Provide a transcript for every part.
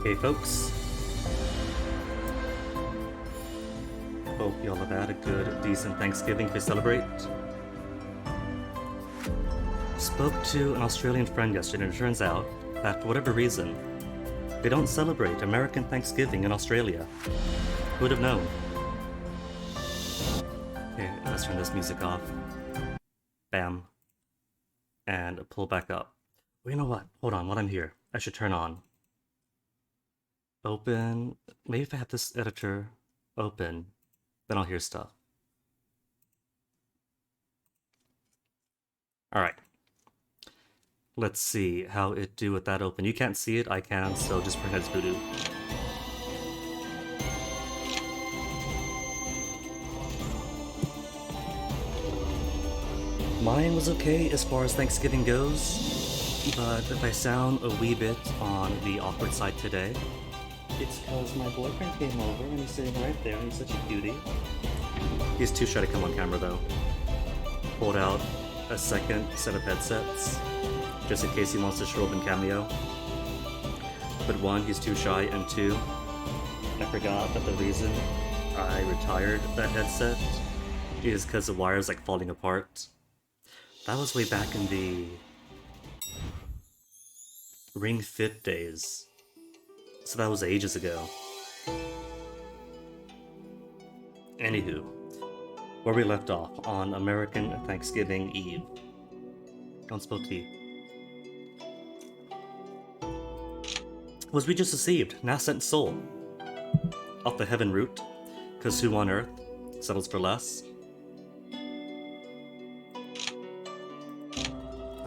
Hey folks, hope y'all have had a good, decent Thanksgiving to celebrate. Spoke to an Australian friend yesterday and it turns out that for whatever reason, they don't celebrate American Thanksgiving in Australia. Who would have known? Okay, let's turn this music off. Bam. And pull back up. Well, you know what? Hold on, while I'm here, I should turn on. Open. Maybe if I have this editor open, then I'll hear stuff. Alright. Let's see how it do with that open. You can't see it, I can, so just pretend it's voodoo. Mine was okay as far as Thanksgiving goes, but if I sound a wee bit on the awkward side today, it's because my boyfriend came over and he's sitting right there and he's such a cutie. He's too shy to come on camera though. Pulled out a second set of headsets, just in case he wants to show up in cameo. But one, he's too shy, and two, I forgot that the reason I retired that headset is because the wire's like falling apart. That was way back in the Ring Fit days. So that was ages ago. Anywho, where we left off on American Thanksgiving Eve. Don't spill tea. Was we just deceived? Nascent Soul. Off the heaven route. Cause who on earth settles for less?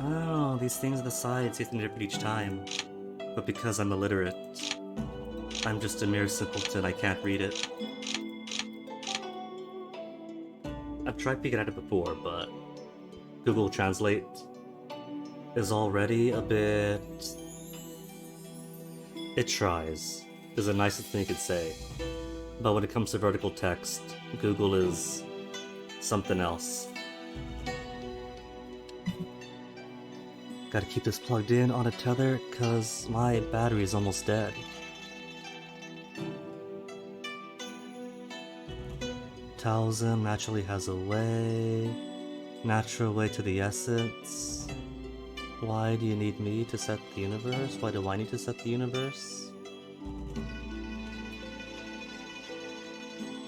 Oh, these things on the side say something different each time. But because I'm illiterate, I'm just a mere simpleton, I can't read it. I've tried peeking at it before, but Google Translate is already a bit... It tries. Is the nicest thing you could say. But when it comes to vertical text, Google is something else. Gotta keep this plugged in on a tether, cause my battery is almost dead. Taoism naturally has a way, natural way to the essence. Why do you need me to set the universe? Why do I need to set the universe?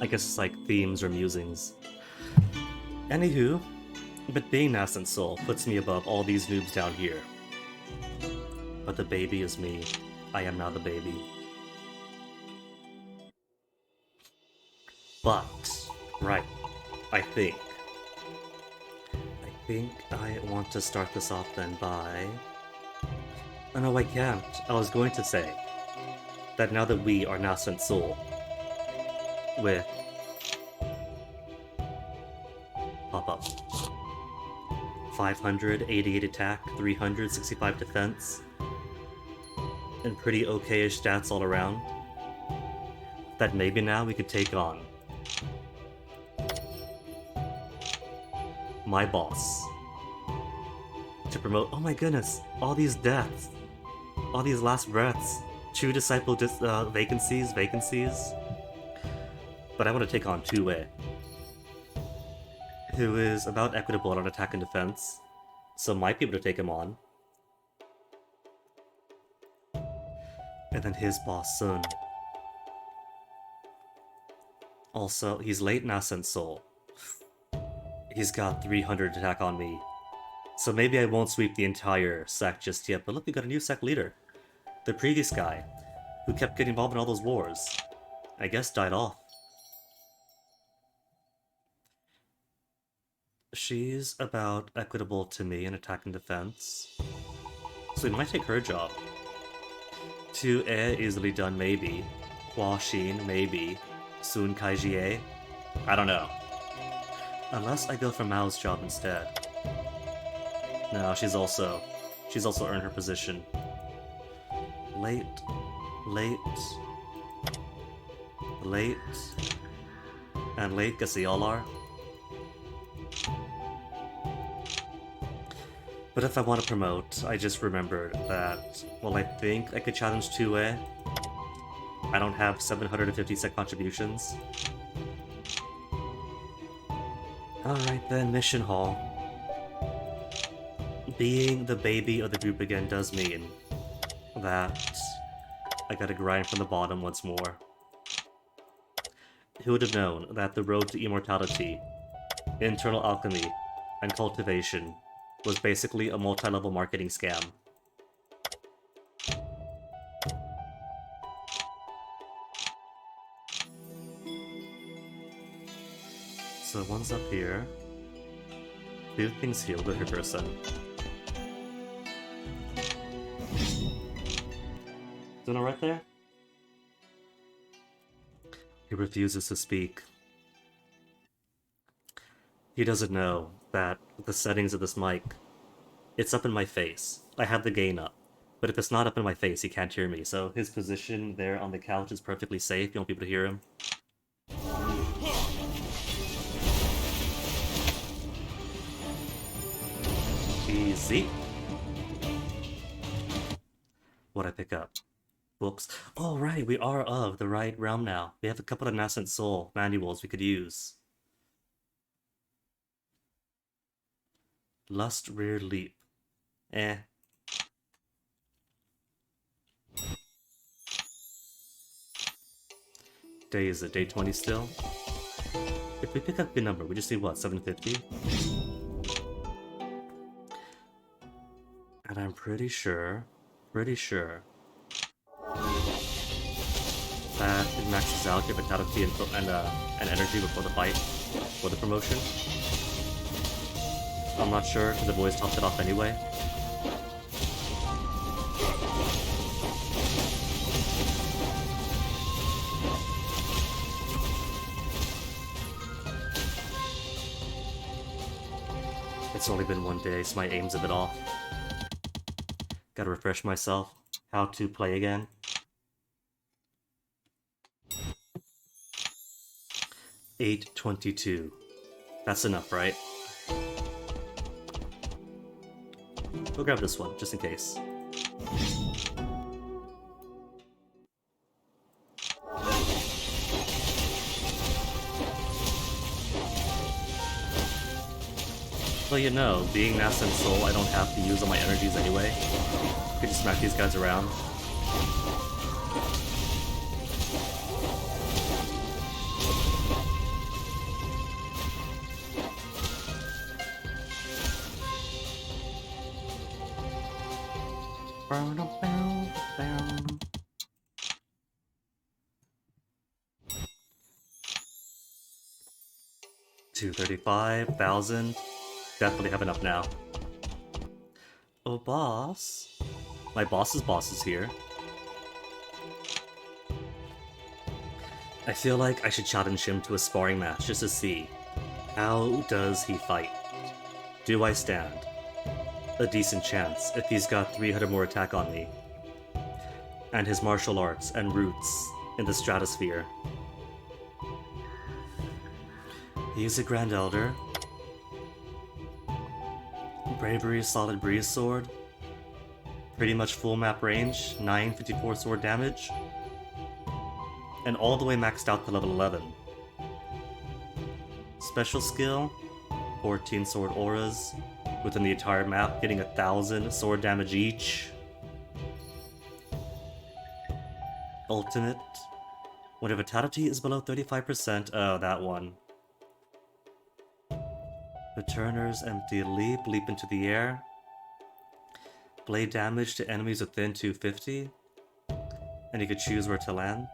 I guess it's like themes or musings. Anywho, but being Nascent Soul puts me above all these noobs down here. But the baby is me. I am now the baby. But, right, I think I want to start this off then by... Oh no, I can't. I was going to say that now that we are Nascent Soul, with pop-up 588 attack, 365 defense, and pretty okay-ish stats all around, that maybe now we could take on my boss to promote. Oh my goodness, all these deaths, all these last breaths, true disciple vacancies. But I want to take on Two-Way, who is about equitable on attack and defense, so might be able to take him on. And then his boss, Sun. Also, he's late Nascent Soul. He's got 300 attack on me. So maybe I won't sweep the entire sect just yet, but look, we got a new sect leader. The previous guy, who kept getting involved in all those wars, I guess died off. She's about equitable to me in attack and defense, so we might take her job. 2A easily done, maybe. Hua Xin, maybe. Sun Kaijie, I don't know. Unless I go for Mao's job instead. No, she's also earned her position. Late, and late, guess they all are. But if I want to promote, I just remembered that, well, I think I could challenge 2A I don't have 750 set contributions. Alright then, Mission Hall. Being the baby of the group again does mean that I gotta grind from the bottom once more. Who would have known that the road to immortality, internal alchemy, and cultivation was basically a multi-level marketing scam? So one's up here. Two things healed with her person. Doing alright there? He refuses to speak. He doesn't know that the settings of this mic, it's up in my face. I have the gain up. But if it's not up in my face, he can't hear me. So his position there on the couch is perfectly safe. You won't be able to hear him. Easy. What'd I pick up? Books. Oh, right, we are of the right realm now. We have a couple of Nascent Soul manuals we could use. Lust Rear Leap. Eh. Day is it? Day 20 still? If we pick up the number, we just need what, 750? And I'm pretty sure that it maxes out your vitality and energy before the fight, for the promotion. I'm not sure, because I've always topped it off anyway. It's only been one day, so my aim's a bit off. Gotta refresh myself. How to play again. $8.22. That's enough, right? We'll grab this one, just in case. Well, you know, being Nascent Soul, I don't have to use all my energies anyway. I can just smack these guys around. $235,000. Definitely have enough now. Oh, boss. My boss's boss is here. I feel like I should challenge him to a sparring match just to see. How does he fight? Do I stand a decent chance if he's got 300 more attack on me? And his martial arts and roots in the stratosphere. He's a Grand Elder. Bravery, solid breeze sword. Pretty much full map range, 954 sword damage. And all the way maxed out to level 11. Special skill, 14 sword auras within the entire map, getting 1,000 sword damage each. Ultimate, when your vitality is below 35%, oh, that one. Returner's empty leap, leap into the air. Blade damage to enemies within 250. And you could choose where to land.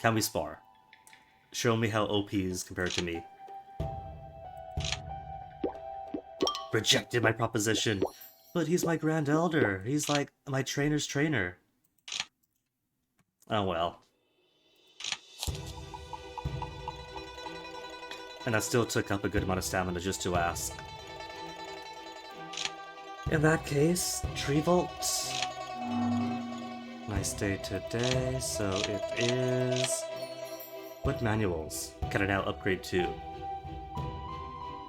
Can we spar? Show me how OP is compared to me. Rejected my proposition. But he's my Grand Elder. He's like my trainer's trainer. Oh well. And that still took up a good amount of stamina just to ask. In that case, Tree Vault. Nice day today, so it is... What manuals can I now upgrade to?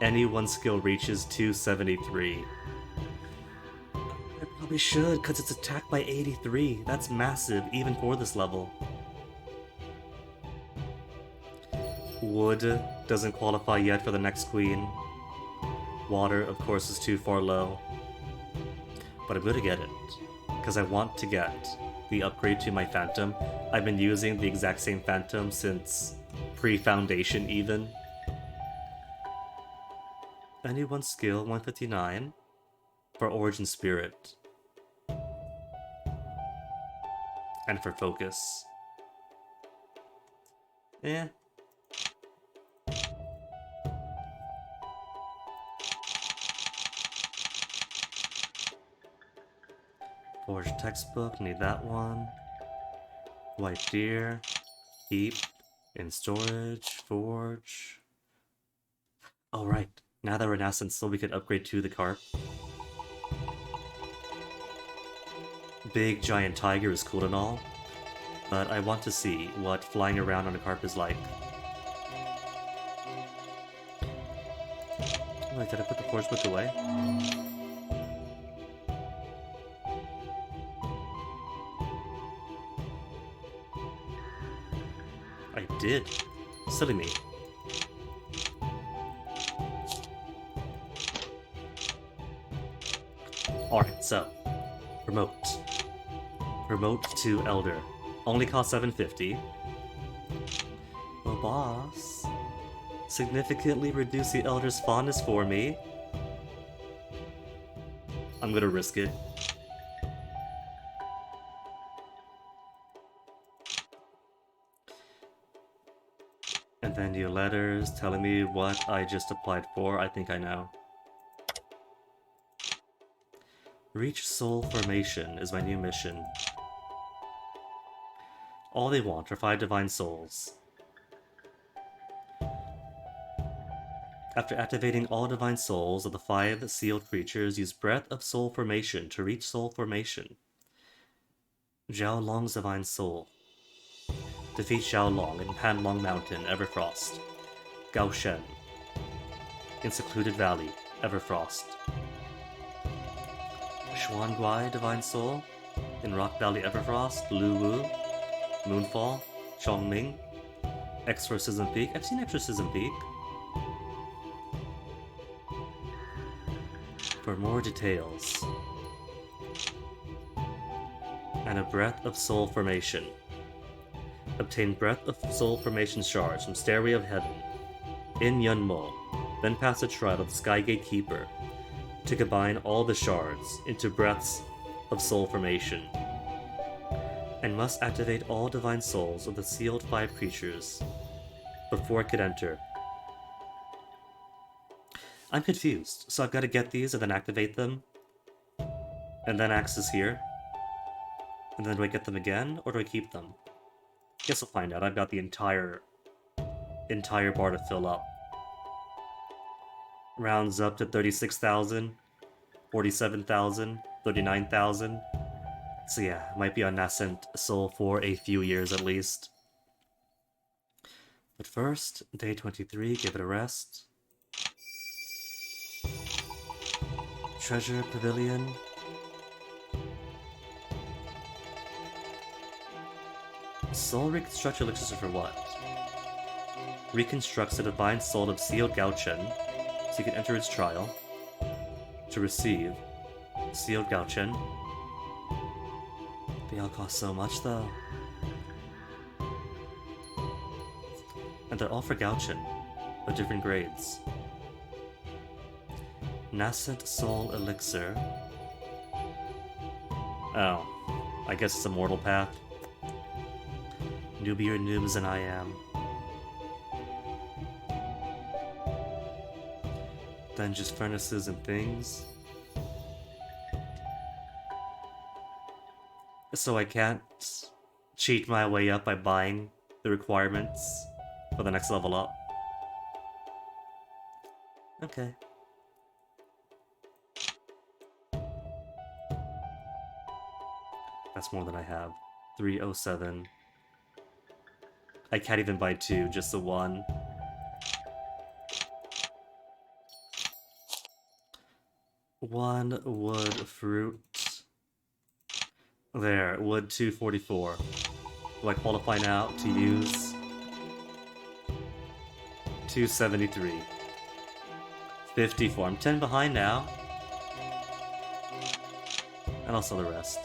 Any one skill reaches 273. I probably should, because it's attacked by 83. That's massive, even for this level. Wood doesn't qualify yet for the next queen. Water, of course, is too far low. But I'm gonna get it, because I want to get the upgrade to my Phantom. I've been using the exact same Phantom since pre-Foundation even. Any one skill, 159, for Origin Spirit. And for Focus. Eh. Forge textbook, need that one. White deer. Keep. In storage. Forge. Oh right, now that we're Nascent Soul, we could upgrade to the carp. Big giant tiger is cool and all, but I want to see what flying around on a carp is like. Wait, did I put the forge book away? I did. Silly me. Alright, so. Remote. Remote to Elder. Only cost 750. Oh, boss. Significantly reduce the Elder's fondness for me. I'm gonna risk it. And then your letters telling me what I just applied for. I think I know. Reach Soul Formation is my new mission. All they want are 5 Divine Souls. After activating all Divine Souls of the 5 sealed creatures, use Breath of Soul Formation to reach Soul Formation. Zhao Long's Divine Soul. Defeat Zhao Long in Panlong Mountain, Everfrost. Gao Shen. In Secluded Valley, Everfrost. Xuan Guai Divine Soul. In Rock Valley, Everfrost. Lu Wu. Moonfall. Chongming. Exorcism Peak. I've seen Exorcism Peak. For more details. And a Breath of Soul Formation. Obtain Breath of Soul Formation shards from Stairway of Heaven in Yunmo, then pass a trial of the Skygate Keeper to combine all the shards into Breaths of Soul Formation, and must activate all Divine Souls of the sealed 5 creatures before it could enter. I'm confused, so I've got to get these and then activate them, and then access here, and then do I get them again, or do I keep them? Guess we'll find out. I've got the entire bar to fill up. Rounds up to 36,000, 47,000, 39,000. So yeah, might be on Nascent Soul for a few years at least. But first, day 23, give it a rest. Treasure Pavilion. Soul Reconstruct Elixirs for what? Reconstructs the Divine Soul of Sealed Gaochen, so you can enter its trial. To receive Sealed Gaochen. They all cost so much though. And they're all for Gaochen, but different grades. Nascent Soul Elixir. Oh, I guess it's a mortal path. Newbier noobs than I am. Then just furnaces and things. So I can't cheat my way up by buying the requirements for the next level up. Okay. That's more than I have. 307. I can't even buy 2, just the 1. One wood fruit. There, wood 244. Do I qualify now to use 273? 54. I'm 10 behind now. And also the rest.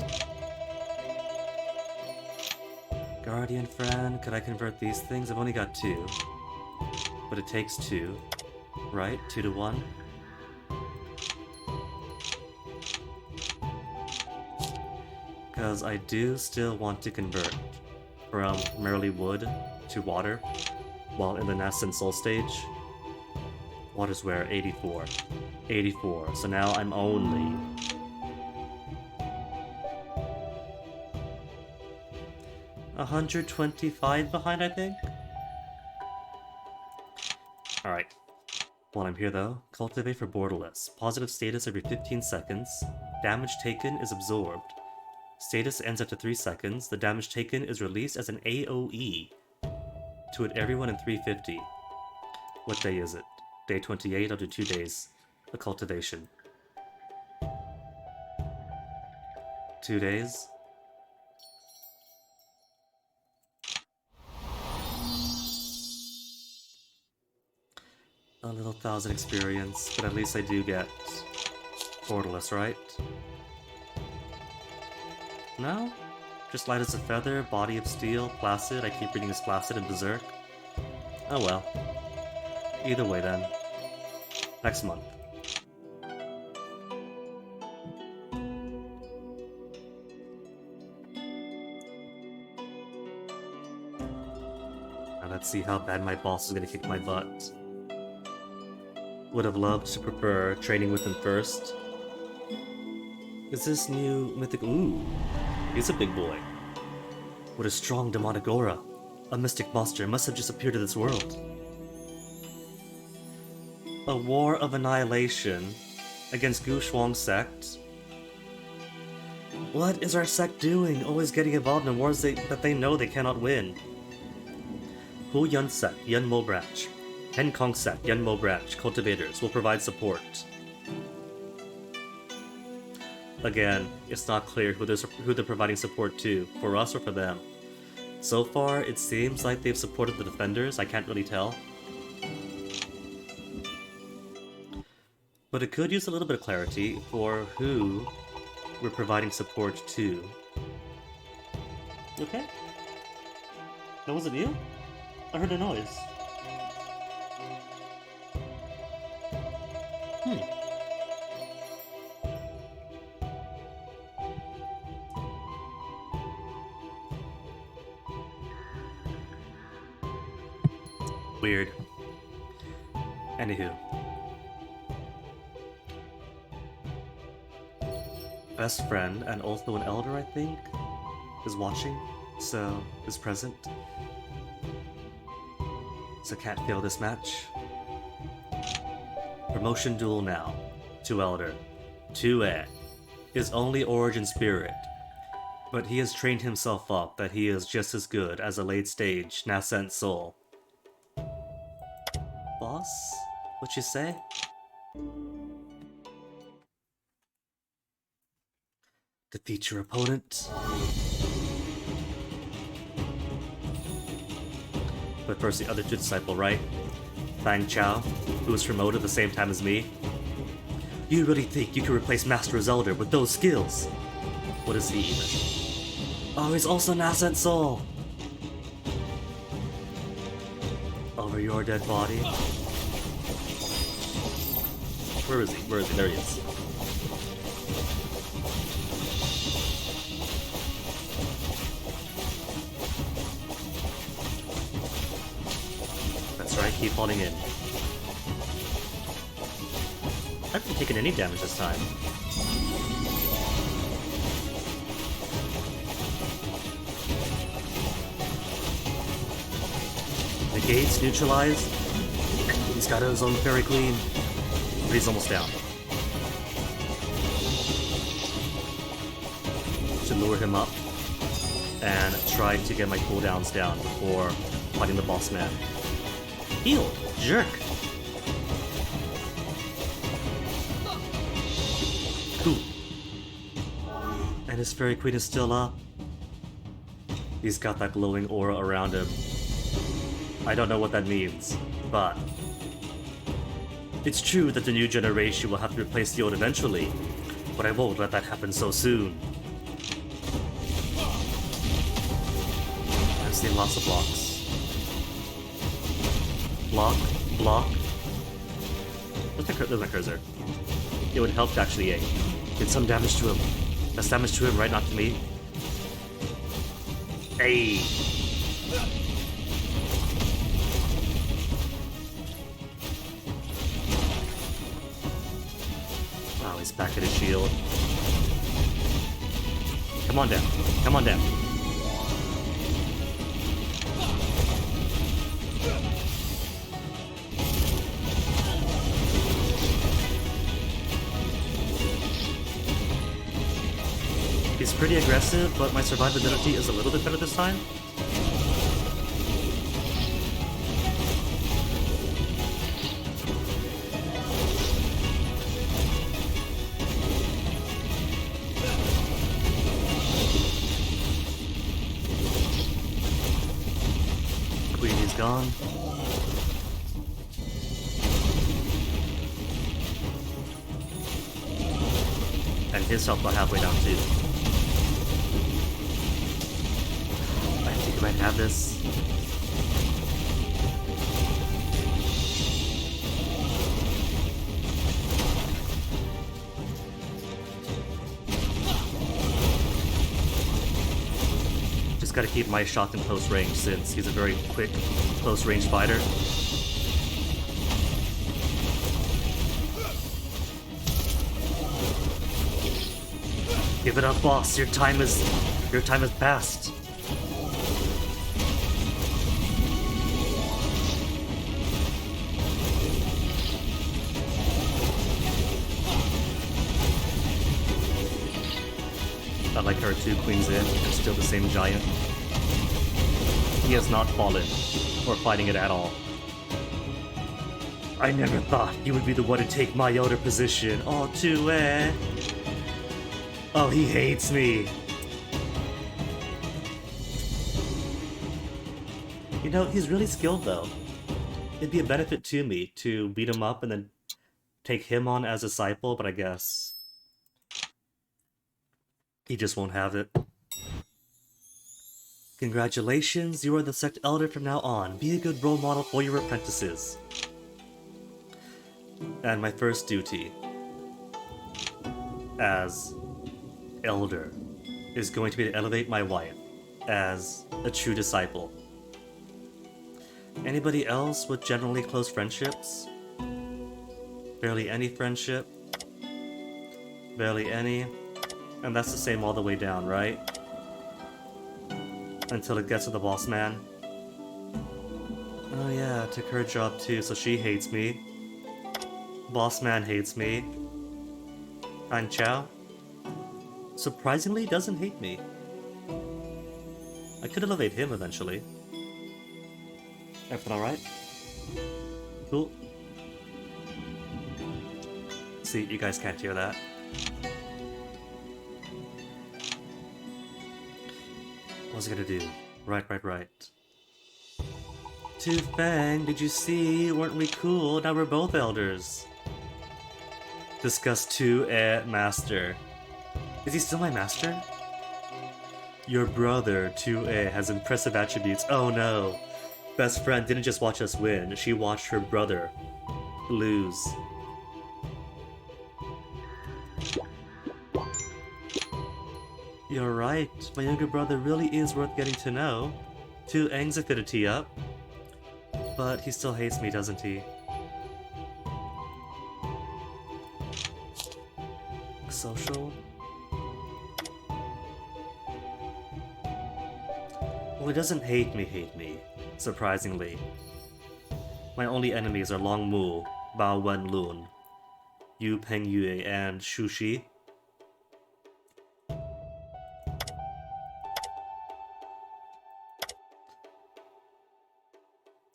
Guardian friend, could I convert these things? I've only got 2. But it takes 2. Right? 2 to 1. Because I do still want to convert from merely wood to water while in the Nascent Soul stage. Water's where? 84. 84. So now I'm only 125 behind, I think? Alright. While I'm here though, cultivate for borderless. Positive status every 15 seconds. Damage taken is absorbed. Status ends after 3 seconds. The damage taken is released as an AoE to hit everyone in 350. What day is it? Day 28, I'll do 2 days. A cultivation. 2 days. A little 1,000 experience, but at least I do get borderless, right? No? Just light as a feather, body of steel, placid. I keep reading as placid and berserk. Oh well. Either way then. Next month. Now let's see how bad my boss is gonna kick my butt. Would have loved to prefer training with him first. Is this new mythic? Ooh, he's a big boy. What a strong demonic aura. A mystic monster must have just appeared to this world. A war of annihilation against Gu Shuang's sect. What is our sect doing? Always getting involved in wars that they know they cannot win. Hu Yun sect, Yun Mo branch. Hen Kong sect, Yun Mo branch. Cultivators will provide support. Again, it's not clear who they're providing support to, for us or for them. So far, it seems like they've supported the defenders. I can't really tell. But it could use a little bit of clarity for who we're providing support to. You okay? That wasn't you? I heard a noise. Weird. Anywho. Best friend, and also an elder, I think, is watching, so is present. So can't fail this match. Promotion duel now. To elder. To Ed. His only origin spirit. But he has trained himself up that he is just as good as a late stage Nascent Soul. Boss? What you say? Defeat your opponent. But first the other two disciple, right? Fang Chao, who was promoted at the same time as me. You really think you can replace Master Zelda with those skills? What is he even? Oh, he's also Nascent Soul! Over your dead body. Where is he? Where is he? There he is. That's right, keep falling in. I haven't taken any damage this time. Negates, neutralized. He's got his own Fairy Queen. But he's almost down. Should lure him up and try to get my cooldowns down before fighting the boss man. Heal! Jerk! Cool. And his fairy queen is still up. He's got that glowing aura around him. I don't know what that means, but it's true that the new generation will have to replace the old eventually, but I won't let that happen so soon. I'm seeing lots of blocks. Block, block. There's my cursor. It would help to actually aim. Did some damage to him. That's damage to him, right? Not to me. Hey! Wow, he's back at his shield. Come on down. Come on down. He's pretty aggressive, but my survivability is a little bit better this time. Queen is gone. And his health got halfway down too. I think I might have this. Just gotta keep my shot in close range since he's a very quick close range fighter. Give it up, boss. Your time is past. I like our two queens in. They're still the same giant. He has not fallen or fighting it at all. I never thought you would be the one to take my elder position. Oh, too Oh, he hates me. You know, he's really skilled though. It'd be a benefit to me to beat him up and then take him on as a disciple, but I guess he just won't have it. Congratulations, you are the sect elder from now on. Be a good role model for your apprentices. And my first duty as elder is going to be to elevate my wife as a true disciple. Anybody else with generally close friendships? Barely any friendship? Barely any? And that's the same all the way down, right? Until it gets to the boss man. Oh yeah, took her job too, so she hates me. Boss man hates me. And Chow surprisingly doesn't hate me. I could elevate him eventually. Everything alright? Cool. See, you guys can't hear that. What was I gonna do? Right. Two Fang, did you see? Weren't we cool? Now we're both elders. Discuss 2 Master. Is he still my master? Your brother, 2 has impressive attributes. Oh no. Best friend didn't just watch us win, she watched her brother lose. You're right. My younger brother really is worth getting to know. 2's affinity up. But he still hates me, doesn't he? Social? Well, he doesn't hate me, surprisingly. My only enemies are Long Mu, Bao Wen Lun, Yu Peng Yue, and Shu Shi.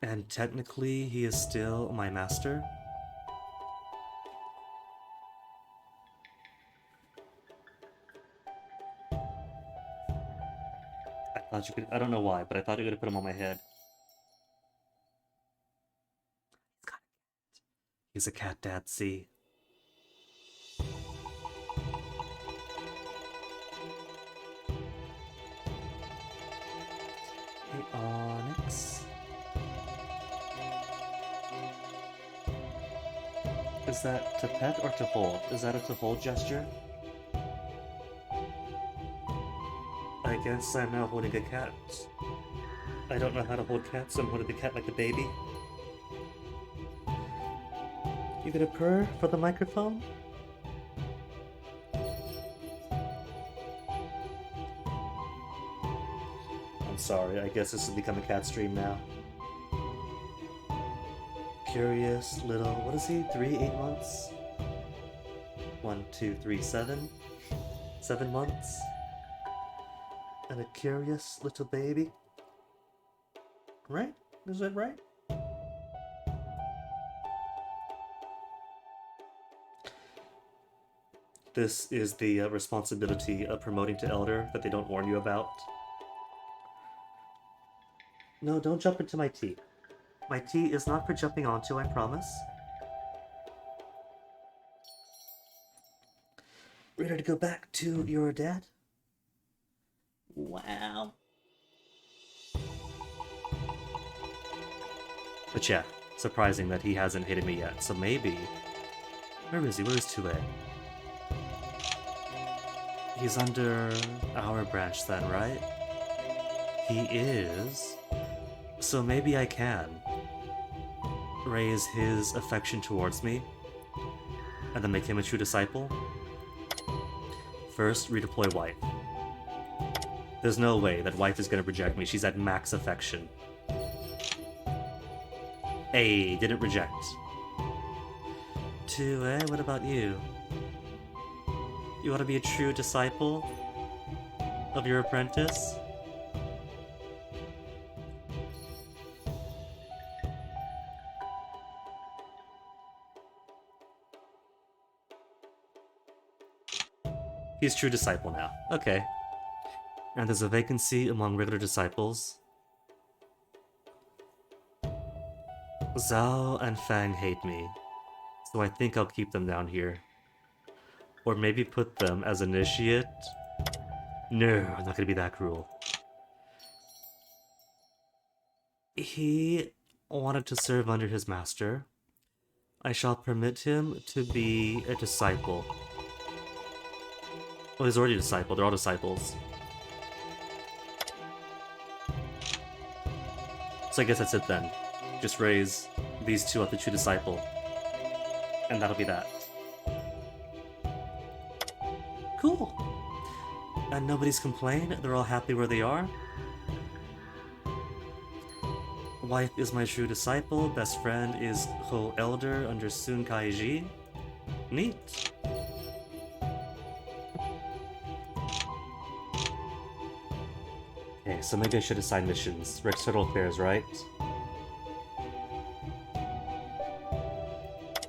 And technically, he is still my master? Thought you could. I don't know why, but I thought you could have put him on my head. He's a cat, Dad. See. Hey, Onyx. Is that to pet or to hold? Is that a to hold gesture? I guess I'm now holding a cat. I don't know how to hold cats, so I'm holding the cat like a baby. You gonna purr for the microphone? I'm sorry, I guess this has become a cat stream now. Curious little, what is he, 8 months? 1, 2, 3, 7? 7 months? And a curious little baby? Right? Is that right? This is the responsibility of promoting to Elder that they don't warn you about. No, don't jump into my tea. My tea is not for jumping onto, I promise. Ready to go back to your dad? Wow. But yeah, surprising that he hasn't hated me yet, so maybe... Where is he? Where is 2A? He's under our branch then, right? He is... So maybe I can raise his affection towards me and then make him a true disciple. First, redeploy Wife. There's no way that Wife is gonna reject me. She's at max affection. Hey, didn't reject. 2A, what about you? You want to be a true disciple of your apprentice? He's true disciple now. Okay. And there's a vacancy among regular disciples. Zhao and Fang hate me, so I think I'll keep them down here. Or maybe put them as initiate. No, I'm not gonna be that cruel. He wanted to serve under his master. I shall permit him to be a disciple. Well, he's already a disciple. They're all disciples. So I guess that's it then. Just raise these two up to true disciple. And that'll be that. Cool. And nobody's complained. They're all happy where they are. Wife is my true disciple. Best friend is Ho Elder under Sun Kaiji. Neat. Okay, so maybe I should assign missions. External affairs, right?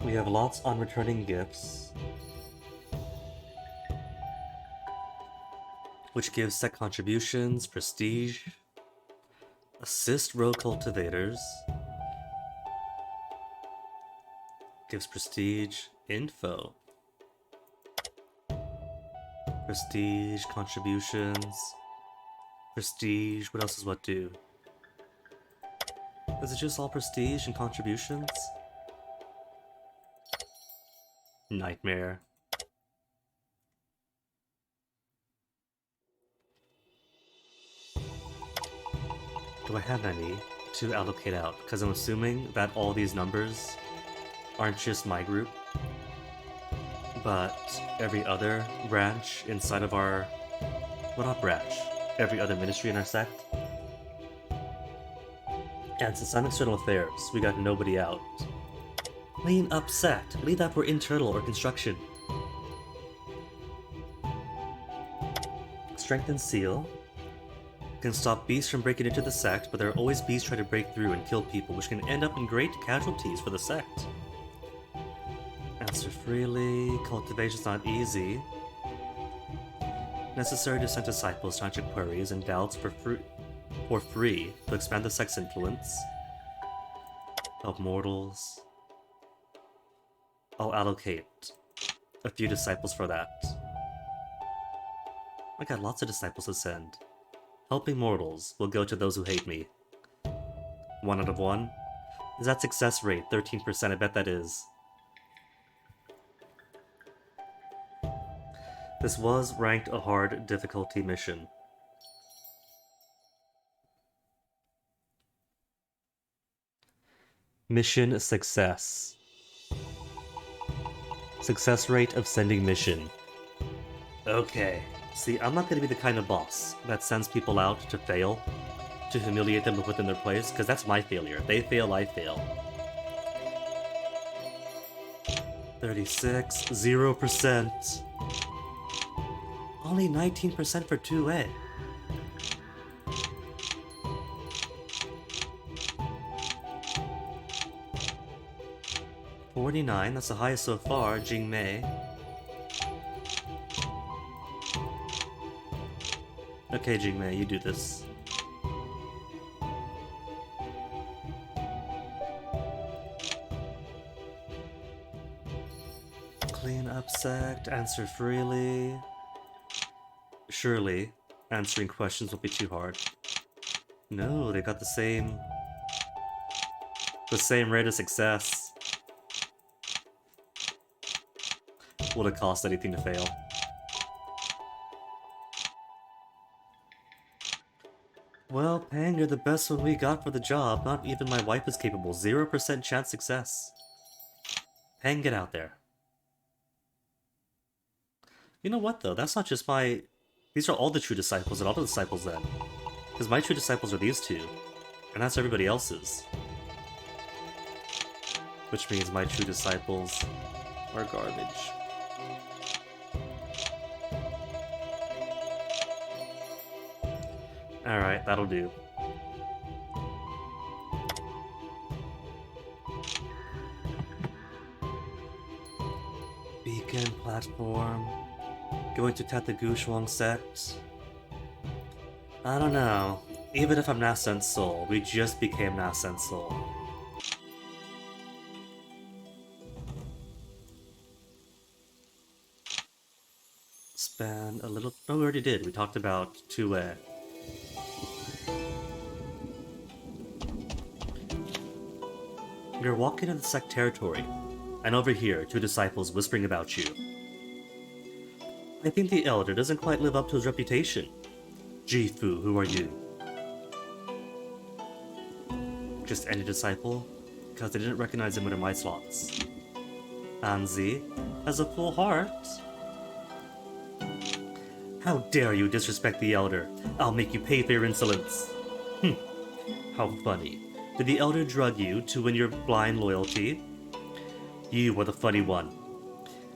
We have lots on returning gifts, which gives set contributions, prestige, assist row cultivators, gives prestige, info, prestige, contributions, prestige, what else does what do? Is it just all prestige and contributions? Nightmare. Do I have any to allocate out? Because I'm assuming that all these numbers aren't just my group, but every other branch inside of our... Well, not branch. Every other ministry in our sect. And since I'm external affairs, we got nobody out. Clean up sect. Leave that for internal or construction. Strengthen seal. Can stop beasts from breaking into the sect, but there are always beasts trying to break through and kill people, which can end up in great casualties for the sect. Answer freely. Cultivation's not easy. Necessary to send disciples to answer queries and doubts for free to expand the sex influence of mortals. I'll allocate a few disciples for that. I got lots of disciples to send. Helping mortals will go to those who hate me. 1 out of 1? Is that success rate? 13%, I bet that is. This was ranked a hard difficulty mission. Mission success. Success rate of sending mission. Okay. See, I'm not going to be the kind of boss that sends people out to fail, to humiliate them and put them in their place, because that's my failure. They fail, I fail. 36, 0%. Only 19% for 2A. $49, that's the highest so far, Jingmei. Okay, Jingmei, you do this. Clean up sect, answer freely. Surely, answering questions won't be too hard. No, they got the same rate of success. Would it cost anything to fail? Well, Pang, you're the best one we got for the job. Not even my wife is capable. 0% chance success. Pang, get out there. You know what, though? That's not just my... These are all the true disciples and all the disciples, then. Because my true disciples are these two. And that's everybody else's. Which means my true disciples are garbage. Alright, that'll do. Beacon platform. Going to Tatagu Shuang sect. I don't know. Even if I'm Nascent Soul, we just became Nascent Soul. Spend a little... Oh, we already did. We talked about 2A. You're walking in the sect territory, and over here, 2 disciples whispering about you. I think the Elder doesn't quite live up to his reputation. Jifu, who are you? Just any disciple? Because they didn't recognize him under my slots. Anzi has a full heart. How dare you disrespect the Elder? I'll make you pay for your insolence. How funny. Did the Elder drug you to win your blind loyalty? You were the funny one.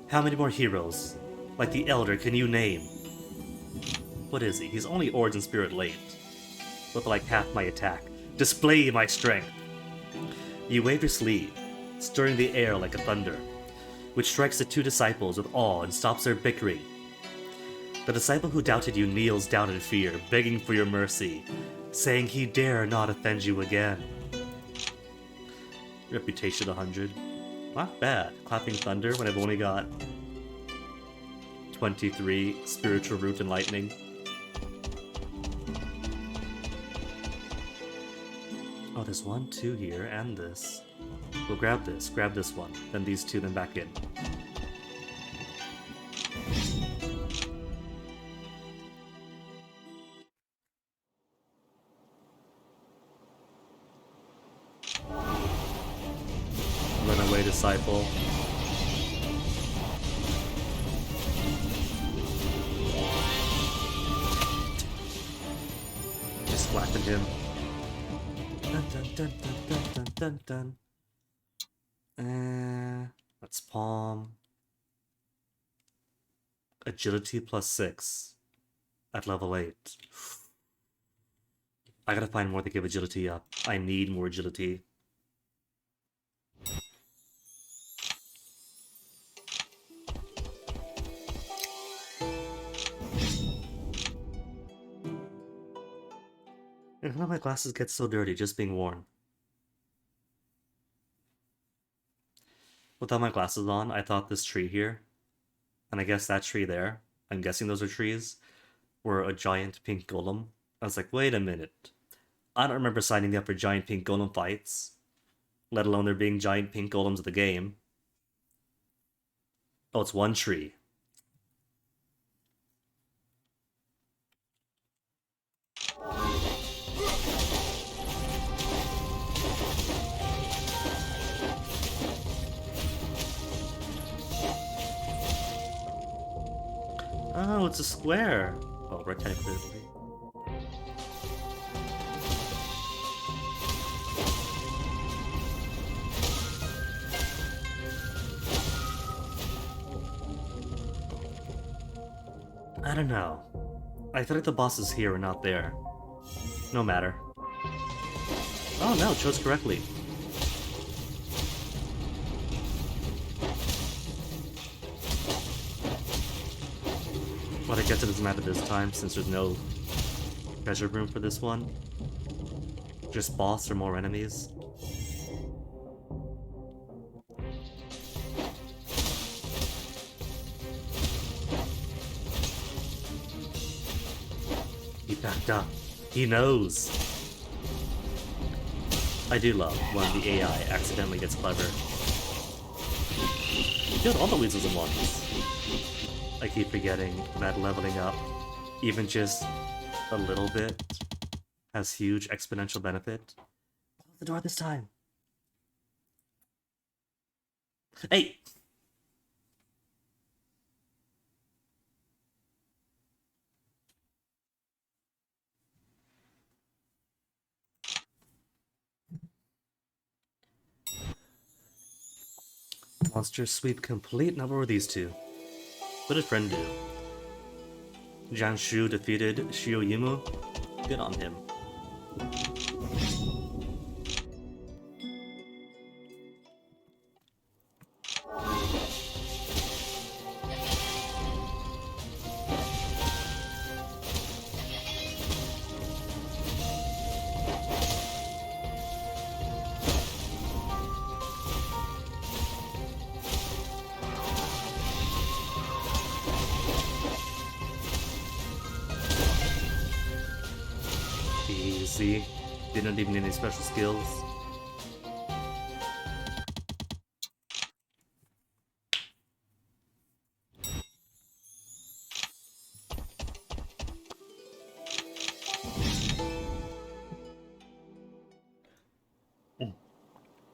How many more heroes like the Elder can you name? What is he? He's only Origin Spirit late. With like half my attack. Display my strength! You wave your sleeve, stirring the air like a thunder, which strikes the 2 disciples with awe and stops their bickering. The disciple who doubted you kneels down in fear, begging for your mercy, saying he dare not offend you again. Reputation 100. Not bad. Clapping thunder when I've only got 23 spiritual root and lightning. Oh, there's 1, 2 here, and this. We'll grab this one, then these 2, then back in. Run away, disciple. Just slapping him. Dun dun dun dun dun dun dun dun. That's palm. Agility +6 at level 8. I gotta find more to give agility up. I need more agility. And how do my glasses get so dirty just being worn? Without my glasses on, I thought this tree here, and I guess that tree there, I'm guessing those are trees, were a giant pink golem. I was like, wait a minute. I don't remember signing up for giant pink golem fights, let alone there being giant pink golems of the game. Oh, it's one tree. Oh, it's a square. Oh, rectangular. I don't know. I feel like the boss is here and not there. No matter. Oh no, chose correctly. But I guess it doesn't matter this time since there's no treasure room for this one. Just boss or more enemies. He backed up. He knows. I do love when the AI accidentally gets clever. He killed all the weasels at once. I keep forgetting that leveling up, even just a little bit, has huge exponential benefit. Close the door this time. Hey! Monster sweep complete. Now what were these two? What did friend do? Jiang Shu defeated Shio Yimu. Good on him. Easy. Didn't even need any special skills.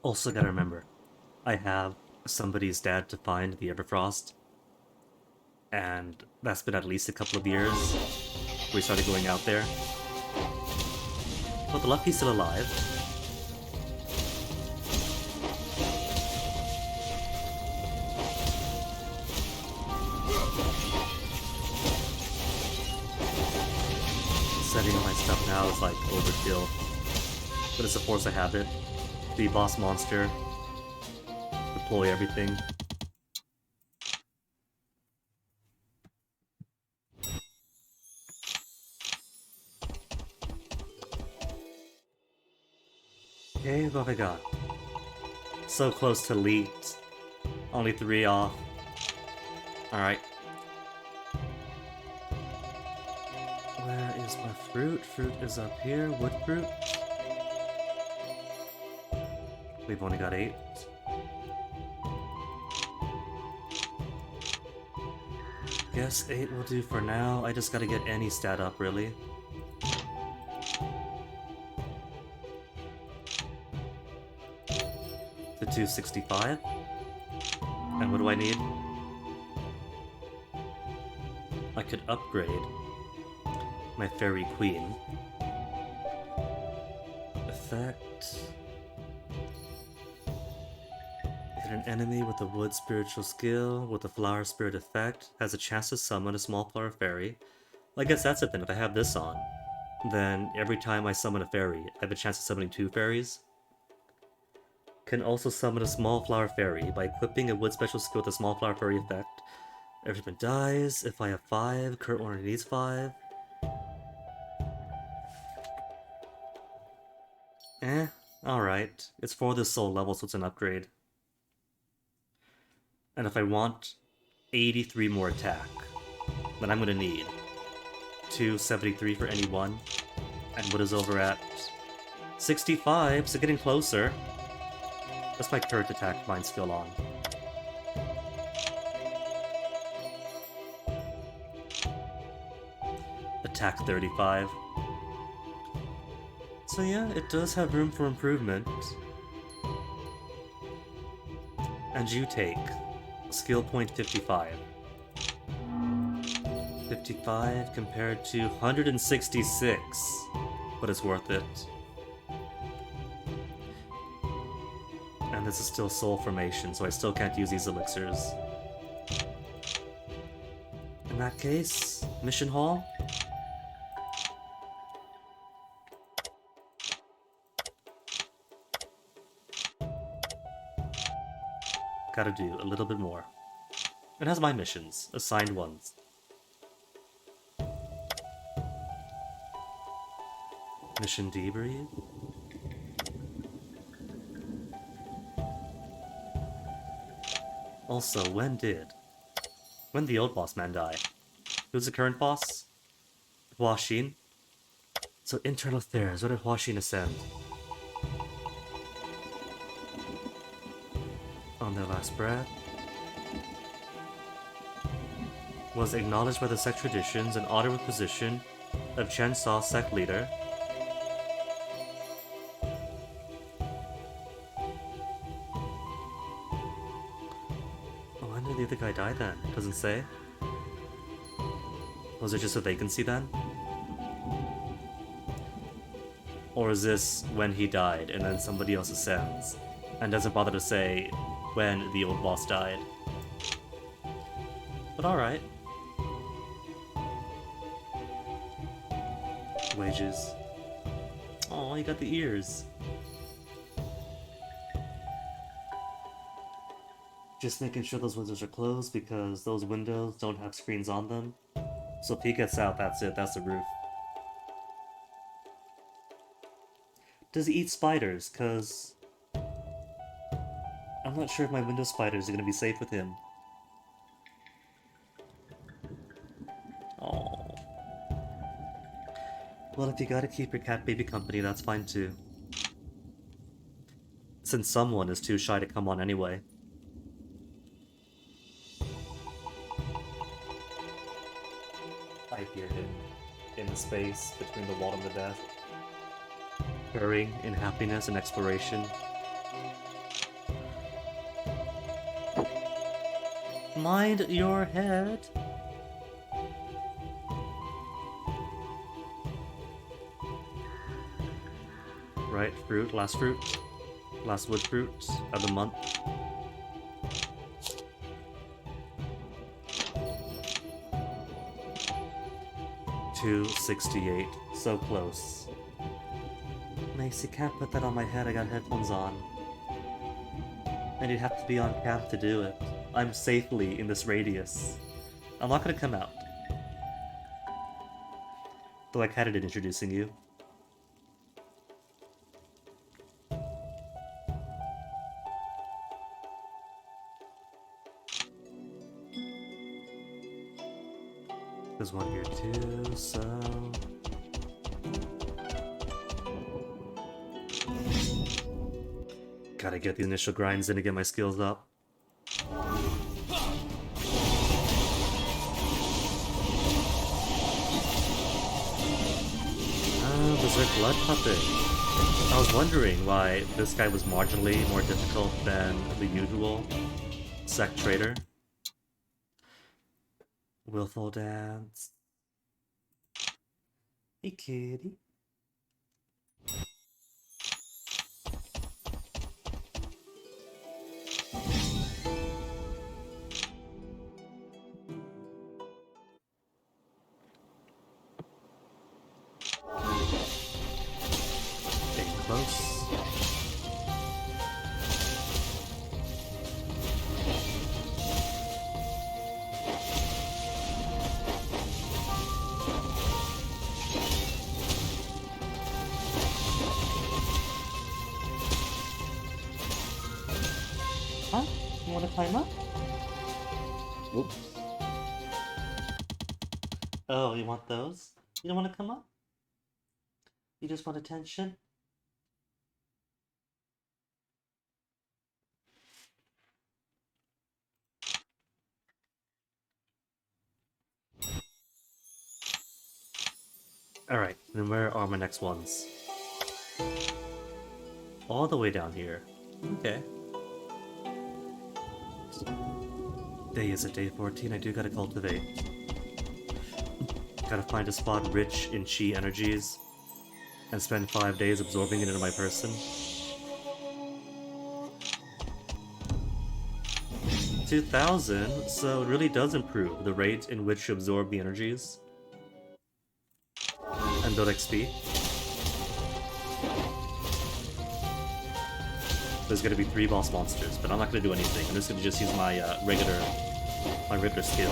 Also gotta remember, I have somebody's dad to find the Everfrost, and that's been at least a couple of years. We started going out there. But the Lucky's still alive. Setting all my stuff now is like overkill. But it's a force I have it. The boss monster. Deploy everything. Okay, what have I got? So close to leaked. Only 3 off. Alright. Where is my fruit? Fruit is up here. Wood fruit. We've only got 8. Guess 8 will do for now. I just gotta get any stat up, really. To 265. And what do I need? I could upgrade my Fairy Queen. Effect. Hit an enemy with a wood spiritual skill with a flower spirit effect has a chance to summon a small flower fairy. Well, I guess that's it then. If I have this on, then every time I summon a fairy, I have a chance of summoning 2 fairies. Can also summon a small flower fairy by equipping a wood special skill with a small flower fairy effect. Everything dies. If I have 5, current one needs 5. Eh, alright. It's for this soul level, so it's an upgrade. And if I want 83 more attack, then I'm gonna need 273 for any one. And what is over at 65, so getting closer. That's my current attack mind skill on. Attack 35. So yeah, it does have room for improvement. And you take skill point 55. 55 compared to 166, but it's worth it. And this is still soul formation, so I still can't use these elixirs. In that case, mission hall? Gotta do a little bit more. It has my missions, assigned ones. Mission debrief? Also, when did the old boss man die? Who's the current boss? Hua Xin? So internal affairs, what did Hua Xin ascend? On their last breath. Was acknowledged by the sect traditions and honored with position of Chen Sa sect leader. When did the other guy die then? Doesn't say. Was it just a vacancy then? Or is this when he died and then somebody else ascends and doesn't bother to say when the old boss died? But alright. Wages. Oh, you got the ears. Just making sure those windows are closed because those windows don't have screens on them. So if he gets out, that's it. That's the roof. Does he eat spiders? Cause I'm not sure if my window spiders are gonna be safe with him. Oh. Well, if you gotta keep your cat baby company, that's fine too. Since someone is too shy to come on anyway. I hear him in the space between the wall and the death, purring in happiness and exploration. Mind your head. Right, fruit, last wood fruit of the month. $268, so close. Mace, you can't put that on my head, I got headphones on. And you'd have to be on camp to do it. I'm safely in this radius. I'm not gonna come out. Though I kinda did introducing you. There's one here too, so... Gotta get the initial grinds in to get my skills up. Berserk Blood Puppet. I was wondering why this guy was marginally more difficult than the usual sect trader. Willful Dance. Hey kitty. Getting close. climb up? Whoops. Oh, you want those? You don't want to come up? You just want attention? Alright, then where are my next ones? All the way down here. Okay. Day is it day 14? I do gotta cultivate. Gotta find a spot rich in chi energies and spend 5 days absorbing it into my person. 2000, so it really does improve the rate in which you absorb the energies and build XP. There's gonna be 3 boss monsters, but I'm not gonna do anything. I'm just gonna use my regular skill.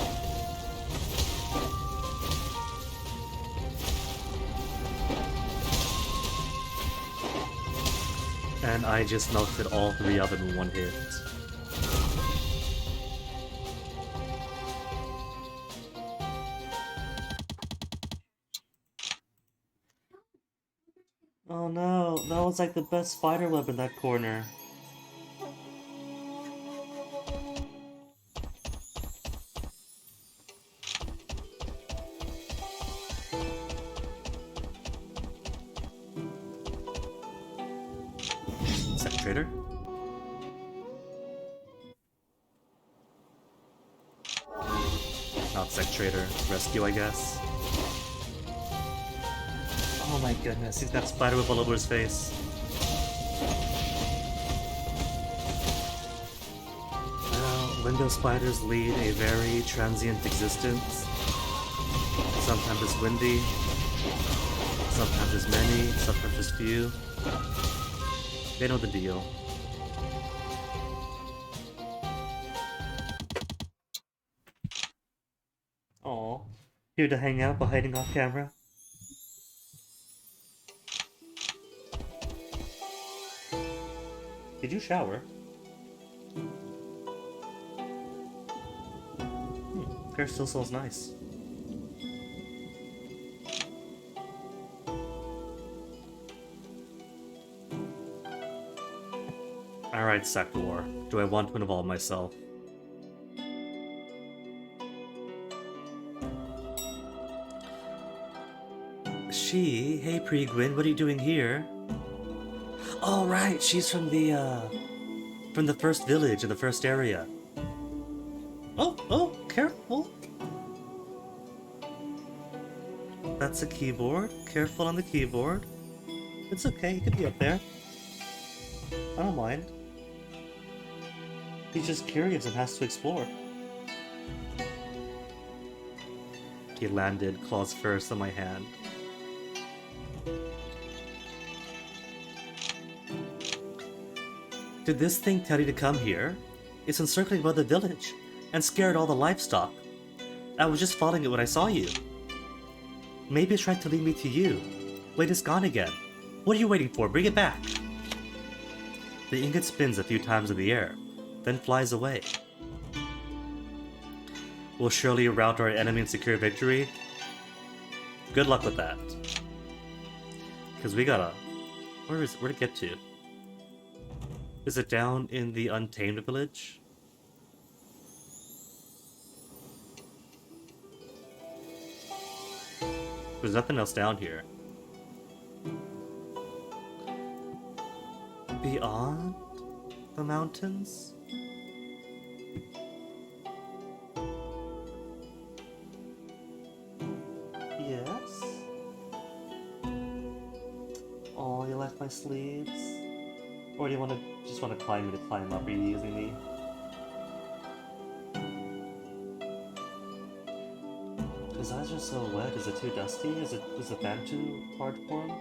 And I just melted all 3 of them in one hit. Oh no, that was like the best spider web in that corner. Second trader? Not sec trader. Rescue, I guess. Oh my goodness, he's got spiderweb all over his face. Well, window spiders lead a very transient existence. Sometimes it's windy, sometimes there's many, sometimes there's few. They know the deal. Aw, here to hang out but hiding off camera. Did you shower? Hair still smells nice. Alright, Sector. Do I want to involve myself? Hey Pre-Gwyn, what are you doing here? Oh right, she's from the first village in the first area. Oh, careful. That's a keyboard. Careful on the keyboard. It's okay, you can be up there. I don't mind. He's just curious and has to explore. He landed claws first on my hand. Did this thing tell you to come here? It's encircling by the village and scared all the livestock. I was just following it when I saw you. Maybe it's trying to lead me to you. Wait, it's gone again. What are you waiting for? Bring it back. The ingot spins a few times in the air, then flies away. We'll surely rout our enemy and secure victory. Good luck with that. Because we gotta... Where to get to? Is it down in the Untamed village? There's nothing else down here. Beyond the mountains? Yes? Oh, you left my sleeves? Or do you just want to climb me to climb up? Are you using me? His eyes are so wet. Is it too dusty? Is the fan too hard for him?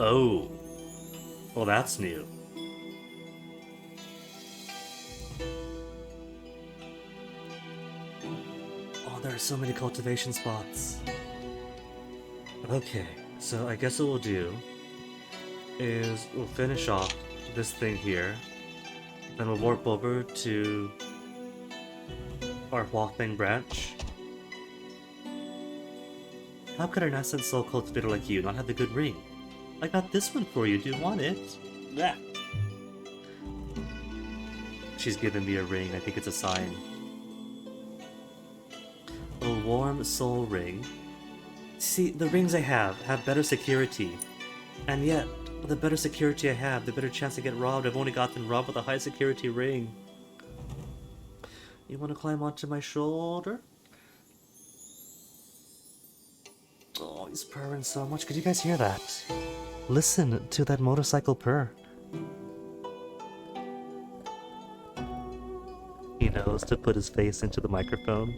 Oh. Well, that's new. Oh, there are so many cultivation spots. Okay, So I guess what we'll do is we'll finish off this thing here, then we'll warp over to our Huafeng branch. How could a Nascent Soul cultivator like you not have the good ring? I got this one for you, do you want it? Yeah. She's given me a ring, I think it's a sign. A warm soul ring. See, the rings I have better security. And yet, the better security I have, the better chance to get robbed. I've only gotten robbed with a high security ring. You want to climb onto my shoulder? Oh, he's purring so much. Could you guys hear that? Listen to that motorcycle purr. He knows to put his face into the microphone.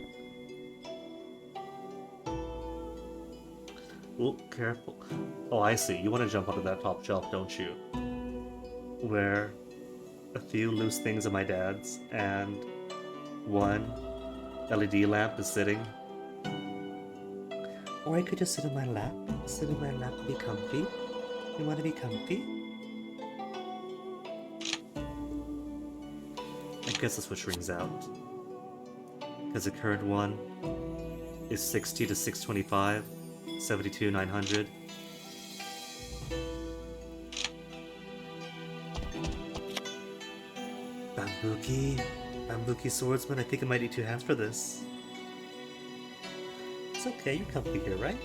Oh, careful. Oh, I see. You want to jump onto that top shelf, don't you? Where a few loose things of my dad's and one LED lamp is sitting. Or I could just sit in my lap. Sit in my lap and be comfy. You want to be comfy? I guess let's switch rings out. Because the current one is 60 to 625, 72, 900. Bambuki swordsman, I think I might need 2 hands for this. It's okay, you're comfy here, right?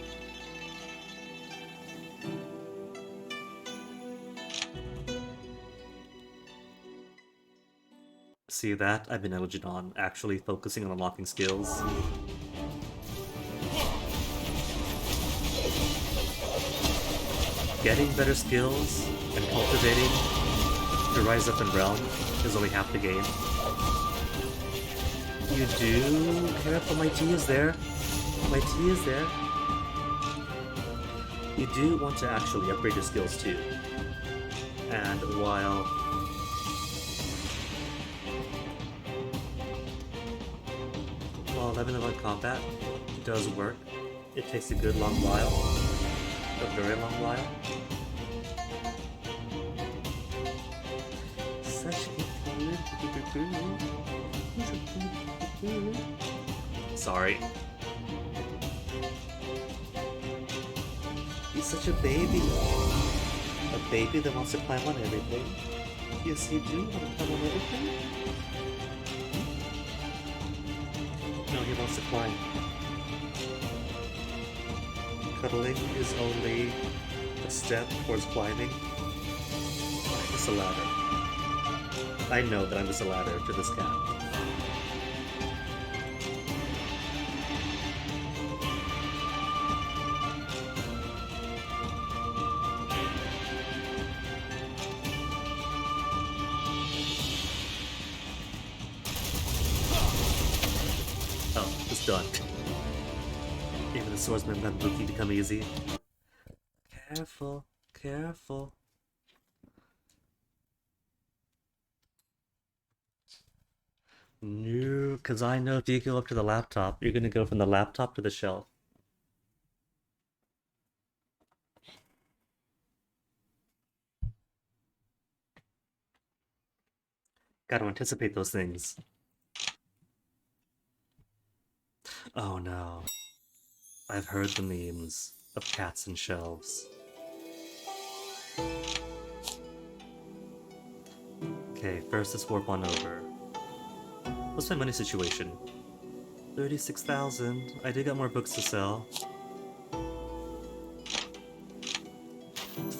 See that? I've been negligent on actually focusing on unlocking skills. Getting better skills and cultivating to rise up in realm is only half the game. You do? Careful, my tea is there. My tea is there. You do want to actually upgrade your skills too. And while living in combat does work, it takes a good long while. A very long while. Such a sorry. He's such a baby. A baby that wants to climb on everything. Yes, you do want to climb on everything? No, he wants to climb. Cuddling is only a step towards climbing. I'm just a ladder. I know that I'm just a ladder to this cat. Oh, it's done. Even the swordsman and Buki become easy. Careful, careful. No, because I know if you go up to the laptop, you're gonna go from the laptop to the shelf. Gotta anticipate those things. Oh no. I've heard the memes of cats and shelves. Okay, first let's warp on over. What's my money situation? 36,000. I did got more books to sell.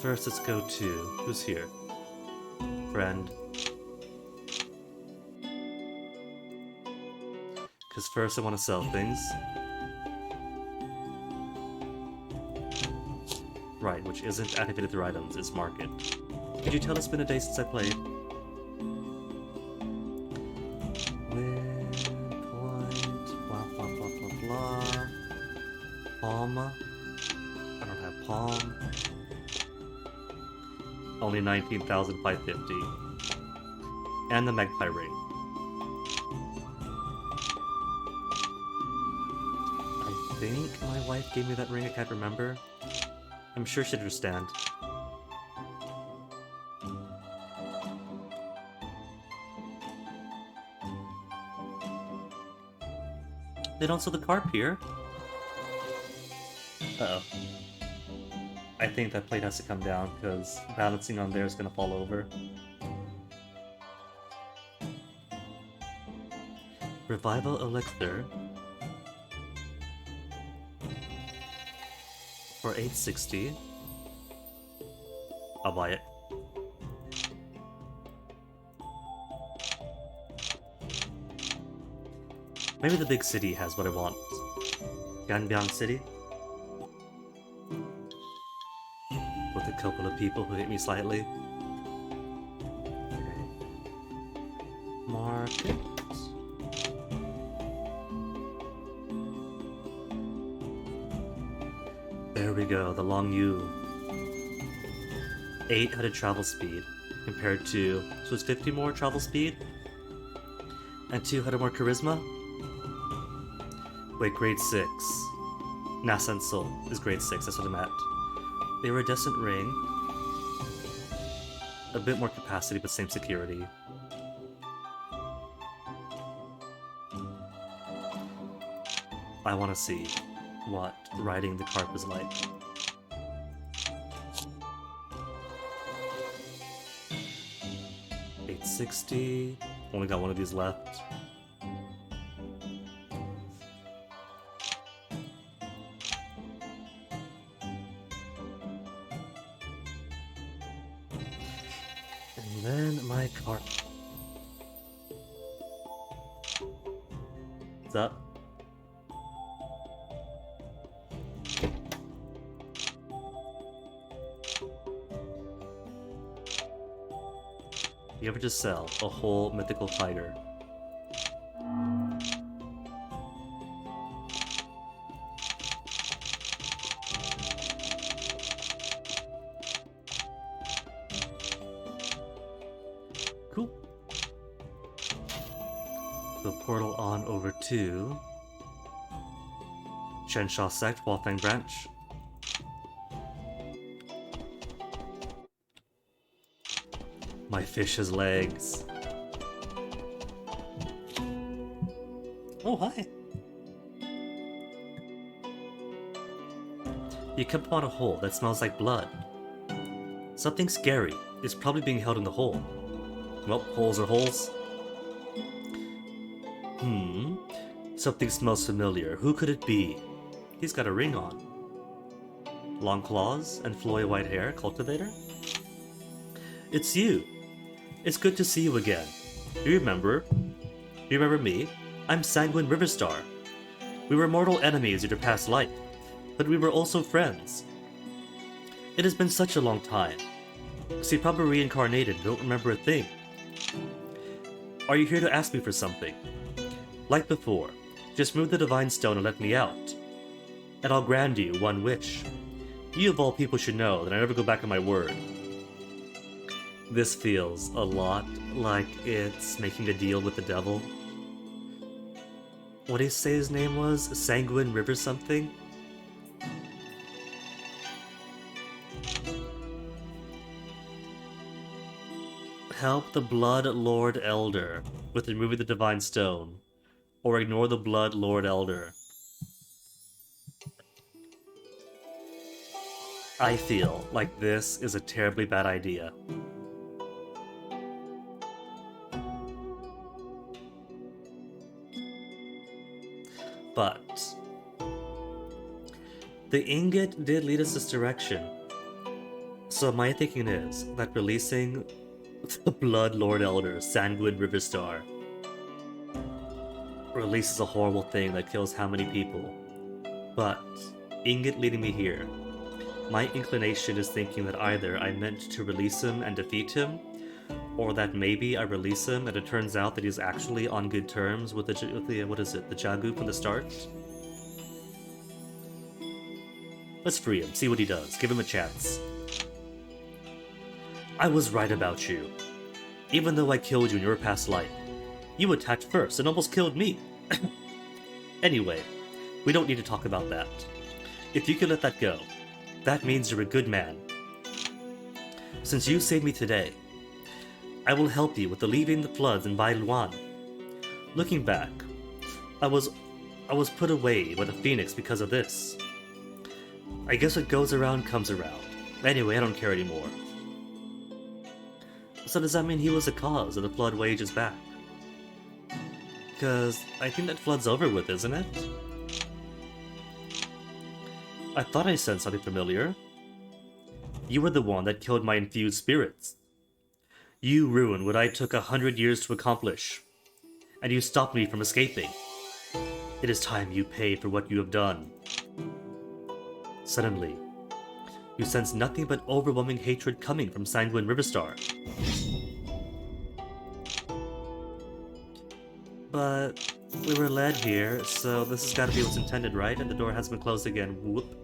First let's go to... who's here? Friend. Because first I want to sell things. Right, which isn't activated through items, it's market. Could you tell it's been a day since I played? Win point, blah blah blah blah blah. Palm. I don't have palm. Only 19,550. And the magpie ring. I think my wife gave me that ring, I can't remember. I'm sure she'd understand. They don't sell the carp here. Uh-oh. I think that plate has to come down, because balancing on there is going to fall over. Revival Elixir. For 860. I'll buy it. Maybe the big city has what I want. Ganbyang City? With a couple of people who hit me slightly. Okay. Market. There we go, the Long U. 800 travel speed compared to, so it's 50 more travel speed and 200 more charisma. Wait, grade 6. Nascent Soul is grade 6, that's what I meant. Iridescent ring. A bit more capacity, but same security. I want to see what riding the carp is like. $860. Only got one of these left. And then my carp. What's up? You ever just sell a whole mythical tiger? Cool. The portal on over to Shenshaw Sect, Walfang Branch. My fish has legs. Oh, hi. You come upon a hole that smells like blood. Something scary is probably being held in the hole. Well, holes are holes. Something smells familiar. Who could it be? He's got a ring on. Long claws and flowy white hair, cultivator? It's you. It's good to see you again. You remember? You remember me? I'm Sanguine Riverstar. We were mortal enemies in your past life, but we were also friends. It has been such a long time. So you probably reincarnated and don't remember a thing. Are you here to ask me for something? Like before, just move the divine stone and let me out. And I'll grant you one wish. You of all people should know that I never go back on my word. This feels a lot like it's making a deal with the devil. What did he say his name was? Sanguine River something? Help the Blood Lord Elder with removing the Divine Stone. Or ignore the Blood Lord Elder. I feel like this is a terribly bad idea. But the ingot did lead us this direction. So my thinking is that releasing the Blood Lord Elder, Sanguine Riverstar, releases a horrible thing that kills how many people. But ingot leading me here, my inclination is thinking that either I meant to release him and defeat him, or that maybe I release him and it turns out that he's actually on good terms with the what is it, the Jagu from the start? Let's free him, see what he does, give him a chance. I was right about you. Even though I killed you in your past life, you attacked first and almost killed me. Anyway, we don't need to talk about that. If you could let that go, That means you're a good man. Since you saved me today, I will help you with alleviating the floods in Bailuan. Looking back, I was put away by the Phoenix because of this. I guess what goes around comes around. Anyway, I don't care anymore. So does that mean he was the cause of the flood wages back? Because I think that flood's over with, isn't it? I thought I sensed something familiar. You were the one that killed my infused spirits. You ruined what I took 100 years to accomplish, and you stopped me from escaping. It is time you pay for what you have done. Suddenly, you sense nothing but overwhelming hatred coming from Sanguine Riverstar. But we were led here, so this has got to be what's intended, right? And the door has been closed again. Whoop.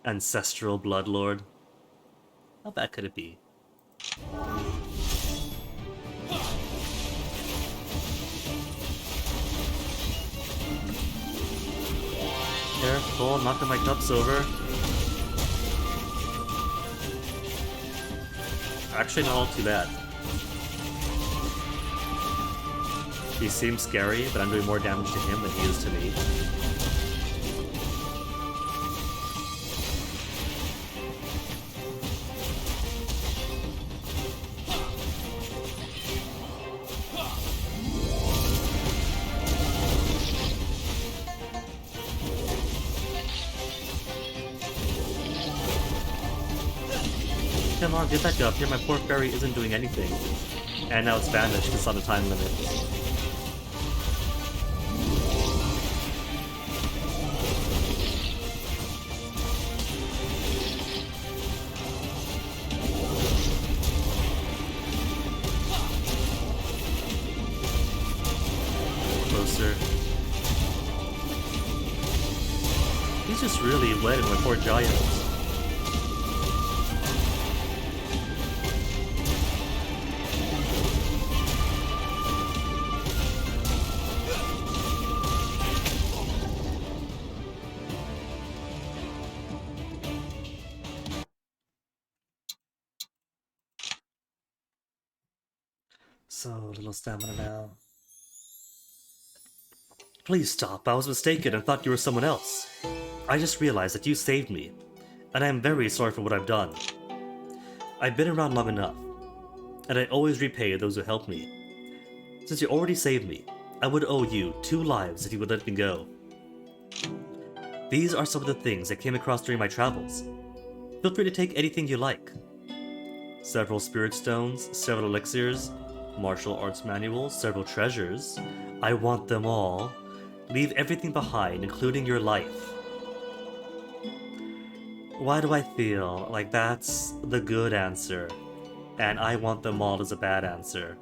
Ancestral Bloodlord. How bad could it be? Careful, knocking my cups over. Actually, not all too bad. He seems scary, but I'm doing more damage to him than he is to me. Come on, get back up here. My poor fairy isn't doing anything. And now it's vanished. It's on a time limit. Closer. He's just really wetting my poor giant. So little stamina now. Please stop, I was mistaken and thought you were someone else. I just realized that you saved me, and I am very sorry for what I've done. I've been around long enough, and I always repay those who helped me. Since you already saved me, I would owe you 2 lives if you would let me go. These are some of the things I came across during my travels. Feel free to take anything you like. Several spirit stones, several elixirs, martial arts manuals, several treasures. I want them all. Leave everything behind, including your life. Why do I feel like that's the good answer, and I want them all as a bad answer?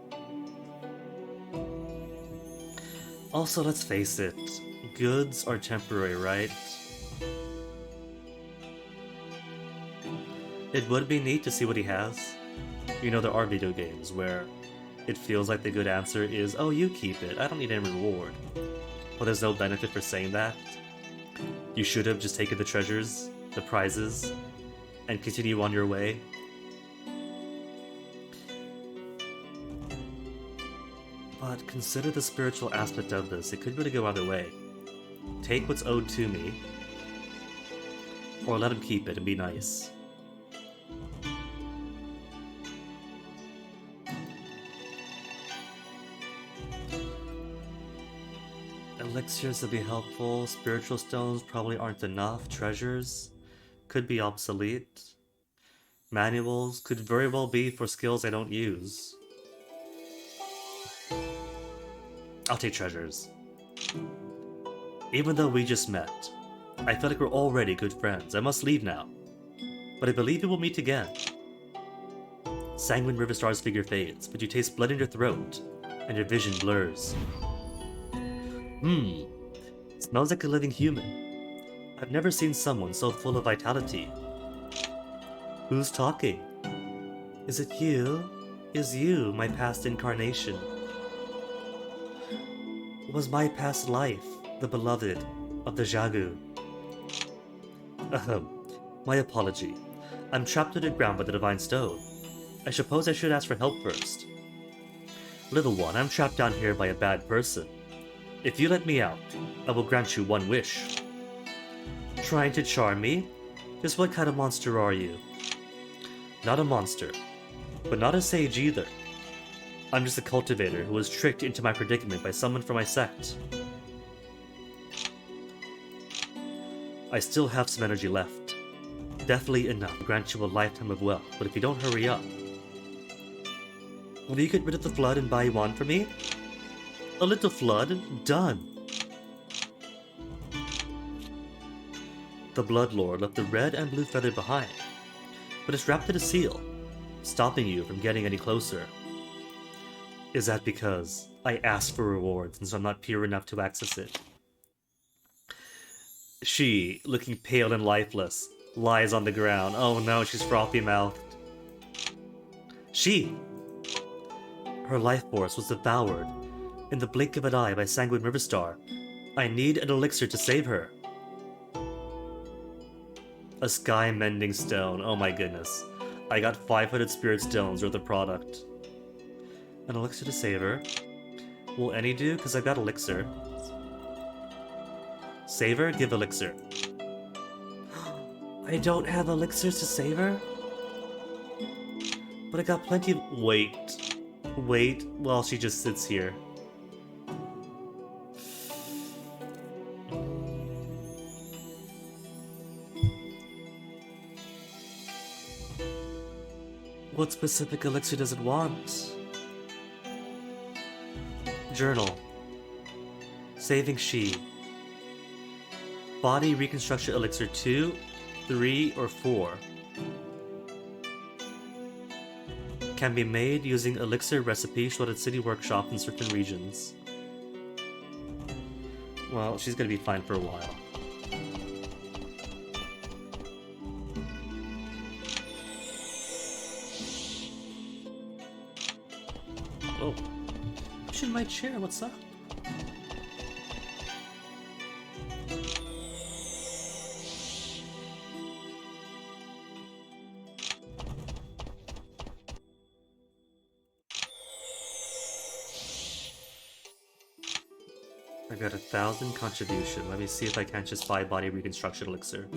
Also, let's face it, goods are temporary, right? It would be neat to see what he has. You know, there are video games where it feels like the good answer is, oh, you keep it, I don't need any reward. Well, there's no benefit for saying that. You should have just taken the treasures, the prizes, and continue on your way. But consider the spiritual aspect of this. It could really go either way. Take what's owed to me, or let him keep it and be nice. Elixirs would be helpful, spiritual stones probably aren't enough, treasures could be obsolete, manuals could very well be for skills I don't use. I'll take treasures. Even though we just met, I feel like we're already good friends. I must leave now, but I believe we will meet again. Sanguine Riverstar's figure fades, but you taste blood in your throat, and your vision blurs. Smells like a living human. I've never seen someone so full of vitality. Who's talking? Is it you? Is you my past incarnation? was my past life, the beloved of the Jagu. Ahem. My apology. I'm trapped to the ground by the Divine Stone. I suppose I should ask for help first. Little one, I'm trapped down here by a bad person. If you let me out, I will grant you one wish. Trying to charm me? Just what kind of monster are you? Not a monster, but not a sage either. I'm just a cultivator who was tricked into my predicament by someone from my sect. I still have some energy left. Definitely enough to grant you a lifetime of wealth, but if you don't hurry up... Will you get rid of the flood and buy one for me? A little flood? Done! The Blood Lord left the red and blue feather behind, but it's wrapped in a seal, stopping you from getting any closer. Is that because I asked for rewards and so I'm not pure enough to access it? She, looking pale and lifeless, lies on the ground. Oh no, she's frothy-mouthed. She! Her life force was devoured in the blink of an eye by Sanguine Riverstar. I need an elixir to save her. A sky-mending stone. Oh my goodness. I got 500 spirit stones worth of product. An elixir to save her. Will any do? Because I've got elixir. Save her? Give elixir. I don't have elixirs to save her? But I got plenty of... Wait while she just sits here. What specific elixir does it want? Journal. Saving She. Body Reconstruction Elixir 2, 3, or 4. Can be made using elixir recipes stored at city workshops in certain regions. Well, she's gonna be fine for a while. Oh. Push in my chair, what's up? I got 1,000 contribution. Let me see if I can't just buy body reconstruction elixir.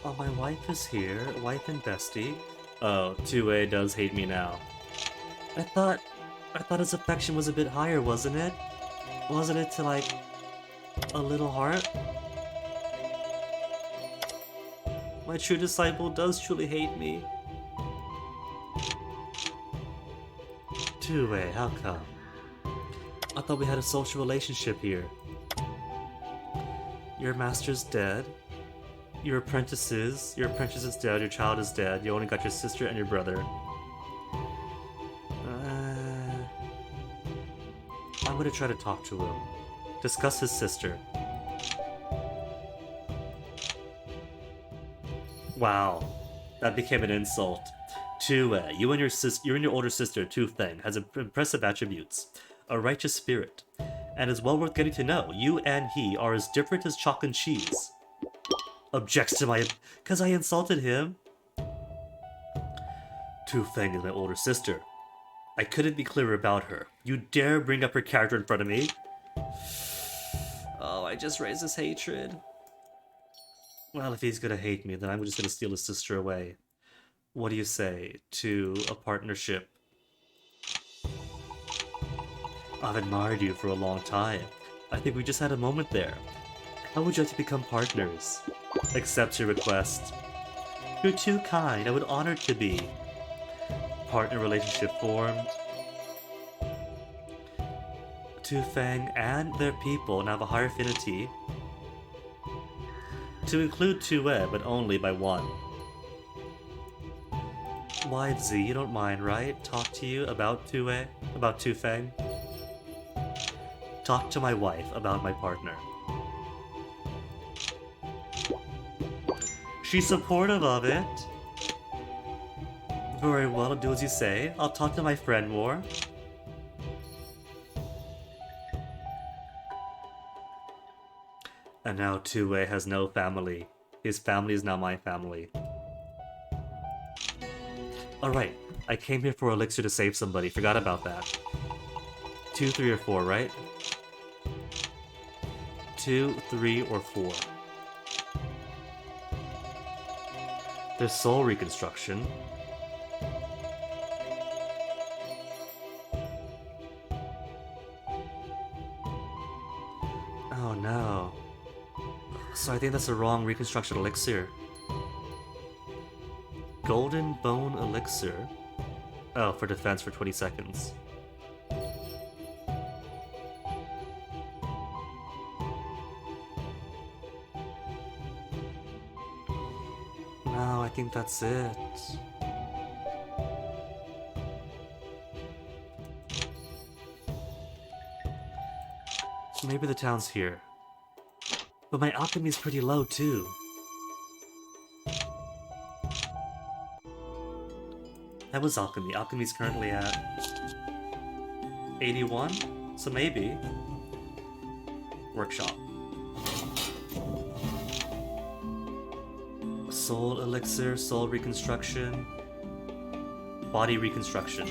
Oh, my wife is here. Wife and bestie. Oh, 2A does hate me now. I thought his affection was a bit higher, wasn't it? Wasn't it to, like, a little heart? My true disciple does truly hate me. 2A, how come? I thought we had a social relationship here. Your master's dead. Your apprentice is dead, your child is dead, you only got your sister and your brother. I'm gonna try to talk to him. Discuss his sister. Wow, that became an insult. 2A, you and your older sister, Tu Feng, has impressive attributes. A righteous spirit. And is well worth getting to know. You and he are as different as chalk and cheese. Objects to my... Because I insulted him. Tu Feng is my older sister. I couldn't be clearer about her. You dare bring up her character in front of me? Oh, I just raised his hatred. Well, if he's gonna hate me, then I'm just gonna steal his sister away. What do you say to a partnership? I've admired you for a long time. I think we just had a moment there. How would you like to become partners? Accept your request. You're too kind. I would honor to be. Partner relationship formed. Tu Feng and their people now have a higher affinity. To include 2A, but only by 1. Wide Z, you don't mind, right? Talk to you about 2A? About Tu Feng? Talk to my wife about my partner. She's supportive of it. Very well, I'll do as you say. I'll talk to my friend more. And now Two-Way has no family. His family is now my family. Alright, I came here for Elixir to save somebody. Forgot about that. 2, 3, or 4, right? 2, 3, or 4. There's soul reconstruction. Oh no. So I think that's the wrong reconstruction elixir. Golden Bone Elixir. Oh, for defense for 20 seconds. No, I think that's it. Maybe the town's here. But my alchemy is pretty low too. That was alchemy. Alchemy's currently at 81, so maybe. Workshop. Soul elixir, soul reconstruction, body reconstruction.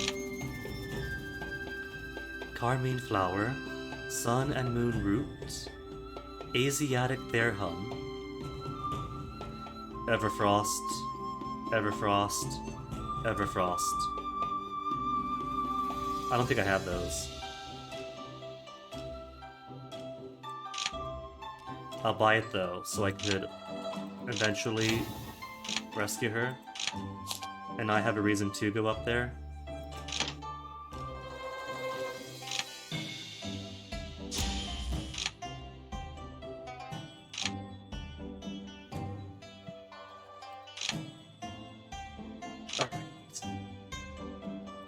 Carmine flower, sun and moon root, Asiatic therehum, Everfrost, Everfrost, Everfrost. I don't think I have those. I'll buy it though, so I could eventually rescue her. And I have a reason to go up there.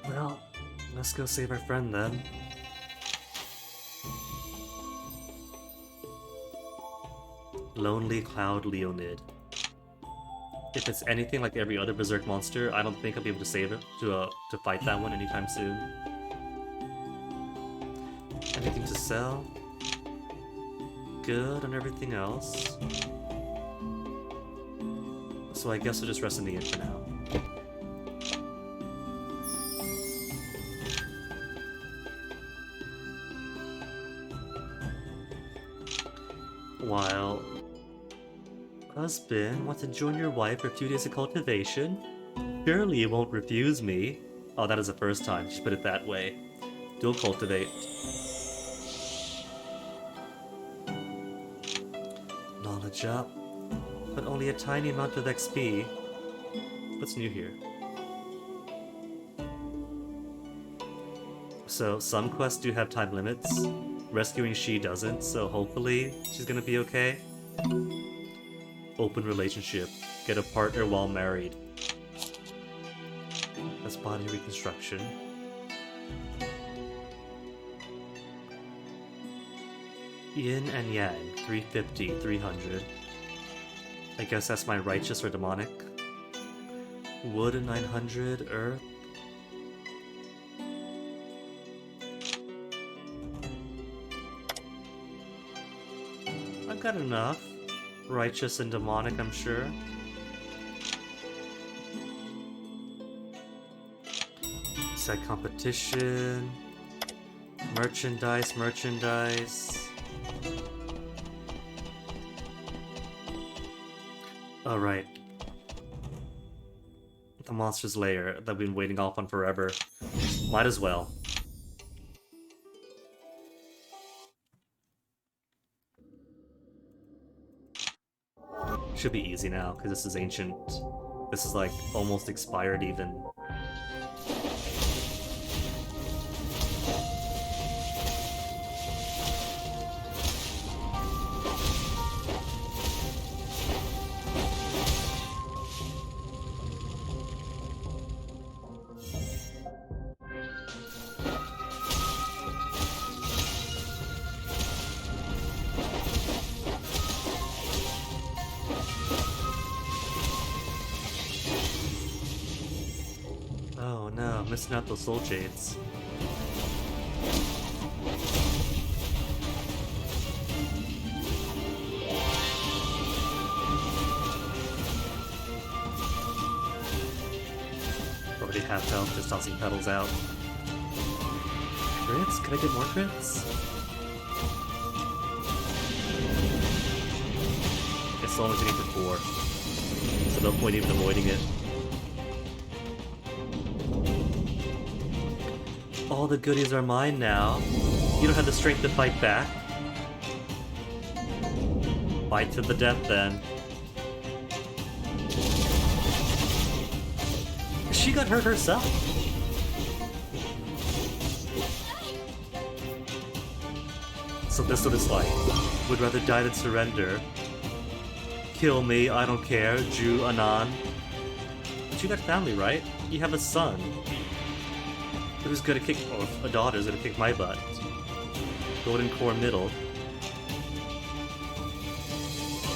Well, let's go save our friend then. Lonely Cloud Leonid. If it's anything like every other Berserk monster, I don't think I'll be able to save it to fight that one anytime soon. Anything to sell? Good on everything else. So I guess I'll just rest in the inn for now. While husband wants to join your wife for a few days of cultivation, surely you won't refuse me. Oh, that is the first time. Just put it that way. Dual cultivate. Knowledge up, but only a tiny amount of XP. What's new here? So some quests do have time limits. Rescuing she doesn't, so hopefully she's gonna be okay. Open relationship. Get a partner while married. That's body reconstruction. Yin and Yang, 350, 300. I guess that's my righteous or demonic. Wood, 900, earth. I've got enough. Righteous and demonic, I'm sure. Set competition. Merchandise, merchandise. Alright. The monster's lair that we've been waiting off on forever. Might as well. Should be easy now, because this is ancient. This is like almost expired even. missing out those soul jades. Already half health, just tossing petals out. Crits? Can I get more crits? It's only hitting for 4. So no point even avoiding it. All the goodies are mine now. You don't have the strength to fight back. Fight to the death then. She got hurt herself. So this one is like, would rather die than surrender. Kill me, I don't care, Ju Anan. But you got family, right? You have a son. Who's gonna kick, or a daughter's gonna kick my butt. Golden Core middle.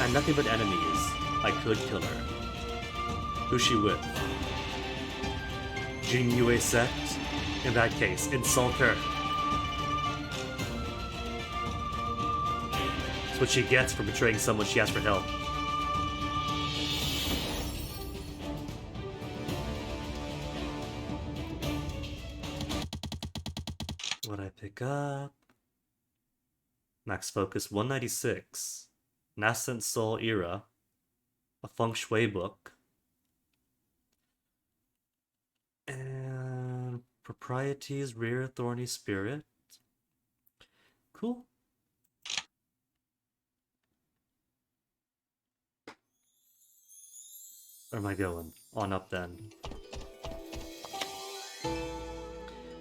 And nothing but enemies. I could kill her. Who's she with? Jing Yue sect? In that case, insult her. That's what she gets for betraying someone she asked for help. What'd I pick up? Max Focus 196. Nascent Soul Era. A Feng Shui book. And Proprieties Rare Thorny Spirit. Cool. Where am I going? On up then.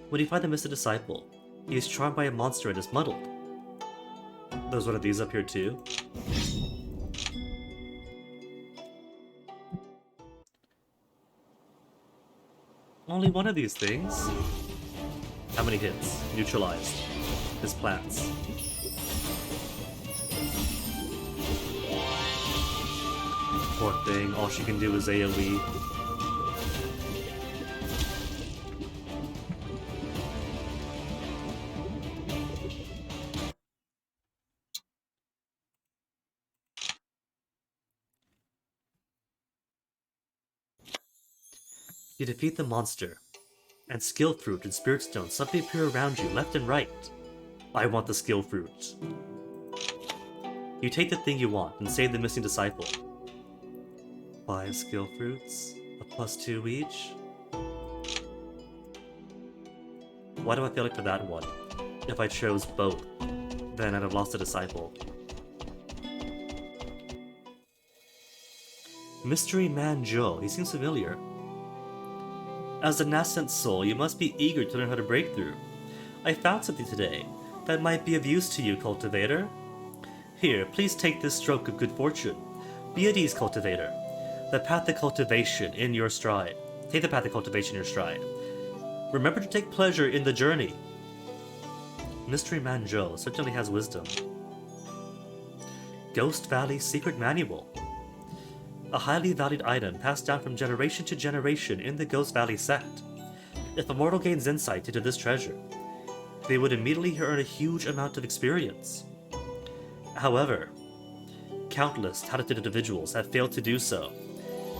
When you find the missing disciple, he is charmed by a monster and is muddled. There's one of these up here too. Only one of these things. How many hits? Neutralized. His plants. Poor thing, all she can do is AoE. You defeat the monster, and skill fruit and spirit stone suddenly appear around you, left and right. I want the skill fruit. You take the thing you want and save the missing disciple. 5 skill fruits, a +2 each. Why do I feel like for that one? If I chose both, then I'd have lost a disciple. Mystery Man Joe, he seems familiar. As a Nascent Soul, you must be eager to learn how to break through. I found something today that might be of use to you, Cultivator. Here, please take this stroke of good fortune. Be at ease, Cultivator. The path of cultivation in your stride. Take the path of cultivation in your stride. Remember to take pleasure in the journey. Mystery Man Joe certainly has wisdom. Ghost Valley Secret Manual. A highly valued item passed down from generation to generation in the Ghost Valley sect. If a mortal gains insight into this treasure, they would immediately earn a huge amount of experience. However, countless talented individuals have failed to do so,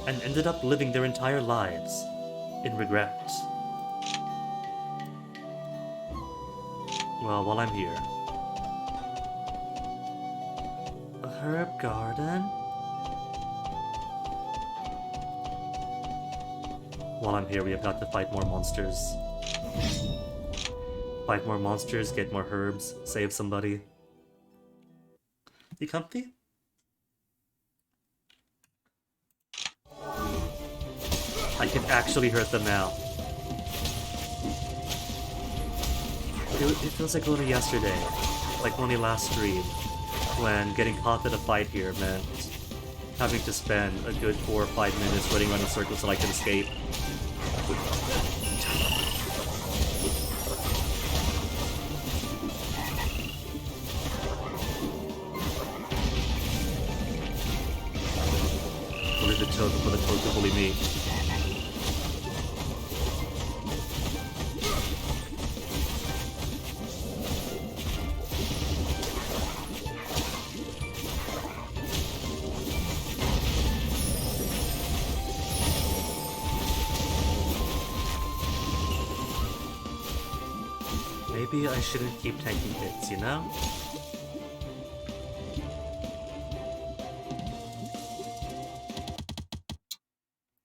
and ended up living their entire lives in regret. Well, while I'm here... A herb garden? While I'm here, we have got to fight more monsters. Fight more monsters, get more herbs, save somebody. You comfy? I can actually hurt them now. It feels like only yesterday, like only last stream, when getting caught in a fight here meant having to spend a good 4 or 5 minutes running around in circles so I could escape. Bully the toad before the toad could bully me. maybe I shouldn't keep tanking hits, you know?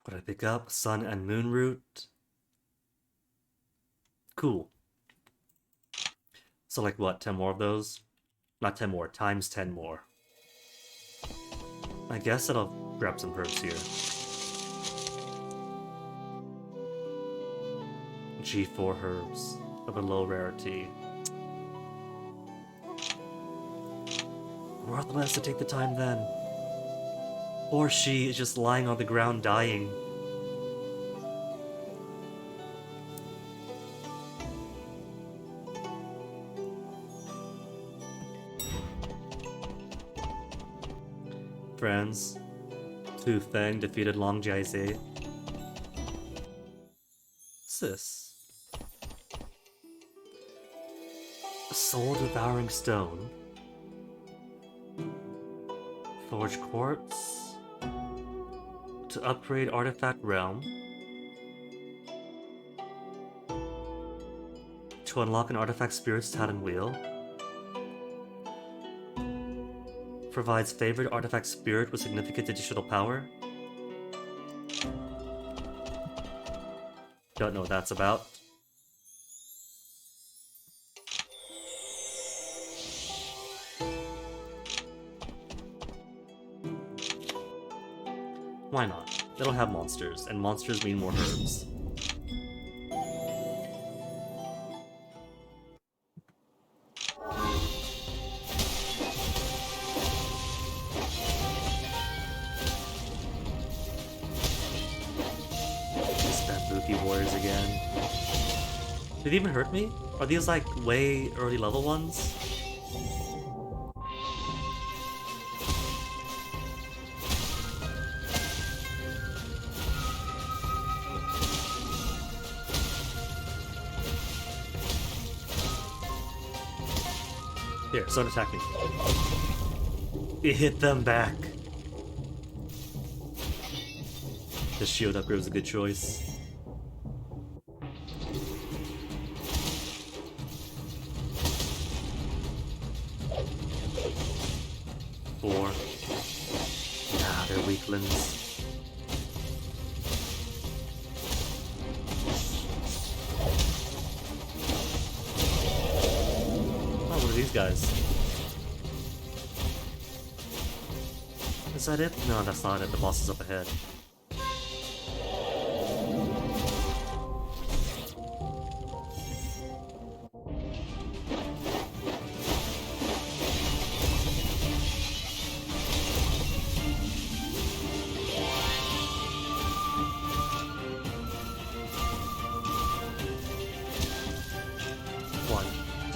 What did I pick up? Sun and Moon Root. Cool. So like what, 10 more of those? Not 10 more, times 10 more. I guess that I'll grab some herbs here. G4 herbs of a low rarity. Worthless to take the time then. Or she is just lying on the ground dying. Friends, Tu Feng defeated Long Jiaze. What's this? A soul devouring stone. Forge quartz. To upgrade artifact realm. To unlock an artifact spirit's talon wheel. Provides favorite artifact spirit with significant additional power. Don't know what that's about. Why not? It'll have monsters, and monsters mean more herbs. Warriors again. Did it even hurt me? Are these like way early level ones? Here, start attacking. It hit them back. The shield upgrade was a good choice. They're weaklings. Oh, what are these guys? Is that it? No, that's not it. The boss is up ahead.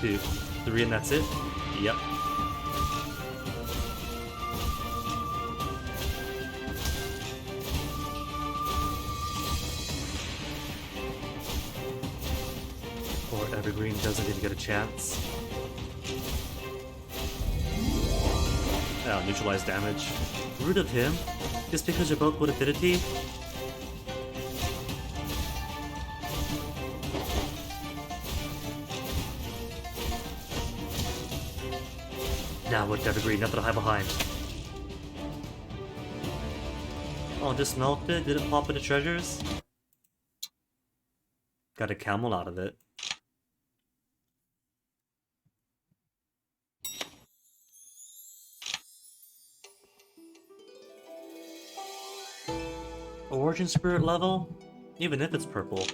Two, three, and that's it? Yep. Or Evergreen doesn't even get a chance. Oh, neutralize damage. Rude of him. Just because you're both with affinity? Now with Evergreen, nothing to hide behind. Oh, just melted? Did it pop into treasures? Got a camel out of it. Origin Spirit level? Even if it's purple.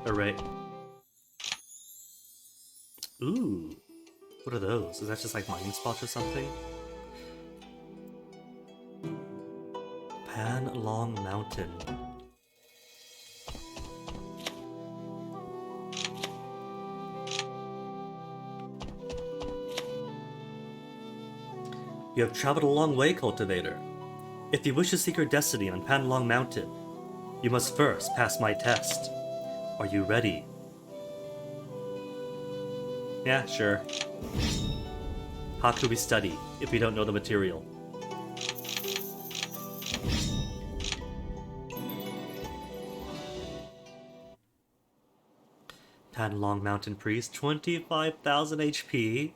Alright. Ooh. What are those? Is that just like mining spots or something? Pan Long Mountain. You have traveled a long way, Cultivator. If you wish to seek your destiny on Pan Long Mountain, you must first pass my test. Are you ready? Yeah, sure. How could we study if we don't know the material? Panlong Mountain Priest, 25,000 HP.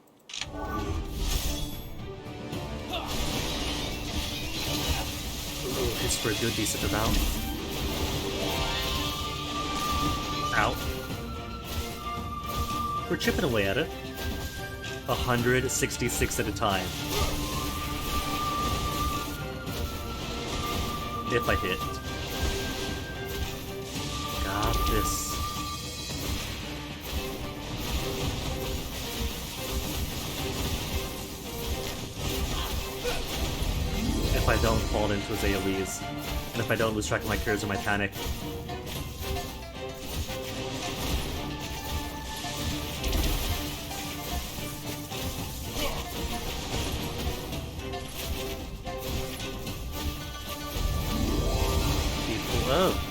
Ooh, hits for a good decent amount. Ow. We're chipping away at it. 166 at a time. If I hit. Got this. If I don't fall into his AoEs, and if I don't lose track of my curves or my panic. Oh.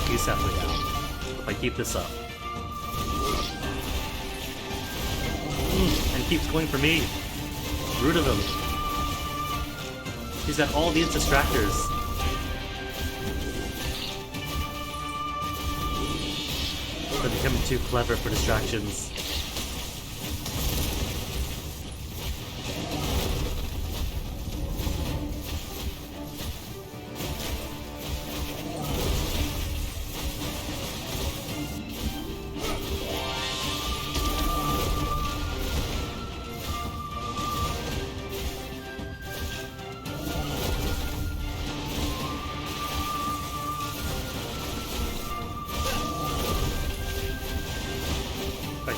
He's halfway down. If I keep this up. And keeps going for me. Root of him. He's got all these distractors. They're becoming too clever for distractions.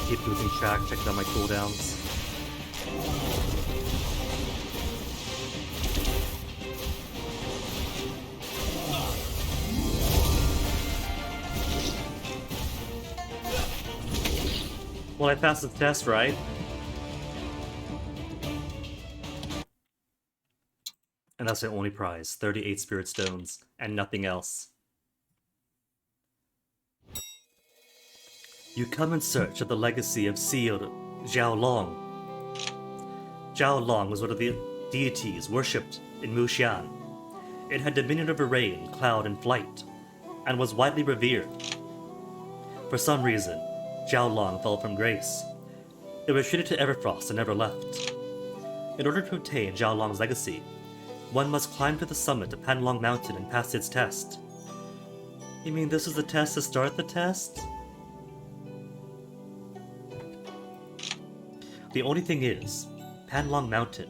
Keep losing track, checking out my cooldowns. Well, I passed the test, right? And that's the only prize, 38 Spirit Stones, and nothing else. You come in search of the legacy of seer Zhao Long. Zhao Long was one of the deities worshipped in Muxian. It had dominion over rain, cloud, and flight, and was widely revered. For some reason, Zhao Long fell from grace. It retreated to Everfrost and never left. In order to obtain Zhao Long's legacy, one must climb to the summit of Panlong Mountain and pass its test. You mean this is the test to start the test? The only thing is, Panlong Mountain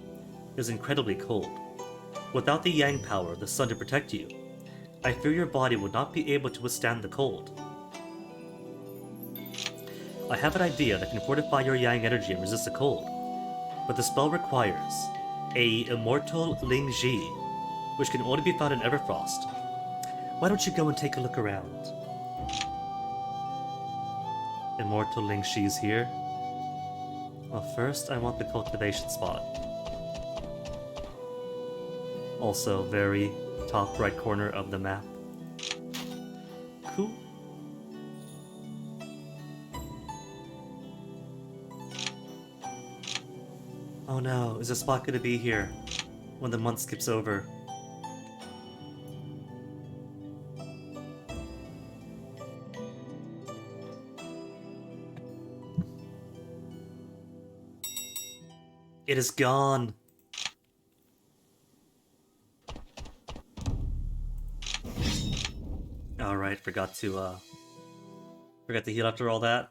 is incredibly cold. Without the yang power of the sun to protect you, I fear your body would not be able to withstand the cold. I have an idea that can fortify your yang energy and resist the cold, but the spell requires a immortal Ling Ji, which can only be found in Everfrost. Why don't you go and take a look around? Immortal Ling Ji's here. Well, first I want the cultivation spot. Also, very top right corner of the map. Cool. Oh no, is the spot gonna be here when the month skips over? It is gone. Alright, forgot to heal after all that.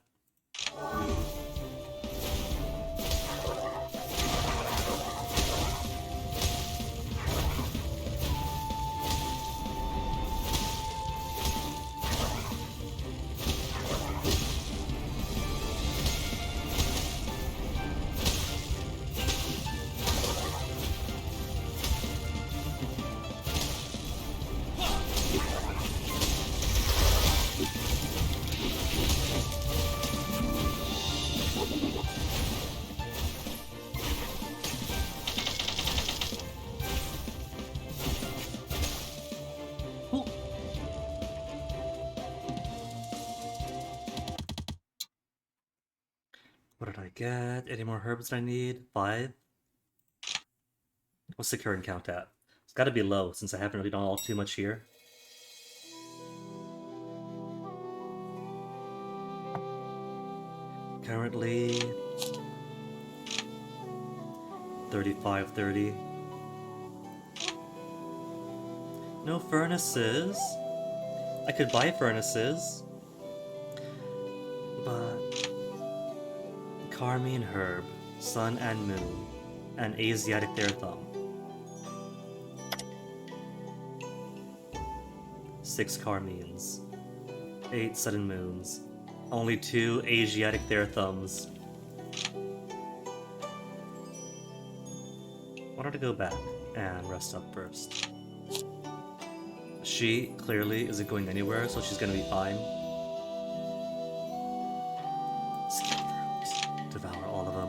get any more herbs that I need? 5? What's the current count at? It's gotta be low since I haven't really done all too much here. Currently 35, 30. No furnaces. I could buy furnaces, but Carmine Herb, Sun and Moon, and Asiatic Therathum. 6 Carmines, 8 Sudden Moons, only 2 Asiatic Therathums. Why don't I go back and rest up first? She clearly isn't going anywhere, so she's gonna be fine. Skill fruit. Devour all of them.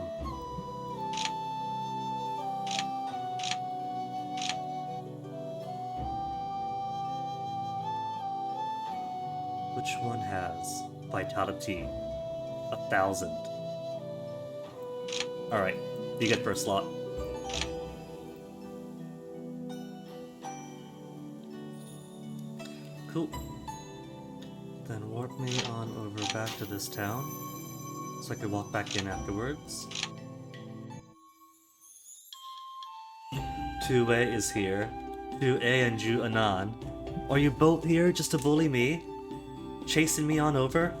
Which one has vitality 1,000? Alright, you get first slot. Cool. Then warp me on over back to this town, so I can walk back in afterwards. 2A is here. 2A and Ju Anan. Are you both here just to bully me? Chasing me on over?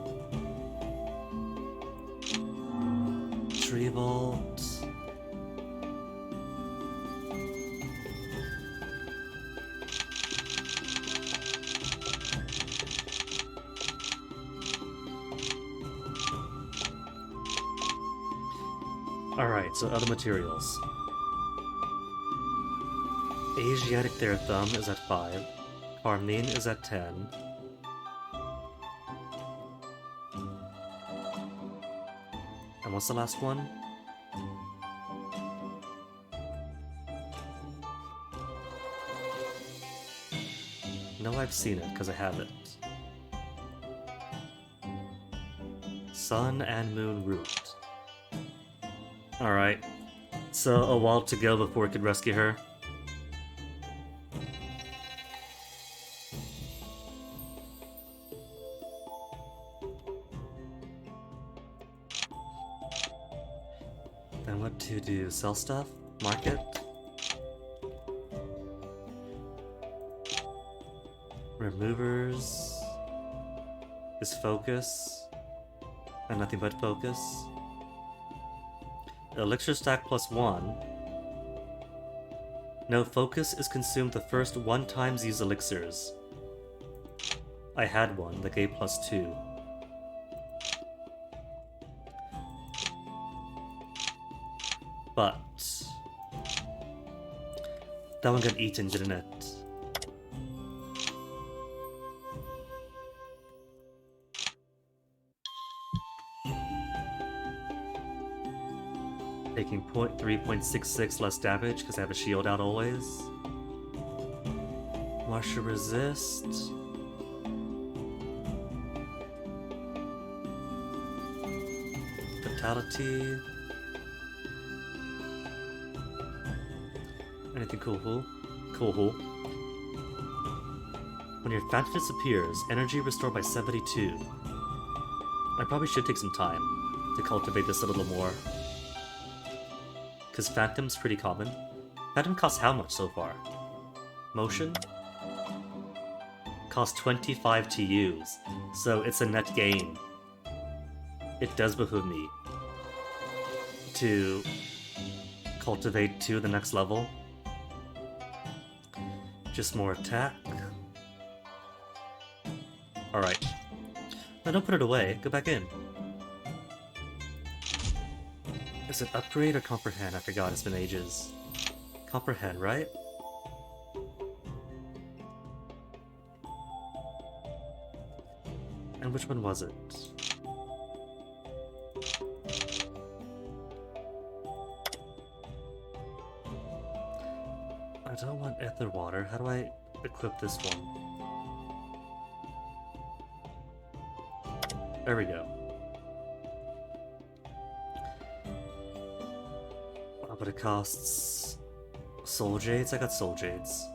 Tree Vault. Alright, so other materials. Asiatic Therathum is at 5. Carmine is at 10. And what's the last one? No, I've seen it, because I have it. Sun and Moon Root. Alright. So, a while to go before we could rescue her. Then what to do? Sell stuff? Market? Removers is focus, and nothing but focus. Elixir stack +1. No, focus is consumed the first 1 times used elixirs. I had one that gave +2. But that one got eaten, didn't it? Taking 3.66 less damage because I have a shield out always. Martial resist. Fatality. Anything cool? Cool. When your phantom disappears, energy restored by 72. I probably should take some time to cultivate this a little more. Because Phantom's pretty common. Phantom costs how much so far? Motion? Costs 25 to use, so it's a net gain. It does behoove me to cultivate to the next level. Just more attack. Alright. No, don't put it away. Go back in. Is it upgrade or comprehend? I forgot, it's been ages. Comprehend, right? And which one was it? I don't want ether water. How do I equip this one? There we go. But it costs soul jades? I got soul jades.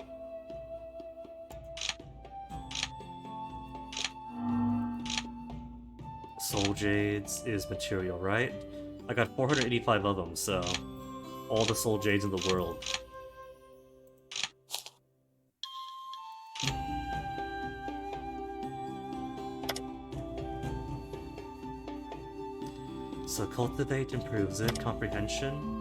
Soul jades is material, right? I got 485 of them, so all the soul jades in the world. So cultivate improves it, comprehension.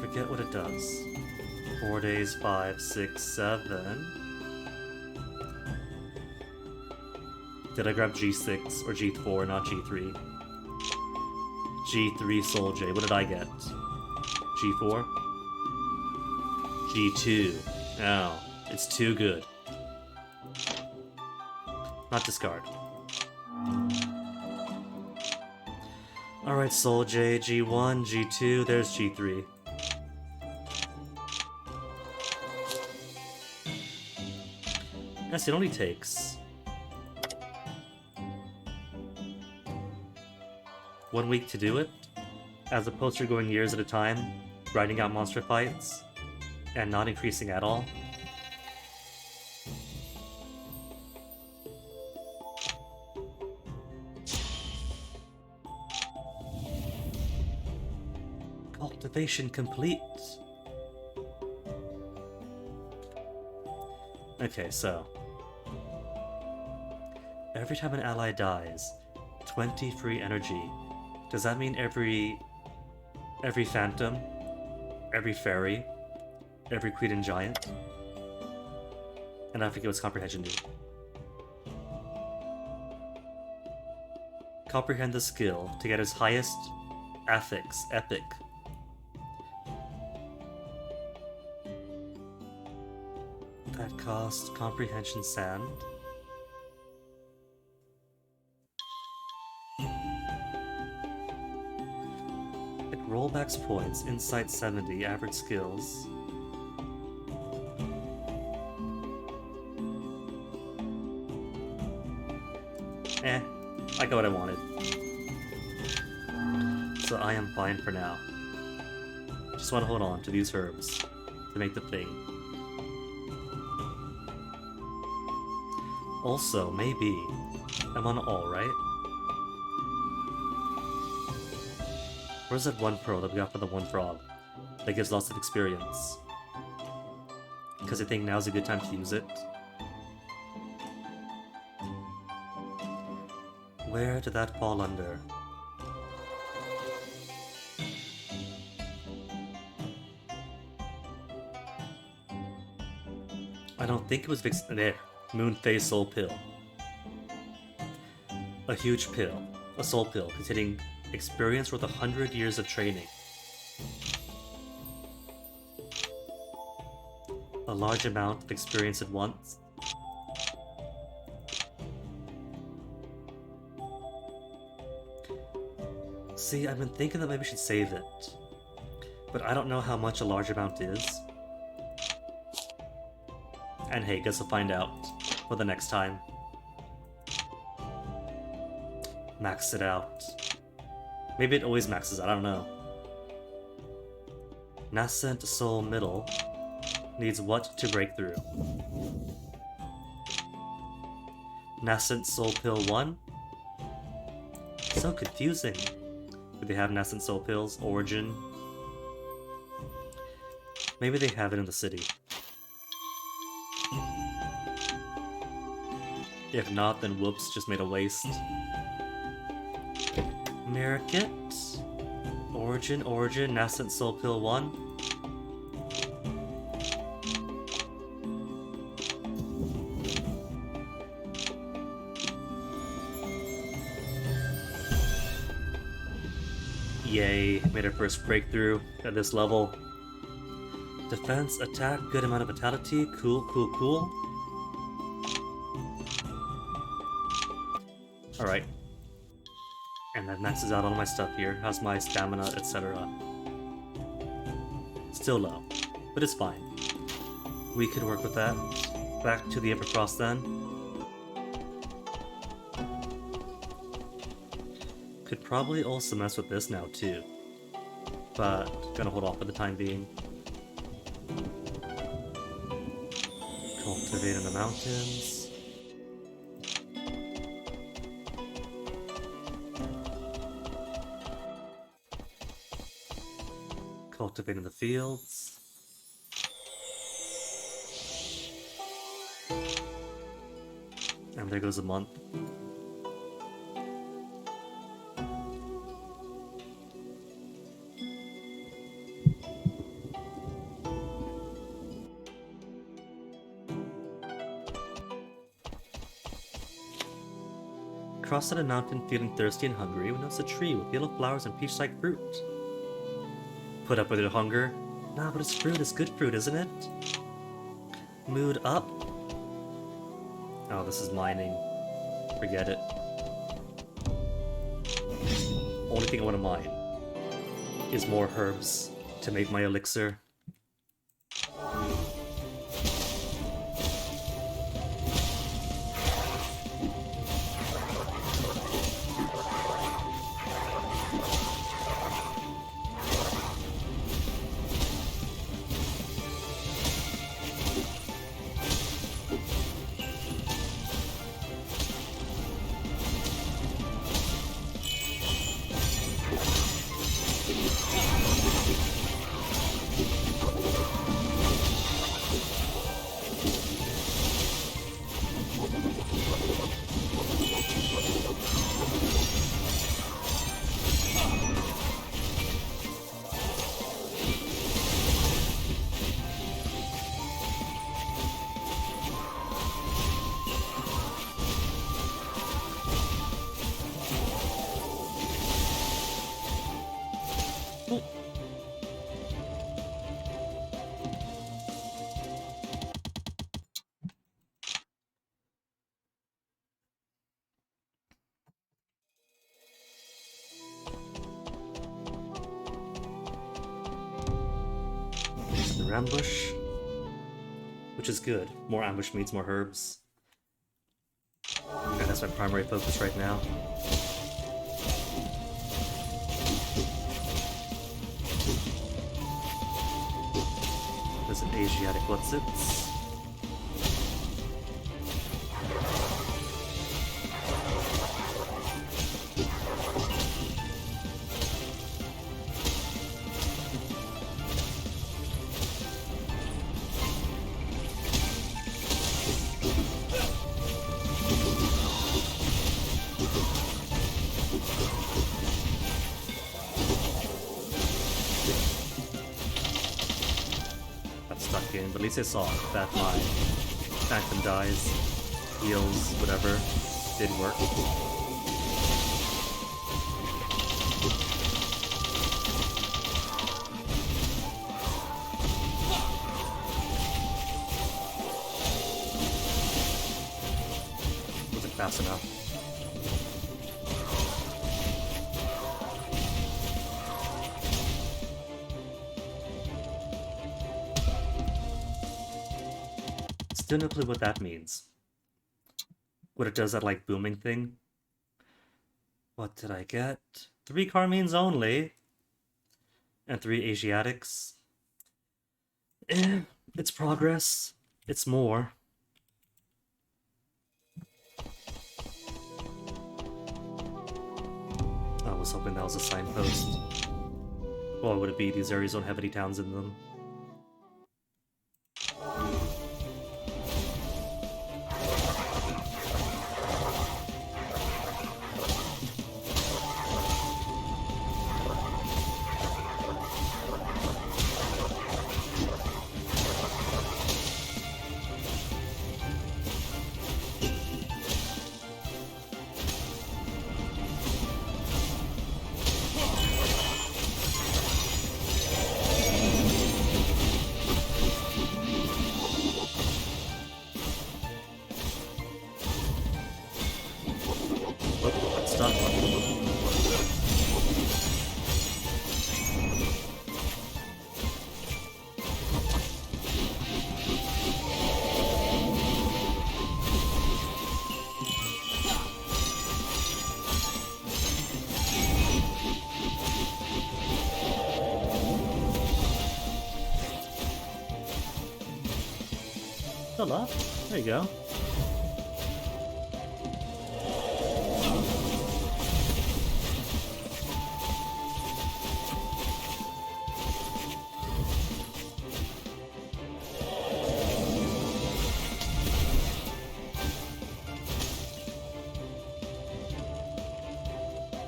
Forget what it does. 4 days, 5, 6, 7. Did I grab G6 or G4, not G3? G3 Soul J. What did I get? G4? G2. Oh, it's too good. Not discard. Alright, Soul J, G1, G2, there's G3. Yes, it only takes 1 week to do it, as opposed to going years at a time, grinding out monster fights, and not increasing at all. Cultivation complete. Okay, so every time an ally dies, 20 free energy. Does that mean every phantom, every fairy, every queen and giant? And I forget what's comprehension do. Comprehend the skill to get his highest affix, epic. That costs comprehension sand. It rollbacks points, insight 70, average skills. I got what I wanted. So I am fine for now. Just want to hold on to these herbs to make the thing. Also, maybe I'm on all, right? Where's that one pearl that we got for the one frog that gives lots of experience? Because I think now's a good time to use it. Where did that fall under? I don't think it was there. Moon Phase Soul Pill. A huge pill. A soul pill containing experience worth 100 years of training. A large amount of experience at once. See, I've been thinking that maybe we should save it. But I don't know how much a large amount is. And hey, guess we'll find out for the next time. Max it out. Maybe it always maxes out, I don't know. Nascent Soul Middle needs what to break through? Nascent Soul Pill 1? So confusing. Do they have Nascent Soul Pills? Origin? Maybe they have it in the city. If not, then whoops, just made a waste. Mirror Kit? Origin, Nascent Soul Pill 1? Yay, made our first breakthrough at this level. Defense, attack, good amount of vitality, cool. Alright. And that maxes out all my stuff here. How's my stamina, etc. Still low, but it's fine. We could work with that. Back to the Everfrost then. Could probably also mess with this now too, but gonna hold off for the time being. Cultivate in the mountains. Cultivate in the fields. And there goes a month. Crossed a mountain feeling thirsty and hungry when noticed a tree with yellow flowers and peach-like fruit. Put up with your hunger? Nah, but it's fruit. It's good fruit, isn't it? Mood up? Oh, this is mining. Forget it. Only thing I want to mine is more herbs to make my elixir. Ambush, which is good. More ambush means more herbs. And that's my primary focus right now. There's an Asiatic what's-its. But at least I saw that my Phantom dies, heals, whatever, did work. Wasn't fast enough. Still no clue what that means. What it does that like booming thing. What did I get? 3 Carmines only. And 3 Asiatics. It's progress. It's more. I was hoping that was a signpost. Well, would it be? These areas don't have any towns in them. level up. There you go.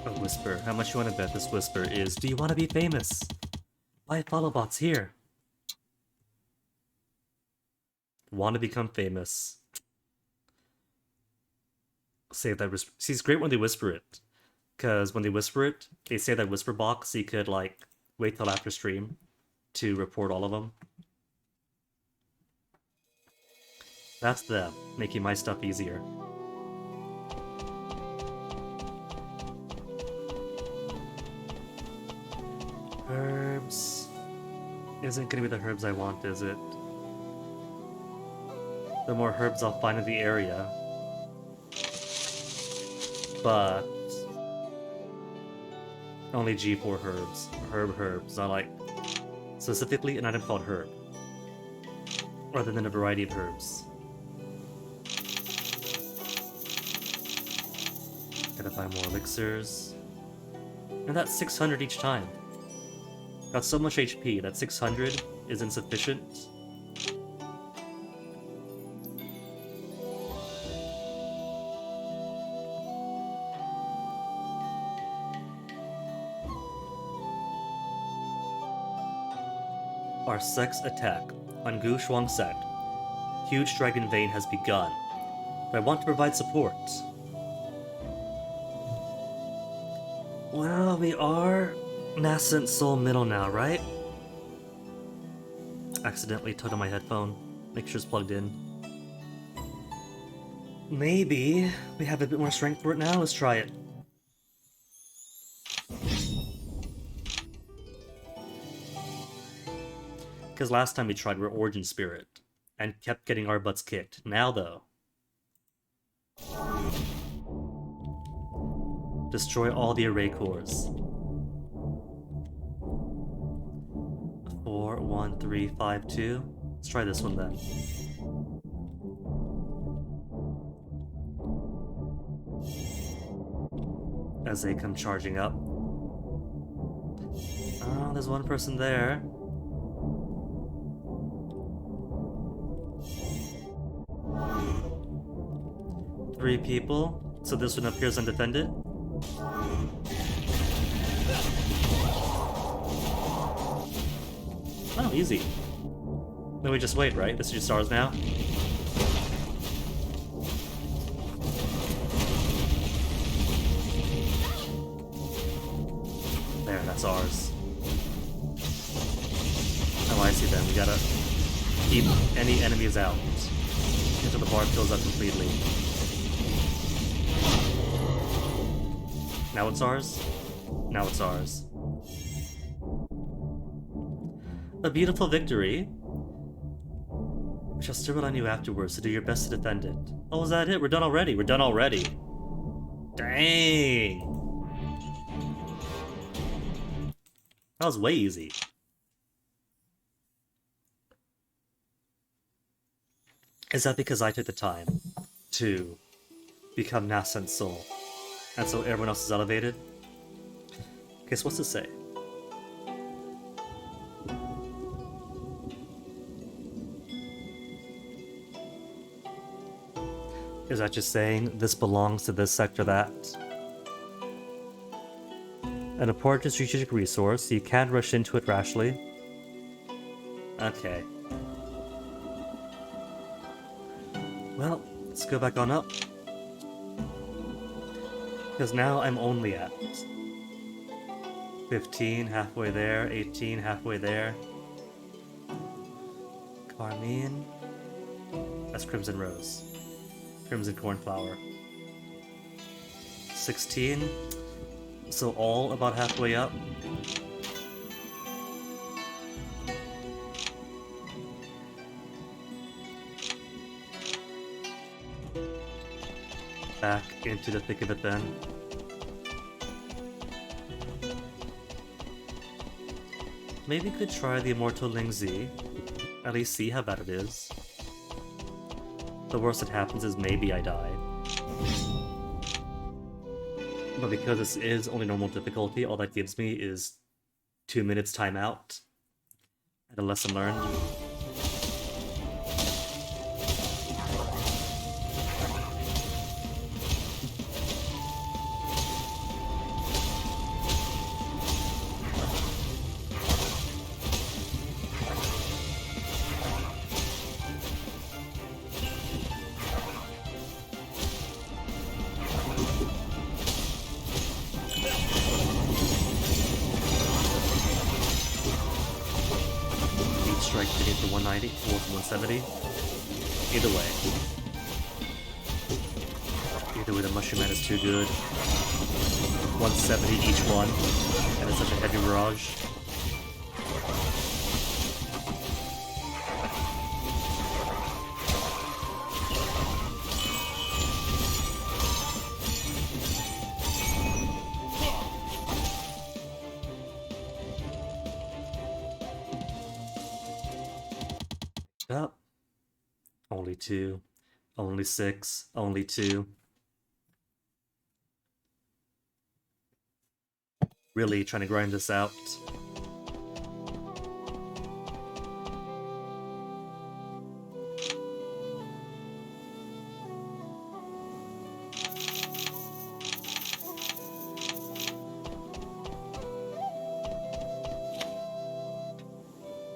A whisper. How much you want to bet this whisper is, do you want to be famous? Buy follow bots here. Want to become famous. Say that whisper. See, it's great when they whisper it. Because when they whisper it, they say that whisper box, so you could, like, wait till after stream to report all of them. That's them, making my stuff easier. Herbs. Isn't gonna be the herbs I want, is it? The more herbs I'll find in the area. But only G4 herbs. Herbs, not like specifically an item called herb. Rather than a variety of herbs. Gotta buy more elixirs. And that's 600 each time. Got so much HP that 600 is insufficient. Our sex attack on Gu Shuang sect. Huge dragon vein has begun, but I want to provide support. Well, we are Nascent Soul middle now, right? Accidentally tugged on my headphone. Make sure it's plugged in. Maybe we have a bit more strength for it now. Let's try it. Because last time we tried, we were Origin Spirit, and kept getting our butts kicked. Now, though... destroy all the array cores. 4, 1, 3, 5, 2. Let's try this one then. As they come charging up. Oh, there's one person there. Three people, so this one appears undefended. Oh, easy. Then we just wait, right? This is just ours now? There, that's ours. Oh, I see them. We gotta keep any enemies out until the bar fills up completely. Now it's ours? Now it's ours. A beautiful victory. We shall still rely on you afterwards to do your best to defend it. Oh, is that it? We're done already. We're done already. Dang. That was way easy. Is that because I took the time to become Nascent Soul? And so everyone else is elevated? Guess what's to say? Is that just saying this belongs to this sect or that? An important strategic resource, so you can't rush into it rashly. Okay. Well, let's go back on up. Because now I'm only at 15, halfway there, 18, halfway there. Carmine. That's Crimson Rose. Crimson Cornflower. 16. So all about halfway up. Back into the thick of it then. Maybe we could try the immortal Ling Z. At least see how bad it is. The worst that happens is maybe I die. But because this is only normal difficulty, all that gives me is 2 minutes timeout. And a lesson learned. Strike hitting for 190, or 170. Either way. Either way, the Mushroom Man is too good. 170 each one, and it's such a heavy barrage. Oh. Only 2. Only 6. Only 2. Really trying to grind this out.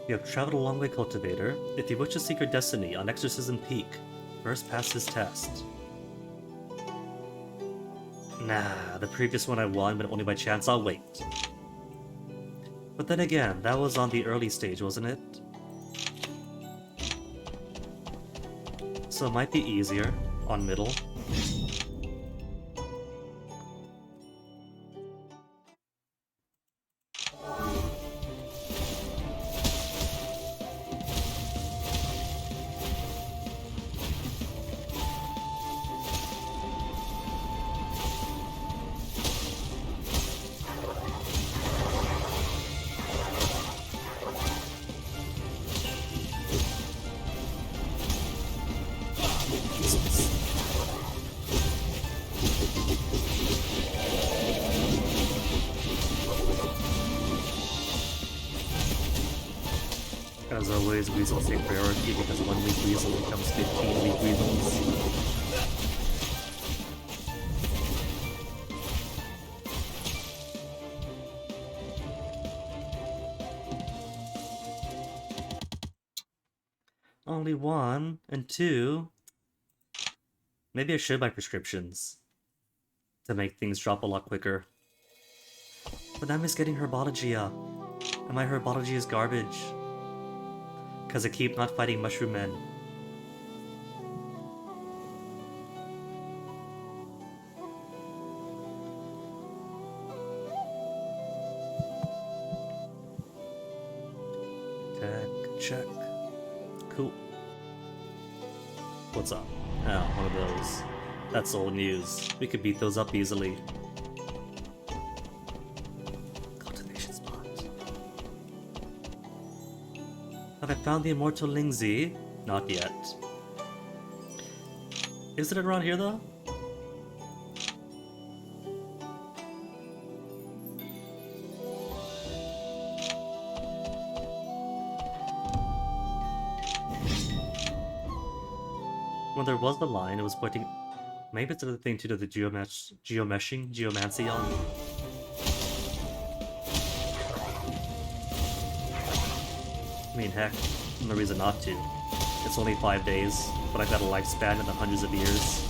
You have traveled a long way, Cultivator. If you wish to seek your destiny on Exorcism Peak, first pass this test. Nah, the previous one I won, but only by chance. I'll wait. But then again, that was on the early stage, wasn't it? So it might be easier on middle. As always, Weasels take priority because one weak Weasel becomes 15 weak Weasels. Only 1 and 2. Maybe I should buy prescriptions to make things drop a lot quicker. But I'm just getting Herbology up, and my Herbology is garbage. Because I keep not fighting Mushroom Men. Tech check. Cool. What's up? Oh, one of those. That's old news. We could beat those up easily. Cultivation spot. Have I found the immortal Lingzi? Not yet. Is it around here though? When there was the line, it was pointing... Maybe it's another thing to do the geomancy on. I mean, heck, no reason not to. It's only 5 days, but I've got a lifespan in the hundreds of years.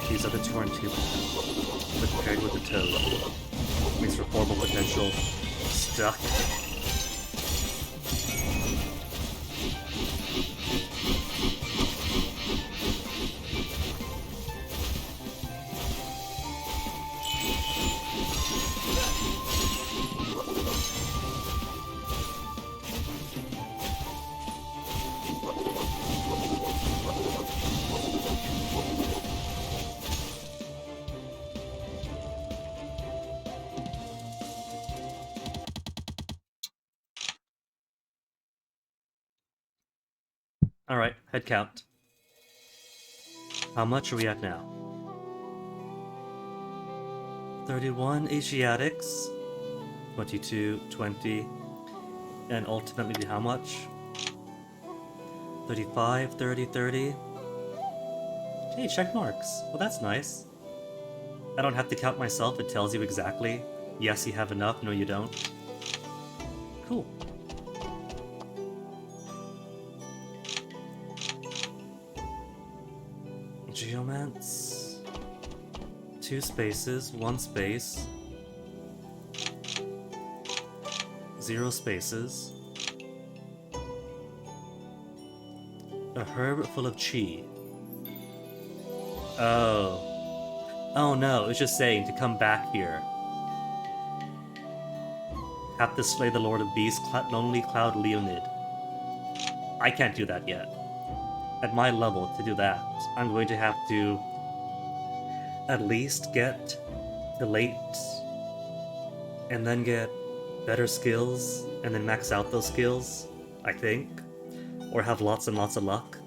These other two aren't too bad, but compared with the Toad, makes for horrible potential. Stuck. Alright, head count. How much are we at now? 31 Asiatics, 22, 20, and ultimately how much? 35, 30, 30. Hey, check marks. Well, that's nice. I don't have to count myself, it tells you exactly. Yes, you have enough, no you don't. Cool. Geomance. 2 spaces, 1 space. 0 spaces. A herb full of chi. Oh. Oh no, it's just saying to come back here. Have to slay the Lord of Beasts, Lonely Cloud Leonid. I can't do that yet. At my level, to do that, I'm going to have to at least get the late and then get better skills and then max out those skills, I think. Or have lots and lots of luck.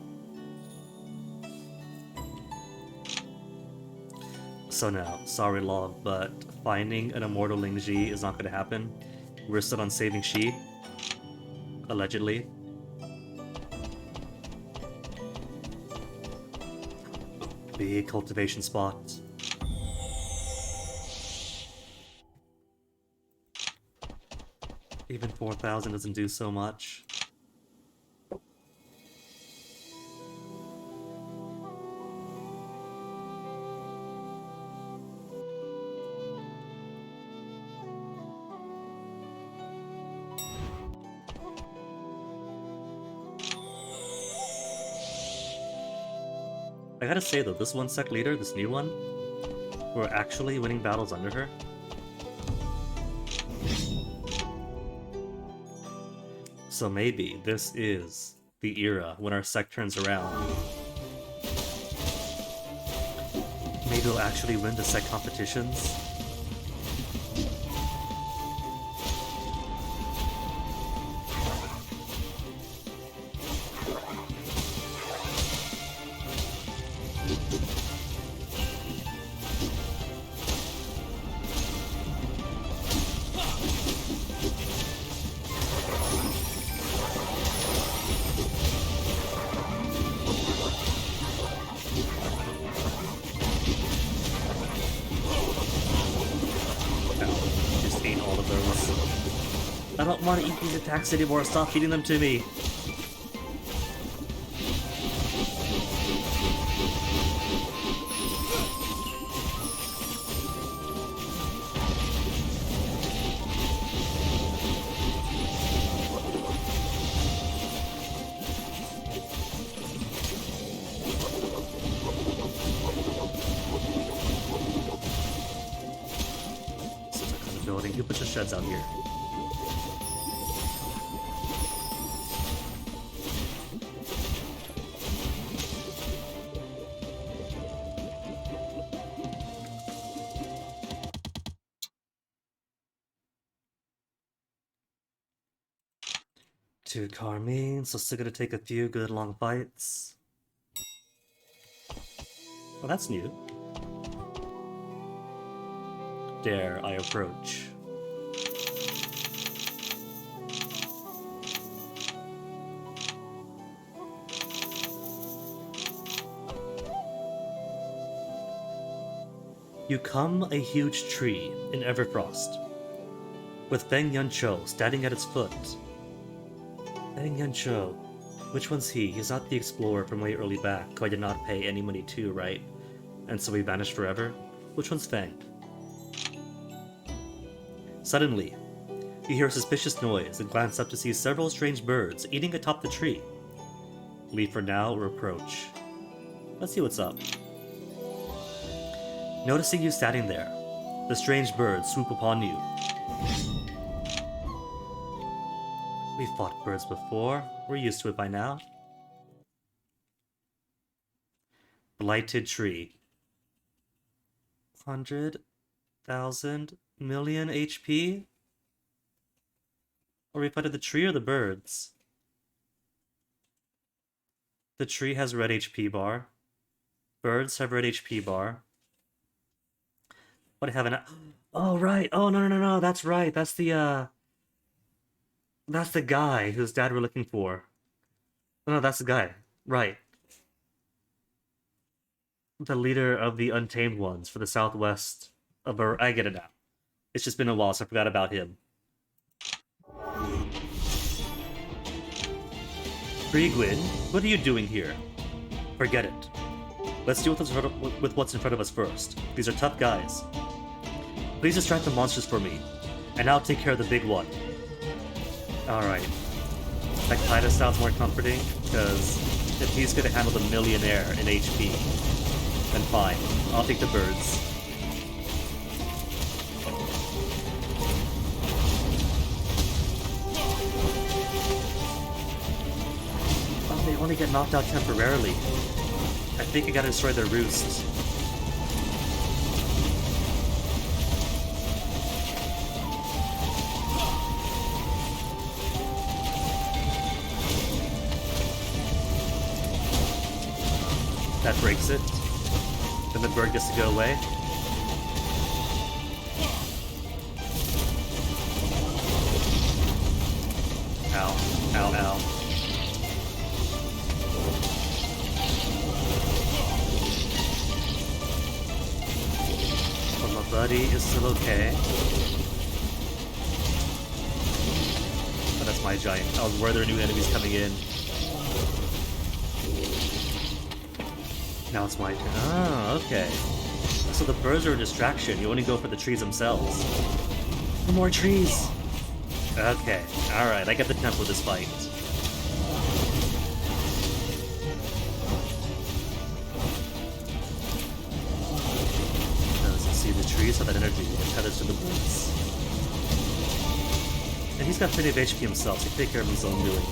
So now, sorry log, but finding an immortal Lingji is not going to happen. We're still on saving Shi. Allegedly. Big cultivation spot. Even 4,000 doesn't do so much. I gotta say though, this 1-sec leader, this new one, we're actually winning battles under her. So maybe this is the era when our sec turns around. Maybe we'll actually win the sec competitions. I don't want to eat these attacks anymore, stop feeding them to me! Such a kind of building. Who put the sheds out here? Two Carmine, so still gonna take a few good long fights. Well, that's new. Dare I approach? You come a huge tree in Everfrost, with Feng Yuncho standing at its foot. Feng Yuncho. Which one's he? He's not the explorer from way early back, who I did not pay any money to, right? And so he vanished forever? Which one's Feng? Suddenly, you hear a suspicious noise and glance up to see several strange birds eating atop the tree. Leave for now or approach. Let's see what's up. Noticing you standing there, the strange birds swoop upon you. We've fought birds before. We're used to it by now. Blighted tree. 100,000 million HP? Are we fighting the tree or the birds? The tree has red HP bar. Birds have red HP bar. What I have an... Oh, right. Oh, no, no, no, no. That's right. That's the guy whose dad we're looking for. No, that's the guy. Right. The leader of the Untamed Ones for the southwest of... I get it now. It's just been a while, so I forgot about him. Brigwin, what are you doing here? Forget it. Let's deal with what's in front of us first. These are tough guys. Please distract the monsters for me, and I'll take care of the big one. Alright. That kinda sounds more comforting, because if he's gonna handle the millionaire in HP, then fine. I'll take the birds. Oh, they only get knocked out temporarily. I think I gotta destroy their roosts. That breaks it. Then the bird gets to go away. Ow. Ow, ow. But my buddy is still okay. Oh, that's my giant. I was worried there were new enemies coming in. Now it's my turn. Oh, okay. So the birds are a distraction. You only go for the trees themselves. No more trees! Okay. Alright, I get the tempo of this fight. See, the trees have that energy. It tethers to the birds. And he's got plenty of HP himself, so he can take care of his own doing.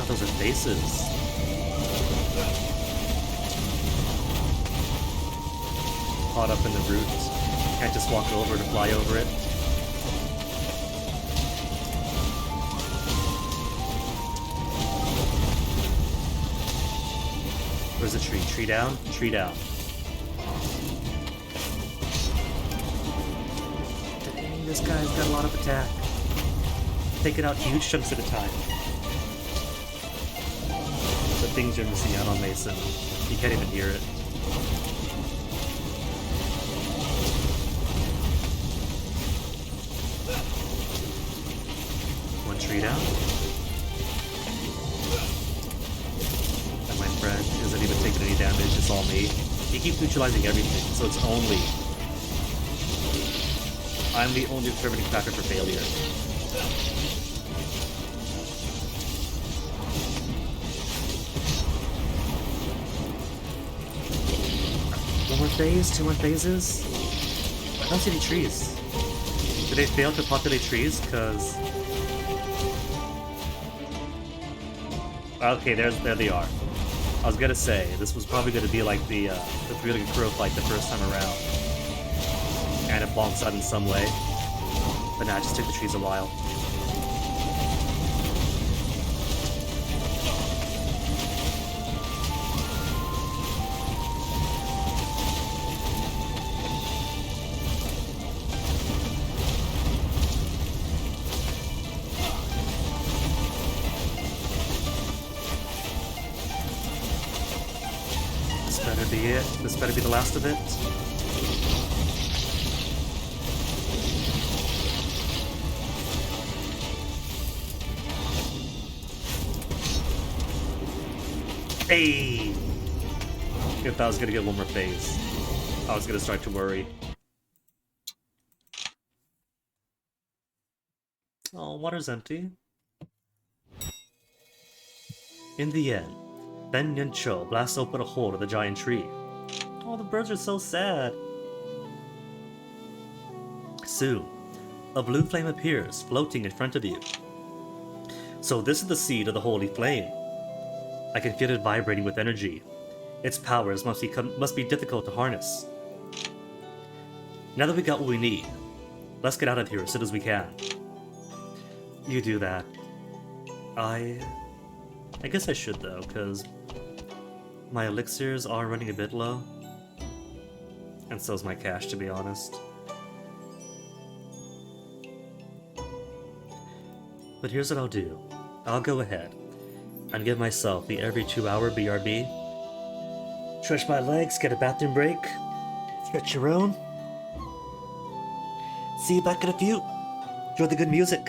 Those are faces. Caught up in the root. Can't just walk over to fly over it. Where's the tree? Tree down? Tree down. Dang, this guy's got a lot of attack. Taking out huge chunks at a time. The things you're missing out on, Mason. You can't even hear it. One tree down. And my friend isn't even taking any damage, it's all me. He keeps neutralizing everything, so it's only... I'm the only determining factor for failure. One more phase? Two more phases? I don't see any trees. Did they fail to populate trees? Because... Okay, there they are. I was gonna say, this was probably gonna be like the three-legged crow fight the first time around. And it bonks out in some way. But nah, it just took the trees a while. This better be the last of it. Hey! If I was gonna get one more phase, I was gonna start to worry. Oh, water's empty. In the end, Ben Yuncho blasts open a hole to the giant tree. Oh, the birds are so sad. Soon, a blue flame appears, floating in front of you. So this is the seed of the holy flame. I can feel it vibrating with energy. Its powers must be difficult to harness. Now that we got what we need, let's get out of here as soon as we can. You do that. I guess I should though, because my elixirs are running a bit low. And so's my cash, to be honest. But here's what I'll do. I'll go ahead and give myself the every 2-hour BRB. Stretch my legs, get a bathroom break. Stretch your own. See you back in a few. Enjoy the good music.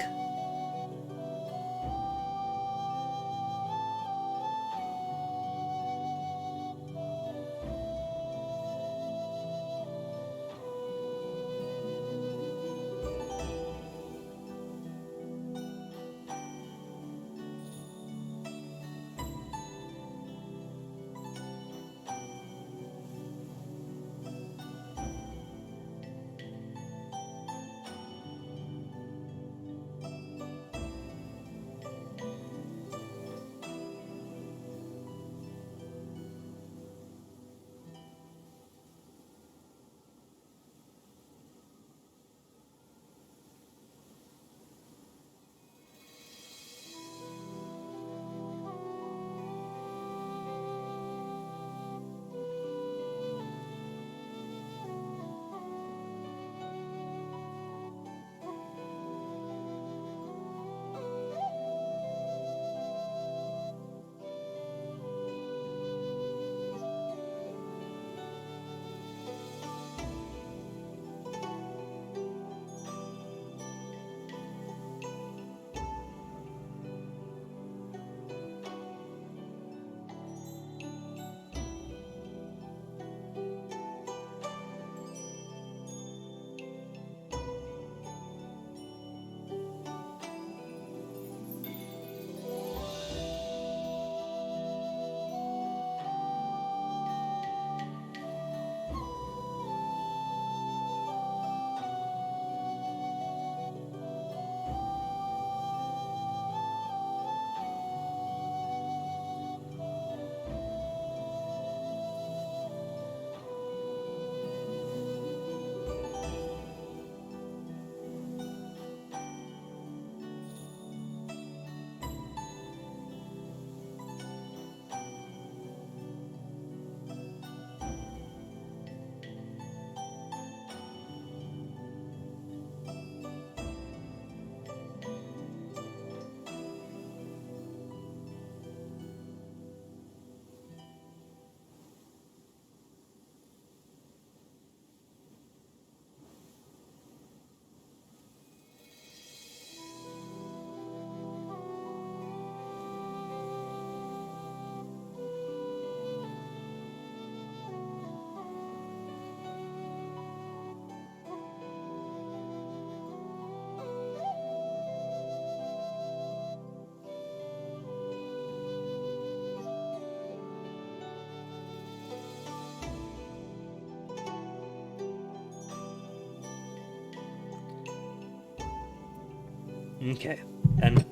Okay, and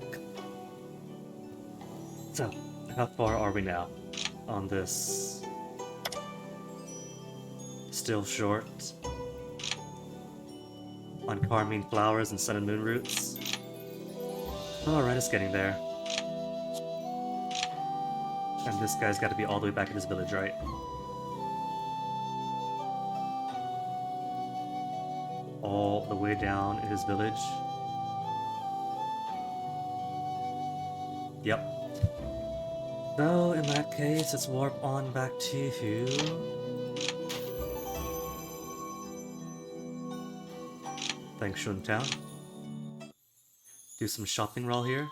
so, how far are we now on this? Still short on carmine flowers and sun and moon roots. Alright, it's getting there. And this guy's got to be all the way back in his village, right? All the way down in his village. Yep. So, in that case, let's warp on back to Fengshun Town. Do some shopping while here.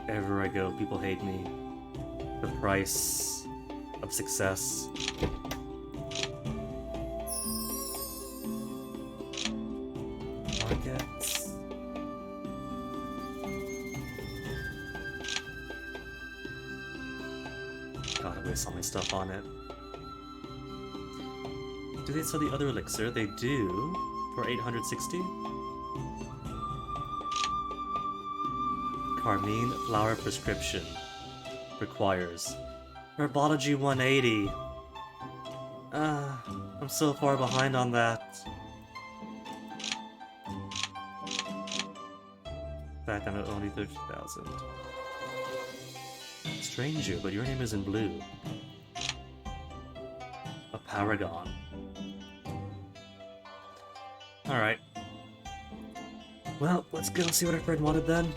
Wherever I go, people hate me. The price of success. Markets. Gotta waste all my stuff on it. Do they sell the other elixir? They do. For 860? Carmine flower prescription. Requires. Herbology 180. I'm so far behind on that. In fact, I'm at only 30,000. Stranger, but your name is in blue. A paragon. Alright. Well, let's go see what our friend wanted then.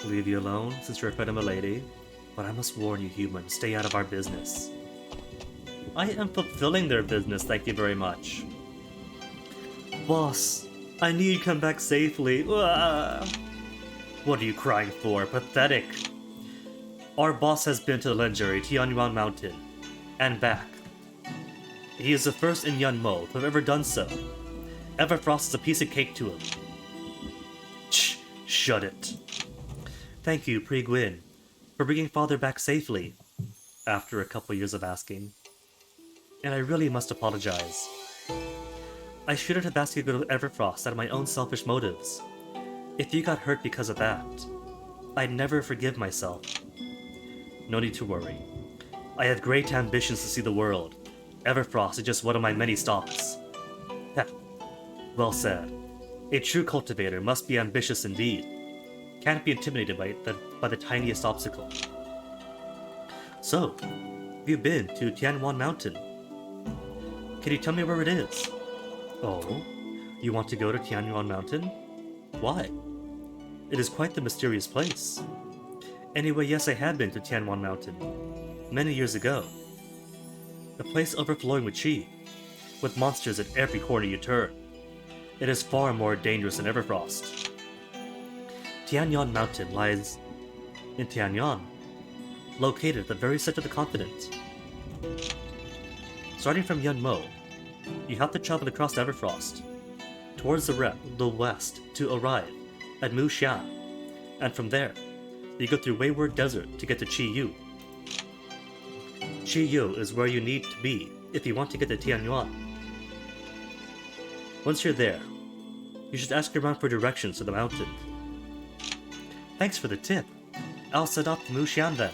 Leave you alone, since you're a friend of a lady. But I must warn you, human, stay out of our business. I am fulfilling their business, thank you very much. Boss, I knew you'd come back safely. What are you crying for? Pathetic. Our boss has been to the legendary Tianyuan Mountain and back. He is the first in Yunmo to have ever done so. Everfrost is a piece of cake to him. Shut it. Thank you, Pri Gwyn, for bringing father back safely, after a couple years of asking. And I really must apologize. I shouldn't have asked you to go to Everfrost out of my own selfish motives. If you got hurt because of that, I'd never forgive myself. No need to worry. I have great ambitions to see the world. Everfrost is just one of my many stops. Well said. A true cultivator must be ambitious indeed. Can't be intimidated by the tiniest obstacle. So, have you been to Tianyuan Mountain? Can you tell me where it is? Oh, you want to go to Tianyuan Mountain? Why? It is quite the mysterious place. Anyway, yes, I have been to Tianyuan Mountain. Many years ago. A place overflowing with chi, with monsters at every corner you turn. It is far more dangerous than Everfrost. Tianyuan Mountain lies in Tianyuan, located at the very center of the continent. Starting from Yunmo, you have to travel across Everfrost, towards the west to arrive at Mushan, and from there, you go through Wayward Desert to get to Chiyu. Chiyu is where you need to be if you want to get to Tianyuan. Once you're there, you should ask around for directions to the mountain. Thanks for the tip. I'll set off to Mushan then.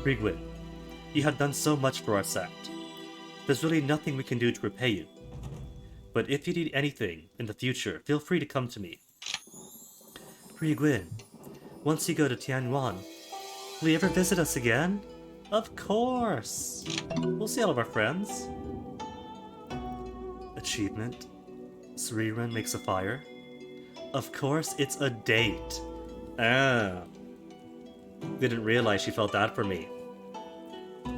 Pri Gwyn, you have done so much for our sect. There's really nothing we can do to repay you. But if you need anything in the future, feel free to come to me. Pri Gwyn, once you go to Tianyuan, will you ever visit us again? Of course! We'll see all of our friends. Achievement. Suriran makes a fire. Of course, it's a date. Ah. Didn't realize she felt that for me.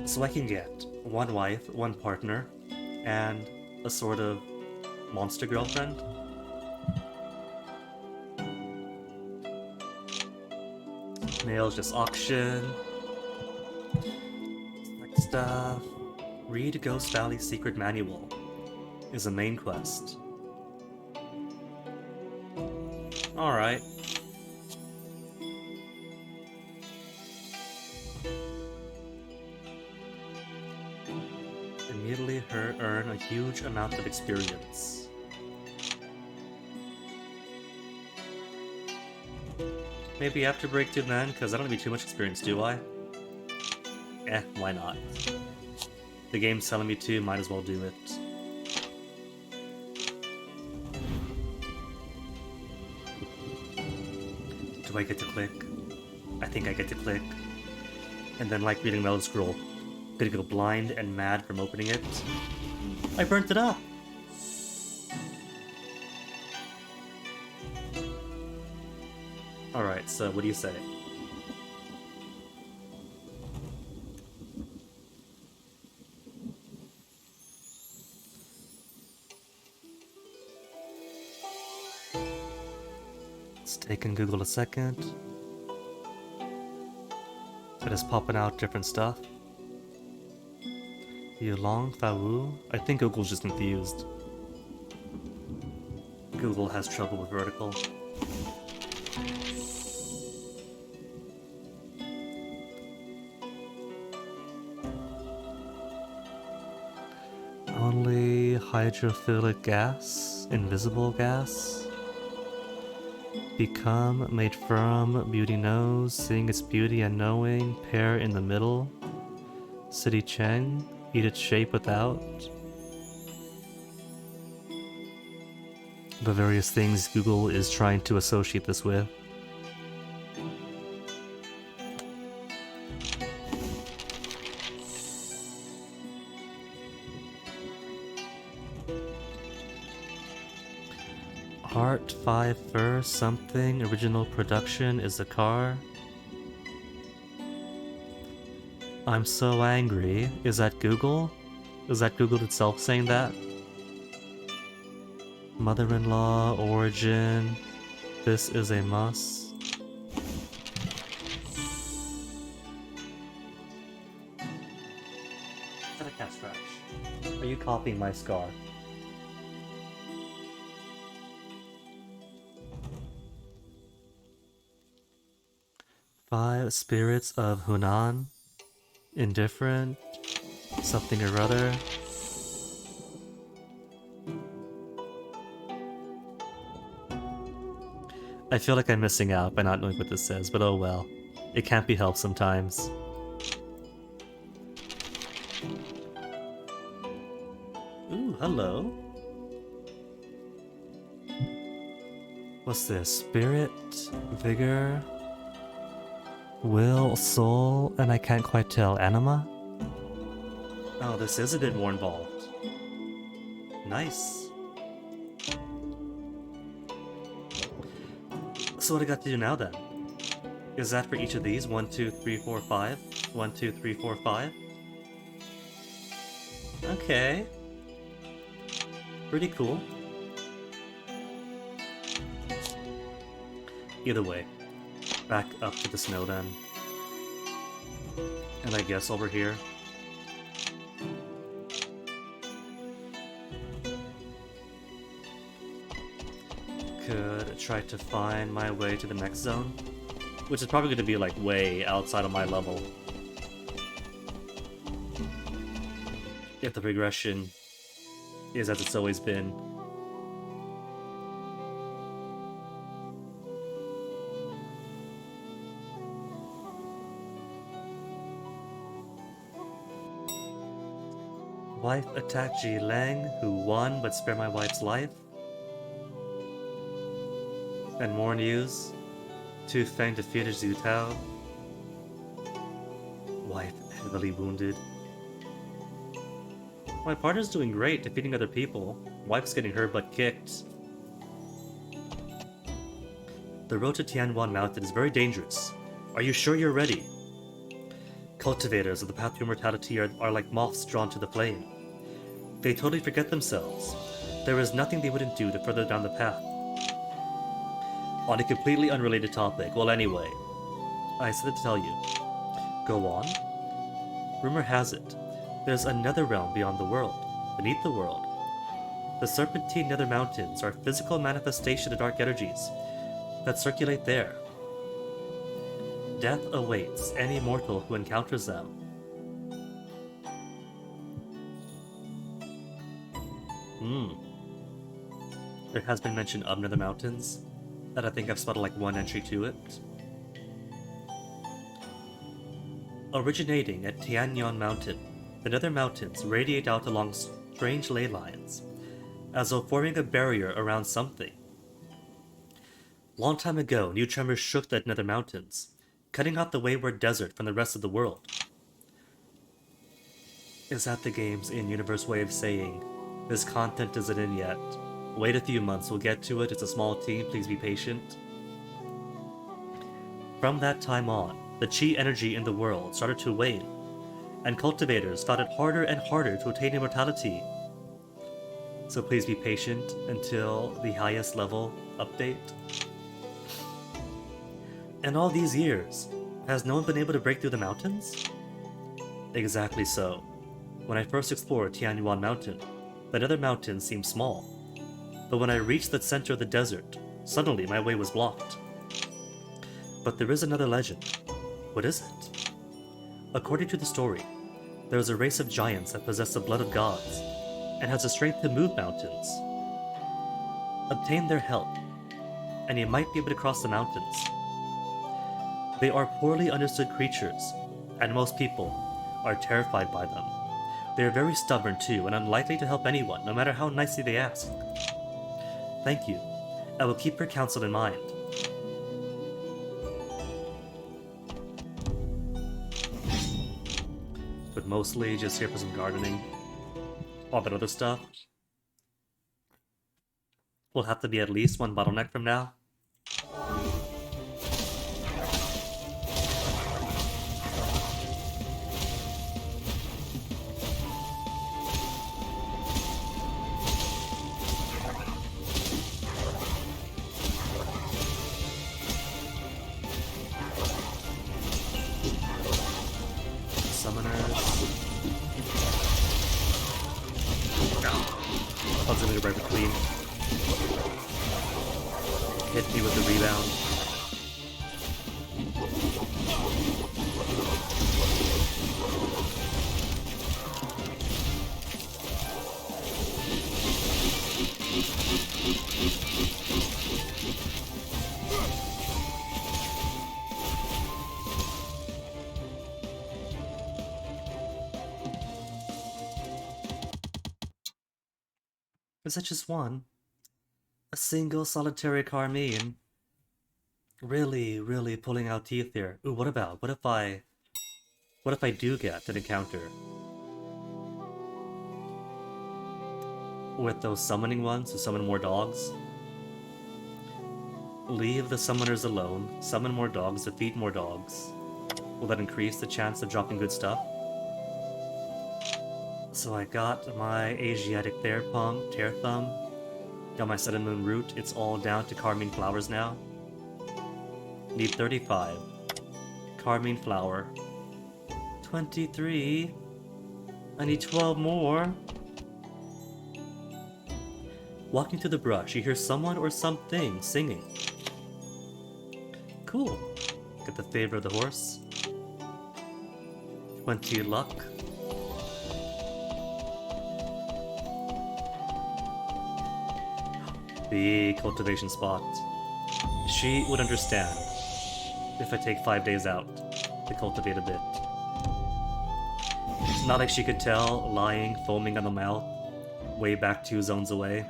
So I can get one wife, one partner, and a sort of monster girlfriend. Nails just auction. Next stuff. Read Ghost Valley's Secret Manual is a main quest. Alright. Immediately earn a huge amount of experience. Maybe after breakthrough then, because I don't need too much experience, do I? Why not? The game's telling me to, might as well do it. Do I get to click? I think I get to click. And then, like reading Melon Scroll, gonna go blind and mad from opening it. I burnt it up! Alright, so what do you say? Let's take and Google a second. It is popping out different stuff. Yulong Fawu? I think Google's just confused. Google has trouble with vertical. Only hydrophilic gas? Invisible gas? Become, made from, beauty knows, seeing its beauty and knowing, pair in the middle. City Cheng, eat its shape without the various things Google is trying to associate this with. Heart 5 Fur something original production is a car. I'm so angry. Is that Google? Is that Google itself saying that? Mother-in-law, origin. This is a must. Is that a cat scratch? Are you copying my scar? Five spirits of Hunan. Indifferent. Something or other. I feel like I'm missing out by not knowing what this says, but oh well. It can't be helped sometimes. Ooh, hello. What's this? Spirit, vigor, will, soul, and I can't quite tell. Anima? Oh, this is a bit more involved. Nice. So what I got to do now then? Is that for each of these? 1, 2, 3, 4, 5? 1, 2, 3, 4, 5? Okay. Pretty cool. Either way, back up to the snow then. And I guess over here. Could try to find my way to the next zone, which is probably going to be like way outside of my level. If the progression is as it's always been. Wife attacked Ji Lang, who won but spared my wife's life. And more news. Tu Feng defeated Zhu Tao. Wife heavily wounded. My partner's doing great, defeating other people. Wife's getting her butt kicked. The road to Tianyuan Mountain is very dangerous. Are you sure you're ready? Cultivators of the path to immortality are like moths drawn to the flame. They totally forget themselves. There is nothing they wouldn't do to further down the path. On a completely unrelated topic, well anyway, I said to tell you. Go on. Rumor has it, there's another realm beyond the world, beneath the world. The Serpentine Nether Mountains are physical manifestation of dark energies that circulate there. Death awaits any mortal who encounters them. There has been mention of Nether Mountains, and I think I've spotted like one entry to it. Originating at Tianyuan Mountain, the Nether Mountains radiate out along strange ley lines, as though forming a barrier around something. Long time ago, new tremors shook the Nether Mountains, cutting off the wayward desert from the rest of the world. Is that the game's in-universe way of saying, this content isn't in yet? Wait a few months, we'll get to it, it's a small team, please be patient. From that time on, the chi energy in the world started to wane, and cultivators found it harder and harder to attain immortality. So please be patient until the highest level update. In all these years, has no one been able to break through the mountains? Exactly so. When I first explored Tianyuan Mountain, the Nether Mountain seemed small. But when I reached the center of the desert, suddenly my way was blocked. But there is another legend. What is it? According to the story, there is a race of giants that possess the blood of gods, and has the strength to move mountains. Obtain their help, and you might be able to cross the mountains. They are poorly understood creatures, and most people are terrified by them. They are very stubborn too, and unlikely to help anyone, no matter how nicely they ask. Thank you. I will keep your counsel in mind. But mostly just here for some gardening. All that other stuff will have to be at least one bottleneck from now. Right between. Hit me with the rebound. Is that just one? A single solitary Carmine? Really pulling out teeth here. Ooh, what about? What if I do get an encounter with those summoning ones who summon more dogs? Leave the summoners alone, summon more dogs, defeat more dogs. Will that increase the chance of dropping good stuff? So I got my Asiatic Tear Thumb, got my Sun and Moon Root, it's all down to Carmine Flowers now. Need 35. Carmine Flower. 23. I need 12 more. Walking through the brush, you hear someone or something singing. Cool. Get the favor of the horse. 20 luck. The cultivation spot. She would understand if I take 5 days out to cultivate a bit. It's not like she could tell, lying, foaming on the mouth, way back 2 zones away.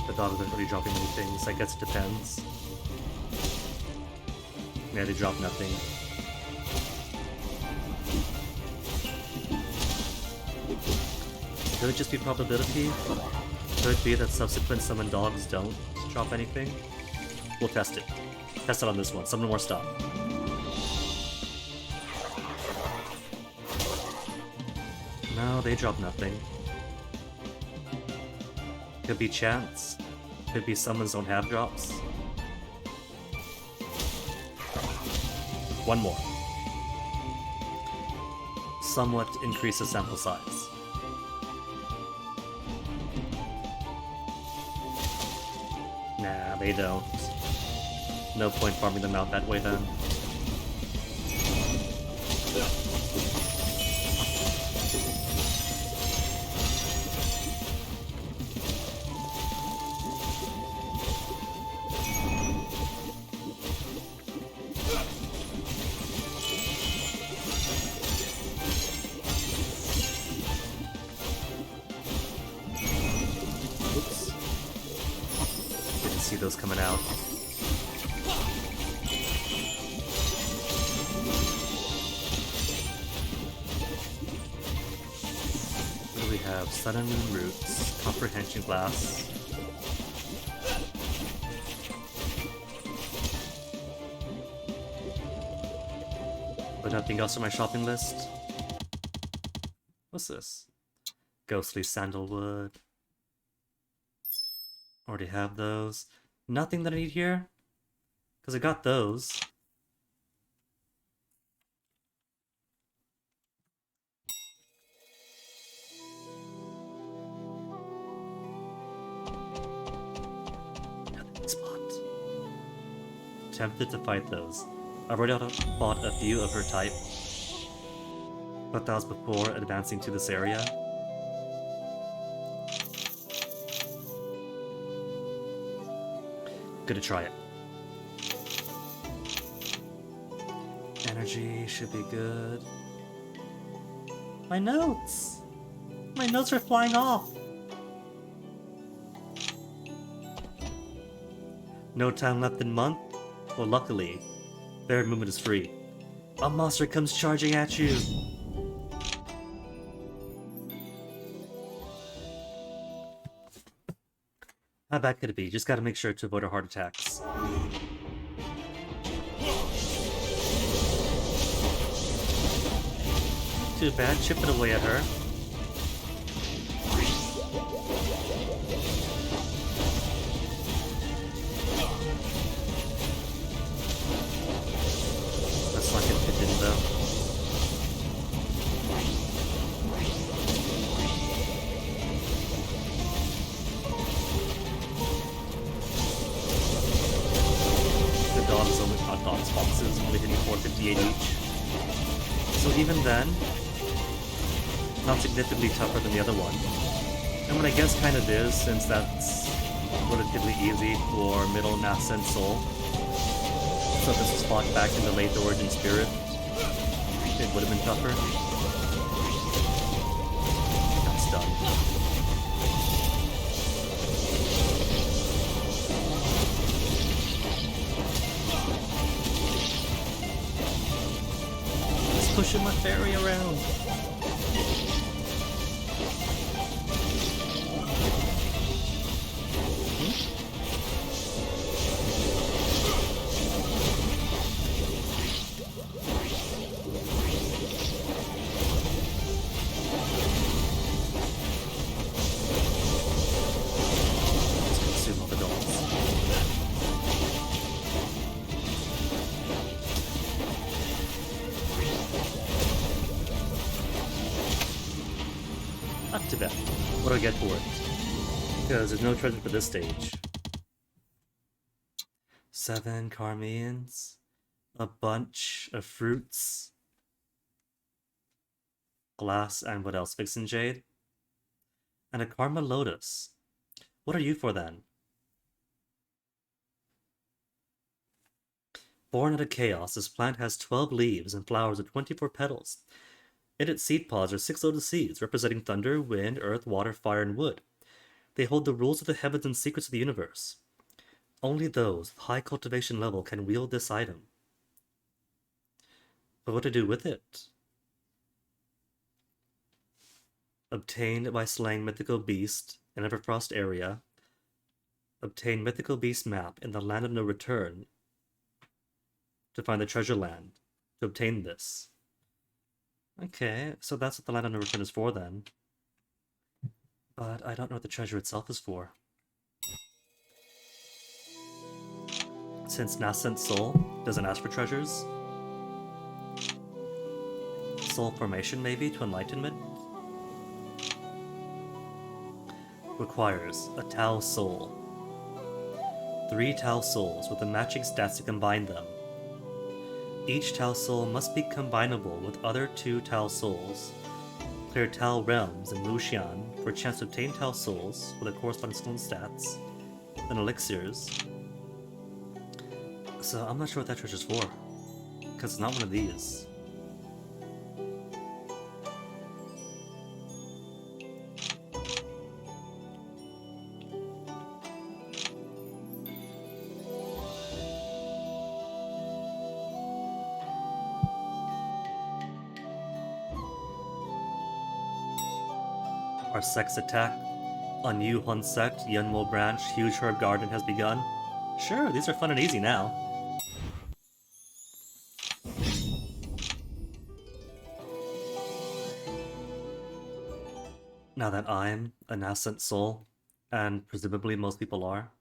The dog isn't really dropping many things, I guess it depends. Yeah, they drop nothing. Could it just be probability? Could it be that subsequent summon dogs don't drop anything? We'll test it. Test it on this one. Summon more stuff. No, they drop nothing. Could be chance. Could be summons don't have drops. One more. Somewhat increases sample size. Nah, they don't. No point farming them out that way then. See those coming out. What do we have? Sun and Moon Roots, Comprehension Glass. But nothing else on my shopping list? What's this? Ghostly Sandalwood. Already have those. Nothing that I need here? Because I got those. Nothing spot. tempted to fight those. I've already fought a few of her type, but that was before advancing to this area. Gonna try it. Energy should be good. My notes! My notes are flying off! No time left in month? Well, luckily, their movement is free. A monster comes charging at you! How bad could it be? Just gotta make sure to avoid her heart attacks. Too bad, chipping away at her. That's not gonna fit in though. The dogs only not dogs, foxes only hitting 458 each. So even then, not significantly tougher than the other one. And what I guess kind of is, since that's relatively easy for middle Nascent Soul. So if this was fought back in the late Origin Spirit, it would have been tougher. That's done. Just pushing my fairy around. Up to that. What do I get for it? Because there's no treasure for this stage. 7 Carmeans, a bunch of fruits, glass, and what else? Vixen Jade, and a Karma Lotus. What are you for then? Born out of chaos, this plant has 12 leaves and flowers with 24 petals. In its seed pods are 6 lotus seeds, representing thunder, wind, earth, water, fire, and wood. They hold the rules of the heavens and secrets of the universe. Only those with high cultivation level can wield this item. But what to do with it? Obtained by slaying mythical beast in Everfrost area. Obtain mythical beast map in the land of no return to find the treasure land to obtain this. Okay, so that's what the land of no return is for then. But I don't know what the treasure itself is for. Since Nascent Soul doesn't ask for treasures. Soul formation maybe to enlightenment? Requires a Tau Soul. 3 Tau Souls with the matching stats to combine them. Each Tau Soul must be combinable with other 2 Tau Souls. Clear Tau Realms in Lucian for a chance to obtain Tau Souls with the corresponding skill and stats, and elixirs. So I'm not sure what that treasure's for, because it's not one of these. Our sex attack on Yu Hun Sect, Yunmo Branch, Huge Herb Garden has begun. Sure, these are fun and easy now. Now that I'm a Nascent Soul, and presumably most people are,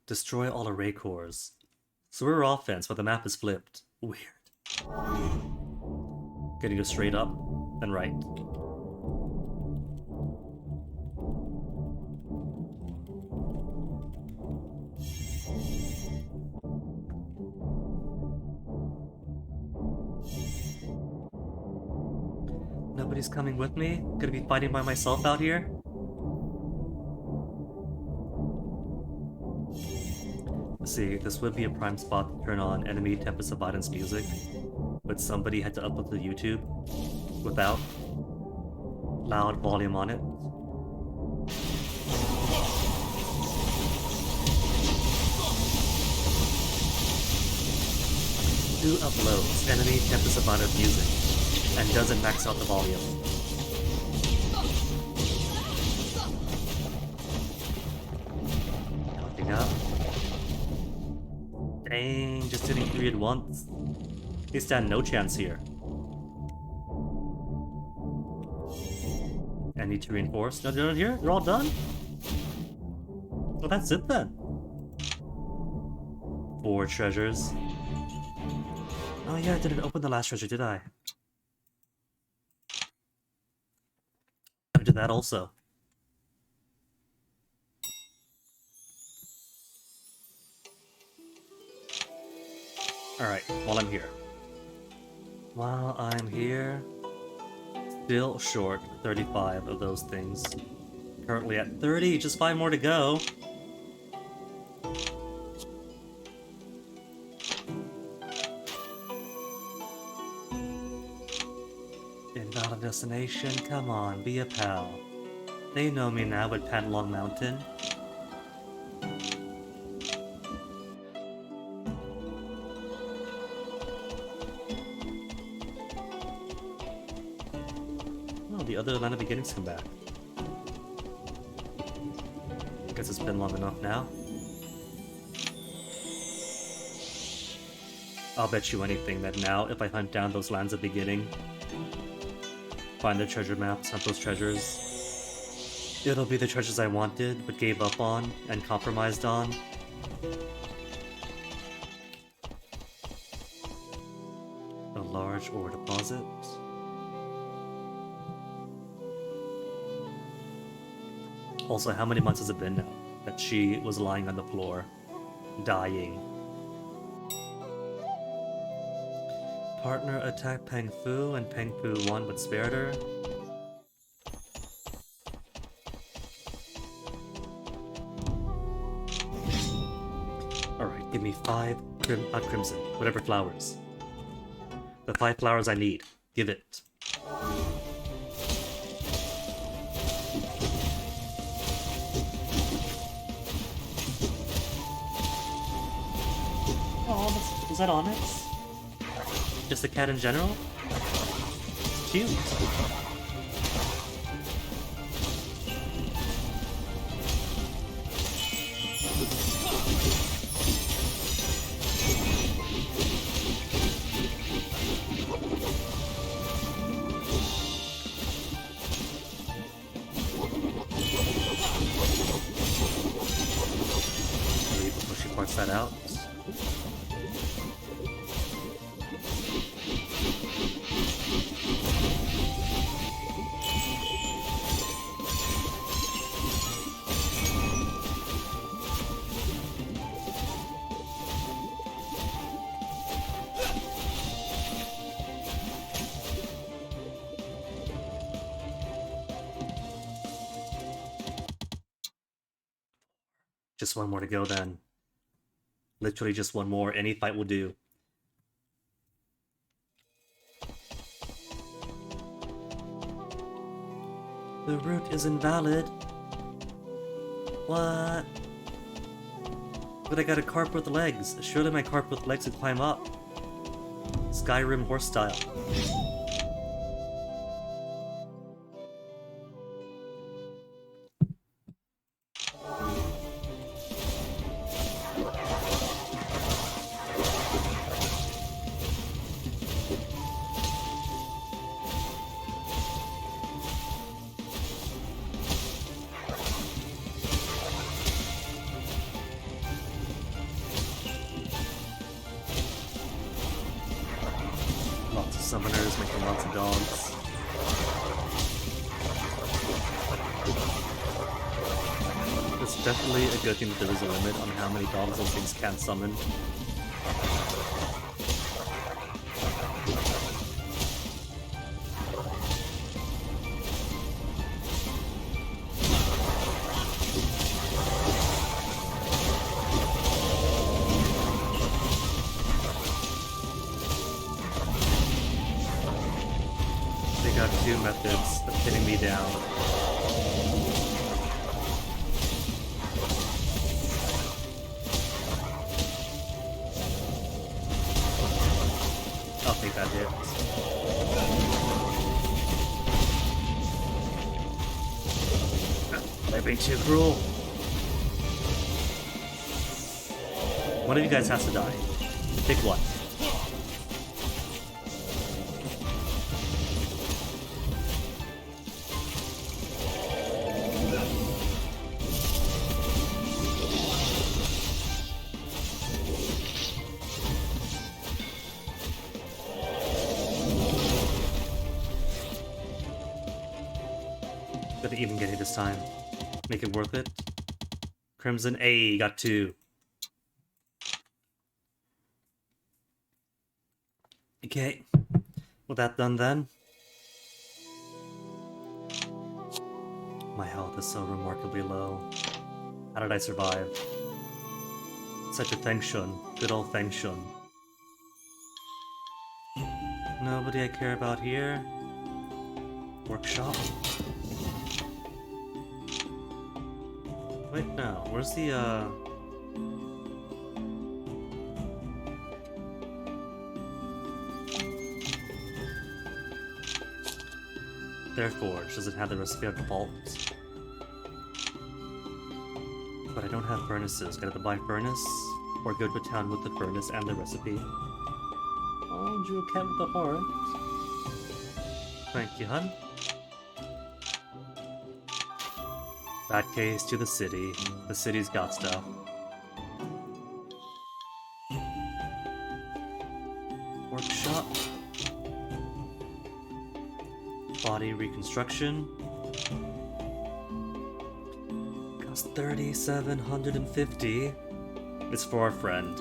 destroy all array cores. So we're offense, but the map is flipped. Weird. Gonna go straight up and right. Nobody's coming with me? Gonna be fighting by myself out here? See, this would be a prime spot to turn on enemy Tempest of Violence music, but somebody had to upload to YouTube without loud volume on it. Who uploads enemy Tempest of Violence music and doesn't max out the volume? Popping up. Dang, just hitting 3 at once. They stand no chance here. I need to reinforce. No, they're not here? They're all done? Well, that's it then. 4 treasures. Oh yeah, I didn't open the last treasure, did I? I did that also. Alright, while I'm here. While I'm here... Still short 35 of those things. Currently at 30, just 5 more to go. Invalid destination, come on, be a pal. They know me now at Panlong Mountain. The other Land of Beginnings come back. Guess it's been long enough now. I'll bet you anything that now, if I hunt down those Lands of Beginning, find the treasure maps, hunt those treasures, it'll be the treasures I wanted, but gave up on, and compromised on. A large ore deposit. Also, how many months has it been now that she was lying on the floor, dying? Partner attacked Peng Fu, and Peng Fu won but spared her. Alright, give me 5 crimson, whatever flowers. The 5 flowers I need. Give it. Is that Onyx? Just a cat in general? Cute. Maybe before she parts that out. Just one more to go then. Literally just one more. Any fight will do. The route is invalid. What? But I got a carp with legs. Surely my carp with legs would climb up. Skyrim horse style. Summoners making lots of dogs. It's definitely a good thing that there is a limit on how many dogs those things can summon. got two methods of pinning me down. I'll take that hit. They're being too cruel. One of you guys has to die. Pick one. Gotta even get it this time. Make it worth it. Crimson A got 2. Okay. With that done then. My health is so remarkably low. How did I survive? Such a Feng Shun. Good old Feng Shun. Nobody I care about here. Workshop. Wait, no. Where's the, Their forge doesn't have the recipe of the vault. But I don't have furnaces. Gotta buy furnace, or go to a town with the furnace and the recipe. Oh, drew a cat with a heart. Thank you, hun. That case to the city. The city's got stuff. Workshop. Body reconstruction. Cost 3,750. It's for a friend.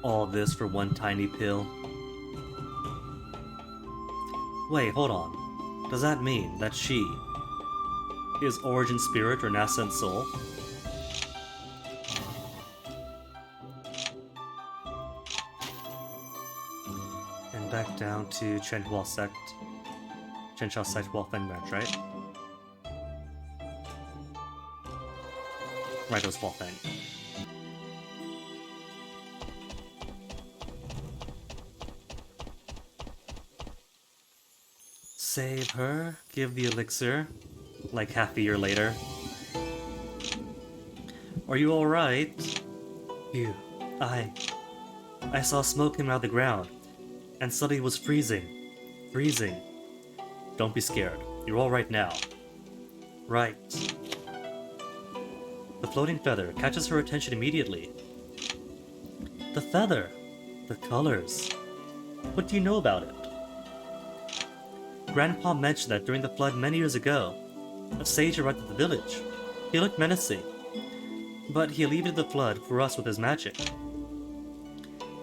All this for one tiny pill. Wait, hold on. Does that mean that she is Origin Spirit or Nascent Soul? And back down to Chenhua Sect. Chenhua Sect Wolfeng Branch, right? Right, it was Wolfeng. Save her, give the elixir, like half a year later. Are you alright? Phew. I saw smoke come out of the ground, and suddenly it was freezing. Freezing. Don't be scared. You're alright now. Right. The floating feather catches her attention immediately. The feather! The colors. What do you know about it? Grandpa mentioned that during the flood many years ago, a sage arrived at the village. He looked menacing, but he alleviated the flood for us with his magic.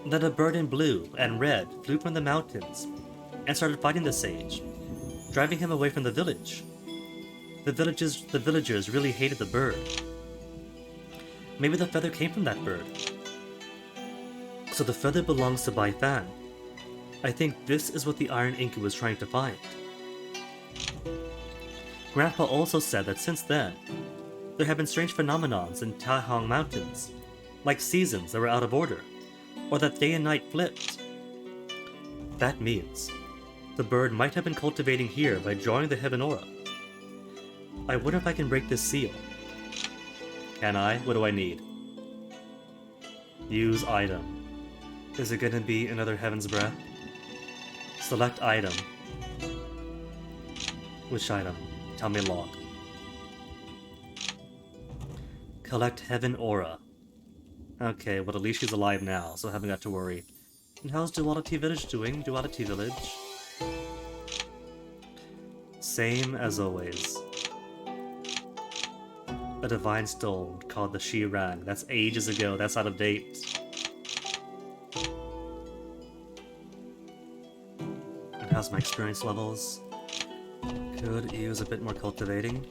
Then a bird in blue and red flew from the mountains and started fighting the sage, driving him away from the village. The villagers really hated the bird. Maybe the feather came from that bird. So the feather belongs to Bai Fan. I think this is what the Iron Inca was trying to find. Grandpa also said that since then, there have been strange phenomenons in Taihang Mountains, like seasons that were out of order, or that day and night flipped. That means the bird might have been cultivating here by drawing the heaven aura. I wonder if I can break this seal. Can I? What do I need? Use item. Is it gonna be another Heaven's Breath? Select item. Which item? Tell me log. Collect Heaven Aura. Okay, well at least she's alive now, so I haven't got to worry. And how's Duality Village doing? Duality Village? Same as always. A divine stone called the Shirang. That's ages ago, that's out of date. And how's my experience levels? Could use a bit more cultivating.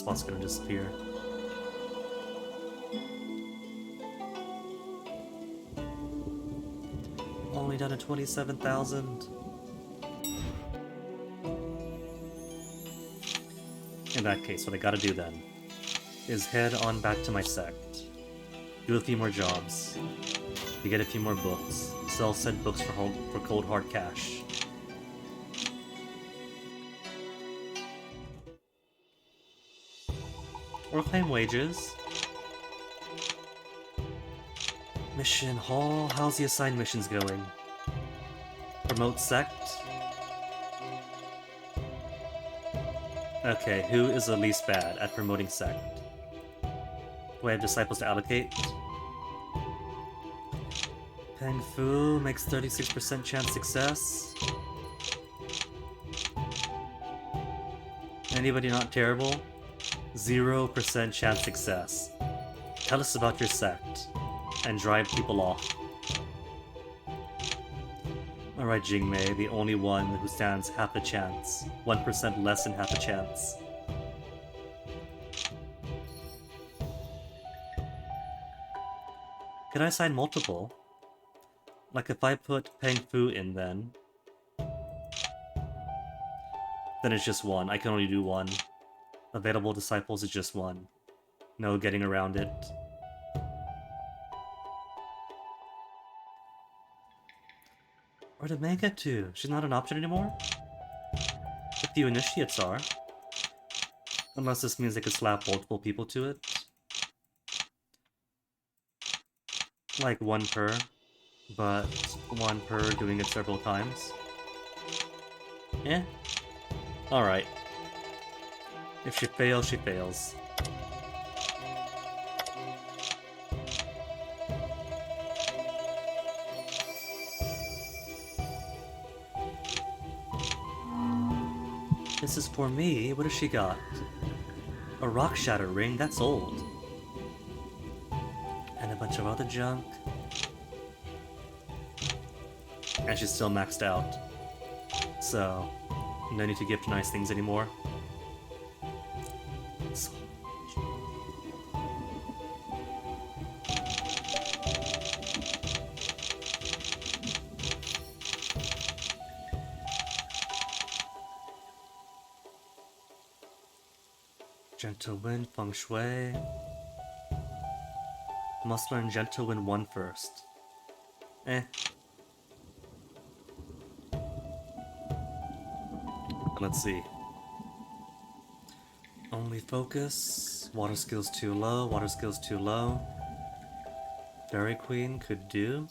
spot's gonna disappear. Only down to 27,000. In that case, what I gotta do then is head on back to my sect, do a few more jobs, to get a few more books, sell said books for cold hard cash. Or claim wages. Mission Hall, how's the assigned missions going? Promote sect? Okay, who is the least bad at promoting sect? Do I have disciples to allocate? Peng Fu makes 36% chance success. Anybody not terrible? 0% chance success. Tell us about your sect, and drive people off. Alright, Jingmei, the only one who stands half a chance. 1% less than half a chance. Could I assign multiple? Like if I put Peng Fu in then it's just one. I can only do one. Available disciples is just one. No getting around it. Where did May get to? She's not an option anymore? A few initiates are. Unless this means they could slap multiple people to it. Like one per, but one per doing it several times. Eh? Alright. If she fails, she fails. This is for me? What has she got? A rock shatter ring? That's old. And a bunch of other junk. And she's still maxed out. So, no need to gift nice things anymore. Gentle Wind, Feng Shui. Must learn Gentle Wind 1 first. Eh. Let's see. Only focus. Water skills too low. Water skills too low. Fairy Queen could do.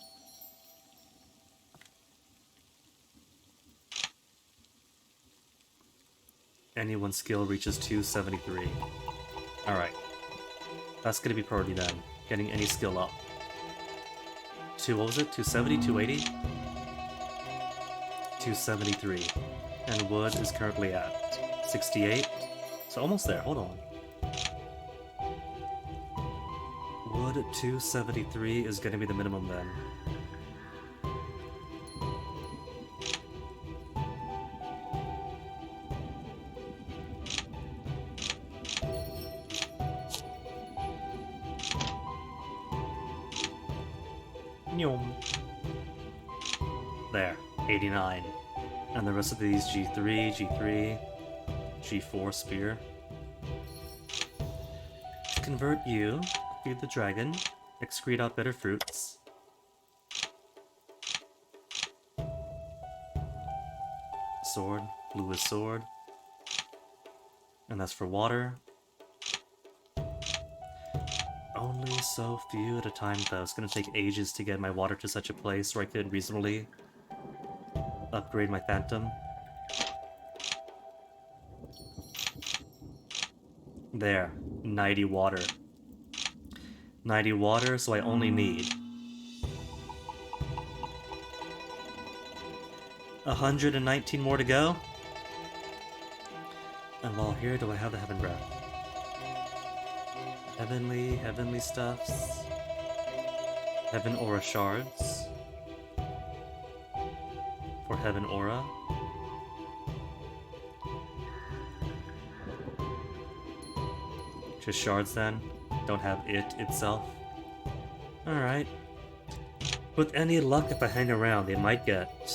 Any one skill reaches 273. Alright. That's gonna be priority then. Getting any skill up. What was it? 270? 280? 273. And wood is currently at 68. So almost there. Hold on. Wood 273 is gonna be the minimum then. There, 89. And the rest of these G3, G3, G4 spear. Convert you, feed the dragon, excrete out better fruits. Sword, blue is sword. And that's for water. Only so few at a time though. It's gonna take ages to get my water to such a place where I could reasonably upgrade my phantom. There, 90 water. 90 water, so I only need 119 more to go. And while here, do I have the Heaven Breath? Heavenly stuffs. Heaven Aura Shards. For Heaven Aura. Just shards then? Don't have it itself? Alright. With any luck, if I hang around, they might get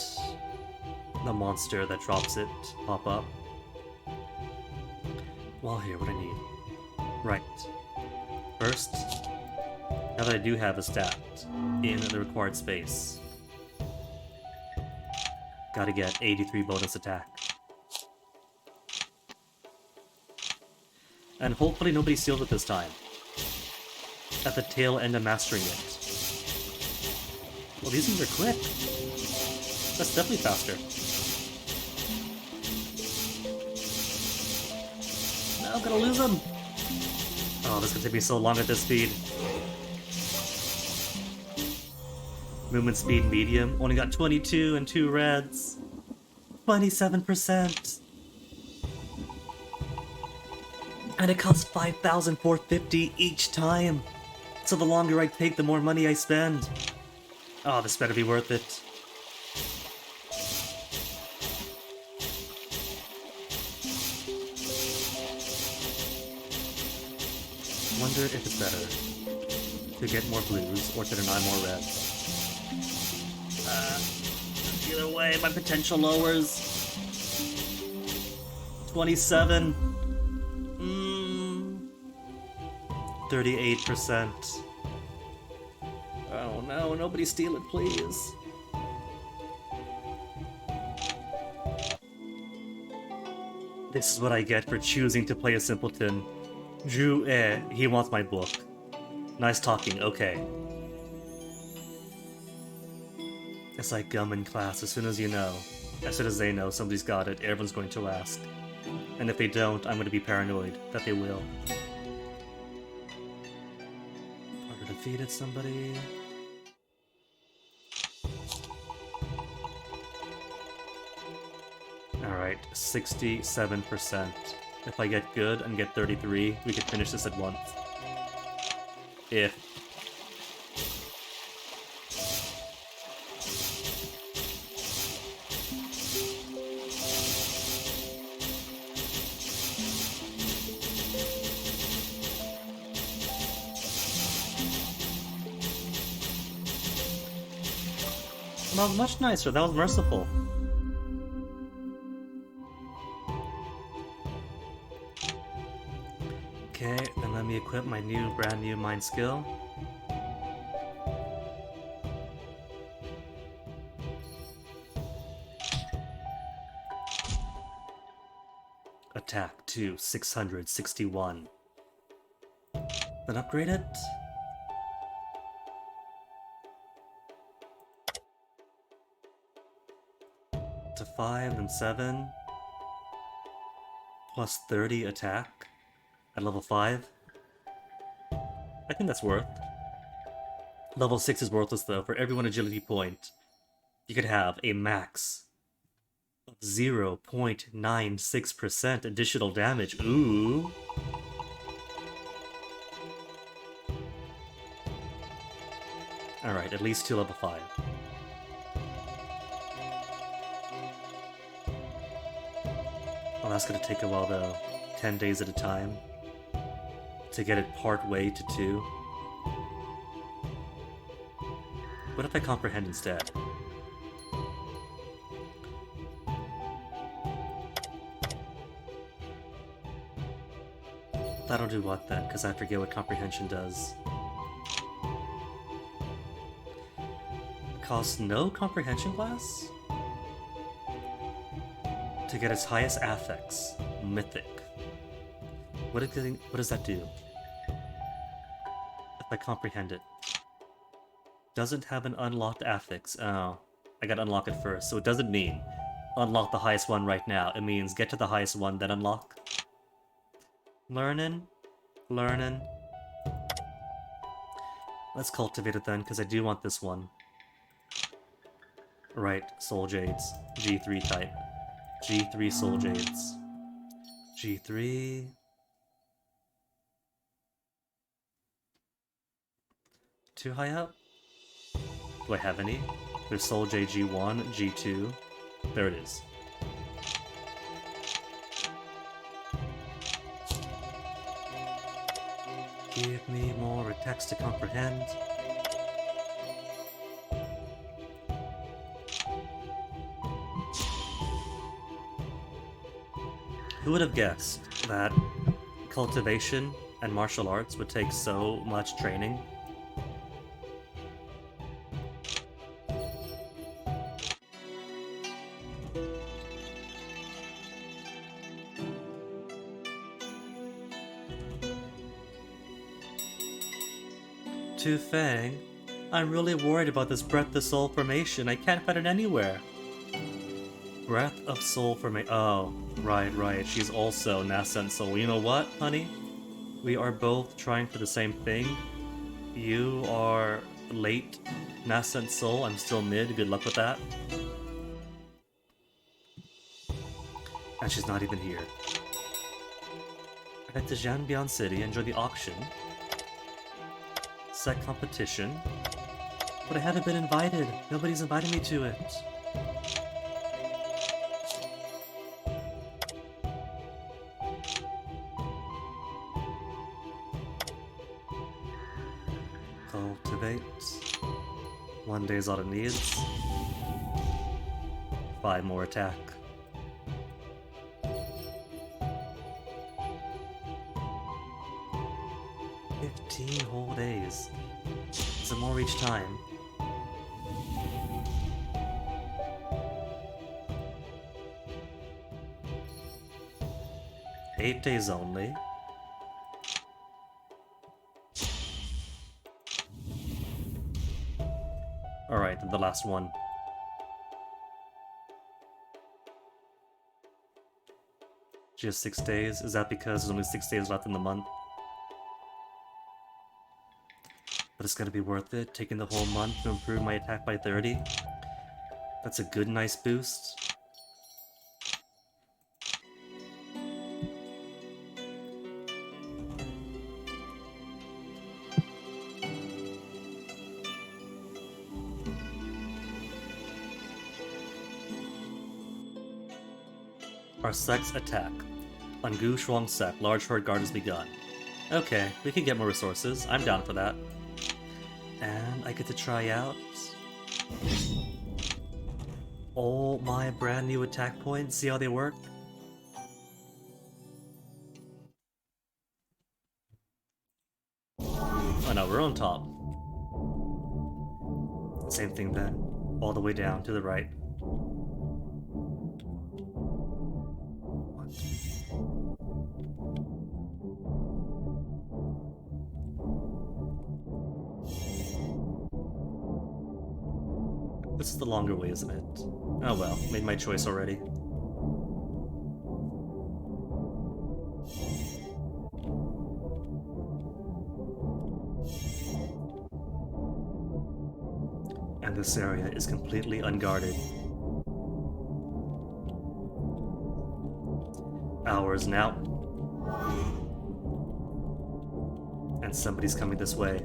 the monster that drops it pop up. Well, here, what I need. Right. First, now that I do have a stat in the required space, gotta get 83 bonus attack. And hopefully nobody steals it this time. At the tail end of mastering it. Well, these things are quick. That's definitely faster. No, I'm gonna lose them! Oh, this is gonna take me so long at this speed. Movement speed medium. Only got 22 and 2 reds. 27%! And it costs 5,450 each time! So the longer I take, the more money I spend. Oh, this better be worth it. Wonder if it's better to get more blues or to deny more reds. Either way, my potential lowers. 27. 38%. Oh no, nobody steal it, please. This is what I get for choosing to play a simpleton. Drew, he wants my book. Nice talking, okay. It's like gum in class. As soon as you know, as soon as they know somebody's got it, everyone's going to ask. And if they don't, I'm going to be paranoid that they will. Parker defeated somebody. Alright, 67%. If I get good and get 33, we could finish this at once. If. That was much nicer, that was merciful. Okay, then let me equip my brand new mind skill. Attack to 661. Then upgrade it. To 5 and 7. Plus 30 attack. At level 5? I think that's worth. Level 6 is worthless though. For every 1 agility point, you could have a max of 0.96% additional damage. Ooh. Alright, at least to level 5. Well, that's gonna take a while though. 10 days at a time. To get it part way to 2. What if I comprehend instead? That'll do what then? Because I forget what comprehension does. Costs no comprehension class? To get its highest affix, mythic. What does that do? If I comprehend it. Doesn't have an unlocked affix. Oh, I gotta unlock it first. So it doesn't mean unlock the highest one right now. It means get to the highest one, then unlock. Learning. Let's cultivate it then, because I do want this one. Right, Soul Jades. G3 type. G3 Soul Jades. G3... Too high up? Do I have any? There's Soul J G1, G2. There it is. Give me more text to comprehend. Who would have guessed that cultivation and martial arts would take so much training? To Fang, I'm really worried about this Breath of Soul formation. I can't find it anywhere. Breath of Soul formation. Oh, right. She's also Nascent Soul. You know what, honey? We are both trying for the same thing. You are late Nascent Soul. I'm still mid. Good luck with that. And she's not even here. I head to Janbian City, enjoy the auction. Set competition. But I haven't been invited. Nobody's invited me to it. Cultivate. 1 day's all it needs. 5 more attack. Whole days. Some more each time. Eight days only. Alright, the last one. Just 6 days? Is that because there's only 6 days left in the month? But it's gonna be worth it, taking the whole month to improve my attack by 30. That's a good, nice boost. Our sec's attack. On Gu Shuang Sec, large herd guard has begun. Okay, we can get more resources. I'm down for that. And I get to try out all my brand new attack points, see how they work? Oh no, we're on top. Same thing then, all the way down to the right. This is the longer way, isn't it? Oh well, made my choice already. And this area is completely unguarded. Hours now. And somebody's coming this way.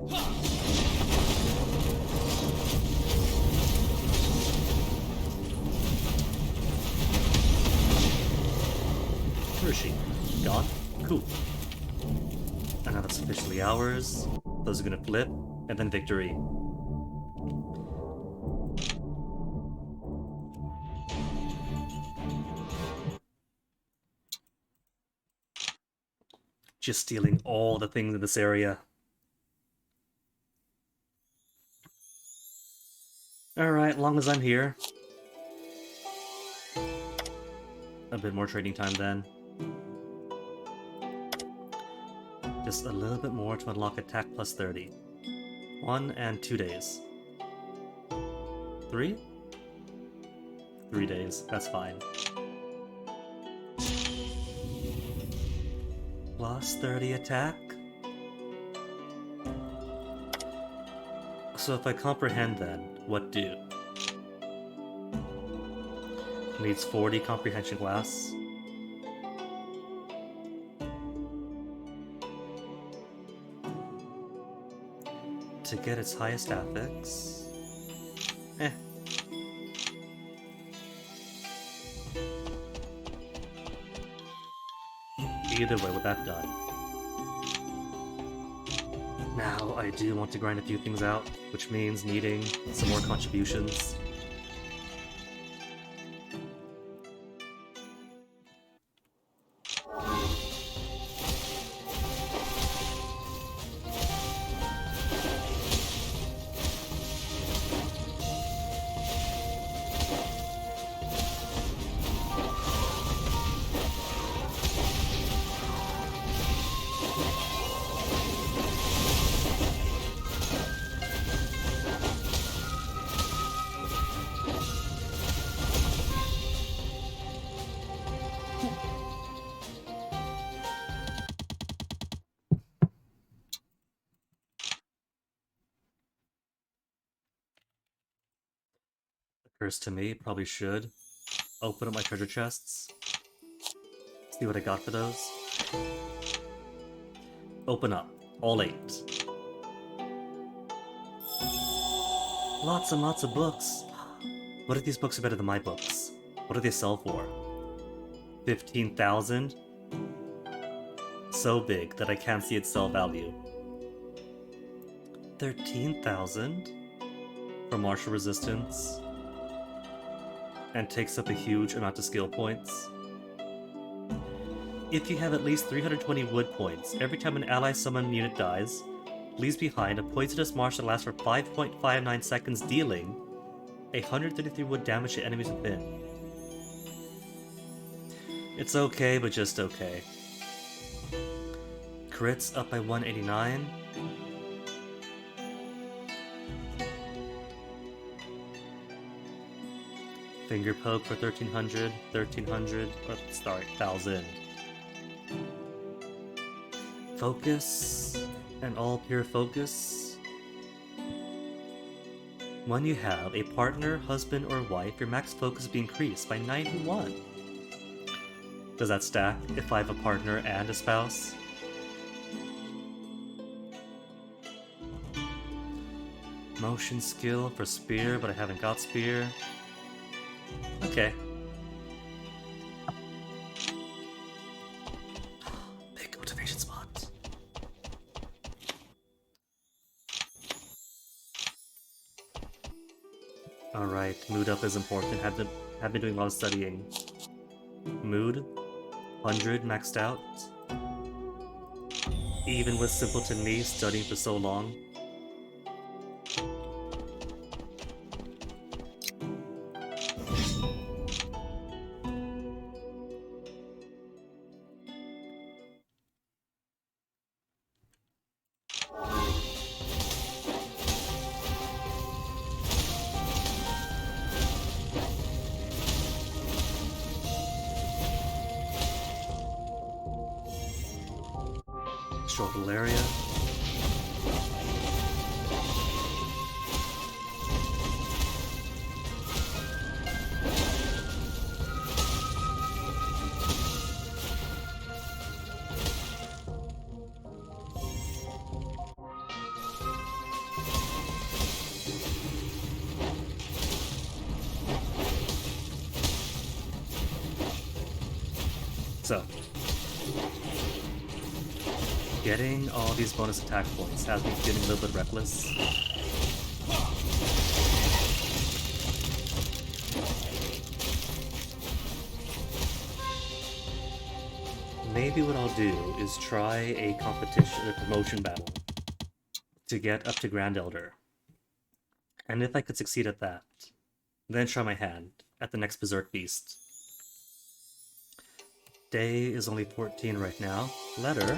Where is she? Gone? Cool. And now that's officially ours. Those are gonna flip, and then victory. Just stealing all the things in this area. Alright, long as I'm here. A bit more trading time then. Just a little bit more to unlock attack plus 30. 1 and 2 days. 3? 3 days, that's fine. Plus 30 attack. So if I comprehend then, what do? Needs 40 comprehension glass. To get its highest affix. Either way with that done. Now, I do want to grind a few things out, which means needing some more contributions. Occurs to me, probably should open up my treasure chests. See what I got for those. Open up. All 8. Lots and lots of books. What if these books are better than my books? What do they sell for? 15,000? So big that I can't see its sell value. 13,000 for martial resistance. And takes up a huge amount of skill points. If you have at least 320 wood points, every time an ally summon unit dies, leaves behind a poisonous marsh that lasts for 5.59 seconds, dealing 133 wood damage to enemies within. It's okay, but just okay. Crits up by 189. Finger poke for 1300, 1300, or start 1000. Focus, and all pure focus. When you have a partner, husband, or wife, your max focus will be increased by 91. Does that stack if I have a partner and a spouse? Motion skill for spear, but I haven't got spear. Okay. Big motivation spot. Alright, mood up is important. Have been doing a lot of studying. Mood, 100 maxed out. Even with simpleton me studying for so long. Shortable area. So, getting all these bonus attack points has me feeling a little bit reckless. Maybe what I'll do is try a competition, a promotion battle to get up to Grand Elder. And if I could succeed at that, then try my hand at the next Berserk Beast. Day is only 14 right now. Letter.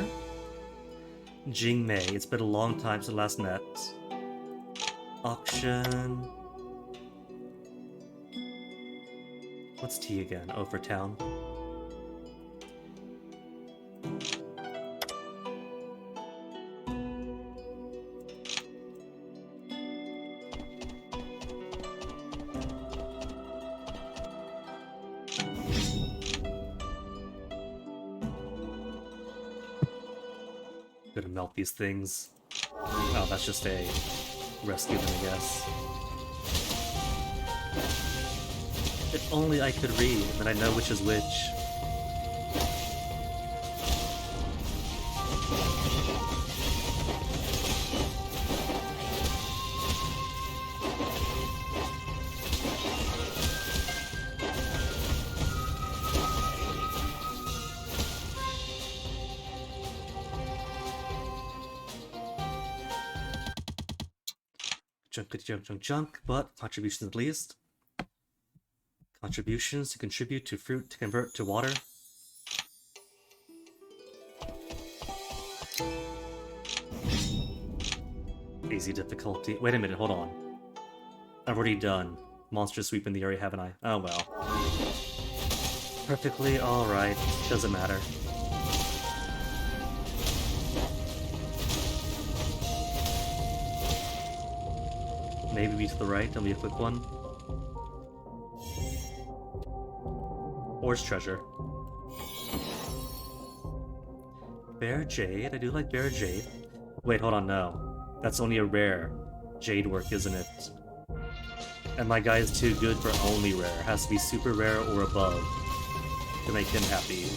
Jing Mei. It's been a long time since last met. Auction. What's T again? Oh, for town. Gonna melt these things. Oh, that's just a rescue them, I guess. If only I could read, then I know which is which. Junk, but contributions at least. Contributions to contribute to fruit to convert to water. Easy difficulty. Wait a minute, hold on. I've already done monster sweep in the area, haven't I? Oh well. Perfectly alright. Doesn't matter. Maybe be to the right, that'll be a quick one. Ores treasure. Bear Jade? I do like Bear Jade. Wait, hold on, no. That's only a rare Jade work, isn't it? And my guy is too good for only rare. It has to be super rare or above to make him happy.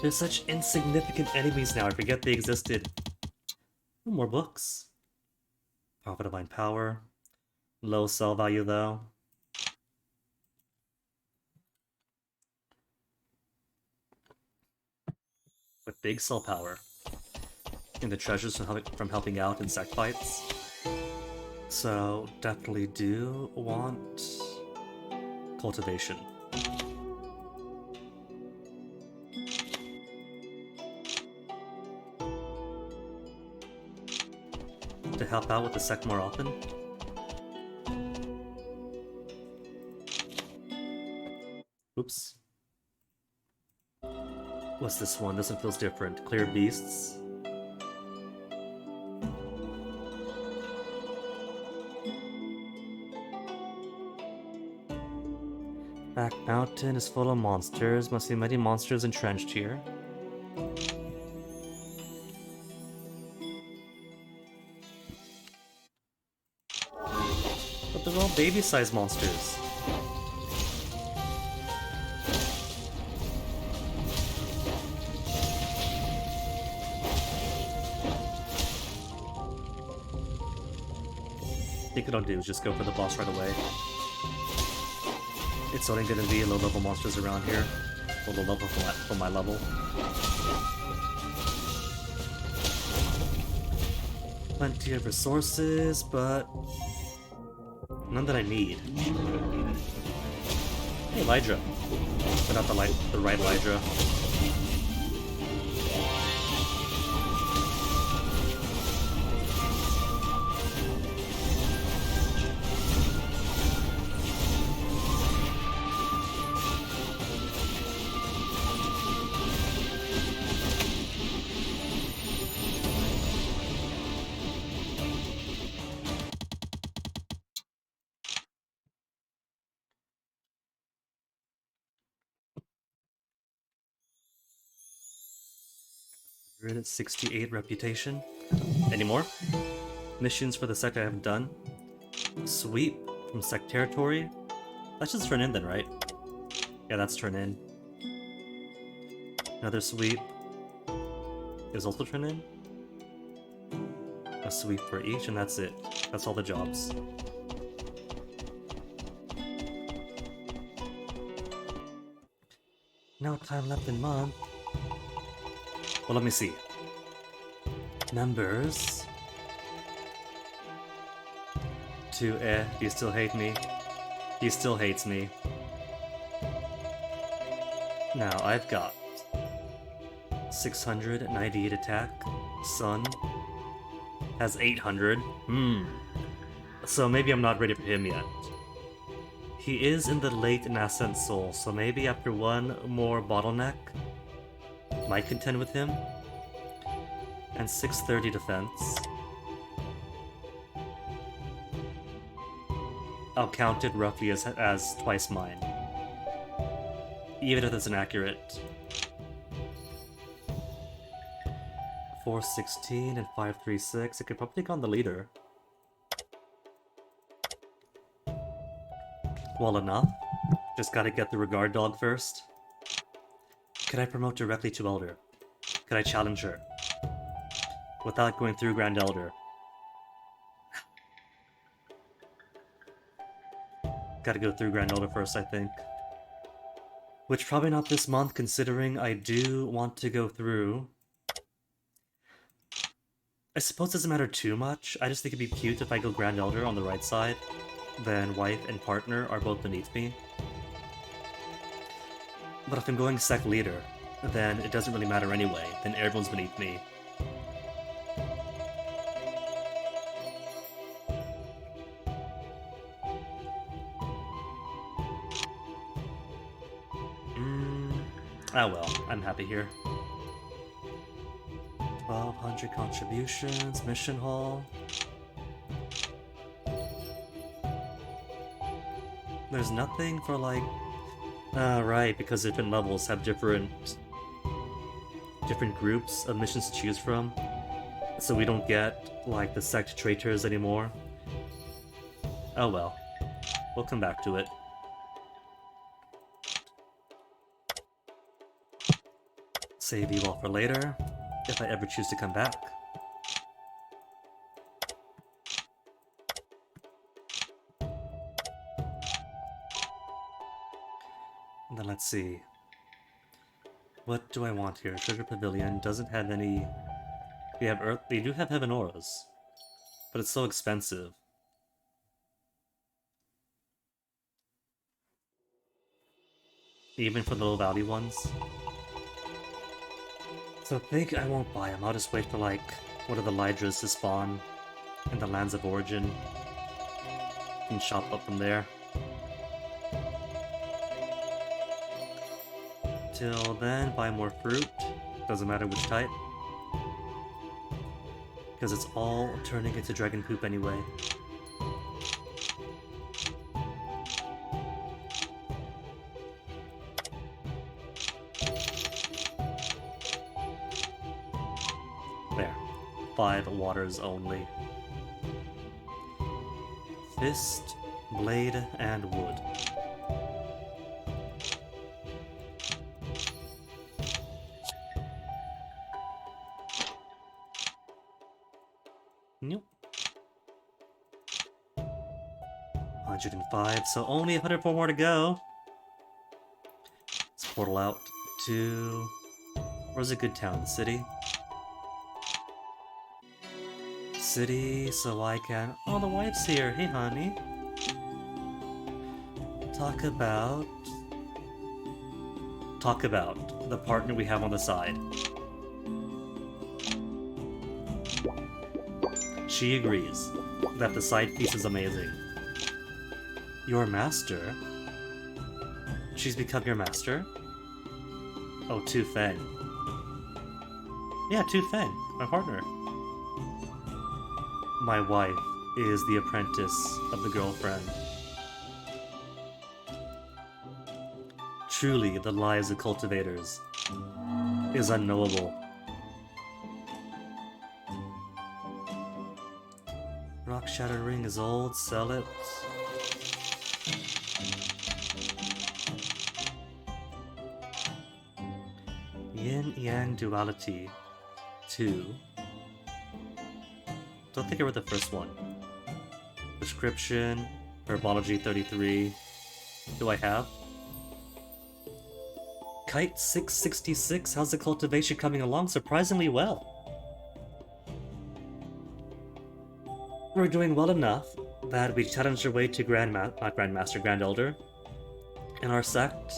They're such insignificant enemies now, I forget they existed. Ooh, more books. Power of Divine Power. Low sell value, though. With big sell power. And the treasures from helping out in sect fights. So, definitely do want cultivation. To help out with the sect more often. Oops. What's this one? This one feels different. Clear Beasts. Back Mountain is full of monsters. Must be many monsters entrenched here. But they're all baby-sized monsters. I think what I'll do is just go for the boss right away. It's only gonna be low-level monsters around here. Well, low level for my level. Plenty of resources, but none that I need. Hey, Elytra. But not the right Elytra. We're at 68 reputation. Any more? Missions for the sect I haven't done. Sweep from sect territory. That's just turn in then, right? Yeah, that's turn in. Another sweep is also turn in. A sweep for each, and that's it. That's all the jobs. No time left in month. Well, let me see. Members. Do you still hate me? He still hates me. Now, I've got 698 attack. Sun has 800. So maybe I'm not ready for him yet. He is in the late Nascent Soul, so maybe after one more bottleneck, might contend with him. And 630 defense. I'll count it roughly as twice mine. Even if it's inaccurate. 416 and 536. I could probably take on the leader. well enough. Just gotta get the regard dog first. Could I promote directly to Elder? Could I challenge her? Without going through Grand Elder. Gotta go through Grand Elder first, I think. Which probably not this month, considering I do want to go through. I suppose it doesn't matter too much. I just think it'd be cute if I go Grand Elder on the right side. Then wife and partner are both beneath me. But if I'm going sect leader, then it doesn't really matter anyway. Then everyone's beneath me. Ah well, I'm happy here. 1,200 contributions, mission hall. There's nothing for like... right, because different levels have different groups of missions to choose from. So we don't get, like, the sect traitors anymore. Oh well. We'll come back to it. Save you all for later, if I ever choose to come back. And then let's see. What do I want here? Treasure Pavilion doesn't have any... We have Earth... We do have Heaven Auras. But it's so expensive. Even for the low value ones. So I think I won't buy them. I'll just wait for, like, one of the Lydras to spawn in the Lands of Origin. And shop up from there. Till then, buy more fruit. Doesn't matter which type. Because it's all turning into dragon poop anyway. There. 5 waters only. Fist, blade, and wood. Nope. 105, so only 104 more to go. Let's portal out to... Where's a good town? City? City, so I can... Oh, the wife's here. Hey, honey. Talk about the partner we have on the side. She agrees that the side piece is amazing. Your master? She's become your master? Oh, Tu Feng. Yeah, Tu Feng, my partner. My wife is the apprentice of the girlfriend. Truly, the lives of cultivators is unknowable. Rock Shattered Ring is old, sell it. Yin-Yang Duality 2. Don't think I read the first one. Prescription, Herbology 33. Do I have? Kite 666, how's the cultivation coming along? Surprisingly well. We're doing well enough that we challenged our way to Grand Elder. In our sect,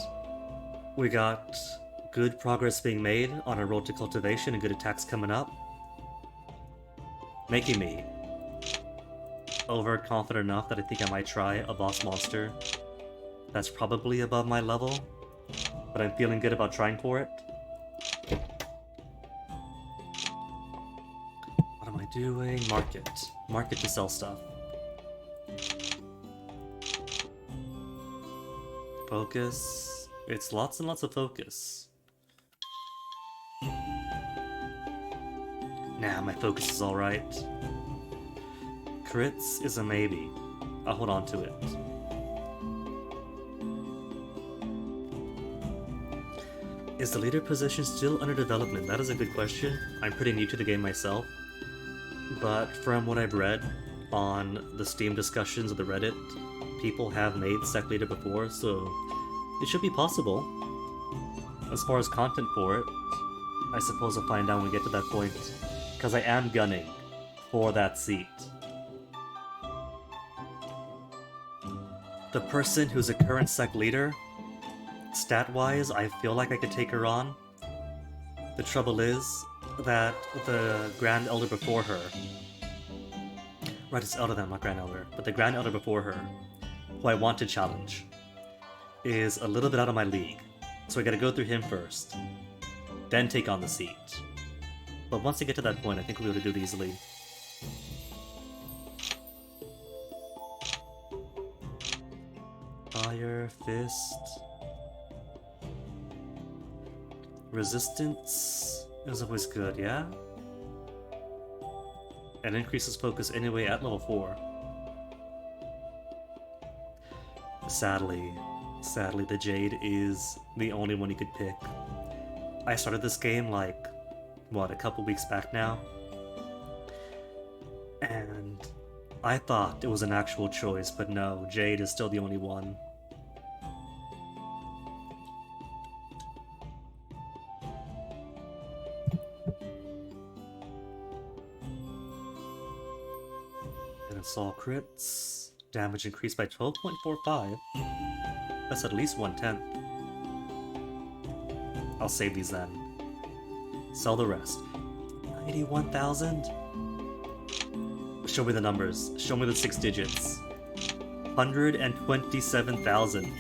we got good progress being made on our road to cultivation and good attacks coming up. Making me overconfident enough that I think I might try a boss monster that's probably above my level, but I'm feeling good about trying for it. What am I doing? Market. Market to sell stuff. Focus. It's lots and lots of focus. Nah, my focus is alright. Crits is a maybe. I'll hold on to it. Is the leader position still under development? That is a good question. I'm pretty new to the game myself, but from what I've read on the Steam discussions of the Reddit, people have made sec leader before, so it should be possible. As far as content for it, I suppose I'll find out when we get to that point, because I am gunning for that seat. The person who's a current sec leader, stat-wise, I feel like I could take her on. The trouble is that the Grand Elder before her, right, it's Elder then, not Grand Elder, but the Grand Elder before her, who I want to challenge, is a little bit out of my league. So I gotta go through him first, then take on the seat. But once I get to that point, I think we'll be able to do it easily. Fire, Fist... Resistance is always good, yeah? And increases focus anyway at level 4. Sadly, the Jade is the only one you could pick. I started this game like, what, a couple weeks back now? And I thought it was an actual choice, but no, Jade is still the only one. And it's all crits. Damage increased by 12.45. That's at least 1/10. I'll save these then. Sell the rest. 91,000? Show me the numbers. Show me the 6 digits. 127,000.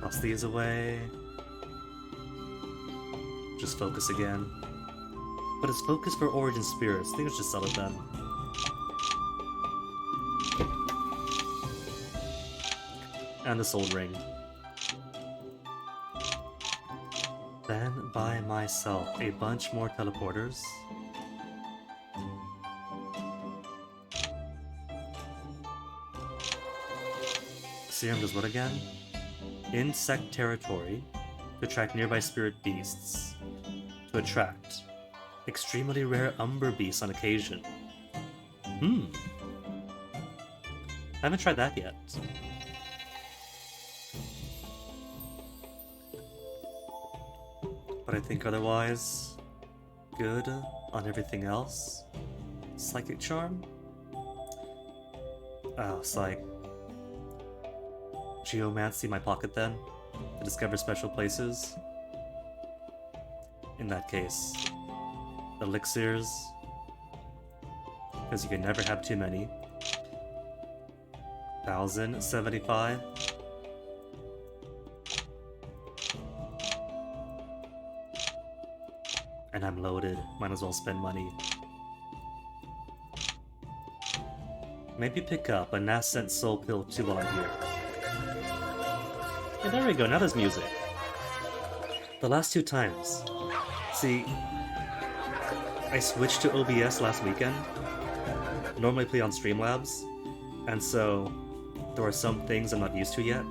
Toss these away. Just focus again. But it's focus for Origin Spirits. I think let's just sell it then. And the Soul Ring. Then buy myself a bunch more teleporters. Serum does what again? Insect territory to attract nearby spirit beasts. To attract extremely rare umber beasts on occasion. I haven't tried that yet. But I think otherwise, good on everything else. Psychic Charm? Oh, it's like Geomancy my pocket then, to discover special places. In that case, Elixirs, because you can never have too many. 1,075. And I'm loaded, might as well spend money. Maybe pick up a Nascent Soul pill too while I'm here. And there we go, now there's music. The last 2 times. See, I switched to OBS last weekend. Normally play on Streamlabs, and so there are some things I'm not used to yet.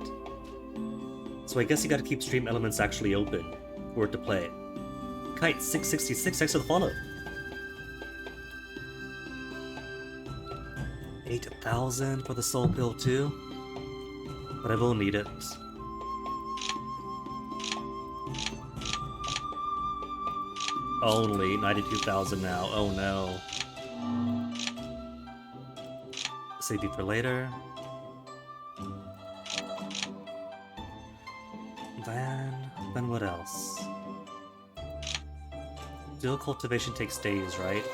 So I guess you gotta keep Stream Elements actually open for it to play. Kite 666, thanks for the follow. 8,000 for the Soul Pill too, but I will need it. Only 92,000 now, oh no. Save you for later. Then what else? Dual cultivation takes days, right?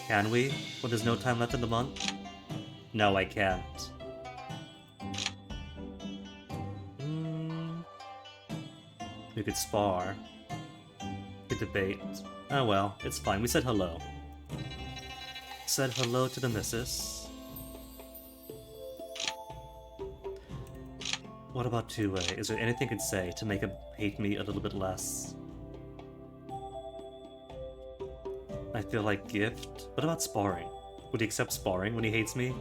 Can we? When there's no time left in the month? No, I can't. We could spar. Could debate. Oh well, it's fine. We said hello. Said hello to the missus. What about two-way? Is there anything I could say to make him hate me a little bit less? I feel like gift. What about sparring? Would he accept sparring when he hates me?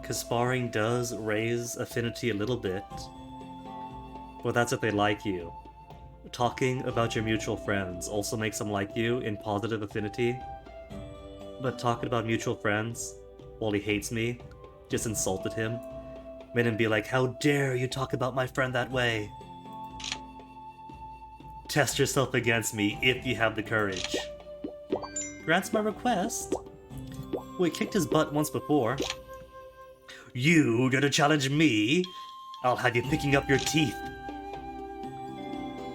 Because sparring does raise affinity a little bit. Well, that's if they like you. Talking about your mutual friends also makes them like you in positive affinity. But talking about mutual friends, while he hates me, just insulted him, made him be like, how dare you talk about my friend that way? Test yourself against me if you have the courage. Grants my request? We kicked his butt once before. You gonna challenge me? I'll have you picking up your teeth.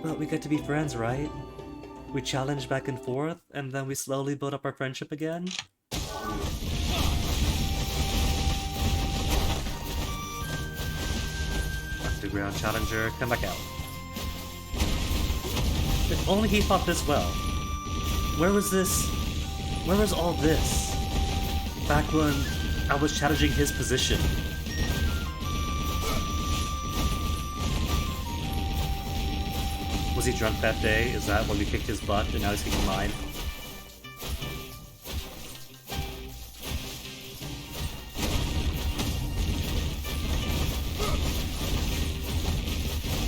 But we get to be friends, right? We challenge back and forth, and then we slowly build up our friendship again. Underground challenger, come back out. If only he fought this well. Where was this? Where was all this? Back when I was challenging his position. Was he drunk that day? Is that when we kicked his butt and now he's kicking mine?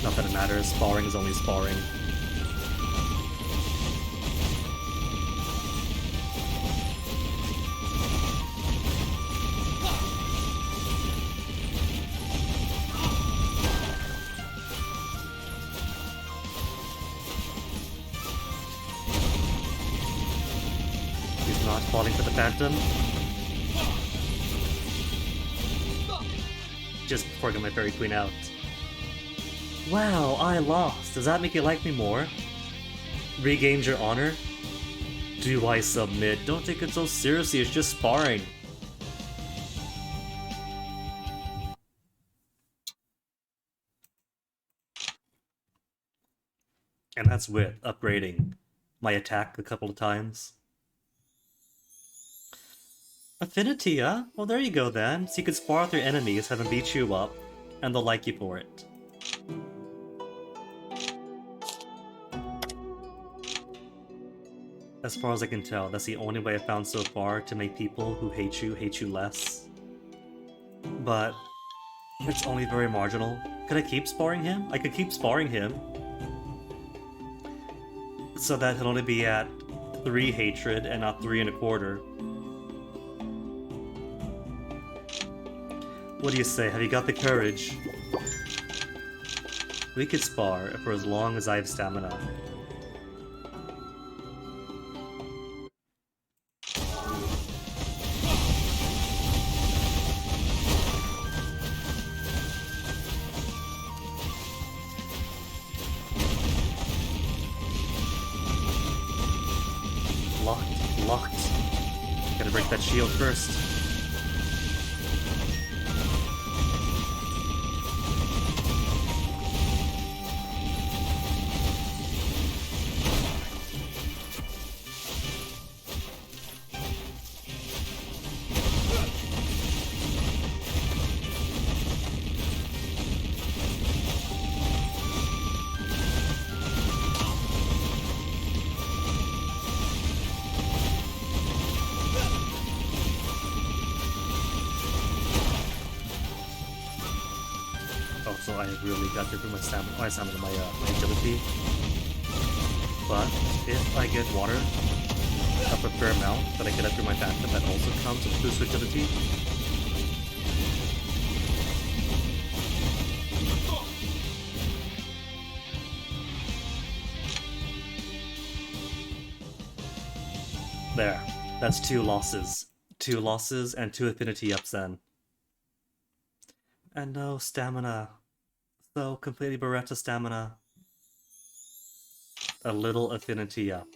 Not that it matters, sparring is only sparring. Falling for the Phantom. Just before I get my Fairy Queen out. Wow, I lost. Does that make you like me more? Regained your honor? Do I submit? Don't take it so seriously, it's just sparring. And that's with upgrading my attack a couple of times. Affinity, huh? Well, there you go then. So you can spar with your enemies, have them beat you up, and they'll like you for it. As far as I can tell, that's the only way I've found so far to make people who hate you less. But it's only very marginal. Could I keep sparring him? I could keep sparring him. So that he'll only be at 3 hatred and not 3 1/4. What do you say? Have you got the courage? We could spar for as long as I have stamina. Locked. Gotta break that shield first. Also, I really got to my stamina, my agility. But if I get water up a fair amount that I get up through my Phantom, that also comes with boost agility. There. That's 2 losses. 2 losses and 2 affinity ups then. And no stamina. So completely bereft of stamina. A little affinity up.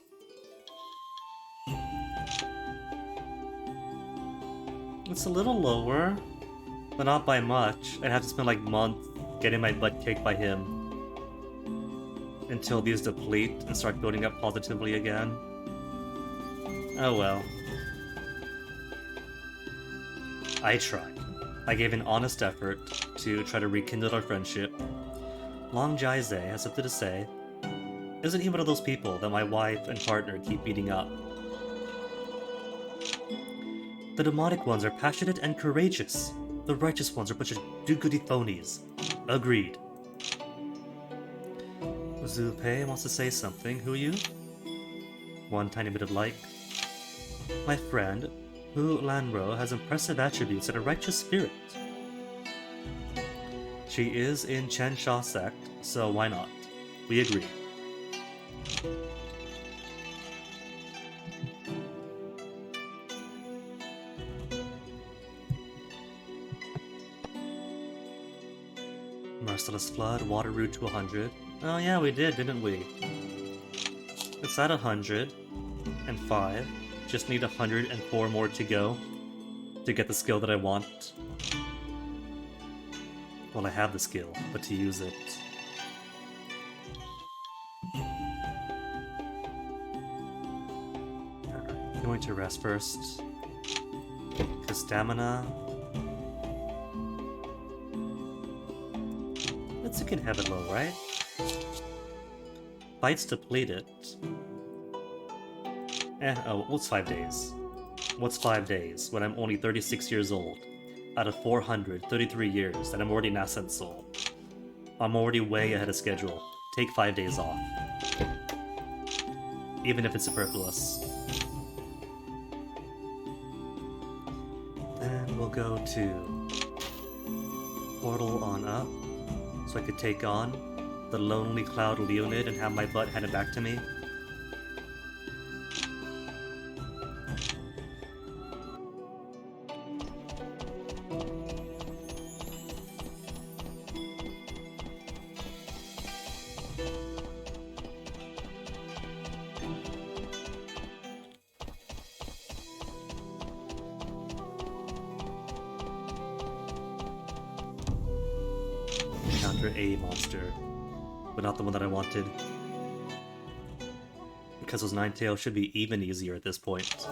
It's a little lower, but not by much. I'd have to spend like months getting my butt kicked by him until these deplete and start building up positively again. Oh well. I tried. I gave an honest effort to try to rekindle our friendship. Long Jai Zhe has something to say. Isn't he one of those people that my wife and partner keep beating up? The demonic ones are passionate and courageous. The righteous ones are a bunch of do-goody phonies. Agreed. Zupei wants to say something. Who you? One tiny bit of like. My friend, Hu Lanro, has impressive attributes and a righteous spirit. She is in Chen Sha sect, so why not? We agree. Merciless Flood, Water Root to 100. Oh yeah, we did, didn't we? It's at 105. Just need 104 more to go to get the skill that I want. Well, I have the skill, but to use it. I'm going to rest first. Because stamina. You can have it low, right? Fights depleted. Oh, what's 5 days? What's 5 days when I'm only 36 years old? Out of 433 years, and I'm already Nascent Soul. I'm already way ahead of schedule. Take 5 days off. Even if it's superfluous. Then we'll go to Portal on up. So I could take on the Lonely Cloud Leonid and have my butt handed back to me. A monster, but not the one that I wanted. Because those Ninetales should be even easier at this point.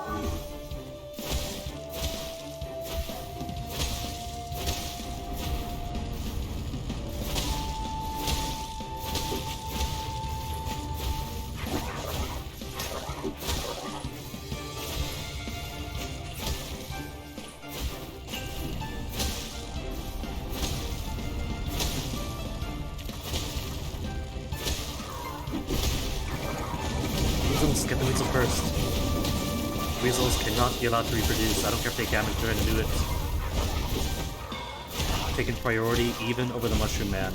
Get the weasel first. Weasels cannot be allowed to reproduce. I don't care if they damage during to do it. Taking priority even over the Mushroom Man.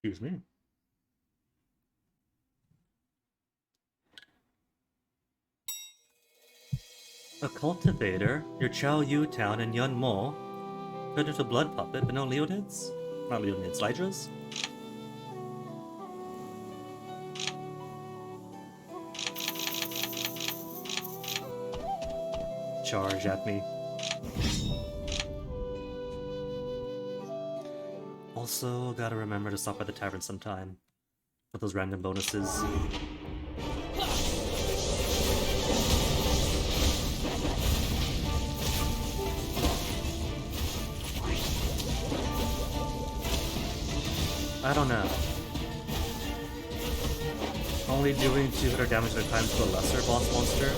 Excuse me. A cultivator, your Chao Yu town in Yun Mo. Turned into a blood puppet, but no Leonids? Not Leonids, Lydras? Charge at me. Also, gotta remember to stop by the tavern sometime. With those random bonuses. I don't know. Only doing 200 damage at a time to a lesser boss monster?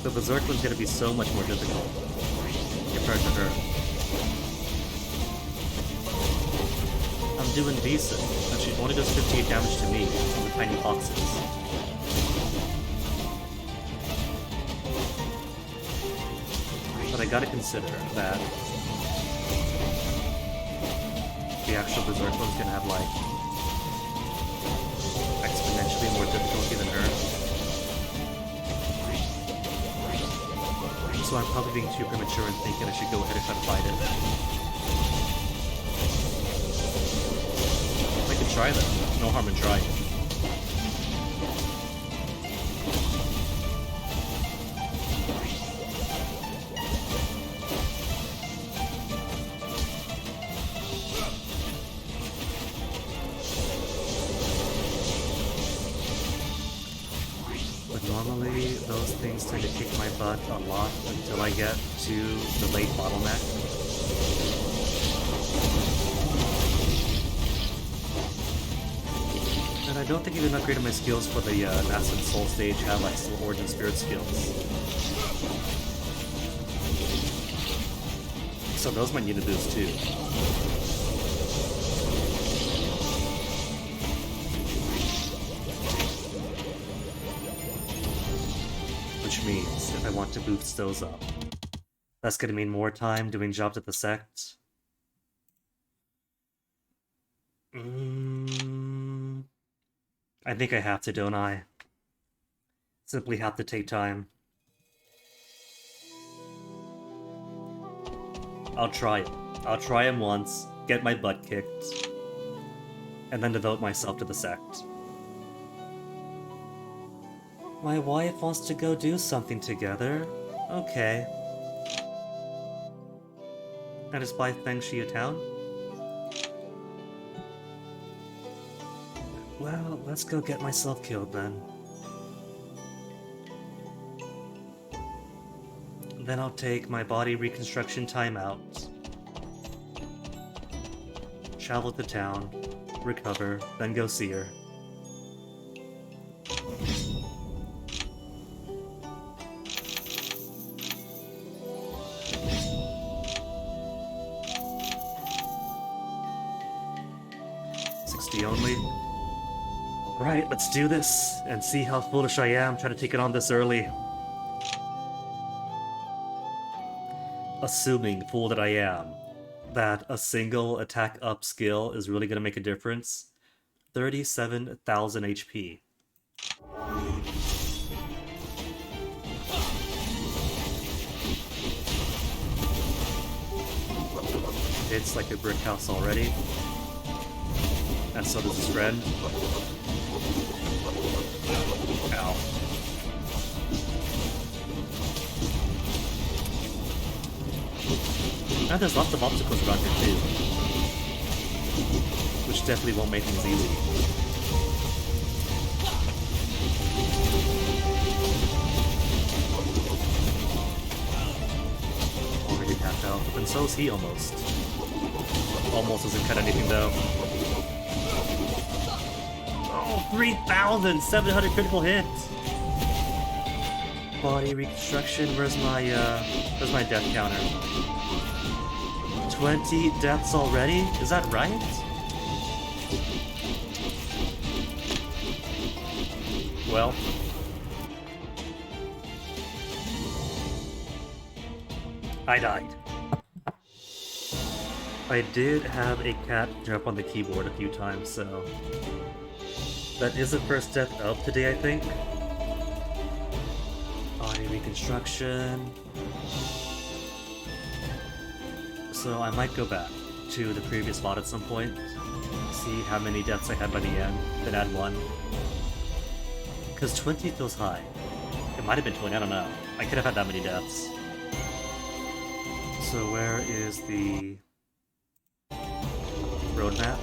The Berserk one's gonna be so much more difficult compared to her. I'm doing decent, and she only does 58 damage to me on the tiny boxes. But I gotta consider that the actual Berserk one's gonna have, like, exponentially more difficulty than her. So I'm probably being too premature and thinking I should go ahead and try to fight it. I can try that. No harm in trying. Normally, those things tend to kick my butt a lot until I get to the late bottleneck. And I don't think even upgrading my skills for the Nascent Soul stage have like some Origin Spirit skills. So those might need a boost too. Which means if I want to boost those up, that's gonna mean more time doing jobs at the sect. I think I have to, don't I? Simply have to take time. I'll try it. I'll try him once, get my butt kicked, and then devote myself to the sect. My wife wants to go do something together. Okay. And is by Feng Shi a town? Well, let's go get myself killed then. Then I'll take my body reconstruction time out. Travel to town, recover, then go see her. Only. Alright, let's do this and see how foolish I am trying to take it on this early. Assuming, fool that I am, that a single attack up skill is really going to make a difference. 37,000 HP. It's like a brick house already. And so does his friend. Ow. And there's lots of obstacles around here too. Which definitely won't make things easy. Already tapped out. And so is he almost. Almost doesn't cut anything though. 3,700 critical hits! Body reconstruction, where's my death counter? 20 deaths already? Is that right? Well. I died. I did have a cat jump on the keyboard a few times, so... That is the first death of today, I think. Body reconstruction. So I might go back to the previous spot at some point. See how many deaths I had by the end, then add one. Because 20 feels high. It might have been 20, I don't know. I could have had that many deaths. So where is the roadmap?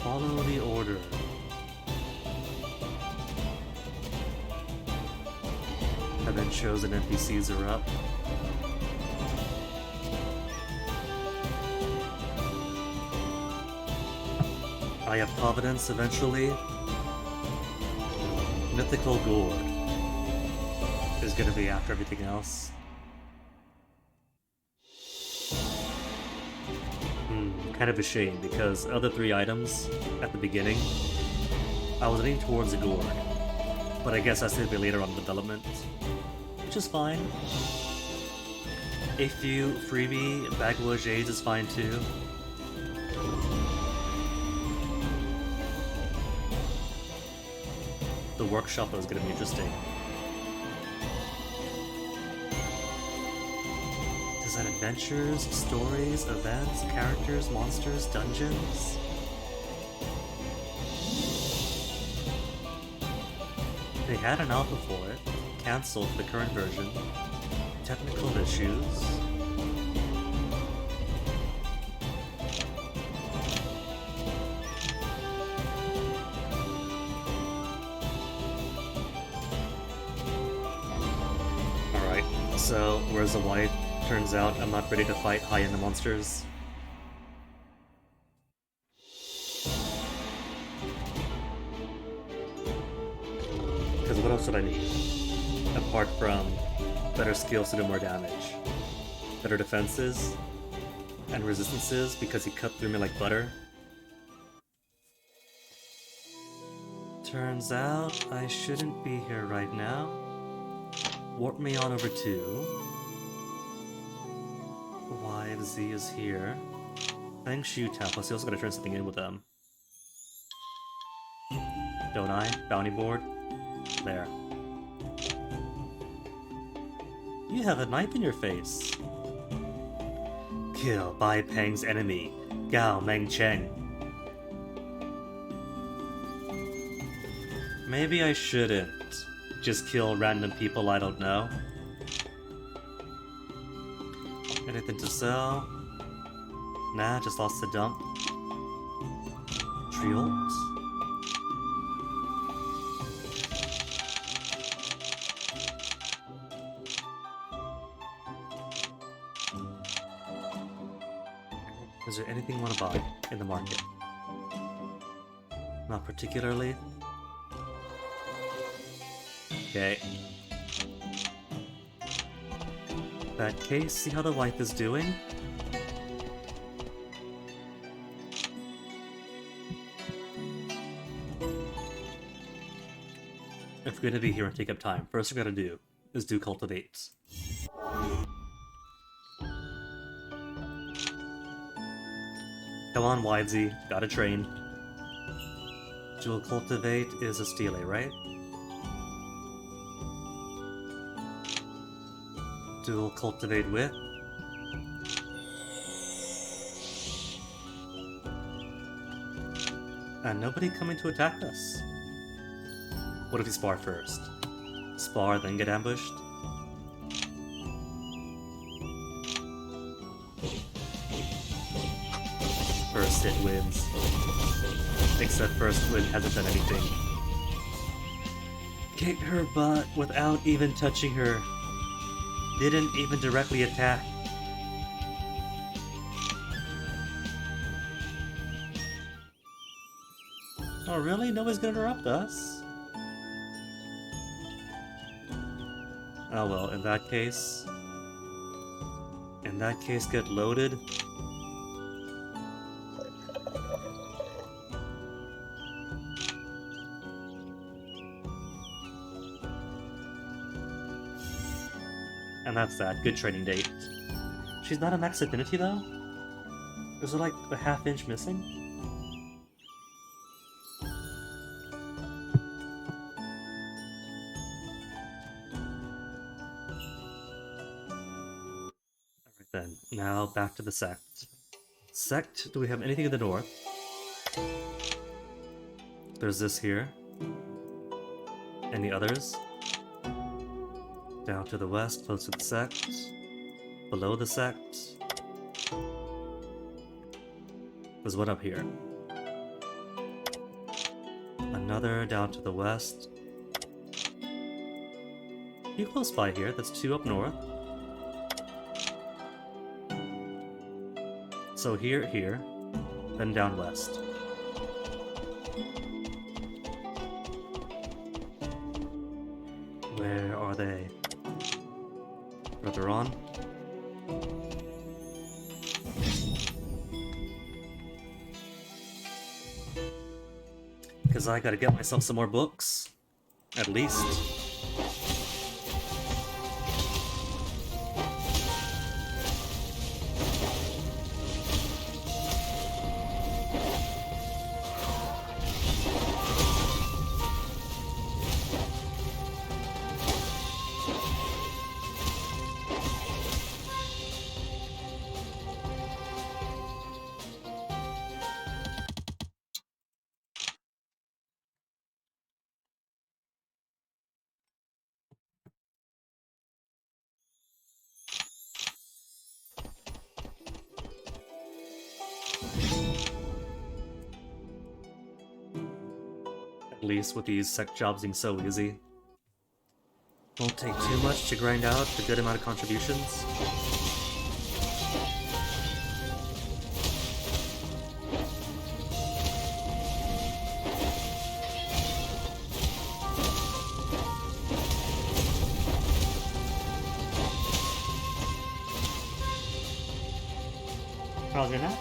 Follow the order. And then chosen NPCs are up. I have Providence eventually. Mythical Gourd is gonna be after everything else. Kind of a shame, because other 3 items at the beginning, I was leaning towards the Gourd, but I guess that's going to be later on in development, which is fine. A few freebie Bagua Jades is fine too. The workshop is going to be interesting. Design adventures, stories, events, characters, monsters, dungeons. They had an alpha for it, cancelled for the current version. Technical issues. So, where's the white? Turns out I'm not ready to fight high-end monsters. Because what else should I need? Apart from better skills to do more damage. Better defenses and resistances because he cut through me like butter. Turns out I shouldn't be here right now. Warp me on over to... YZ is here. Thanks you, Tapos. He also gotta turn something in with them. Don't I? Bounty board? There. You have a knife in your face. Kill Bai Peng's enemy, Gao Meng Cheng. Maybe I shouldn't just kill random people I don't know. Anything to sell? Nah, just lost the dump. Triolt? Is there anything you want to buy in the market? Not particularly. Okay. That case, see how the wife is doing? If we're gonna be here and take up time, first we gotta do is do cultivate. Come on, YZ, gotta train. Dual cultivate is a stele, right? Dual cultivate with. And nobody coming to attack us. What if we spar first? Spar, then get ambushed? First hit wins. Except first win hasn't done anything. Kick her butt without even touching her. Didn't even directly attack. Oh really? Nobody's gonna interrupt us? Oh well, in that case... get loaded. And that's that. Good training date. She's not a max affinity though? Is there like a half inch missing? Alright then, now back to the sect. Sect, do we have anything in the north? There's this here. Any others? Down to the west, close to the sect. Below the sect. There's one up here. Another down to the west. You close by here, that's two up north. So here, then down west. Where are they? Further on. Because I gotta get myself some more books. At least. At least with these sect jobs being so easy. Won't take too much to grind out a good amount of contributions. Roger that.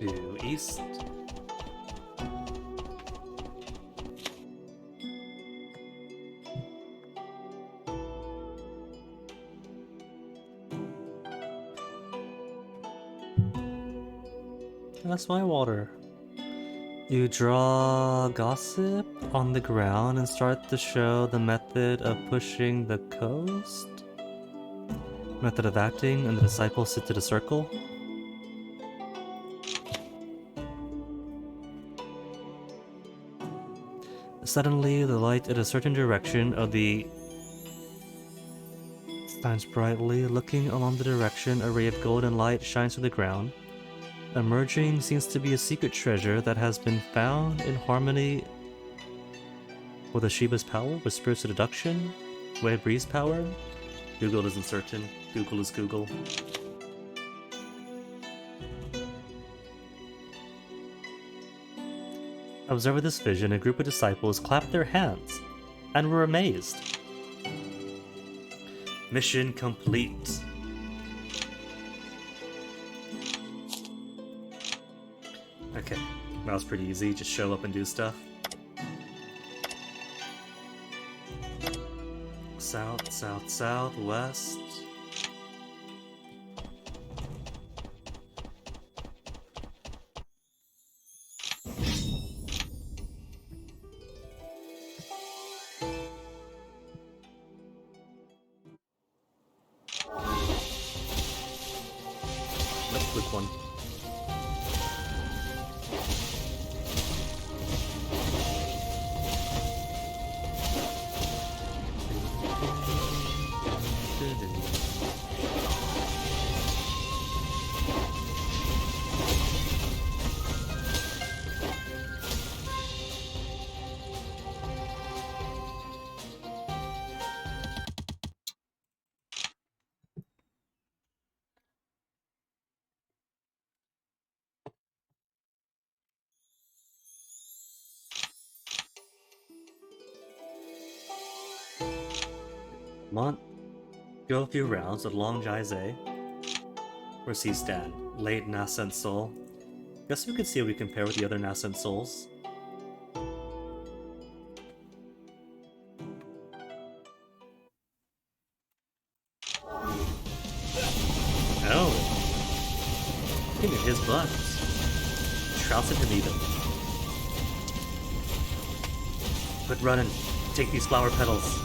Due east. That's my water. You draw gossip on the ground and start to show the method of pushing the coast. Method of acting, and the disciples sit to the circle. Suddenly, the light in a certain direction of the shines brightly. Looking along the direction, a ray of golden light shines through the ground. Emerging seems to be a secret treasure that has been found in harmony with Ashiba's power, with spiritual deduction, Wei Bree's power. Google isn't certain. Google is Google. Observing this vision, a group of disciples clapped their hands and were amazed. Mission complete. Okay, that was pretty easy. Just show up and do stuff. South, south, south, west. Let's click one. Mont, go a few rounds with Long Jaize. Where's he stand? Late Nascent Soul. Guess we could see if we compare with the other Nascent Souls. Oh! Look at his butt. Trouncing him even. Quit running. Take these flower petals.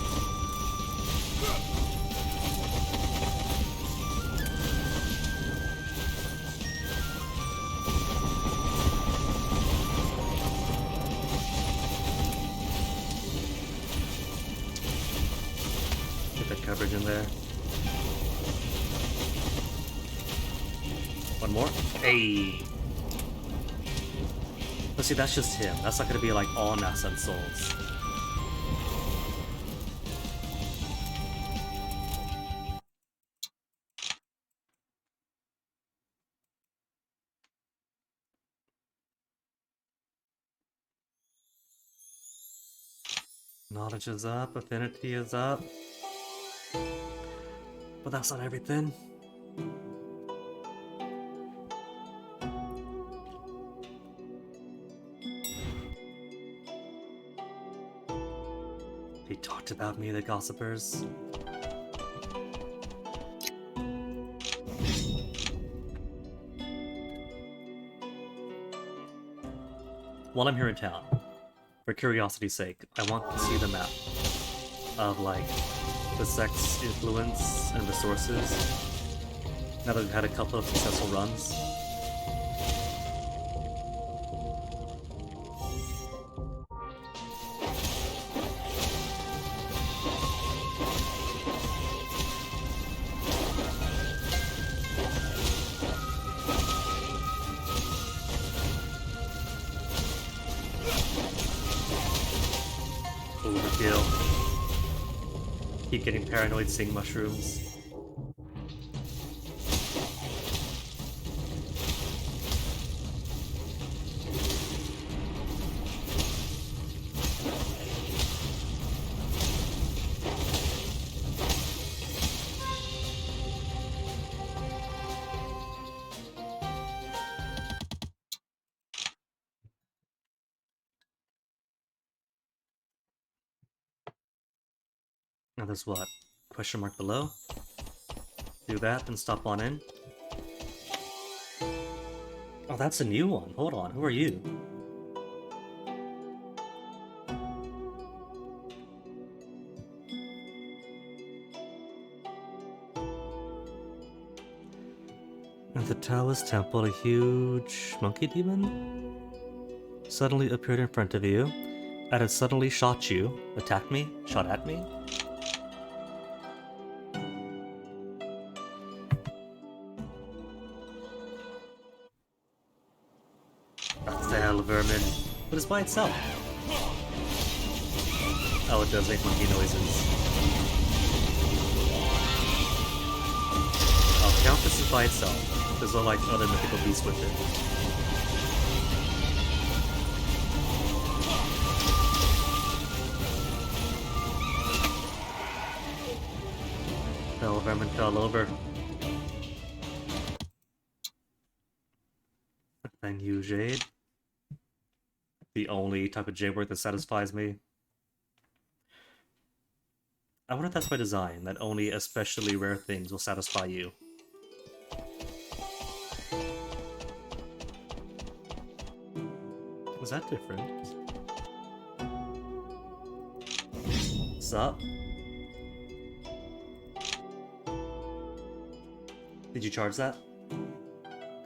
Coverage in there. One more. Hey. But see, that's just him. That's not gonna be like all Nascent Souls. Knowledge is up, affinity is up. But that's not everything. He talked about me, the gossipers. While I'm here in town, for curiosity's sake, I want to see the map of, like, the sect's influence and resources, now that we've had a couple of successful runs. Keep getting paranoid seeing mushrooms. Now there's what? Question mark below? Do that, then stop on in. Oh, that's a new one. Hold on, who are you? At the Taoist temple, a huge monkey demon suddenly appeared in front of you, and it suddenly shot you. Attacked me? Shot at me? That's the hell vermin. But it's by itself. Oh, it does make monkey noises. I'll count this as by itself. There's no like other mythical beast with it. Hell vermin fell over. Thank you, Jade. The only type of jade work that satisfies me. I wonder if that's by design, that only especially rare things will satisfy you. Was that different? Sup? Did you charge that?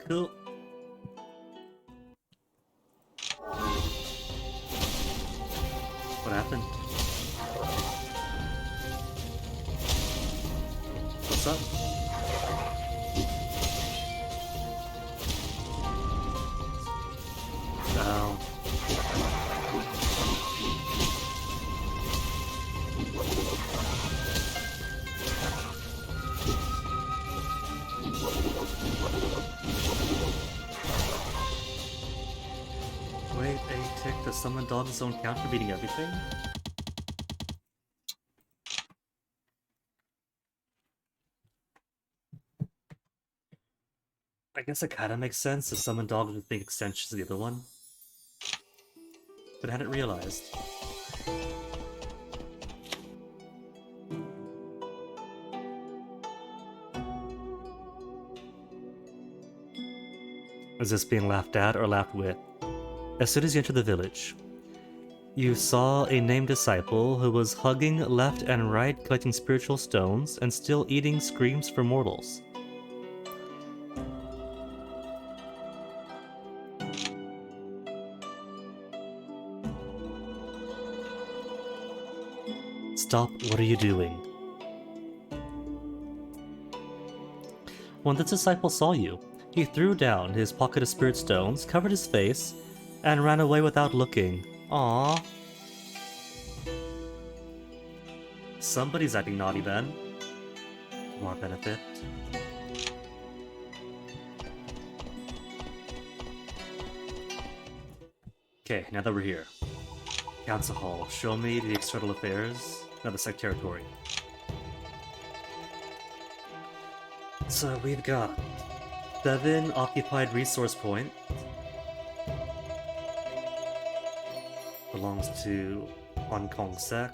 Cool. What happened? What's up? Ow. Wait, a tick, the summon dog's own count for beating everything? I guess it kinda makes sense, the summon dog would think extensions of the other one. But I hadn't realized. Is this being laughed at or laughed with? As soon as you enter the village, you saw a named disciple who was hugging left and right, collecting spiritual stones, and still eating screams for mortals. Stop, what are you doing? When this disciple saw you, he threw down his pocket of spirit stones, covered his face, and ran away without looking. Aww. Somebody's acting naughty then. To our benefit. Okay, now that we're here. Council Hall, show me the external affairs. No, the sect territory. So we've got 7 occupied resource point. Belongs to Hong Kong sect.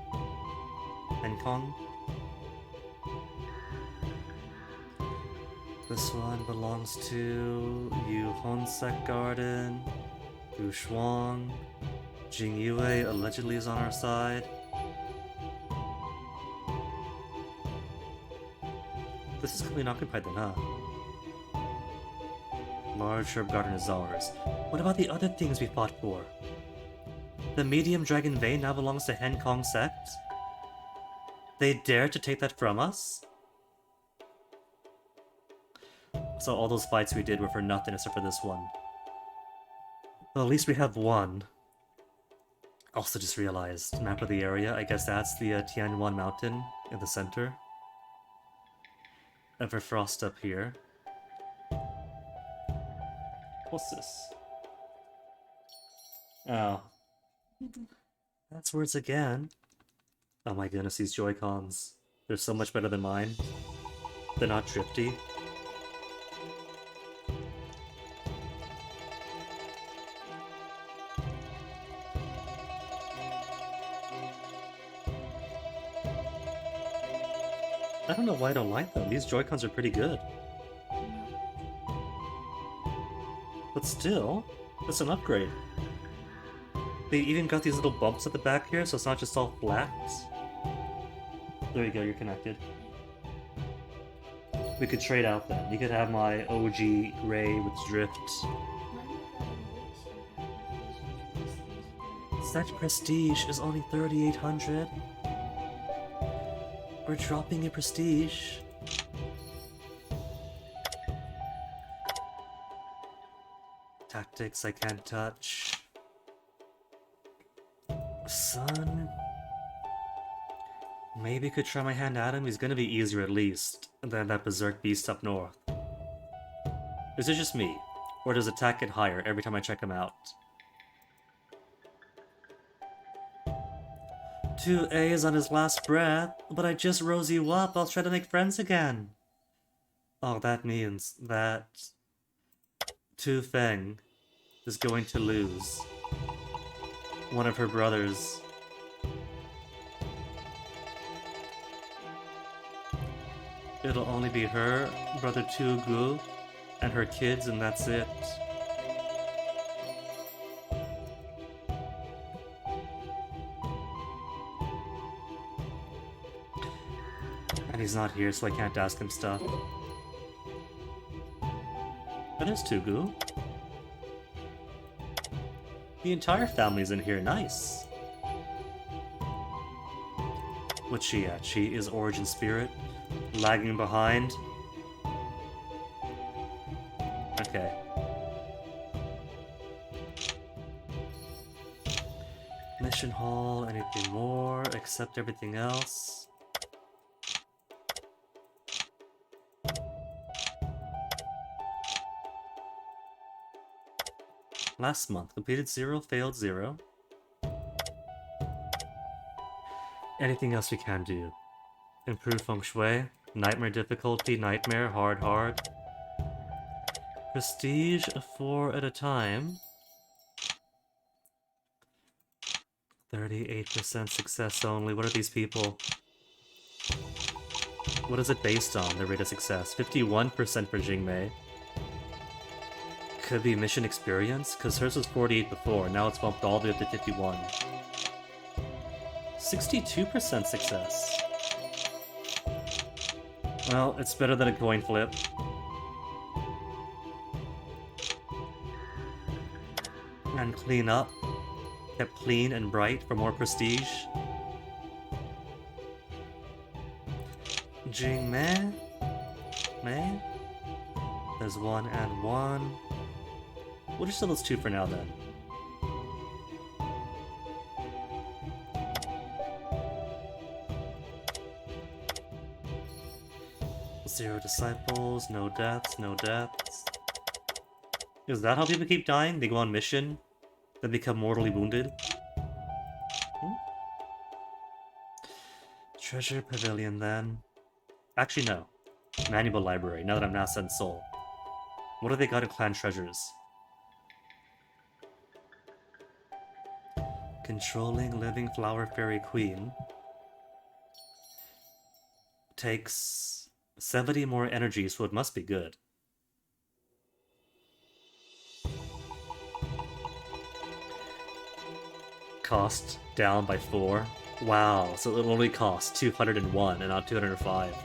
Hong Kong. This one belongs to Yu Hon sect garden. Yu Shuang. Jing Yue allegedly is on our side. This is completely occupied then, huh? Large herb garden is ours. What about the other things we fought for? The medium dragon vein now belongs to Hen Kong sect? They dare to take that from us? So all those fights we did were for nothing except for this one. Well, at least we have one. Also just realized, map of the area, I guess that's the Tianyuan mountain in the center. Everfrost up here. What's this? Oh. That's words again. Oh my goodness, these Joy-Cons. They're so much better than mine. They're not drifty. I don't know why I don't like them. These Joy-Cons are pretty good. But still, it's an upgrade. They even got these little bumps at the back here, so it's not just all flat. There you go, you're connected. We could trade out then. You could have my OG Ray with drift. Such prestige is only 3,800. We're dropping in prestige. Tactics I can't touch. Sun. Maybe could try my hand at him. He's gonna be easier at least than that Berserk Beast up north. Is it just me? Or does attack get higher every time I check him out? 2 A's on his last breath, but I just rose you up. I'll try to make friends again. Oh, that means that Tu Feng is going to lose one of her brothers. It'll only be her, brother Tu Gu, and her kids, and that's it. And he's not here, so I can't ask him stuff. But there's Tu Gu. The entire family's in here, nice. What's she at? She is Origin Spirit. Lagging behind. Okay. Mission Hall, anything more? Accept everything else. Last month, completed 0, failed 0. Anything else we can do? Improve Feng Shui. Nightmare difficulty, nightmare, hard. Prestige, 4 at a time. 38% success only. What are these people? What is it based on, the rate of success? 51% for Jingmei. Could be mission experience, because hers was 48 before, now it's bumped all the way up to 51. 62% success. Well, it's better than a coin flip. And clean up. Kept clean and bright for more prestige. Jingmei? Mei? There's 1 and 1. We'll just sell those 2 for now then. Zero disciples, no deaths, no deaths. Is that how people keep dying? They go on mission, then become mortally wounded? Treasure Pavilion then. Actually no. Manual Library, now that I'm Nascent Soul. What do they got in Clan Treasures? Controlling Living Flower Fairy Queen. Takes 70 more energy, so it must be good. Cost down by 4. Wow, so it'll only cost 201 and not 205.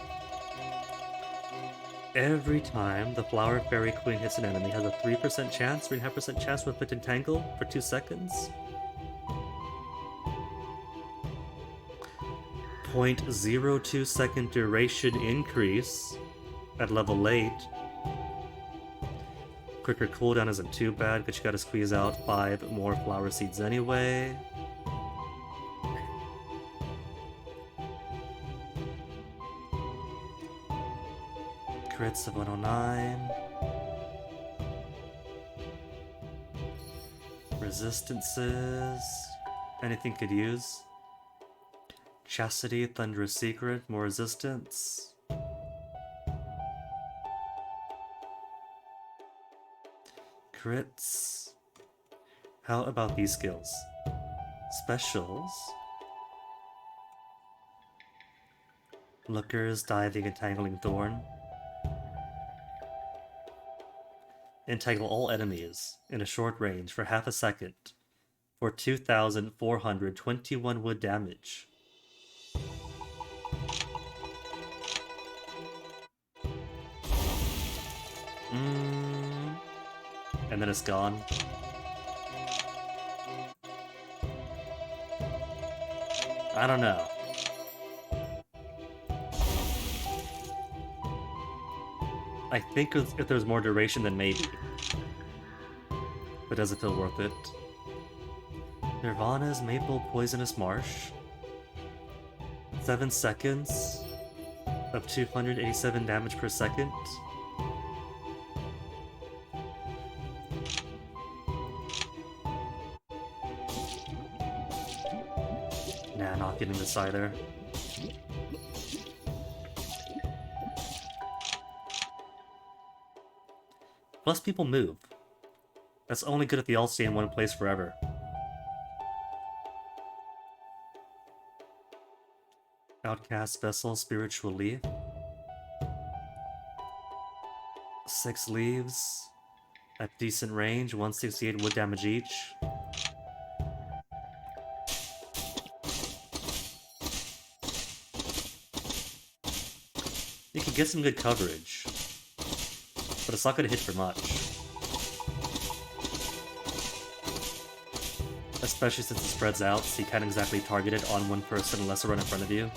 Every time the Flower Fairy Queen hits an enemy, has a 3% chance, 3.5% chance to inflict Entangle for 2 seconds. 0.02 second duration increase at level 8. Quicker cooldown isn't too bad, but you gotta squeeze out 5 more flower seeds anyway. Crits of 109. Resistances. Anything could use. Chastity, Thunderous Secret, more resistance. Crits. How about these skills? Specials. Lookers, Diving, Entangling Thorn. Entangle all enemies in a short range for half a second for 2,421 wood damage. And then it's gone. I don't know. I think if there's more duration, then maybe. But does it feel worth it? Nirvana's Maple Poisonous Marsh. 7 seconds of 287 damage per second. Nah, not getting this either. Plus people move. That's only good if they all stay in one place forever. Outcast Vessel, Spiritual Leaf. 6 leaves. At decent range, 168 wood damage each. You can get some good coverage, but it's not going to hit for much. Especially since it spreads out, so you can't exactly target it on one person unless they're right in front of you.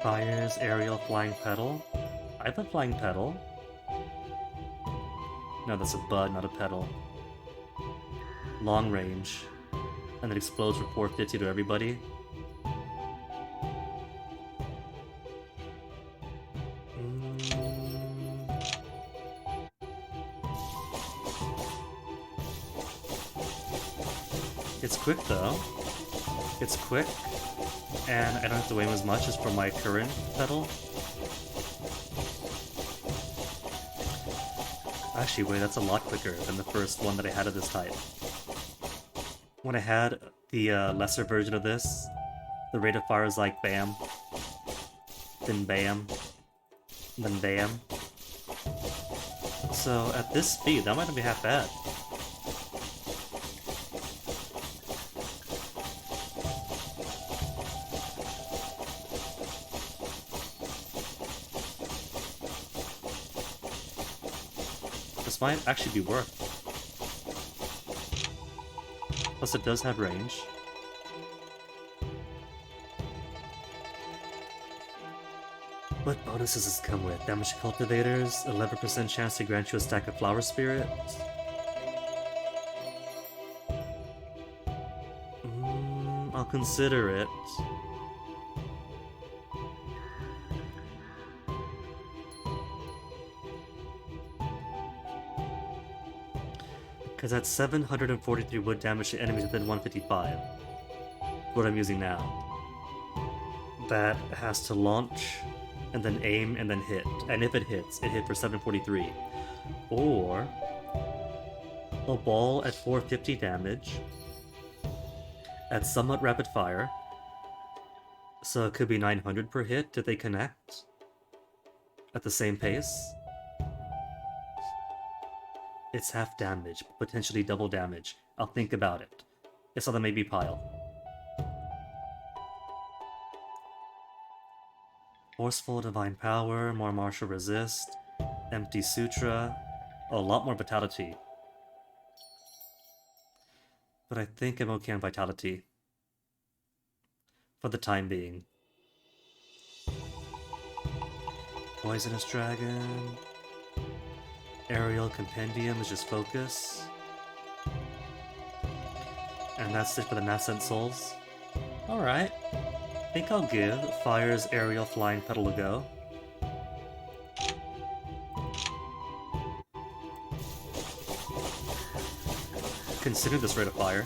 Fire's Aerial Flying Petal. I have a Flying Petal. No, that's a bud, not a petal. Long range. And it explodes for 450 to everybody. It's quick though. It's quick, and I don't have to aim as much as for my current pedal. Actually, wait, that's a lot quicker than the first one that I had of this type. When I had the lesser version of this, the rate of fire is like bam, then bam, then bam. So at this speed, that might not be half bad. This might actually be worth. Plus it does have range. What bonuses does it come with? Damage to cultivators, 11% chance to grant you a stack of flower spirit. I'll consider it. Because that's 743 wood damage to enemies within 155. What I'm using now. That has to launch, and then aim, and then hit. And if it hits, it hit for 743. Or a ball at 450 damage at somewhat rapid fire. So it could be 900 per hit if they connect at the same pace. It's half damage, potentially double damage. I'll think about it. It's on the maybe pile. Forceful Divine Power, more Martial Resist, Empty Sutra, a lot more Vitality. But I think I'm okay on Vitality. For the time being. Poisonous Dragon. Aerial Compendium is just focus. And that's it for the Nascent Souls. Alright. I think I'll give Fire's aerial flying petal a go. Consider this rate of fire.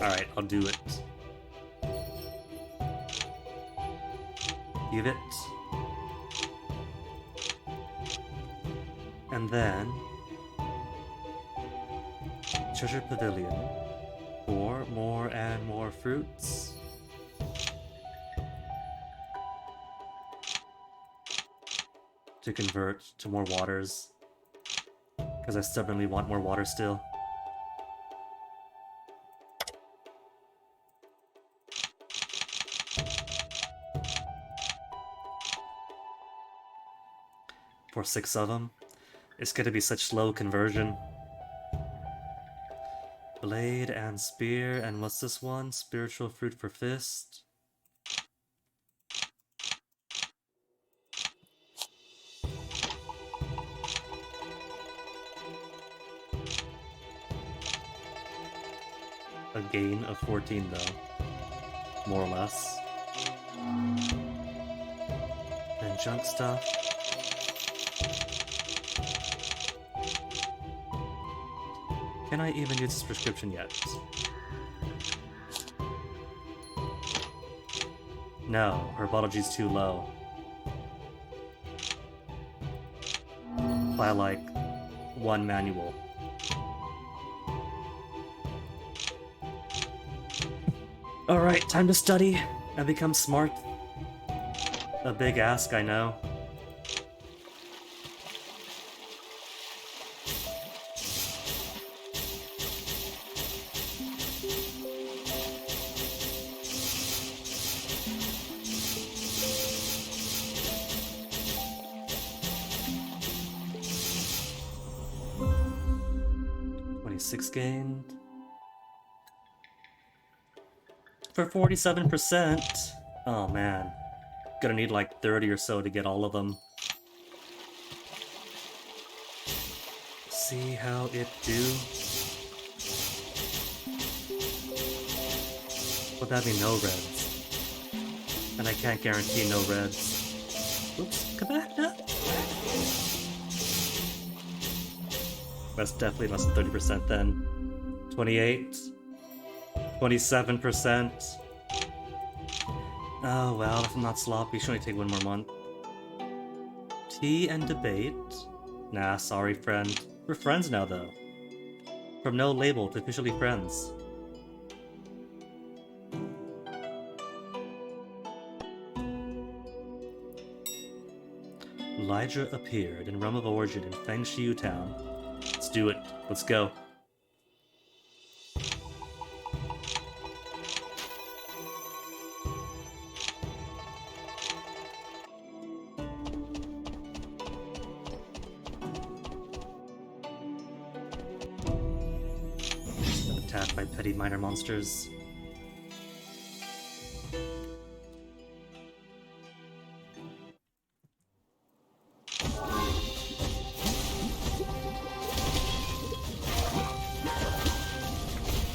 Alright, I'll do it. Give it. And then... Treasure Pavilion. For more and more fruits. To convert to more waters. Because I stubbornly want more water still. For 6 of them. It's gonna be such slow conversion. Blade and spear, and what's this one? Spiritual fruit for fist. A gain of 14 though. More or less. And junk stuff. Can I even use this prescription yet? No, herbology's too low. By like 1 manual. Alright, time to study and become smart. A big ask, I know. Gained for 47%. Oh man, gonna need like 30 or so to get all of them. See how it do. Would that be no reds? And I can't guarantee no reds. Oops, come back now. That's definitely less than 30% then. 28, 27%. Oh well, if I'm not sloppy, should only take 1 more month. Tea and debate? Nah, sorry friend. We're friends now though. From no label to officially friends. Elijah appeared in Realm of Origin in Fengshiu Town. Let's do it. Let's go. Attacked by petty minor monsters.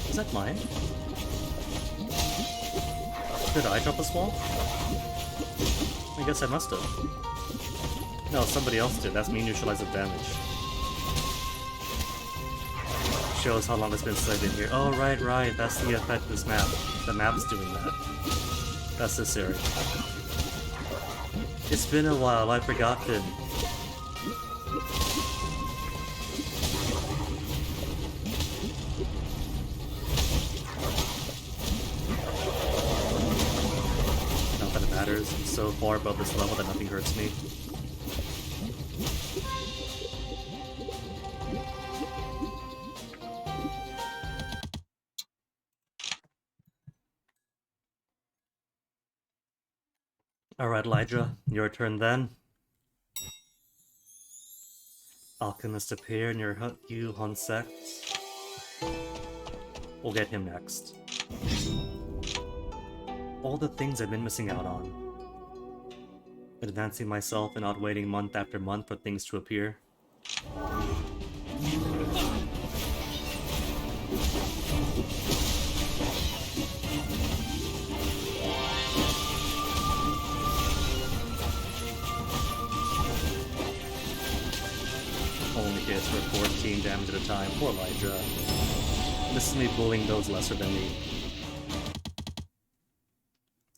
Is that mine? Did I drop a small? I guess I must have. No, somebody else did. That's me neutralize the damage. Shows how long it's been since I've been here. Oh, right. That's the effect of this map. The map's doing that. That's this area. It's been a while. I've forgotten. I'm so far above this level that nothing hurts me. Alright, Elijah, your turn then. Alchemist appear near you, Honsect. We'll get him next. All the things I've been missing out on. Advancing myself and not waiting month after month for things to appear. damage at a time. Poor Lydra. This is me bullying those lesser than me.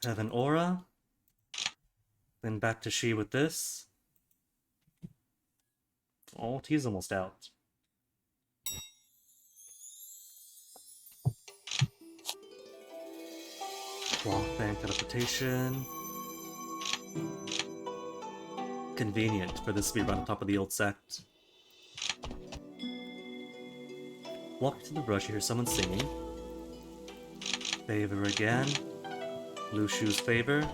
Have an aura. Then back to she with this. Oh, T's almost out. Cloth and teleportation. Convenient for this to be right on top of the old sect. Walk to the brush, you hear someone singing. Favor again. Blue shoes favor.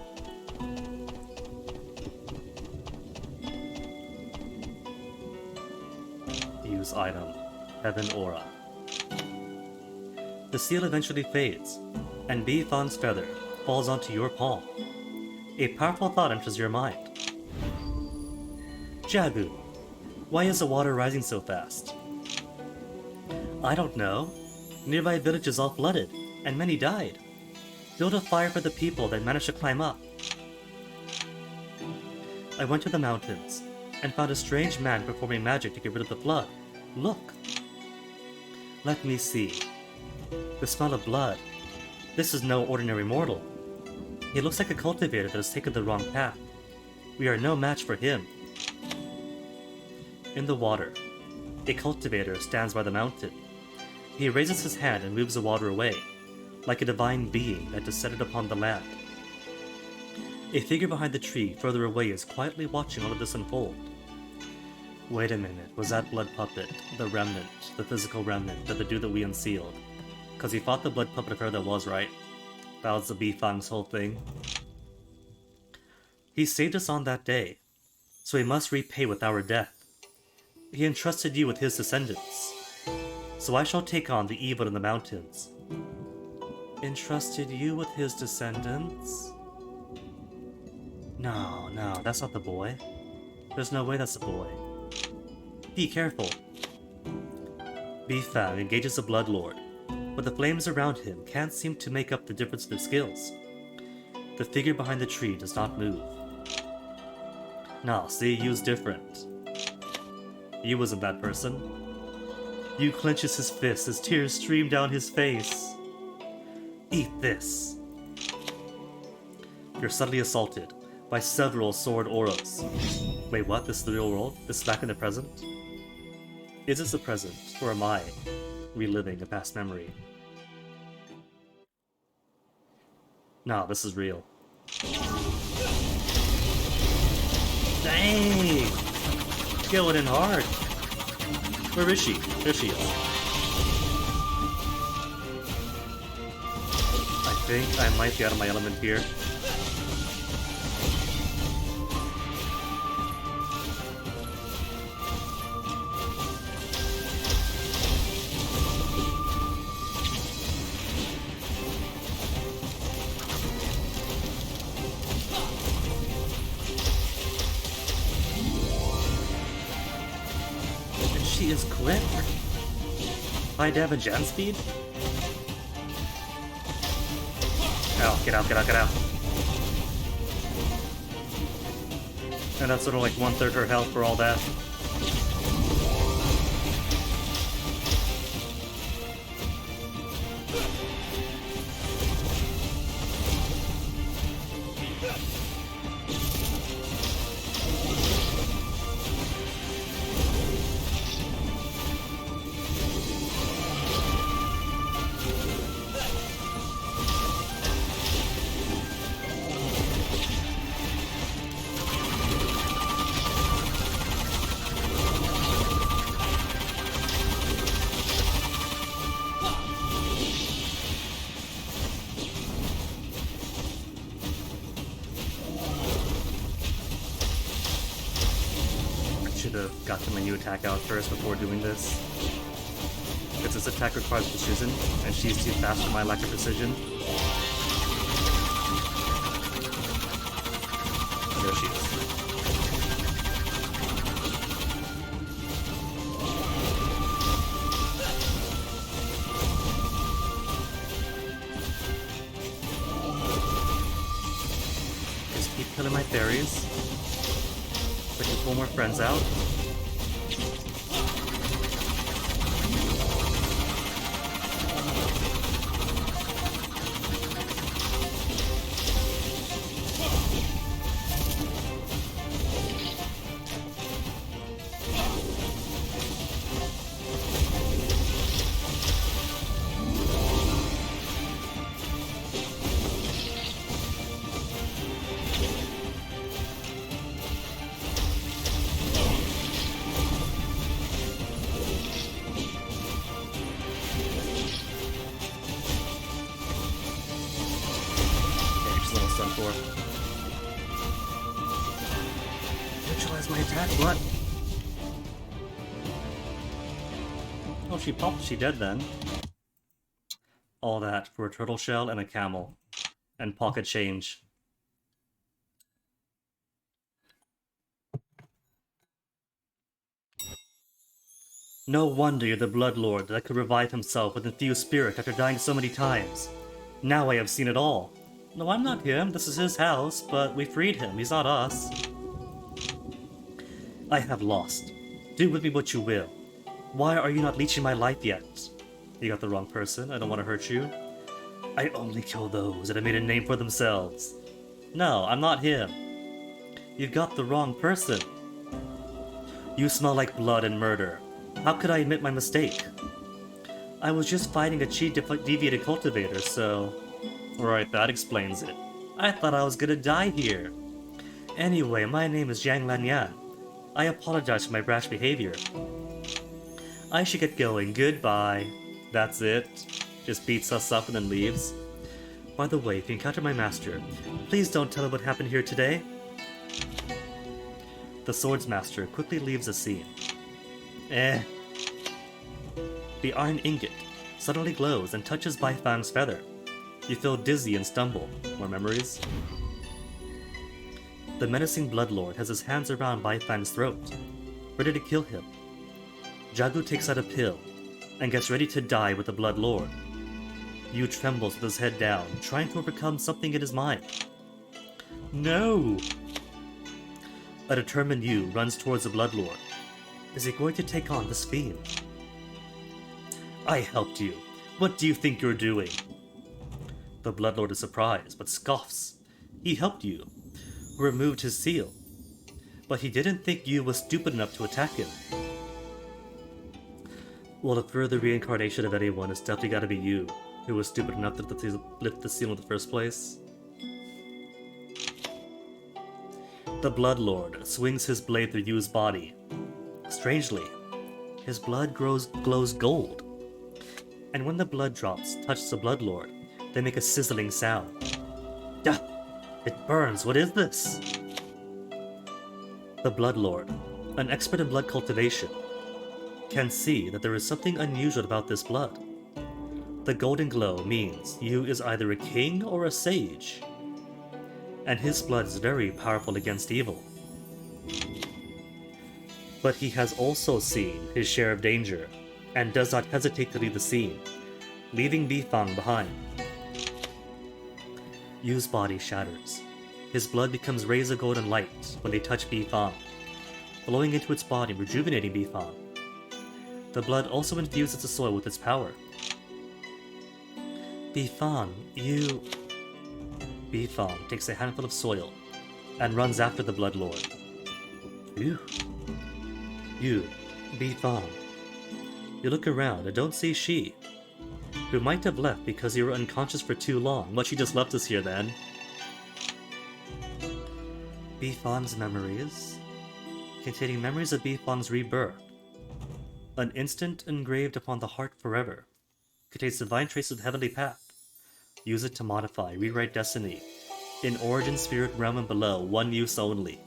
Use item. Heaven aura. The seal eventually fades, and Bee Fang's feather falls onto your palm. A powerful thought enters your mind. Jagu, why is the water rising so fast? I don't know. Nearby villages all flooded, and many died. Build a fire for the people that managed to climb up. I went to the mountains, and found a strange man performing magic to get rid of the flood. Look. Let me see. The smell of blood. This is no ordinary mortal. He looks like a cultivator that has taken the wrong path. We are no match for him. In the water, a cultivator stands by the mountain. He raises his hand and moves the water away, like a divine being that descended upon the land. A figure behind the tree further away is quietly watching all of this unfold. Wait a minute, was that blood puppet, the remnant, the physical remnant, the dude that we unsealed? Because he fought the blood puppet of her that was, right? That was the Bee Fang's whole thing. He saved us on that day, so he must repay with our death. He entrusted you with his descendants, so I shall take on the evil in the mountains. Entrusted you with his descendants? No, that's not the boy. There's no way that's the boy. Be careful. Bee Fang engages the Blood Lord, but the flames around him can't seem to make up the difference in their skills. The figure behind the tree does not move. Nah, see, Yu's different. Yu wasn't that person. Yu clenches his fist as tears stream down his face. Eat this. You're suddenly assaulted by several sword auras. Wait, what? This is the real world? This is back in the present? Is this the present, or am I reliving a past memory? Nah, this is real. Dang! Going in hard. Where is she? There she is. I think I might be out of my element here. She is quick. High damage and speed? Ow, get out, get out, get out. And that's sort of like 1/3 her health for all that. Should have gotten my new attack out first before doing this. Because this attack requires precision, and she's too fast for my lack of precision. And there she is. Just keep killing my fairies. Pull more friends out. for. Neutralize my attack, what? Oh, she popped. She dead then. All that for a turtle shell and a camel. And pocket change. No wonder you're the Bloodlord that could revive himself with infused spirit after dying so many times. Now I have seen it all. No, I'm not him. This is his house, but we freed him. He's not us. I have lost. Do with me what you will. Why are you not leeching my life yet? You got the wrong person. I don't want to hurt you. I only kill those that have made a name for themselves. No, I'm not him. You've got the wrong person. You smell like blood and murder. How could I admit my mistake? I was just fighting a cheat deviated cultivator, so... Right, that explains it. I thought I was gonna die here. Anyway, my name is Jiang Lanyan. I apologize for my brash behavior. I should get going. Goodbye. That's it. Just beats us up and then leaves. By the way, if you encounter my master, please don't tell him what happened here today. The Swordsmaster quickly leaves the scene. The iron ingot suddenly glows and touches Baifang's feather. You feel dizzy and stumble. More memories? The menacing Bloodlord has his hands around Baifang's throat, ready to kill him. Jagu takes out a pill and gets ready to die with the Bloodlord. Yu trembles with his head down, trying to overcome something in his mind. No! A determined Yu runs towards the Bloodlord. Is he going to take on this fiend? I helped you. What do you think you're doing? The Bloodlord is surprised, but scoffs. He helped you, who removed his seal. But he didn't think Yu was stupid enough to attack him. Well, if we're the reincarnation of anyone, it's definitely gotta be you, who was stupid enough to lift the seal in the first place. The Bloodlord swings his blade through Yu's body. Strangely, his blood glows gold. And when the blood drops touch the Bloodlord, they make a sizzling sound. Ah! It burns! What is this? The Bloodlord, an expert in blood cultivation, can see that there is something unusual about this blood. The golden glow means Yu is either a king or a sage, and his blood is very powerful against evil. But he has also seen his share of danger, and does not hesitate to leave the scene, leaving Bifang behind. Yu's body shatters. His blood becomes rays of golden light when they touch Bifang, flowing into its body, rejuvenating Bifang. The blood also infuses the soil with its power. Bifang, you... Bifang takes a handful of soil and runs after the Bloodlord. You, Bifang. You look around and don't see she, who might have left because you were unconscious for too long, but she just left us here then. Bifang's memories, containing memories of Bifang's rebirth. An instant engraved upon the heart forever. Contains divine traces of the heavenly path. Use it to modify, rewrite destiny. In origin, spirit, realm, and below, one use only.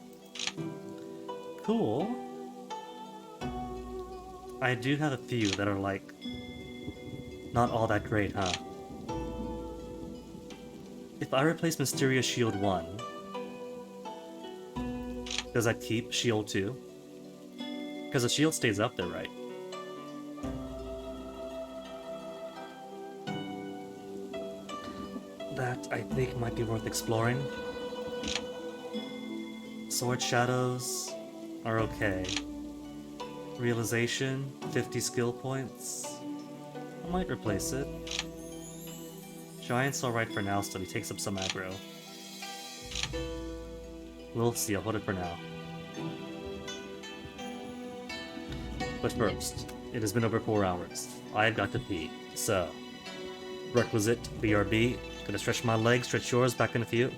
Cool. I do have a few that are like... not all that great, huh? If I replace Mysterious Shield 1... does that keep Shield 2? Because the shield stays up there, right? That, I think, might be worth exploring. Sword Shadows are okay. Realization, 50 skill points. I might replace it. Giant's alright for now still, he takes up some aggro. We'll see, I'll hold it for now. But first, it has been over 4 hours. I've got to pee, so... Requisite, BRB. Gonna stretch my legs, stretch yours, back in a few.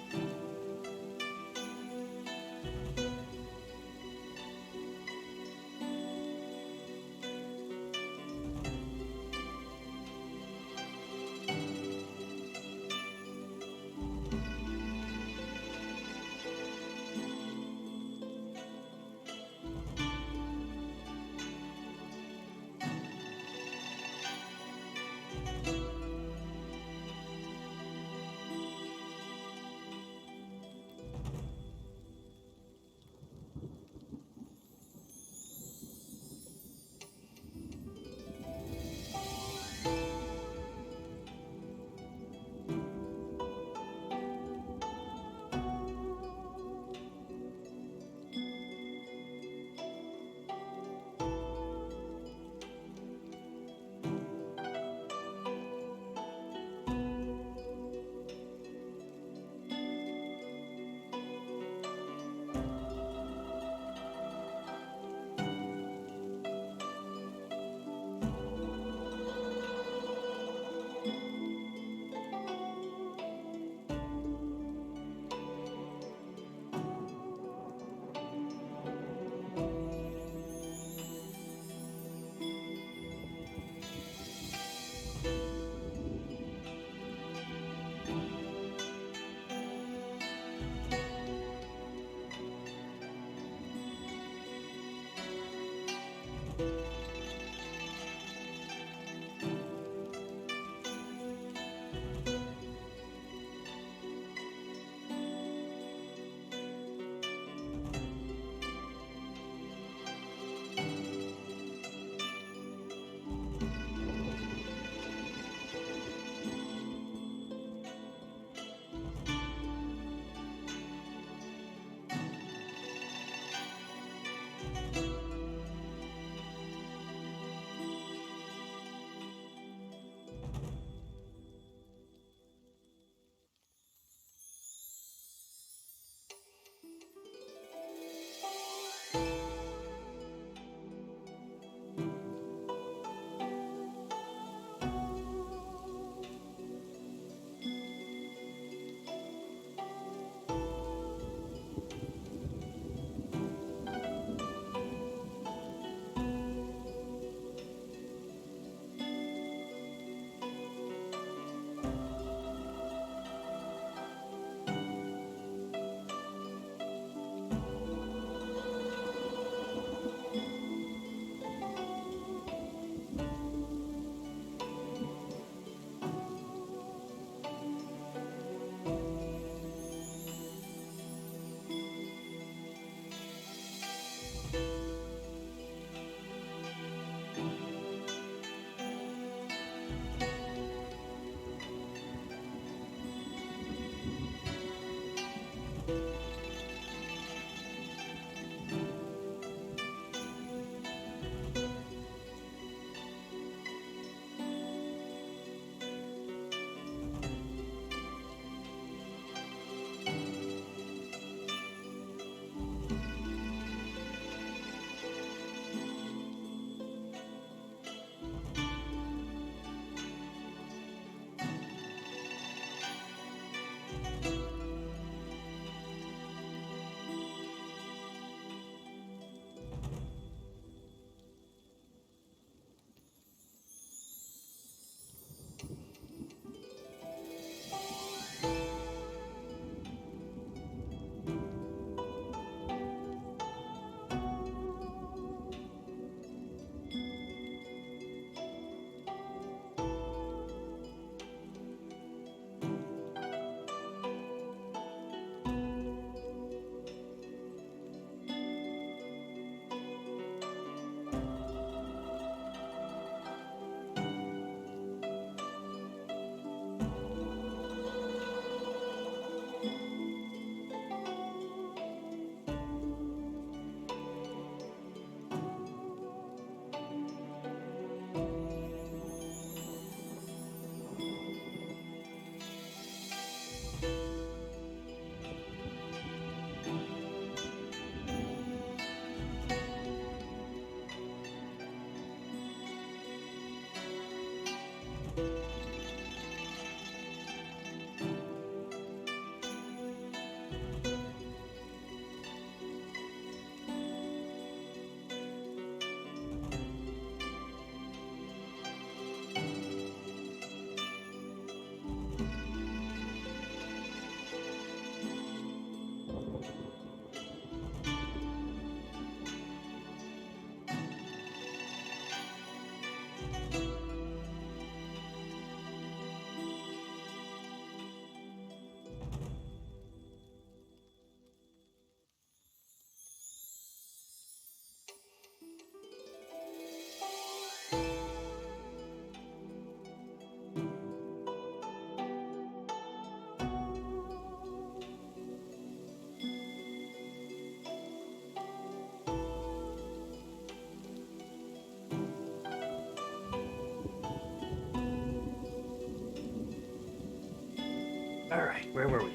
Alright, where were we?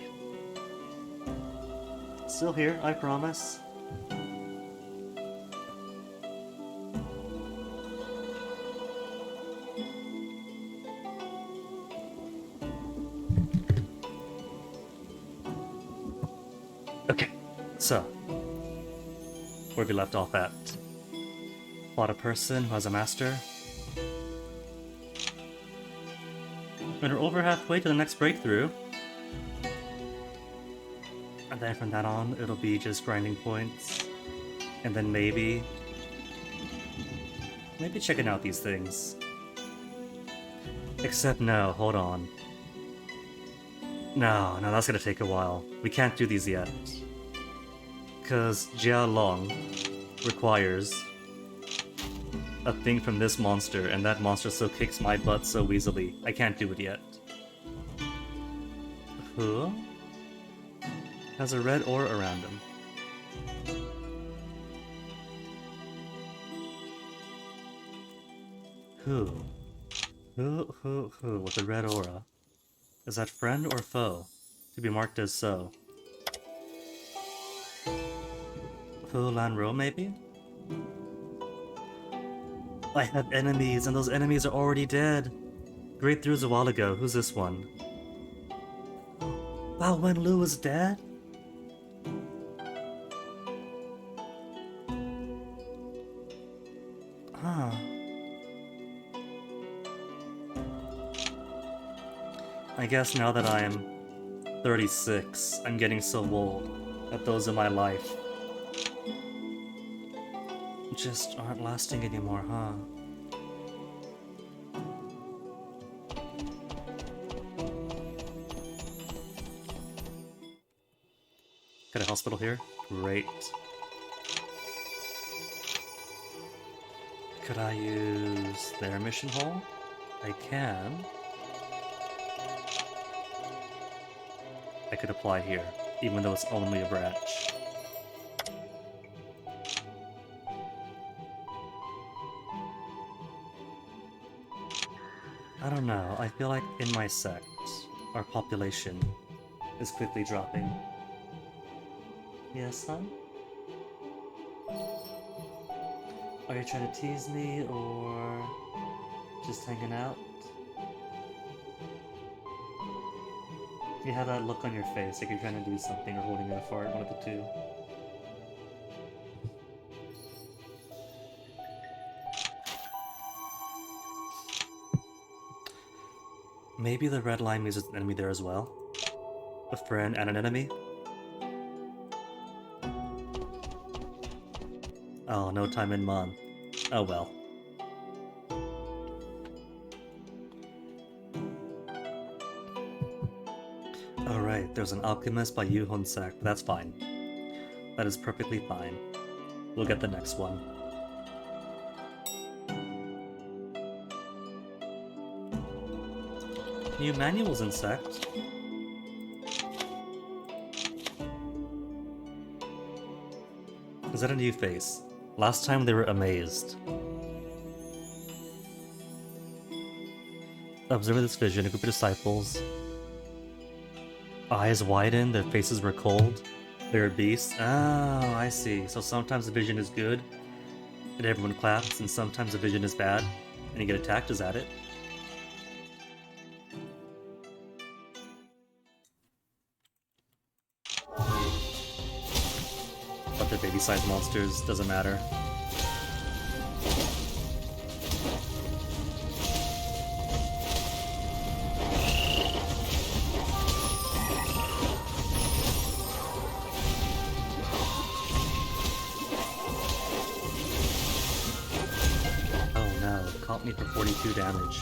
Still here, I promise. Okay, so where we left off at. Fought a person who has a master. And we're over halfway to the next breakthrough. And then from that on, it'll be just grinding points. And then maybe checking out these things. Except no, hold on. No, that's gonna take a while. We can't do these yet. Because Jia Long requires a thing from this monster, and that monster still kicks my butt so easily. I can't do it yet. Who? Has a red aura around him. Who? Who with a red aura? Is that friend or foe? To be marked as so. Fu Lan Ro, maybe? I have enemies, and those enemies are already dead. Great throughs a while ago. Who's this one? Wow, when Lu was dead? Huh. I guess now that I'm 36, I'm getting so old that those in my life just aren't lasting anymore, huh? Got a hospital here? Great. Could I use their mission hall? I can. I could apply here, even though it's only a branch. I don't know, I feel like in my sect, our population is quickly dropping. Yes, son? Are you trying to tease me, or just hanging out? You have that look on your face, like you're trying to do something or holding in a fart, one of the two. Maybe the red line means there's an enemy there as well? A friend and an enemy? Oh, no time in month. Oh well. Alright, there's an alchemist by Yu Hun Sect. That's fine. That is perfectly fine. We'll get the next one. New manuals in sect. Is that a new face? Last time they were amazed. Observe this vision, a group of disciples. Eyes widened, their faces were cold. They were beasts. Oh, I see. So sometimes the vision is good, and everyone claps, and sometimes the vision is bad, and you get attacked. Is that it? But they're baby-sized monsters, doesn't matter. Caught me for 42 damage.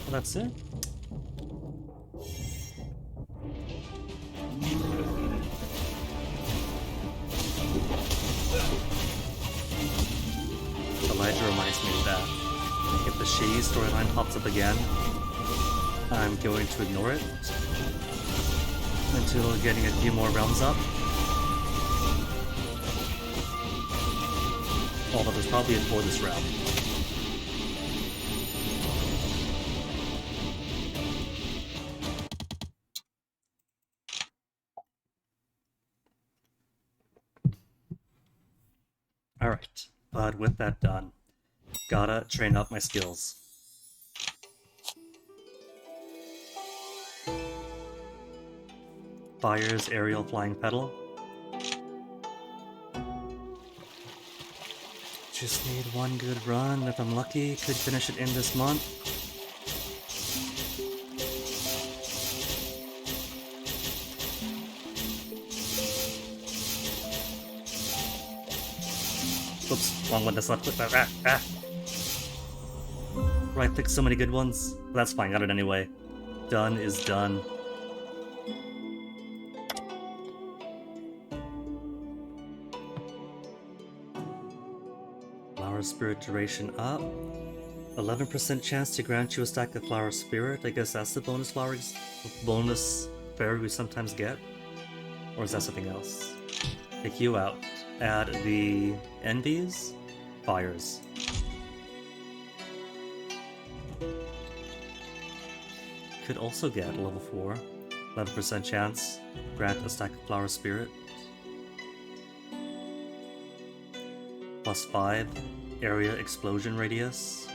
Well, that's it. Elijah reminds me of that. the She storyline pops up again, I'm going to ignore it until getting a few more realms up. Although there's probably a for this realm. Alright, but with that done, gotta train up my skills. Fire's aerial flying pedal. Just need one good run. If I'm lucky, could finish it in this month. Oops, wrong one. That's left click. Right click, so many good ones. But that's fine, got it anyway. Done is done. Flower Spirit duration up. 11% chance to grant you a stack of Flower Spirit. I guess that's the bonus fairy we sometimes get. Or is that something else? Take you out. Add the Envies, Fires. Could also get level 4. 11% chance. Grant a stack of Flower Spirit. +5. Area explosion radius.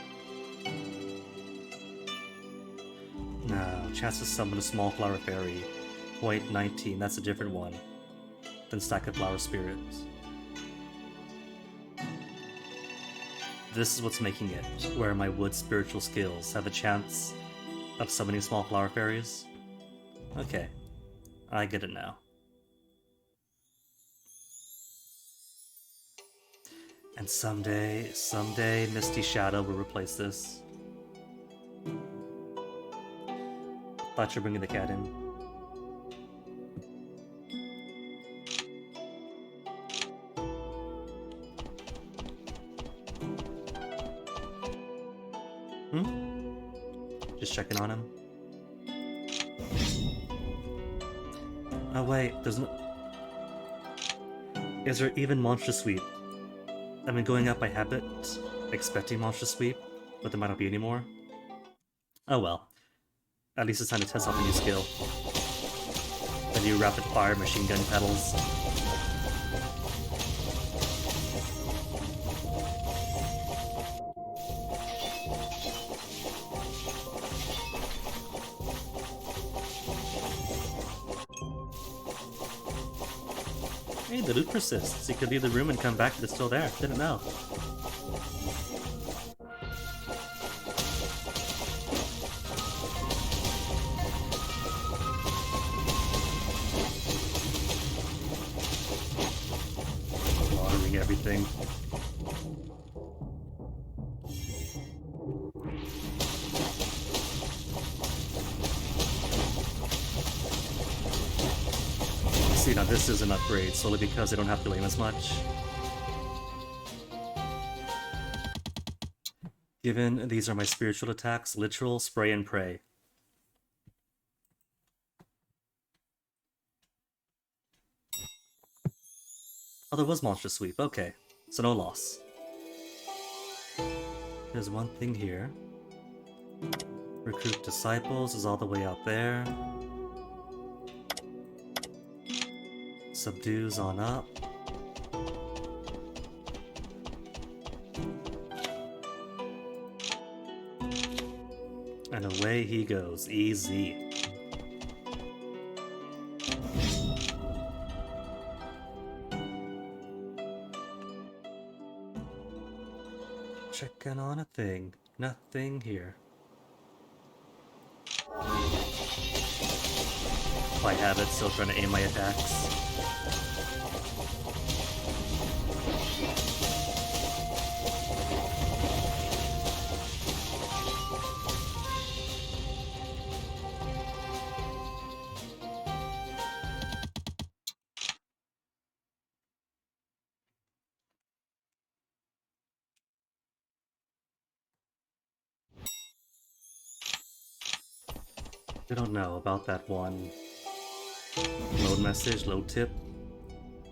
No, chance to summon a small flower fairy. 0.19, that's a different one than stack of Flower Spirits. This is what's making it, where my wood spiritual skills have a chance of summoning small flower fairies. Okay, I get it now. And someday, Misty Shadow will replace this. Thought you were bringing the cat in. Just checking on him. Oh wait, there's no... Is there even Monster Sweep? I've been going out by habit, expecting Monster Sweep, but there might not be any more. Oh well. At least it's time to test out the new skill. The new rapid fire machine gun pedals. Hey, the loot persists. You could leave the room and come back if it's still there. Didn't know. Watering everything. See, now this is an upgrade, solely because I don't have to aim as much. Given these are my spiritual attacks, literal, spray, and pray. Oh, there was Monster Sweep, okay. So no loss. There's one thing here. Recruit Disciples is all the way out there. Subdues on up. And away he goes, easy. Checking on a thing. Nothing here. By habit, still trying to aim my attacks. I don't know about that one. Load message, load tip.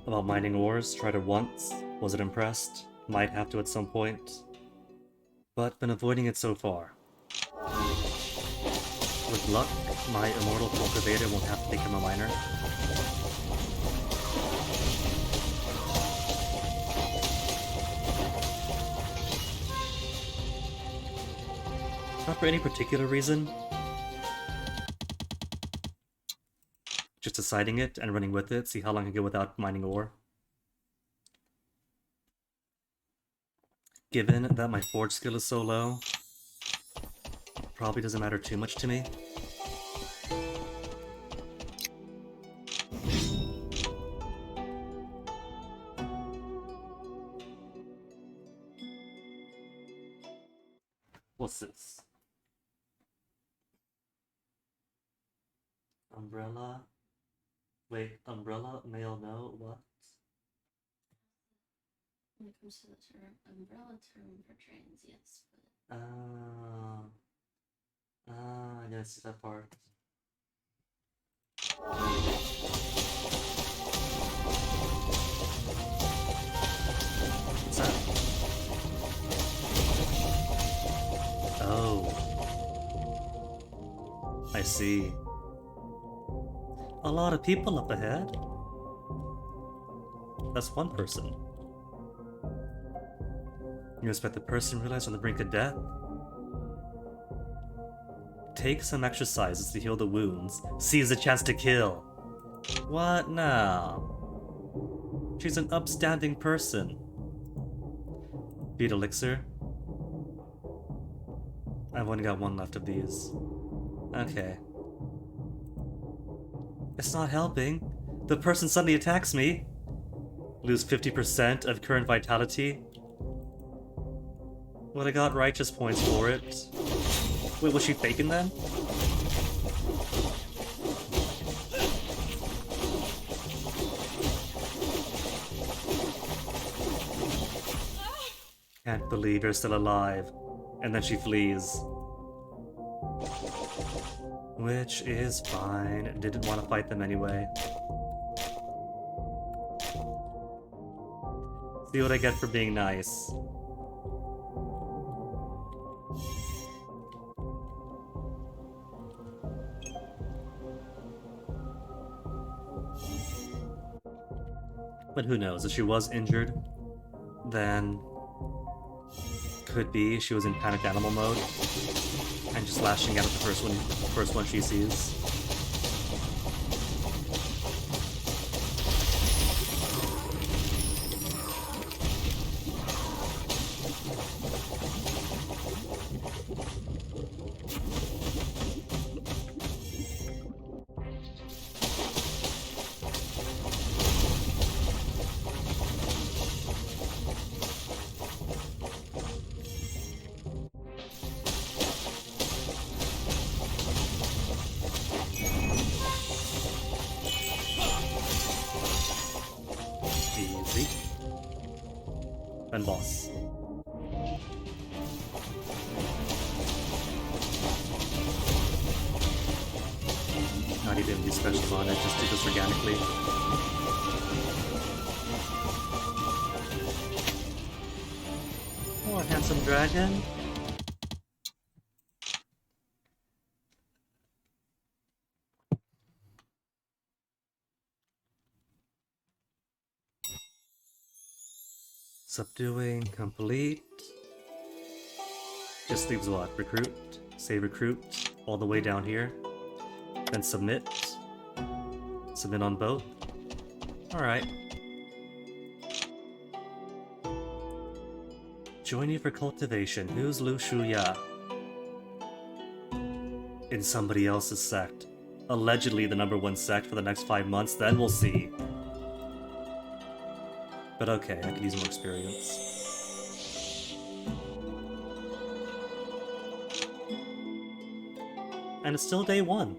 About mining ores, tried it once, wasn't impressed, might have to at some point. But been avoiding it so far. With luck, my immortal cultivator won't have to become a miner. Not for any particular reason. Just deciding it and running with it, see how long I can go without mining ore. Given that my forge skill is so low, probably doesn't matter too much to me. What's this? Umbrella? Wait, umbrella? Male no? What? When it comes to the term, umbrella term for trans, yes, but... I didn't see that part. What's that? Oh. I see. A lot of people up ahead. That's one person. You expect the person realize on the brink of death? Take some exercises to heal the wounds. Seize the chance to kill. What now? She's an upstanding person. Beat elixir. I've only got one left of these. Okay. It's not helping. The person suddenly attacks me. Lose 50% of current vitality. But I got righteous points for it. Wait, was she faking then? Can't believe you're still alive. And then she flees. Which is fine. Didn't want to fight them anyway. See what I get for being nice. But who knows, if she was injured, then could be she was in panicked animal mode and just lashing out at the first one she sees. Easy. And boss. Not even use specials on it, just do this organically. Oh, a handsome dragon. Subduing complete. Just leaves what? Recruit. Say recruit all the way down here. Then submit. Submit on both. Alright. Join you for cultivation. Who's Lu Shuya? In somebody else's sect. Allegedly the #1 sect for the next 5 months, then we'll see. But okay, I could use more experience. And it's still day 1.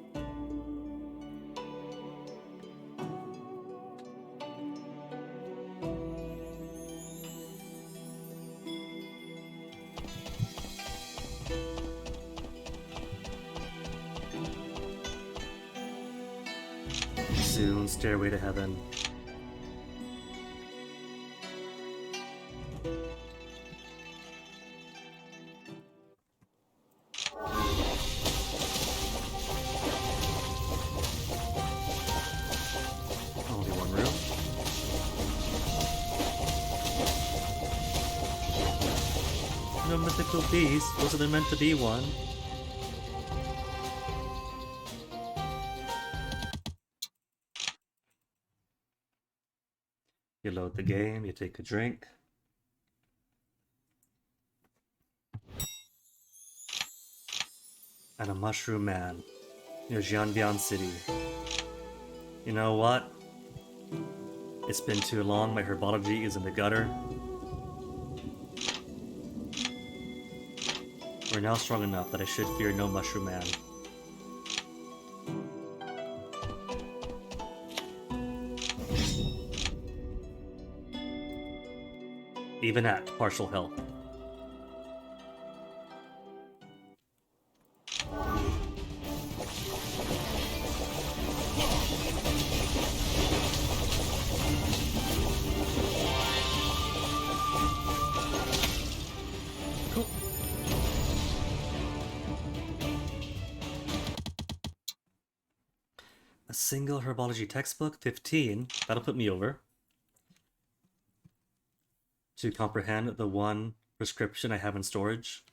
own stairway to heaven. Only one room. No mythical beast. Wasn't there meant to be one? You load the game, you take a drink. And a mushroom man near Jianbian City. You know what? It's been too long, my herbology is in the gutter. We're now strong enough that I should fear no mushroom man. Even at partial health. Cool. A single herbology textbook, 15. That'll put me over. To comprehend the one prescription I have in storage.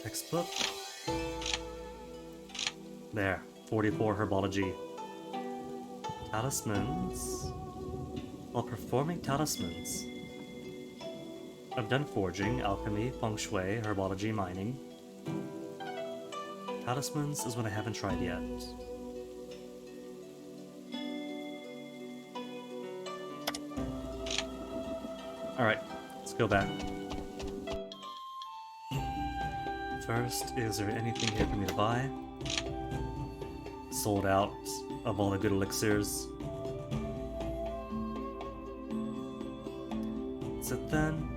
Textbook. There, 44 herbology. Talismans. While performing talismans, I've done forging, alchemy, feng shui, herbology, mining. Talismans is what I haven't tried yet. Alright, let's go back. First, is there anything here for me to buy? Sold out of all the good elixirs. That's it then.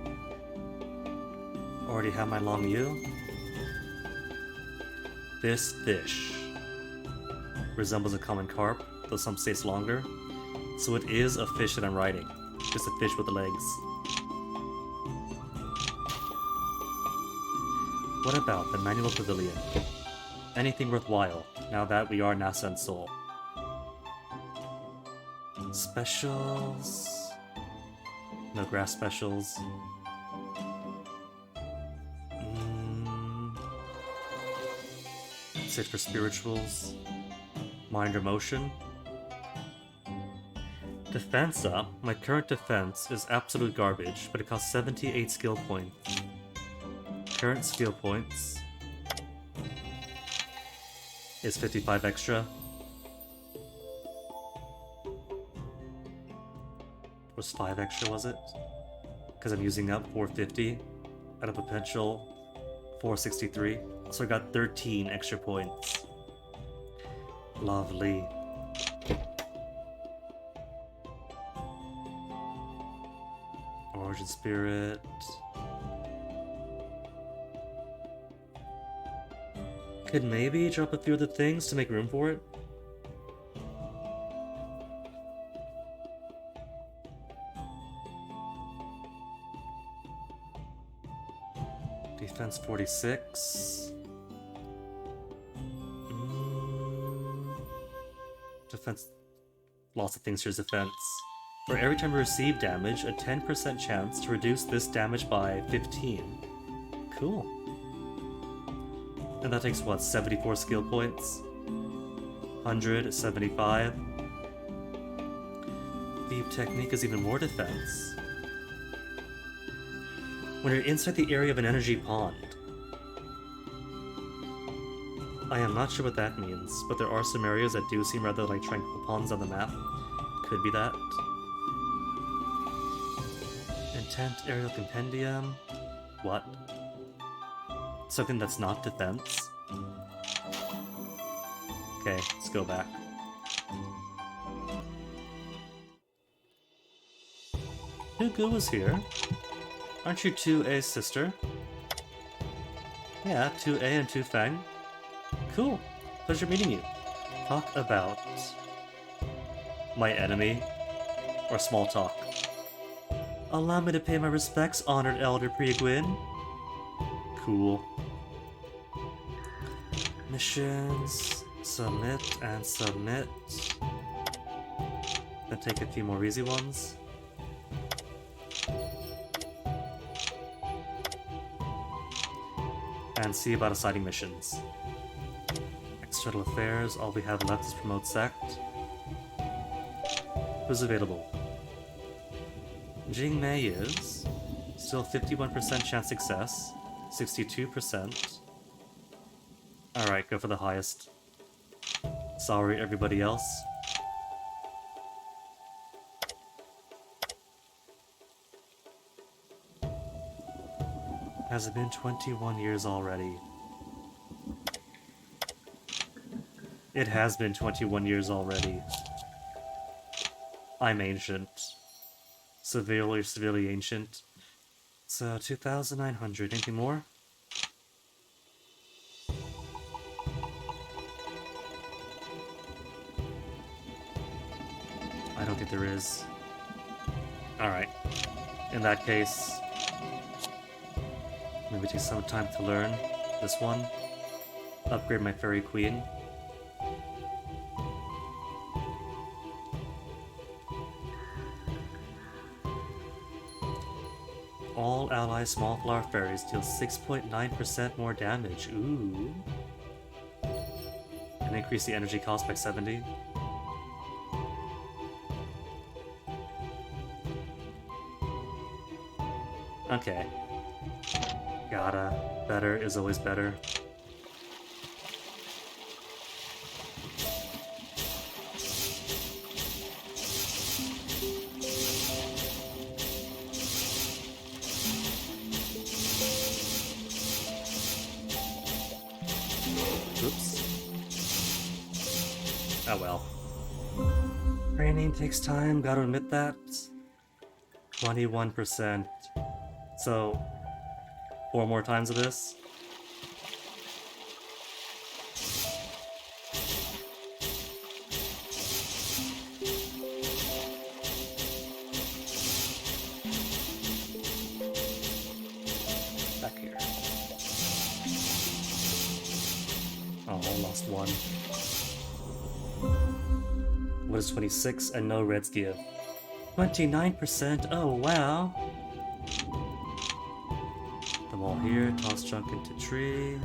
Already have my long U. This fish resembles a common carp, though some say it's longer. So it is a fish that I'm riding. Just a fish with legs. What about the manual pavilion? Anything worthwhile, now that we are Nascent Soul. Specials... No grass specials. Sit for spirituals. Mind or motion. Defense up. My current defense is absolute garbage, but it costs 78 skill points. Current skill points is 55 extra. Was 5 extra, was it? Because I'm using up 450 out of potential 463. So I got 13 extra points. Lovely. Origin Spirit. Could maybe drop a few of the things to make room for it. Defense 46. Defense. Lots of things here's defense. For every time we receive damage, a 10% chance to reduce this damage by 15. Cool. And that takes what, 74 skill points? 175. Thief technique is even more defense. When you're inside the area of an energy pond. I am not sure what that means, but there are some areas that do seem rather like tranquil ponds on the map. Could be that. Intent Aerial Compendium. What? Something that's not defense? Okay, let's go back. Nugu was here. Aren't you 2A's sister? Yeah, 2A and 2 Fang. Cool. Pleasure meeting you. Talk about my enemy or small talk. Allow me to pay my respects, honored Elder Preguin. Cool. Missions. Submit and submit. Then take a few more easy ones. And see about assigning missions. External affairs, all we have left is promote sect. Who's available? Jing Mei is still 51% chance success, 62%. Alright, go for the highest. Sorry, everybody else. Has it been 21 years already? It has been 21 years already. I'm ancient. Severely ancient. So, 2,900. Anything more? I don't think there is. Alright. In that case, maybe take some time to learn this one. Upgrade my Fairy Queen. All ally small flower fairies deal 6.9% more damage. Ooh. And increase the energy cost by 70. Okay. Gotta. Better is always better. Oops. Oh well. Training takes time, gotta admit that. 21%. So, 4 more times of this. Back here. Oh, lost one. What is 26 and no reds give? 29%? Oh, wow. Them all here. Toss junk into tree.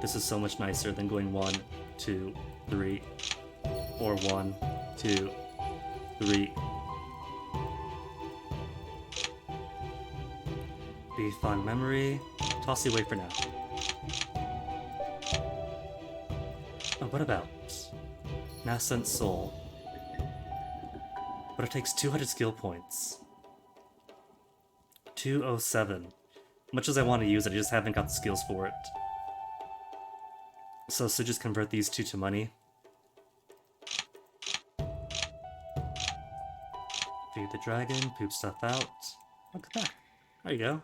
This is so much nicer than going 1, 2, 3. Or 1, 2, 3. Be fond memory. Toss it away for now. Oh, what about Nascent Soul? But it takes 200 skill points. 207. Much as I want to use it, I just haven't got the skills for it. So just convert these two to money. Feed the dragon, poop stuff out. Look at that. There you go.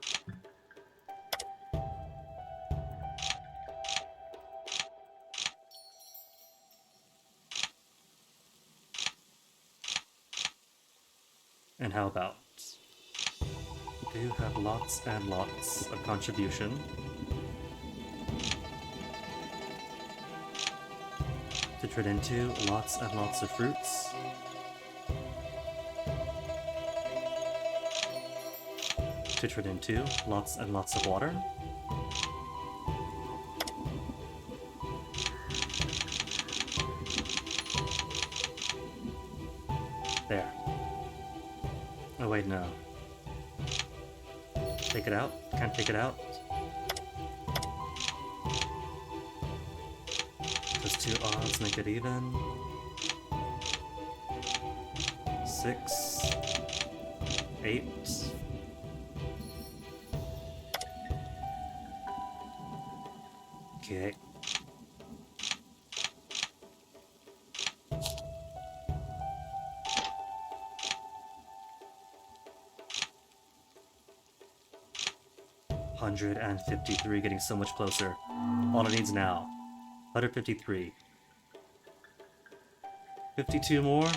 And how about? We do have lots and lots of contribution. To turn into lots and lots of fruits. To turn into lots and lots of water. There. Oh wait, no. Take it out? Can't take it out? Those two odds make it even. 6, 8. Okay. 153, getting so much closer. All it needs now. 153. 52 more.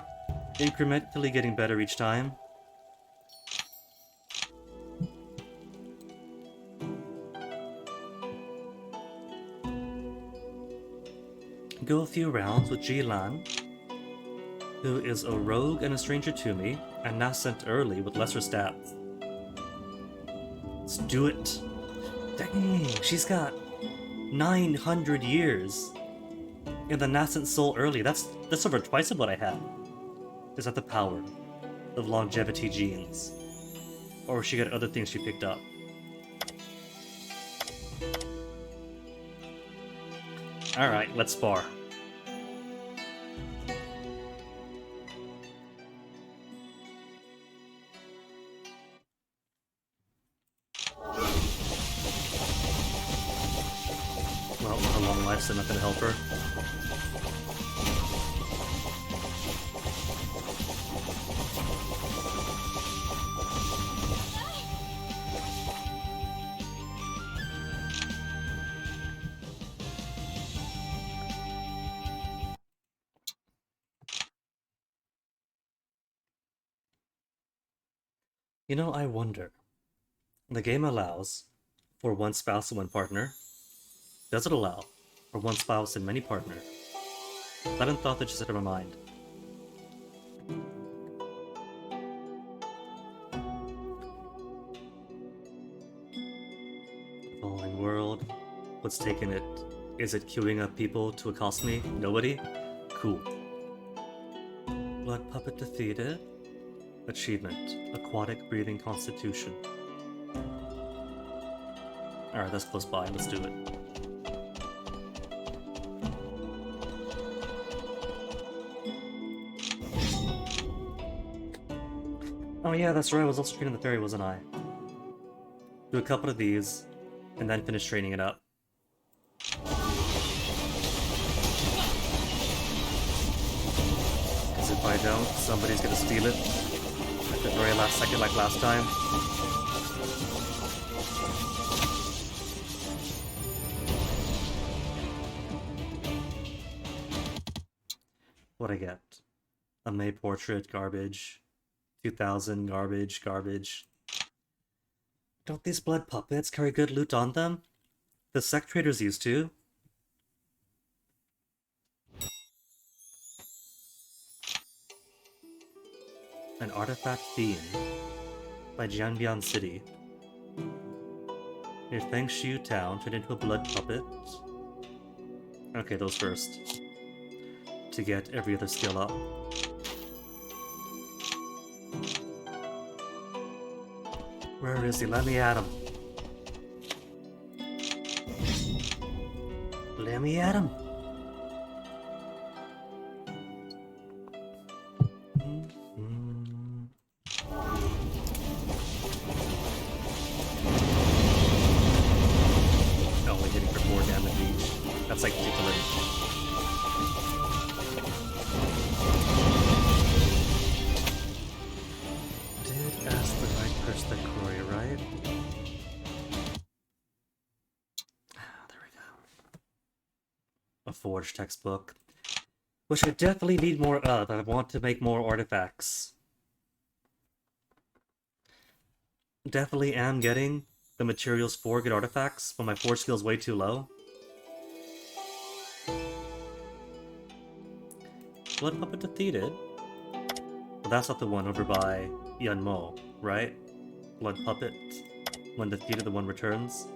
Incrementally getting better each time. Go a few rounds with Jilan, who is a rogue and a stranger to me, and Nascent early with lesser stats. Let's do it. Dang, she's got 900 years in the Nascent Soul early. That's over twice of what I had. Is that the power of longevity genes? Or she got other things she picked up? Alright, let's spar. Well, with a long life, so not gonna help her. You know, I wonder. The game allows for one spouse and one partner. Does it allow for one spouse and many partners? Sudden thought that just entered my mind. Falling world. What's taking it? Is it queuing up people to accost me? Nobody? Cool. Blood puppet defeated. Achievement. Aquatic breathing constitution. Alright, that's close by. Let's do it. Oh yeah, that's right. I was also training the fairy, wasn't I? Do a couple of these, and then finish training it up. Because if I don't, somebody's gonna steal it at the very last second like last time. What'd I get? A May portrait, garbage. 2000, garbage, garbage. Don't these blood puppets carry good loot on them? The sect traders used to. An artifact theme by Jianbian City. Near Fengshu town turned into a blood puppet. Okay, those first. To get every other skill up. Where is he? Let me at him. Let me at him. Only hitting for 4 damage each. That's like tickling. Did ask the right person that query, right? There we go. A forged textbook. Which I definitely need more of. I want to make more artifacts. Definitely am getting the materials for good artifacts, but my forge skill is way too low. Blood puppet defeated. Well, that's not the one over by Yanmo, right? Blood puppet. When defeated, the one returns.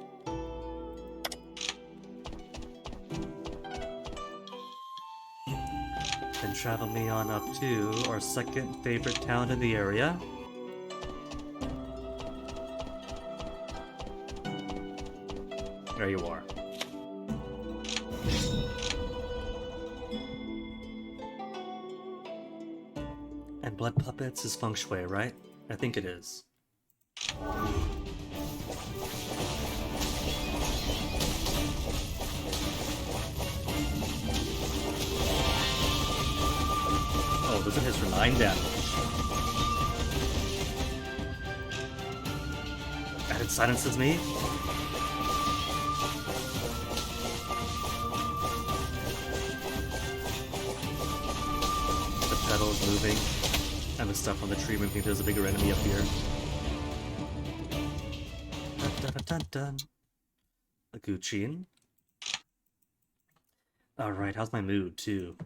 Then travel me on up to our second favorite town in the area. There you are. And blood puppets is feng shui, right? I think it is. Oh, those are his for 9 damage. And it silences me? petals moving, and the stuff on the tree moving. There's a bigger enemy up here. Dun, dun, dun, dun, dun. A Guccian. Alright, how's my mood, too?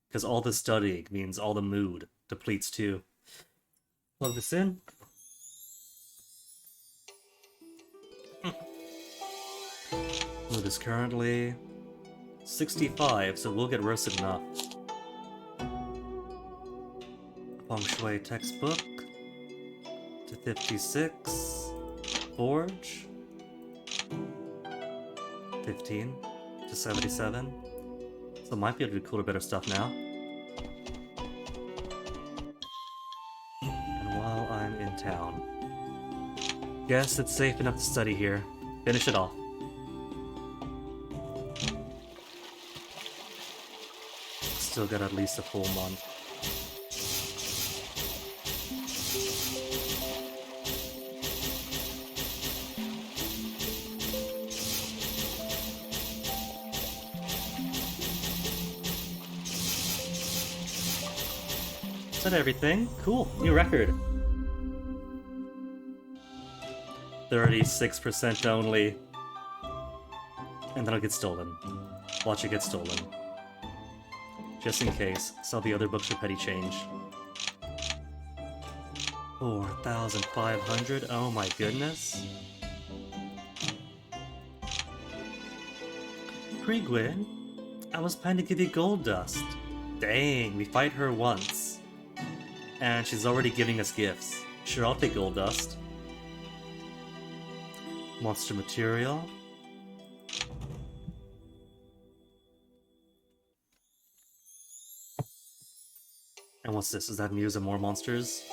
Because all the studying means all the mood depletes, too. Plug this in. Mood is currently 65, so we'll get roasted enough. Feng Shui textbook to 56. Forge 15 to 77. So might be able to do cooler, better stuff now. And while I'm in town, guess it's safe enough to study here. Finish it off. Still got at least a full month. Is that everything? Cool, new record. 36% only. And then it'll get stolen. Watch it get stolen. Just in case, sell the other books for petty change. 4,500, oh my goodness. Prigwin, I was planning to give you gold dust. Dang, we fight her once. And she's already giving us gifts. Sure, I'll take gold dust. Monster material. And what's this? Is that news of more monsters?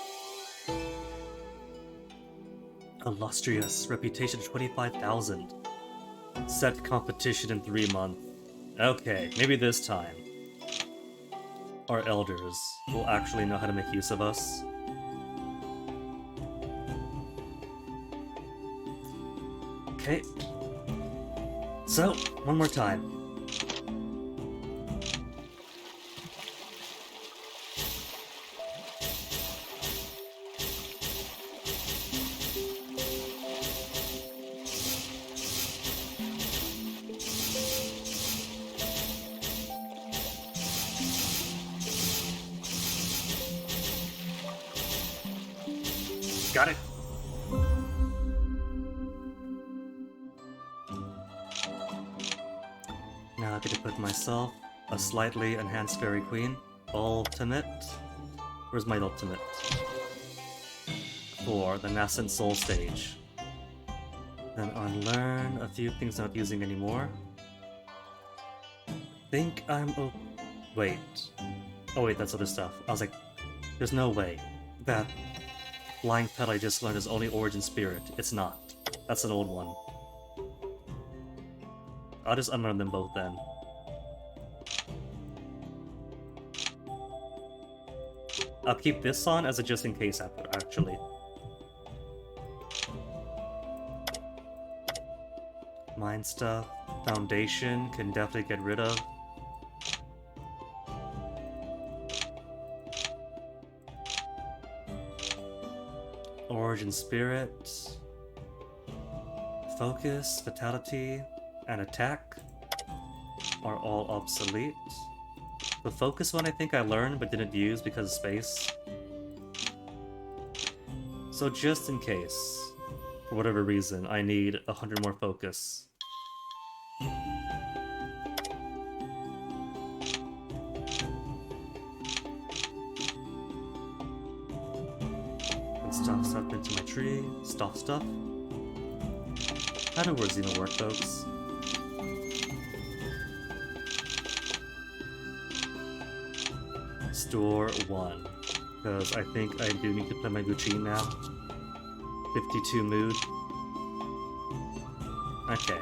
Illustrious. Reputation 25,000. Set competition in 3 months. Okay, maybe this time our elders will actually know how to make use of us. Okay. So, one more time. Got it. Now I get to put myself a slightly enhanced Fairy Queen. Ultimate. Where's my ultimate? For the Nascent Soul stage. Then unlearn a few things I'm not using anymore. Think I'm wait. Oh wait, that's other stuff. I was like, there's no way that Flying Pet I just learned is only Origin Spirit. It's not. That's an old one. I'll just unlearn them both then. I'll keep this on as a just in case after, actually. Mind stuff. Foundation can definitely get rid of. Origin Spirit, Focus, Vitality, and Attack are all obsolete. The Focus one I think I learned but didn't use because of space. So just in case, for whatever reason, I need 100 more Focus. Stuff stuff into my tree. Stuff stuff. How do words even work, folks? Store 1. Because I think I do need to play my Gucci now. 52 mood. Okay.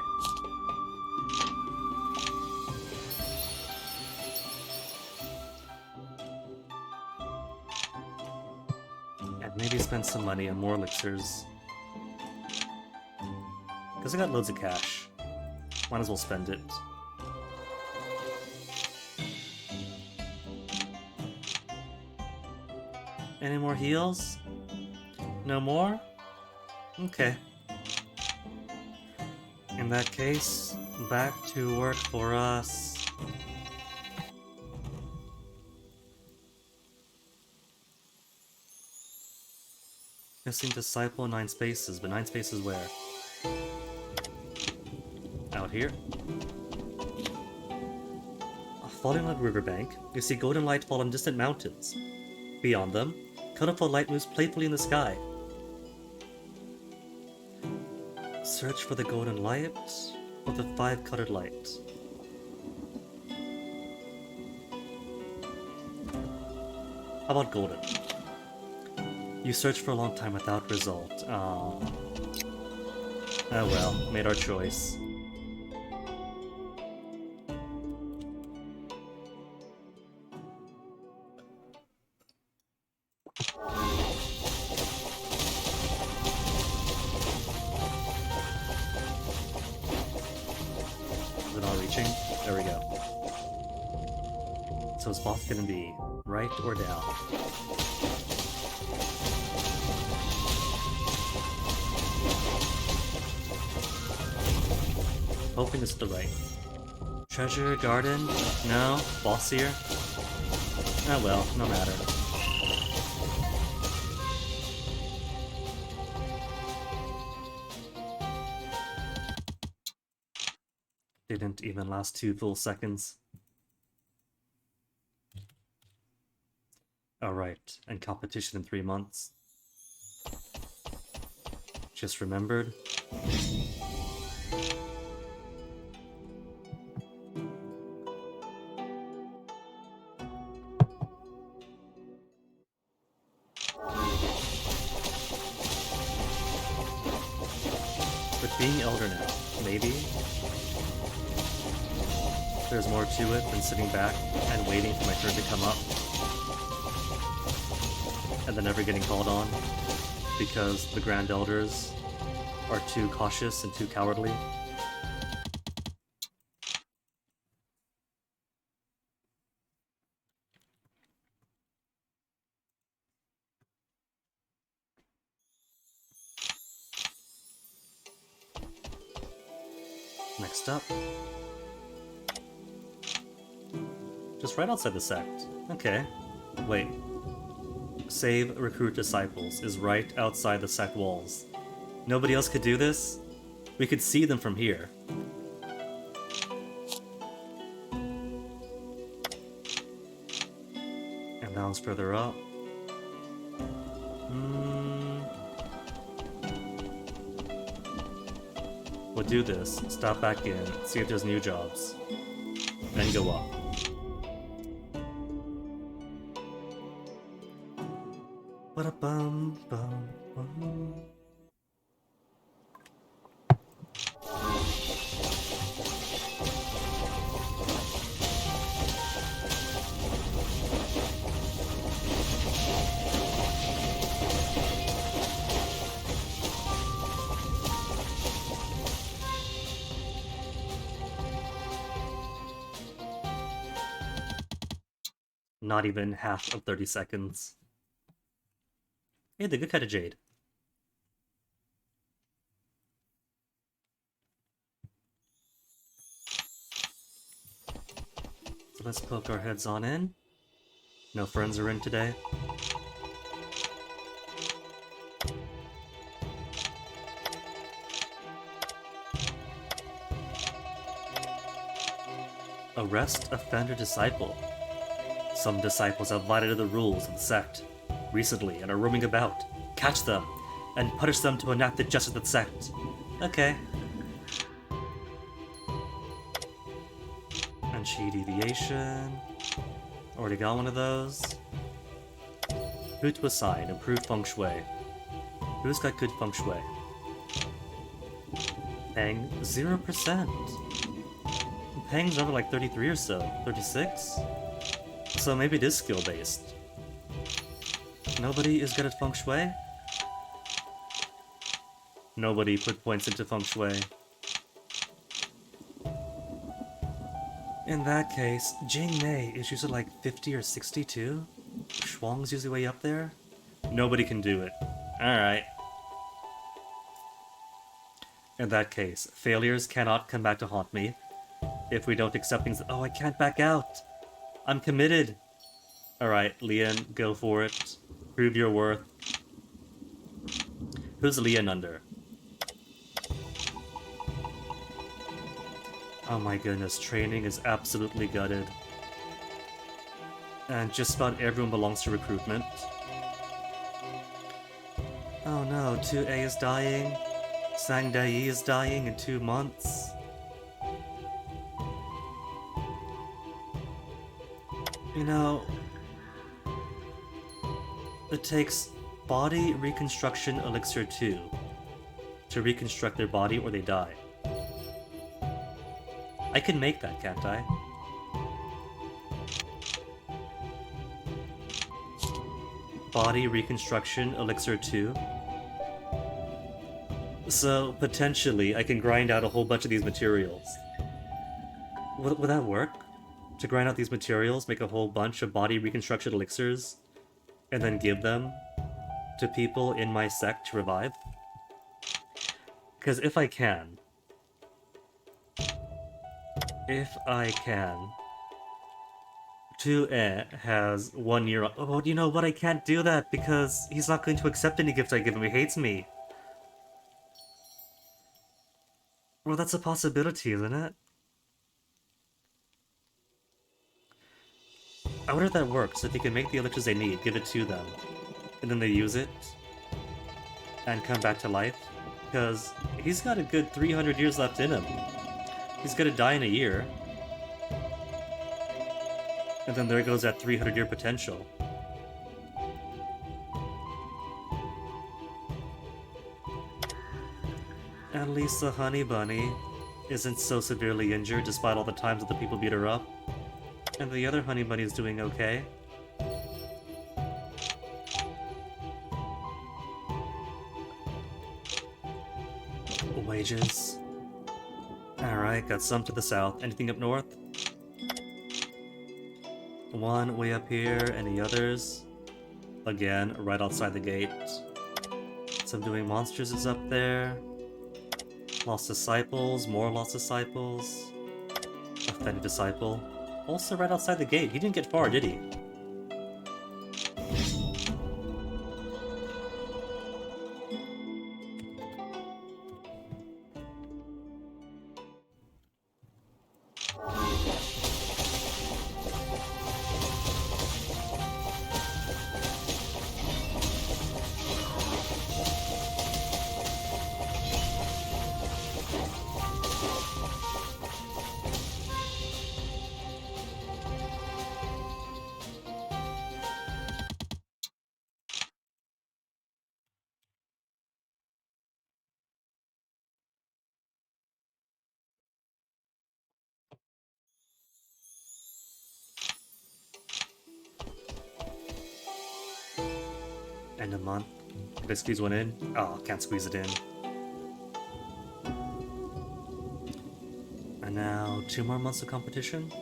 Maybe spend some money on more elixirs. Because I got loads of cash. Might as well spend it. Any more heals? No more? Okay. In that case, back to work for us. Missing disciple 9 spaces, but 9 spaces where? Out here. Falling on a riverbank, you see golden light fall on distant mountains. Beyond them, colorful light moves playfully in the sky. Search for the golden light or the 5-colored light. How about golden? You search for a long time without result. Oh well, made our choice. Is it all reaching? There we go. So is boss gonna be right or down? Hoping it's the right. Treasure, garden? No? Boss here? Ah well, no matter. Didn't even last 2 full seconds. Alright, and competition in 3 months. Just remembered. With being elder now, maybe there's more to it than sitting back and waiting for my turn to come up. And then never getting called on because the Grand Elders are too cautious and too cowardly. Next up. Just right outside the sect. Okay. Wait. Save recruit disciples is right outside the sect walls. Nobody else could do this? We could see them from here. And that one's further up. We'll do this, stop back in, see if there's new jobs. Then go up. Ba-da-bum, bum, bum. Not even half of 30 seconds. Hey, the good kind of jade. So let's poke our heads on in. No friends are in today. Arrest offender disciple. Some disciples have violated the rules of the sect recently and are roaming about. Catch them and punish them to enact the justice of the sect. Okay. And chi deviation. Already got one of those. Who to assign? Improved feng shui. Who's got good feng shui? Peng, 0%. Peng's over like 33 or so. 36? So maybe it is skill-based. Nobody is good at feng shui? Nobody put points into feng shui. In that case, Jing Mei is usually like 50 or 62. Shuang's usually way up there. Nobody can do it. Alright. In that case, failures cannot come back to haunt me. If we don't accept things... Oh, I can't back out! I'm committed! Alright, Leon, go for it. Prove your worth. Who's Leon under? Oh my goodness, training is absolutely gutted. And just about everyone belongs to recruitment. Oh no, 2A is dying. Sang Dai is dying in 2 months. You know, it takes body reconstruction elixir 2 to reconstruct their body or they die. I can make that, can't I? Body reconstruction elixir 2. So, potentially, I can grind out a whole bunch of these materials. Would that work? To grind out these materials, make a whole bunch of body reconstruction elixirs, and then give them to people in my sect to revive? Because if I can... Two has 1 year... Oh, you know what? I can't do that because he's not going to accept any gift I give him. He hates me. Well, that's a possibility, isn't it? I wonder if that works. If you can make the elixirs they need, give it to them, and then they use it, and come back to life. Because he's got a good 300 years left in him. He's gonna die in a year. And then there goes that 300-year potential. At least the honey bunny isn't so severely injured despite all the times that the people beat her up. And the other honey bunny is doing okay. Wages. Alright, got some to the south. Anything up north? One way up here, any others? Again, right outside the gate. Subduing monsters is up there. Lost disciples, more lost disciples. Offended disciple. Also right outside the gate. He didn't get far, did he? End of month. Did I squeeze one in? Oh, can't squeeze it in. And now 2 more months of competition?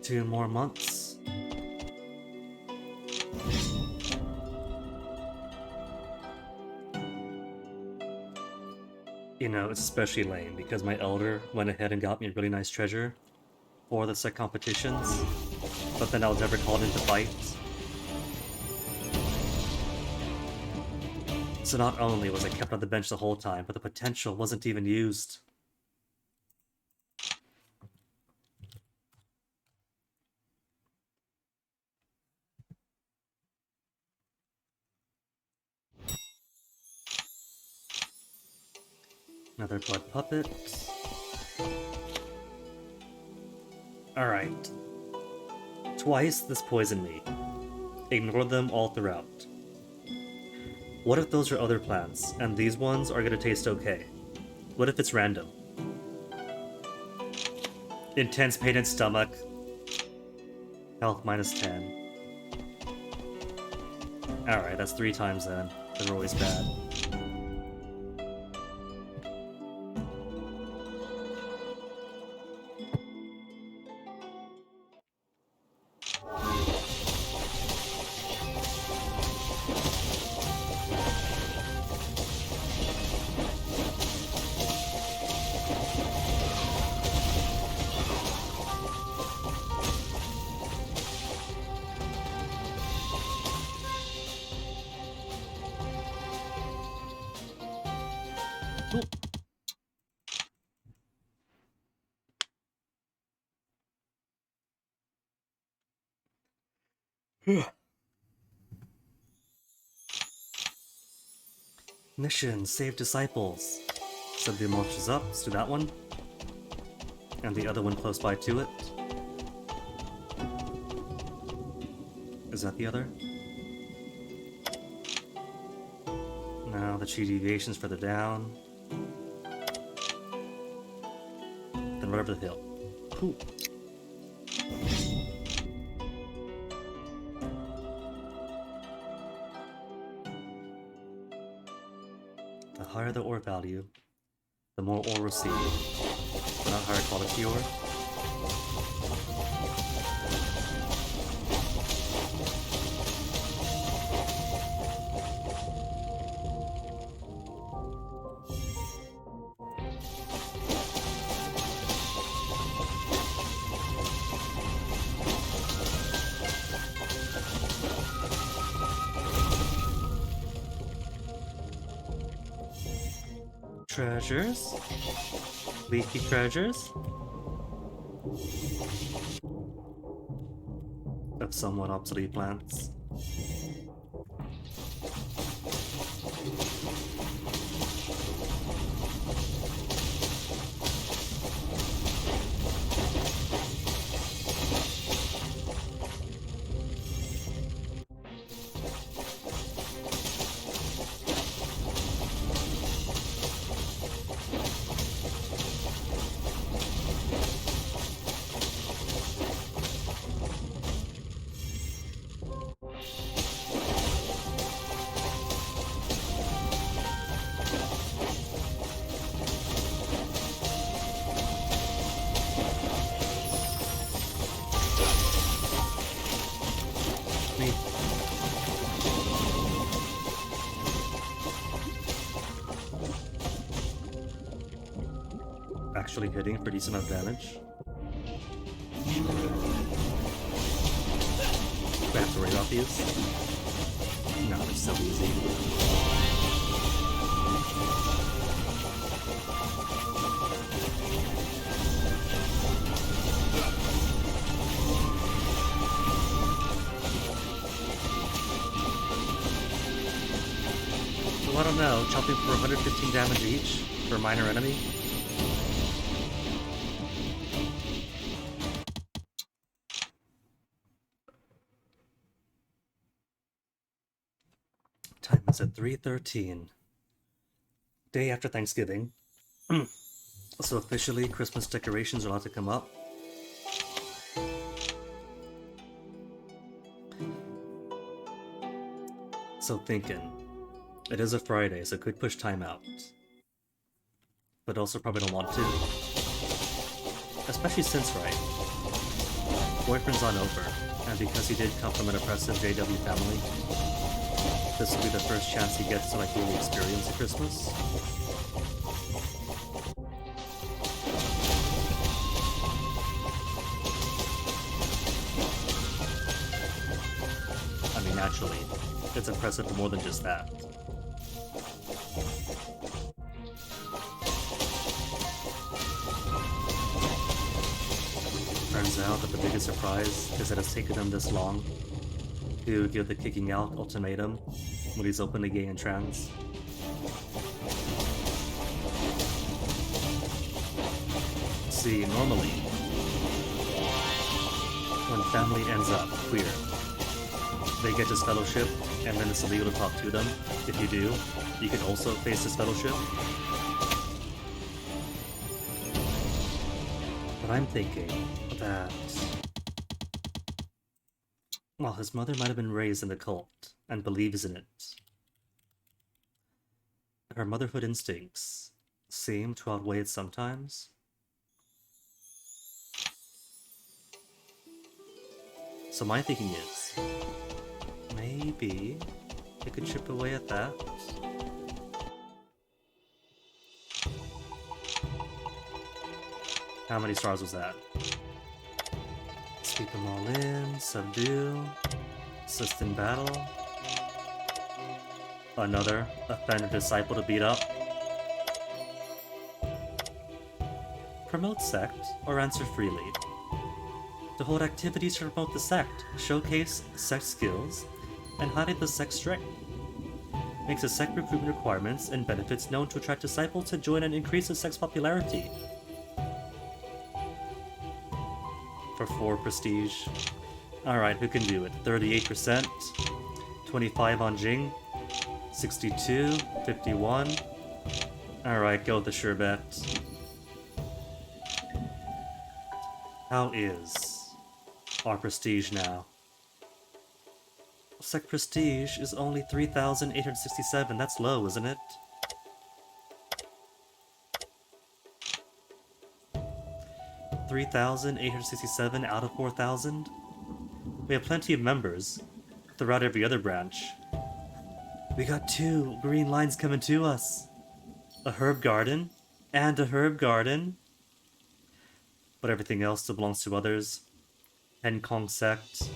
Two more months. You know, it's especially lame because my elder went ahead and got me a really nice treasure for the set competitions, but then I was never called in to fight. So not only was I kept on the bench the whole time, but the potential wasn't even used. Another blood puppet. Alright. Twice this poisoned me. Ignore them all throughout. What if those are other plants, and these ones are gonna taste okay? What if it's random? Intense pain in stomach. Health minus 10. Alright, that's 3 times then. They're always bad. Mission, save disciples. So the immortal's up, let's do that one. And the other one close by to it. Is that the other? Now the chi deviation's further down. Then right over the hill. Cool. The higher the ore value, the more ore received. Not higher quality ore. Treasures? Leafy treasures? Of somewhat obsolete plants. Actually hitting for decent enough damage. Do I have to raid off these? No, they're so easy. Well, I don't know, chopping for 115 damage each for a minor enemy? Time is at 3:13. Day after Thanksgiving. So officially, Christmas decorations are allowed to come up. So thinking, it is a Friday, so could push time out. But also probably don't want to. Especially since, right, boyfriend's on over, and because he did come from an oppressive JW family, this will be the first chance he gets to like really experience a Christmas. I mean, naturally, it's impressive for more than just that. Turns out that the biggest surprise is that it's taken him this long to give the kicking out ultimatum when he's openly gay and trans. See, normally, when family ends up queer, they get disfellowship, and then it's illegal to talk to them. If you do, you can also face disfellowship. But I'm thinking that, well, his mother might have been raised in the cult and believes in it. Her motherhood instincts seem to outweigh it sometimes. So my thinking is, maybe it could chip away at that. How many stars was that? Sweep them all in, subdue, assist in battle. Another offender disciple to beat up. promote sect, or answer freely. To hold activities to promote the sect, showcase sect skills, and highlight the sect strength. Makes the sect recruitment requirements and benefits known to attract disciples to join and increase the sect's popularity. For 4 prestige. Alright, who can do it? 38%, 25 on Jing, 62, 51. Alright, go with the sure bet. How is our prestige now? Sect prestige is only 3,867. That's low, isn't it? $3,867 out of 4,000? We have plenty of members throughout every other branch. We got 2 green lines coming to us. A herb garden and a herb garden. But everything else still belongs to others. Henkong sect.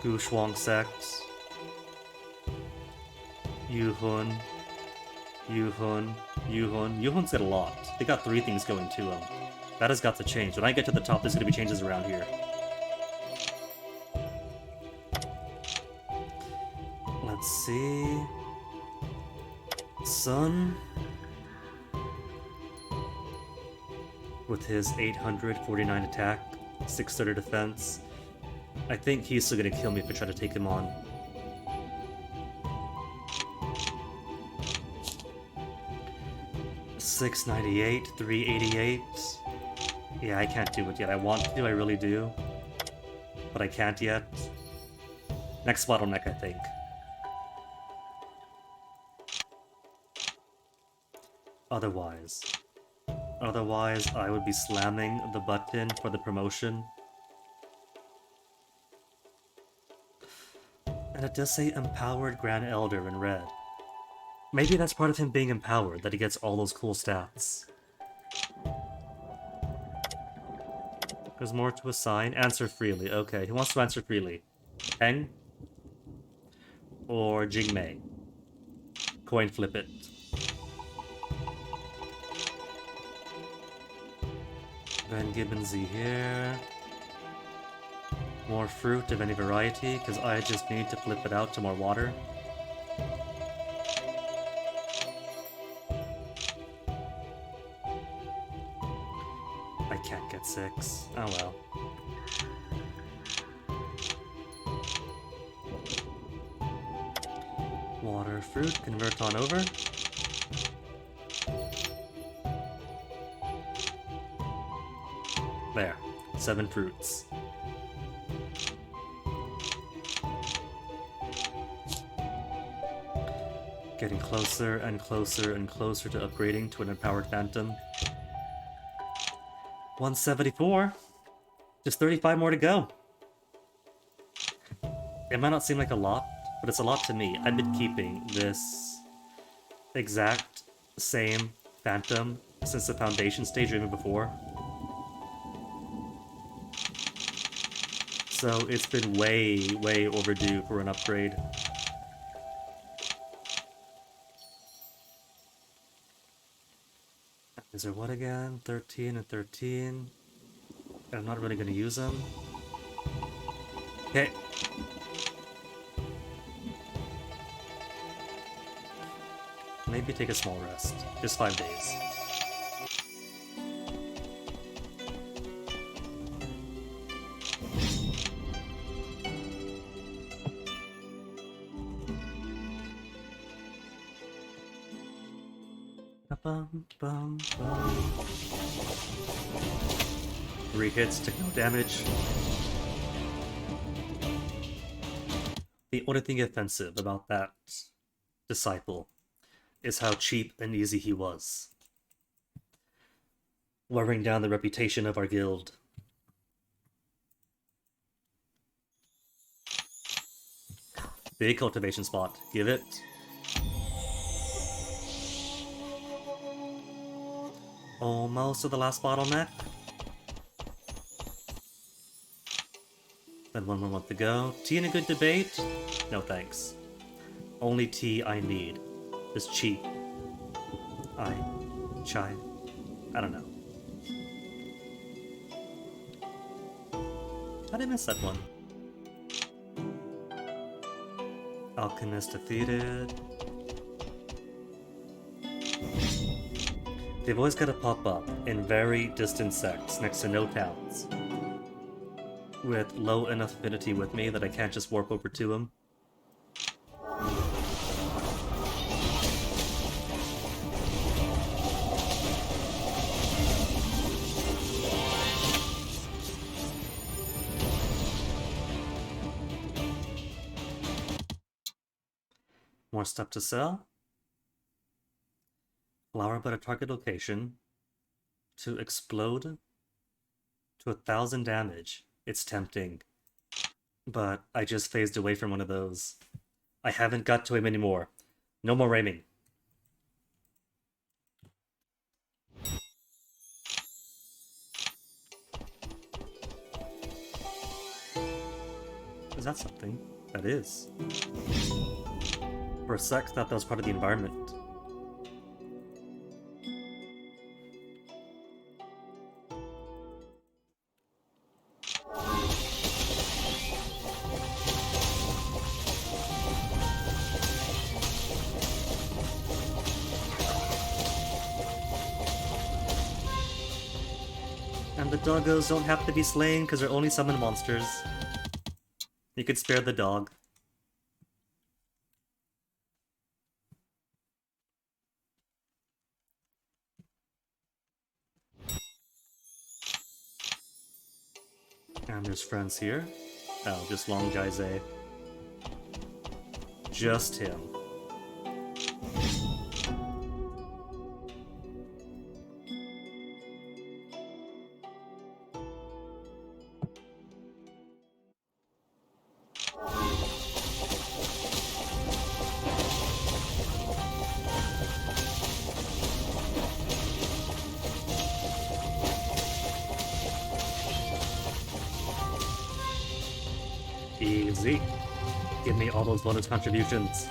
Gushuang sect. Yuhun. Yuhun's got a lot. They got 3 things going to them. That has got to change. When I get to the top, there's going to be changes around here. Let's see... Sun... with his 849 attack, 630 defense. I think he's still going to kill me if I try to take him on. $698, 388. Yeah, I can't do it yet. I want to, I really do. But I can't yet. Next bottleneck, I think. Otherwise, I would be slamming the button for the promotion. And it does say Empowered Grand Elder in red. Maybe that's part of him being empowered, that he gets all those cool stats. There's more to assign. Answer freely. Okay, who wants to answer freely? Heng? Or Jingmei? Coin flip it. Van Gibbonsy here. More fruit of any variety, because I just need to flip it out to more water. I can't get 6. Oh well. Water, fruit, convert on over. There. 7 fruits. Getting closer and closer and closer to upgrading to an empowered phantom. 174. Just 35 more to go. It might not seem like a lot, but it's a lot to me. I've been keeping this exact same phantom since the foundation stage or even before. So it's been way, way overdue for an upgrade. Is there what again? 13 and 13. And I'm not really going to use them. Okay. Maybe take a small rest. Just 5 days. Bum, bum, bum. 3 hits, took no damage. The only thing offensive about that disciple is how cheap and easy he was. Wearing down the reputation of our guild. Big cultivation spot. Give it. Almost to the last bottleneck. Then 1 more month to go. Tea and a good debate? No thanks. Only tea I need is cheap. Chai. I don't know. How'd I miss that one? Alchemist defeated. They've always got to pop up in very distant sects next to no towns, with low enough affinity with me that I can't just warp over to them. More stuff to sell. Flower but a target location to explode to 1,000 damage. It's tempting, but I just phased away from one of those. I haven't got to him anymore. No more aiming. Is that something? That is. For a sec, thought that was part of the environment. And the doggos don't have to be slain because they're only summon monsters. You could spare the dog. And there's friends here. Oh, just Long Jaize. Just him. Easy. Give me all those bonus contributions.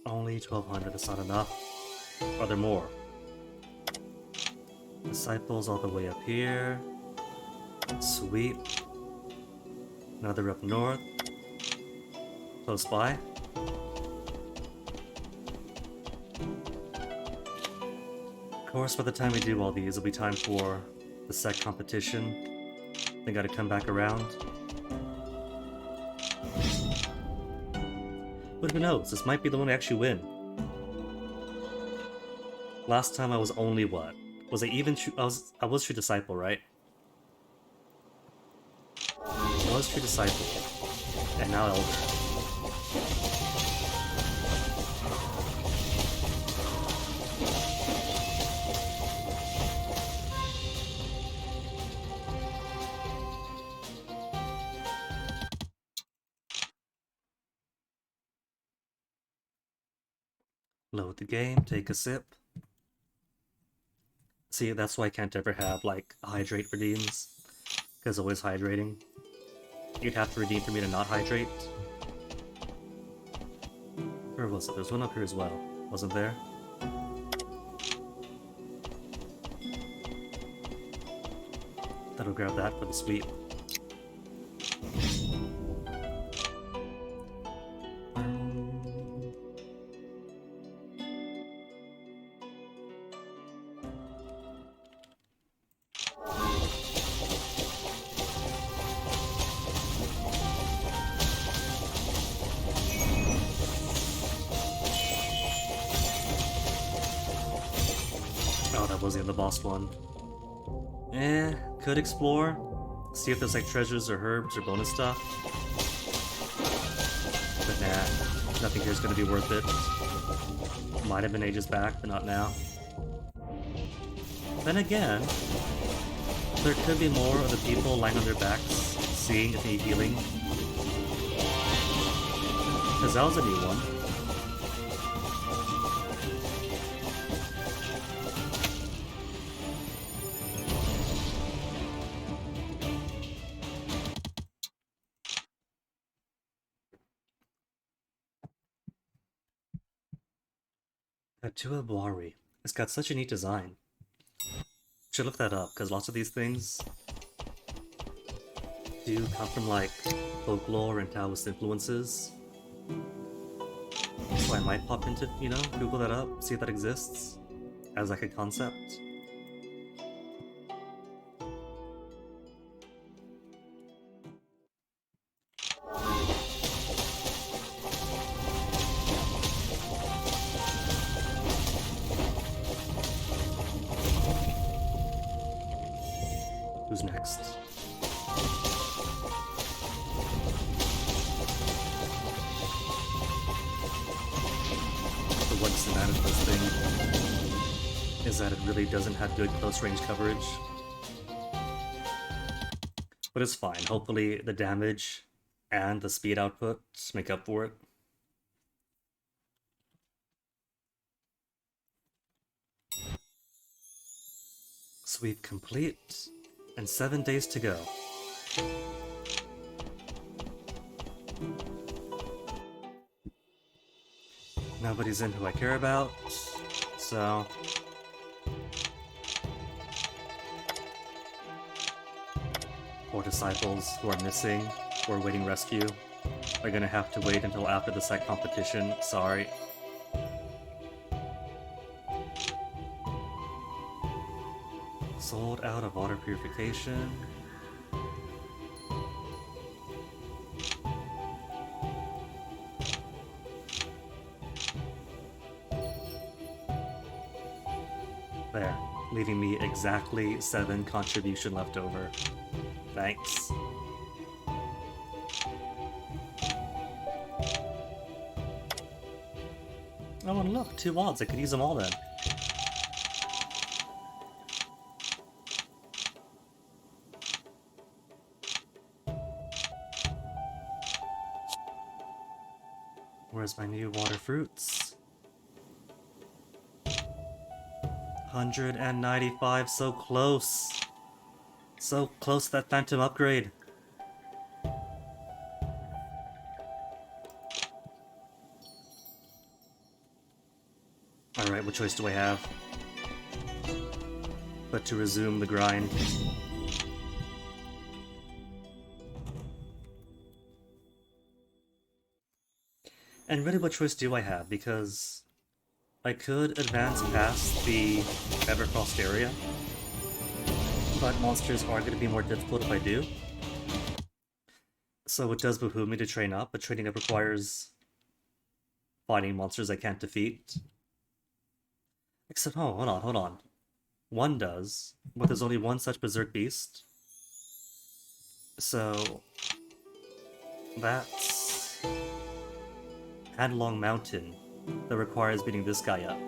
Only 1,200 is not enough. Are there more? Disciples all the way up here. Sweet. Another up north. Close by. Of course, by the time we do all these, it'll be time for the sec competition. They gotta come back around. But who knows? This might be the one I actually win. Last time I was only what? Was I even true? I was true disciple, right? I was true disciple, and now elder. Load the game, take a sip. See, that's why I can't ever have, like, hydrate redeems. Because always hydrating. You'd have to redeem for me to not hydrate. Where was it? There's one up here as well. Wasn't there? That'll grab that for the sweep. Oh, that wasn't the boss one. Could explore. See if there's like treasures or herbs or bonus stuff. But nah, nothing here's gonna be worth it. Might have been ages back, but not now. Then again, there could be more of the people lying on their backs, seeing if they need healing. Because that was a new one. Atua Boari. It's got such a neat design. Should look that up, because lots of these things do come from like folklore and Taoist influences. So I might pop into, Google that up, see if that exists as like a concept. Who's next? The one disadvantage of this thing is that it really doesn't have good close range coverage. But it's fine. Hopefully the damage and the speed output make up for it. Sweep complete, and 7 days to go. Nobody's in who I care about, so... Poor disciples who are missing or awaiting rescue are gonna have to wait until after the site competition, sorry. Sold out of water purification. There, leaving me exactly 7 contribution left over. Thanks. Oh, and look, 2 mods. I could use them all then. Where's my new water fruits? 195, so close. So close to that phantom upgrade. Alright, what choice do I have? But to resume the grind. And really, what choice do I have? Because I could advance past the Everfrost area, but monsters are going to be more difficult if I do. So it does behoove me to train up, but training up requires fighting monsters I can't defeat. Except, oh, hold on. One does, but there's only one such berserk beast. So that's Hadlong Mountain that requires beating this guy up.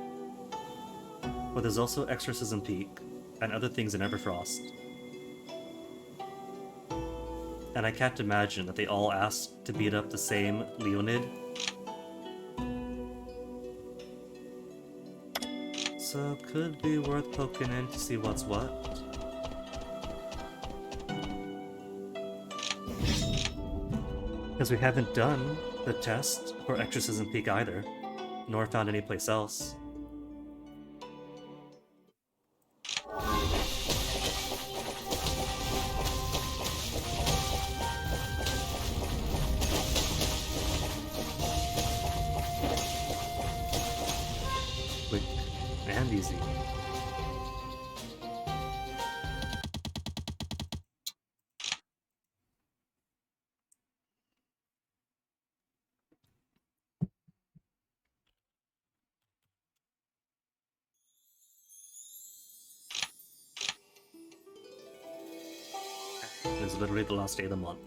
But there's also Exorcism Peak and other things in Everfrost. And I can't imagine that they all asked to beat up the same Leonid. So could be worth poking in to see what's what. Because we haven't done the test for Exorcism Peak either, nor found any place else. Quick and easy. It's literally the last day of the month.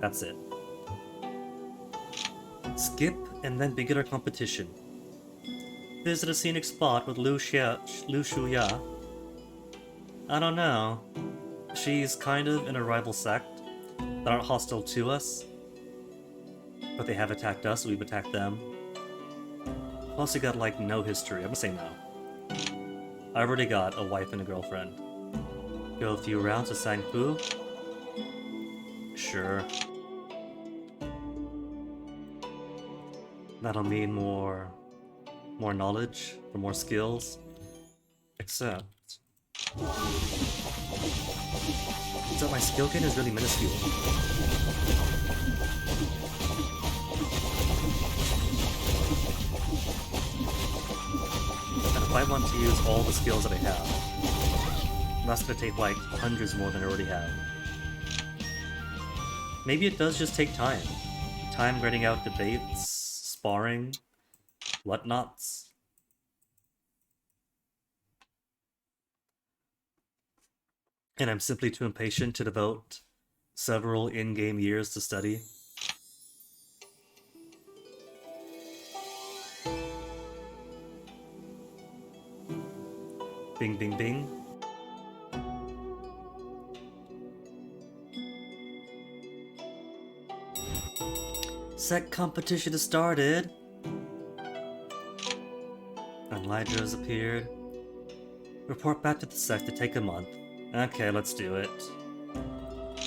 That's it. Skip and then beginner competition. Visit a scenic spot with Lu Shuya. I don't know. She's kind of in a rival sect that aren't hostile to us, but they have attacked us, so we've attacked them. Plus, we got like no history. I'm gonna say no. I already got a wife and a girlfriend. Go a few rounds with Sang Fu? Sure. That'll mean more more knowledge, for more skills. Except so my skill gain is really minuscule. And if I want to use all the skills that I have, that's gonna take like hundreds more than I already have. Maybe it does just take time. Time grading out debates, sparring, whatnots. And I'm simply too impatient to devote several in-game years to study. Bing, bing, bing. Sec competition has started. And Elijah has appeared. Report back to the sec to take a month. Okay, let's do it.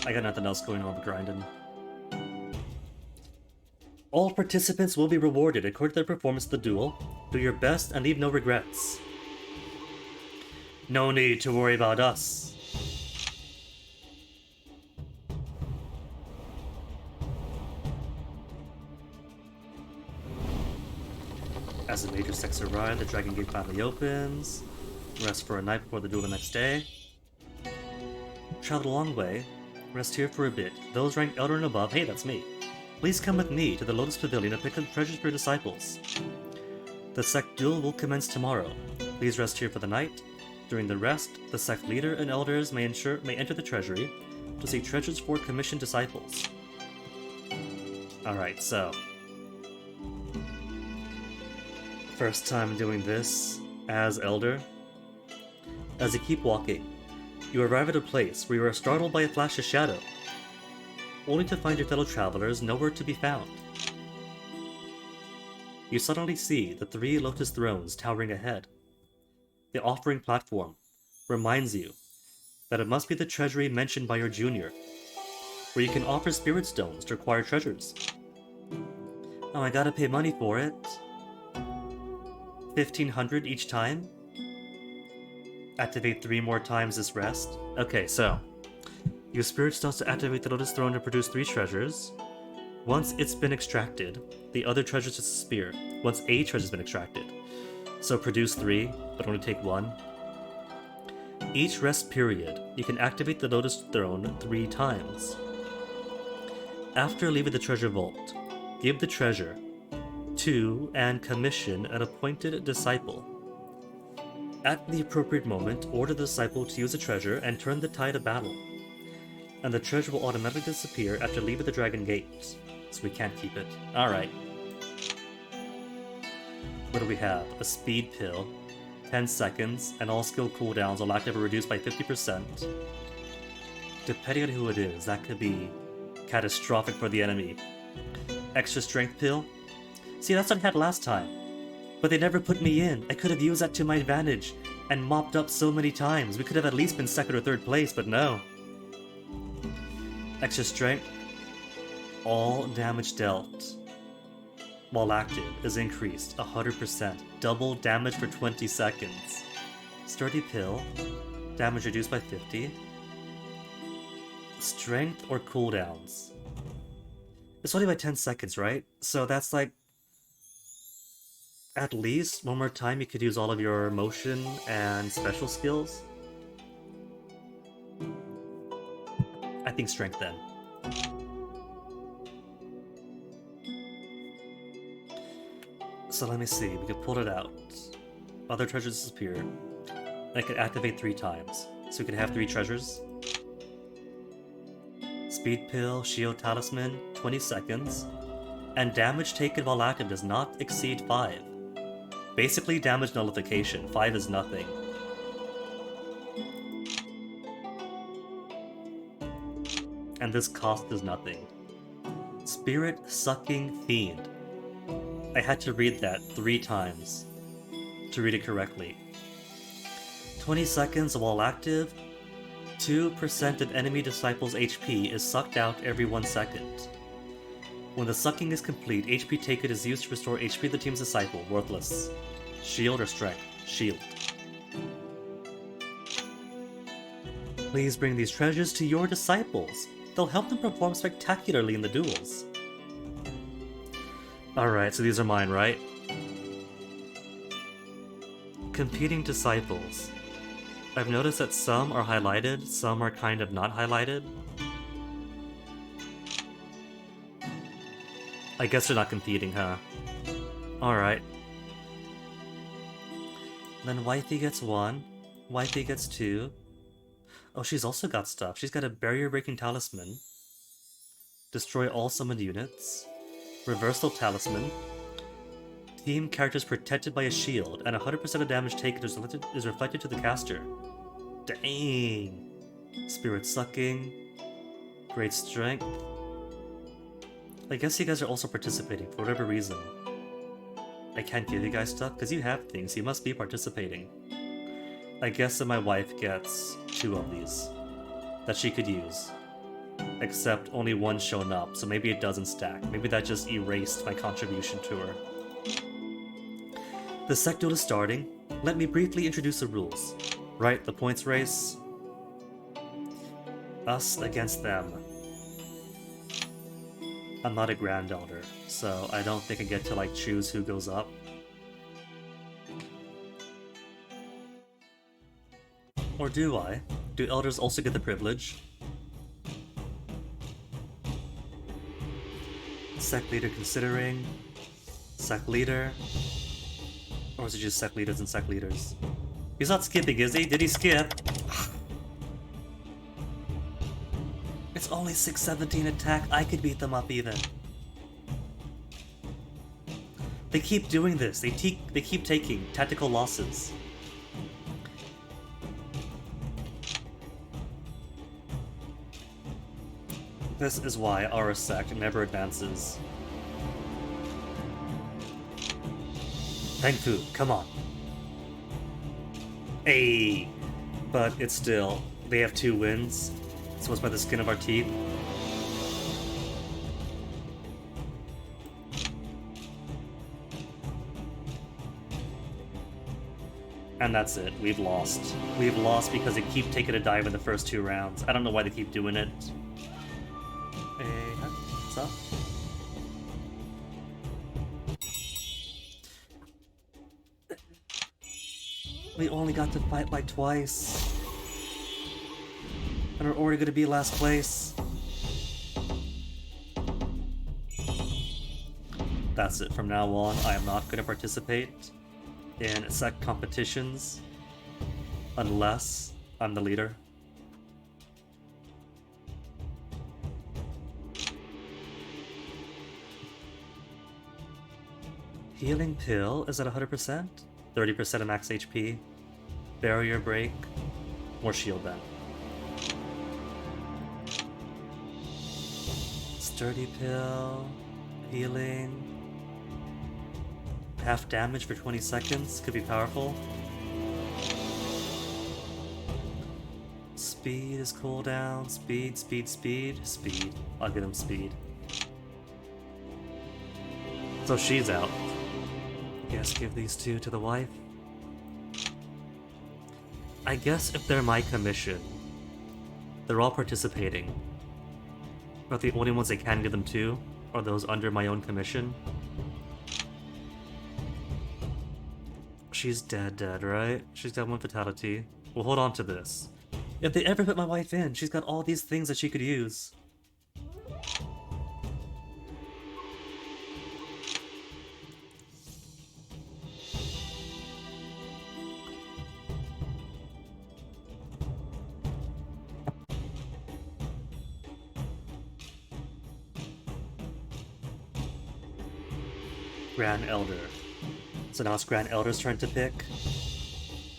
I got nothing else going on but grinding. All participants will be rewarded according to their performance of the duel. Do your best and leave no regrets. No need to worry about us. As the major sects arrive, the Dragon Gate finally opens. Rest for a night before the duel the next day. Traveled a long way. Rest here for a bit. Those ranked Elder and above, hey, that's me. Please come with me to the Lotus Pavilion and pick up treasures for your disciples. The sect duel will commence tomorrow. Please rest here for the night. During the rest, the sect leader and elders may enter the treasury to seek treasures for commissioned disciples. Alright, so first time doing this as elder. As you keep walking, you arrive at a place where you are startled by a flash of shadow, only to find your fellow travelers nowhere to be found. You suddenly see the 3 lotus thrones towering ahead. The offering platform reminds you that it must be the treasury mentioned by your junior, where you can offer spirit stones to acquire treasures. Oh, I gotta pay money for it. 1,500 each time? Activate 3 more times this rest. Okay, so use spirit stones to activate the lotus throne to produce 3 treasures. Once it's been extracted, the other treasures disappear. Once a treasure's been extracted. So produce 3, but only take 1. Each rest period, you can activate the lotus throne 3 times. After leaving the treasure vault, give the treasure to and commission an appointed disciple. At the appropriate moment, order the disciple to use the treasure and turn the tide of battle. And the treasure will automatically disappear after leaving the Dragon Gate, so we can't keep it. Alright. What do we have? A speed pill, 10 seconds, and all skill cooldowns will active or reduced by 50%. Depending on who it is, that could be catastrophic for the enemy. Extra strength pill? See, that's what I had last time. But they never put me in. I could have used that to my advantage and mopped up so many times. We could have at least been 2nd or 3rd place, but no. Extra strength. All damage dealt while active is increased 100%. Double damage for 20 seconds. Sturdy pill. Damage reduced by 50. Strength or cooldowns? It's only by 10 seconds, right? So that's like at least one more time you could use all of your motion and special skills. I think strength then. So let me see, we could pull it out. Other treasures disappear. I could activate 3 times. So we could have 3 treasures. Speed pill, shield talisman, 20 seconds. And damage taken while active does not exceed 5. Basically damage nullification, 5 is nothing. And this cost is nothing. Spirit Sucking Fiend. I had to read that 3 times to read it correctly. 20 seconds while active, 2% of enemy disciples' HP is sucked out every 1 second. When the sucking is complete, HP taken is used to restore HP to the team's disciple, worthless. Shield or strength? Shield. Please bring these treasures to your disciples. They'll help them perform spectacularly in the duels. Alright, so these are mine, right? Competing disciples. I've noticed that some are highlighted, some are kind of not highlighted. I guess they're not competing, huh? Alright. Then Wifey gets 1. Wifey gets 2. Oh, she's also got stuff. She's got a barrier-breaking talisman. Destroy all summoned units. Reversal talisman. Team characters protected by a shield, and 100% of damage taken is reflected to the caster. Dang! Spirit sucking. Great strength. I guess you guys are also participating for whatever reason. I can't give you guys stuff because you have things, you must be participating. I guess that my wife gets 2 of these that she could use. Except only one's shown up, so maybe it doesn't stack. Maybe that just erased my contribution to her. The sect duel is starting. Let me briefly introduce the rules. Right, the points race. Us against them. I'm not a Grand Elder, so I don't think I get to like choose who goes up. Or do I? Do Elders also get the privilege? Sect leader considering. Sect leader. Or is it just sect leaders and sect leaders? He's not skipping, is he? Did he skip? It's only 617 attack. I could beat them up even. They keep doing this. They keep taking tactical losses. This is why our sect never advances. Thankfu, come on. Hey, but it's still, they have 2 wins, so it's by the skin of our teeth. And that's it, we've lost. We've lost because they keep taking a dive in the first 2 rounds. I don't know why they keep doing it. Hey, what's up? We only got to fight like twice. And we're already gonna be last place. That's it, from now on, I am not gonna participate in sect competitions unless I'm the leader. Healing pill is at 100%, 30% of max HP, barrier break, more shield then. Sturdy pill, healing, half damage for 20 seconds, could be powerful. Speed is cooldown, speed. I'll get him speed. So she's out. Guess give these 2 to the wife. I guess if they're my commission, they're all participating. But the only ones I can give them to are those under my own commission. She's dead, right? She's got 1 fatality. Well, hold on to this. If they ever put my wife in, she's got all these things that she could use. Grand Elder. So now it's Grand Elder's turn to pick.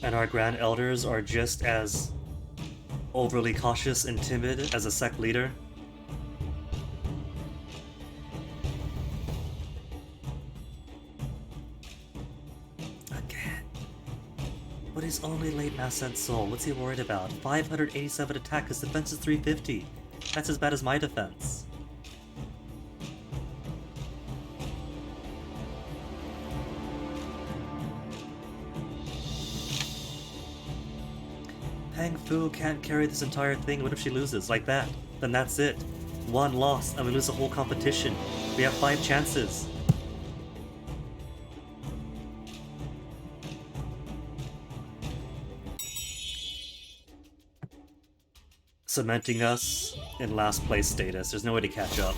And our Grand Elders are just as overly cautious and timid as a sect leader. Again. But he's only late Nascent Soul. What's he worried about? 587 attack, his defense is 350. That's as bad as my defense. Peng Fu can't carry this entire thing. What if she loses like that? Then that's it. One loss and we lose the whole competition. We have 5 chances. Cementing us in last place status. There's no way to catch up.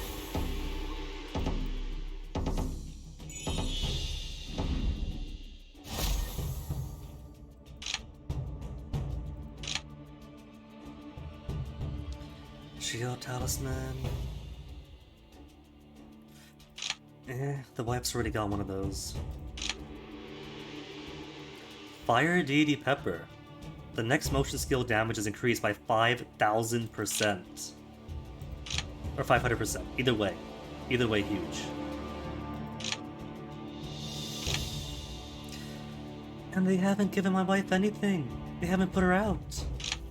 Shield Talisman. The wife's already got one of those. Fire Deity Pepper. The next motion skill damage is increased by 5,000%. Or 500%. Either way. Either way, huge. And they haven't given my wife anything. They haven't put her out.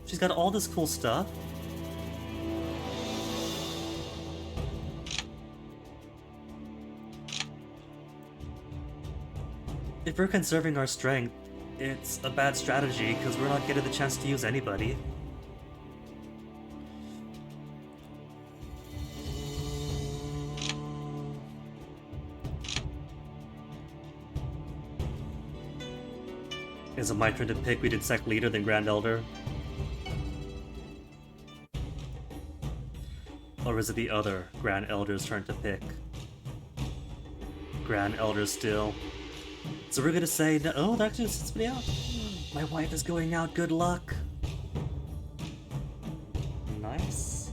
She's got all this cool stuff. If we're conserving our strength, it's a bad strategy because we're not getting the chance to use anybody. Is it my turn to pick? We did Sect Leader, then Grand Elder? Or is it the other Grand Elder's turn to pick? Grand Elder still. So we're gonna say, no, oh, that just sits me out. My wife is going out, good luck. Nice.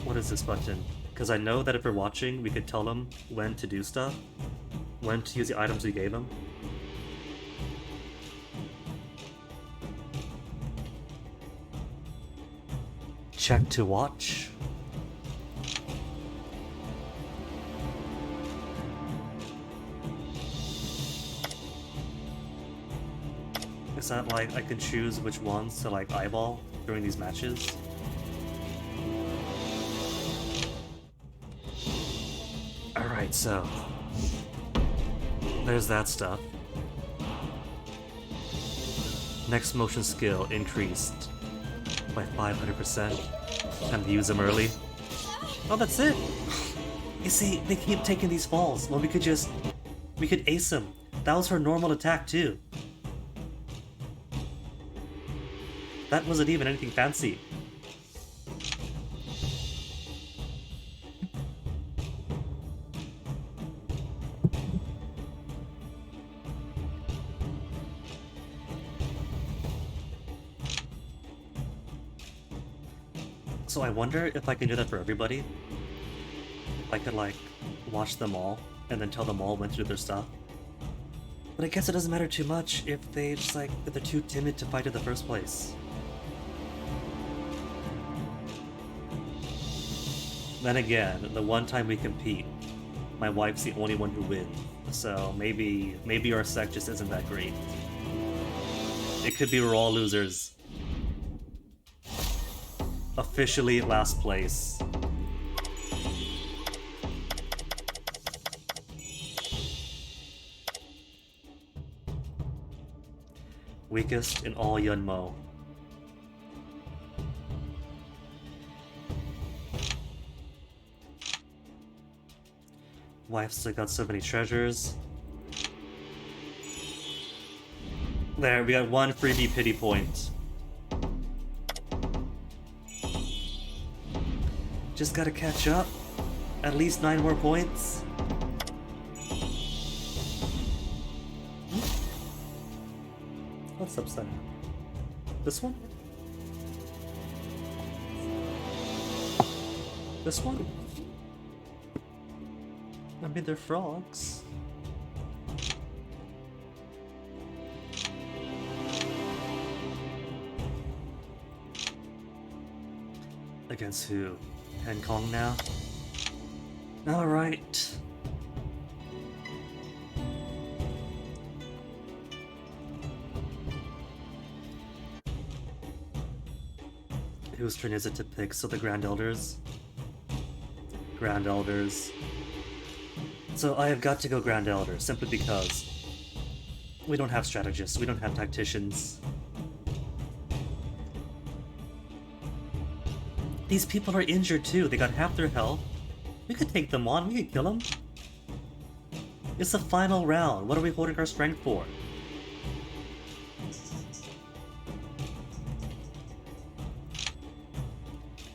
What is this button? Because I know that if we're watching, we could tell them when to do stuff. When to use the items we gave them. Check to watch. Is that like I can choose which ones to like eyeball during these matches? Alright, so there's that stuff. Next motion skill increased by 500%. Time to use them early. Oh, that's it! You see, they keep taking these falls when we could ace them. That was her normal attack too. That wasn't even anything fancy. So I wonder if I can do that for everybody. If I could like watch them all and then tell them all when to do their stuff. But I guess it doesn't matter too much if they just like if they're too timid to fight in the first place. Then again, the one time we compete, my wife's the only one who wins. So maybe our sect just isn't that great. It could be we're all losers. Officially last place. Weakest in all Yunmo. Wife still got so many treasures. There, we got one freebie pity point. Just gotta catch up. At least 9 more points. What's upside down? This one? This one? I mean, they're frogs. Against who? Hong Kong now? Alright. Whose turn is it to pick? So the Grand Elders? Grand Elders. So I have got to go Grand Elder, simply because We don't have strategists, we don't have tacticians. These people are injured too, they got half their health. We could take them on, we could kill them. It's the final round, what are we holding our strength for?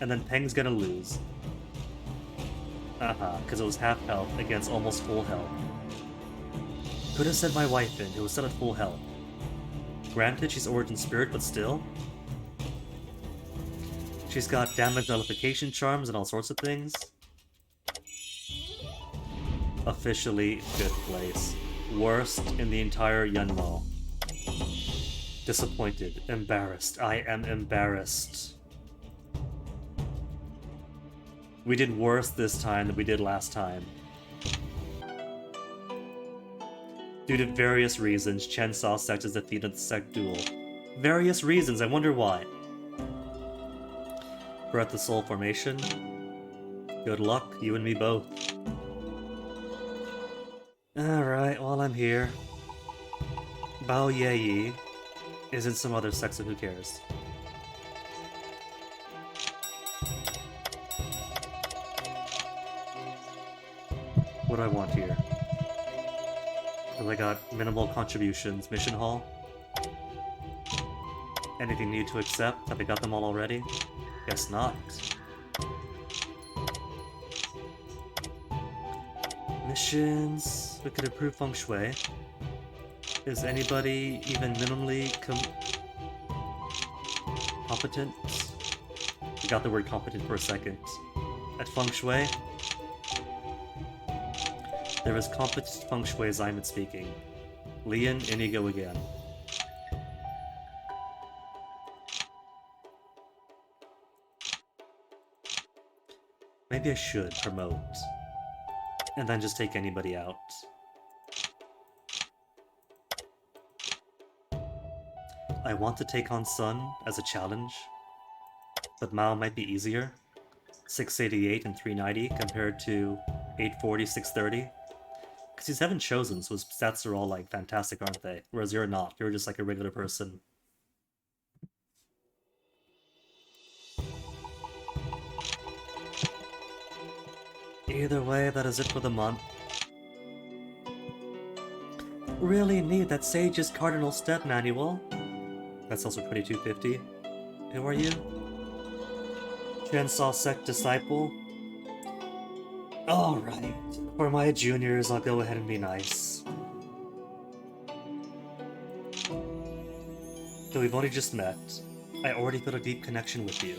And then Peng's gonna lose. Because it was half health against almost full health. Could have sent my wife in, it was still at full health. Granted, she's Origin Spirit, but still. She's got damage nullification charms and all sorts of things. Officially 5th place. Worst in the entire Yunmo. Disappointed. Embarrassed. I am embarrassed. We did worse this time than we did last time. Due to various reasons, Chen saw Sect as defeated the Sect duel. Various reasons, I wonder why. Breath of Soul formation. Good luck, you and me both. Alright, while I'm here. Bao Yeyi is in some other sect, so who cares? What do I want here? Well, I got minimal contributions. Mission Hall. Anything new to accept? Have I got them all already? Guess not. Missions. We could improve feng shui. Is anybody even minimally competent? I got the word competent for a second. At feng shui, there is competent feng shui as I'm speaking. Lian, Inigo again. Maybe I should promote. And then just take anybody out. I want to take on Sun as a challenge, but Mao might be easier. 688 and 390 compared to 840, 630. Because these haven't chosen, so his stats are all like fantastic, aren't they? Whereas you're not. You're just like a regular person. Either way, that is it for the month. Really need that Sage's Cardinal Step Manual. That's also 2250. Who are you? Chainsaw Sect Disciple. Alright. For my juniors, I'll go ahead and be nice. Though we've only just met, I already feel a deep connection with you.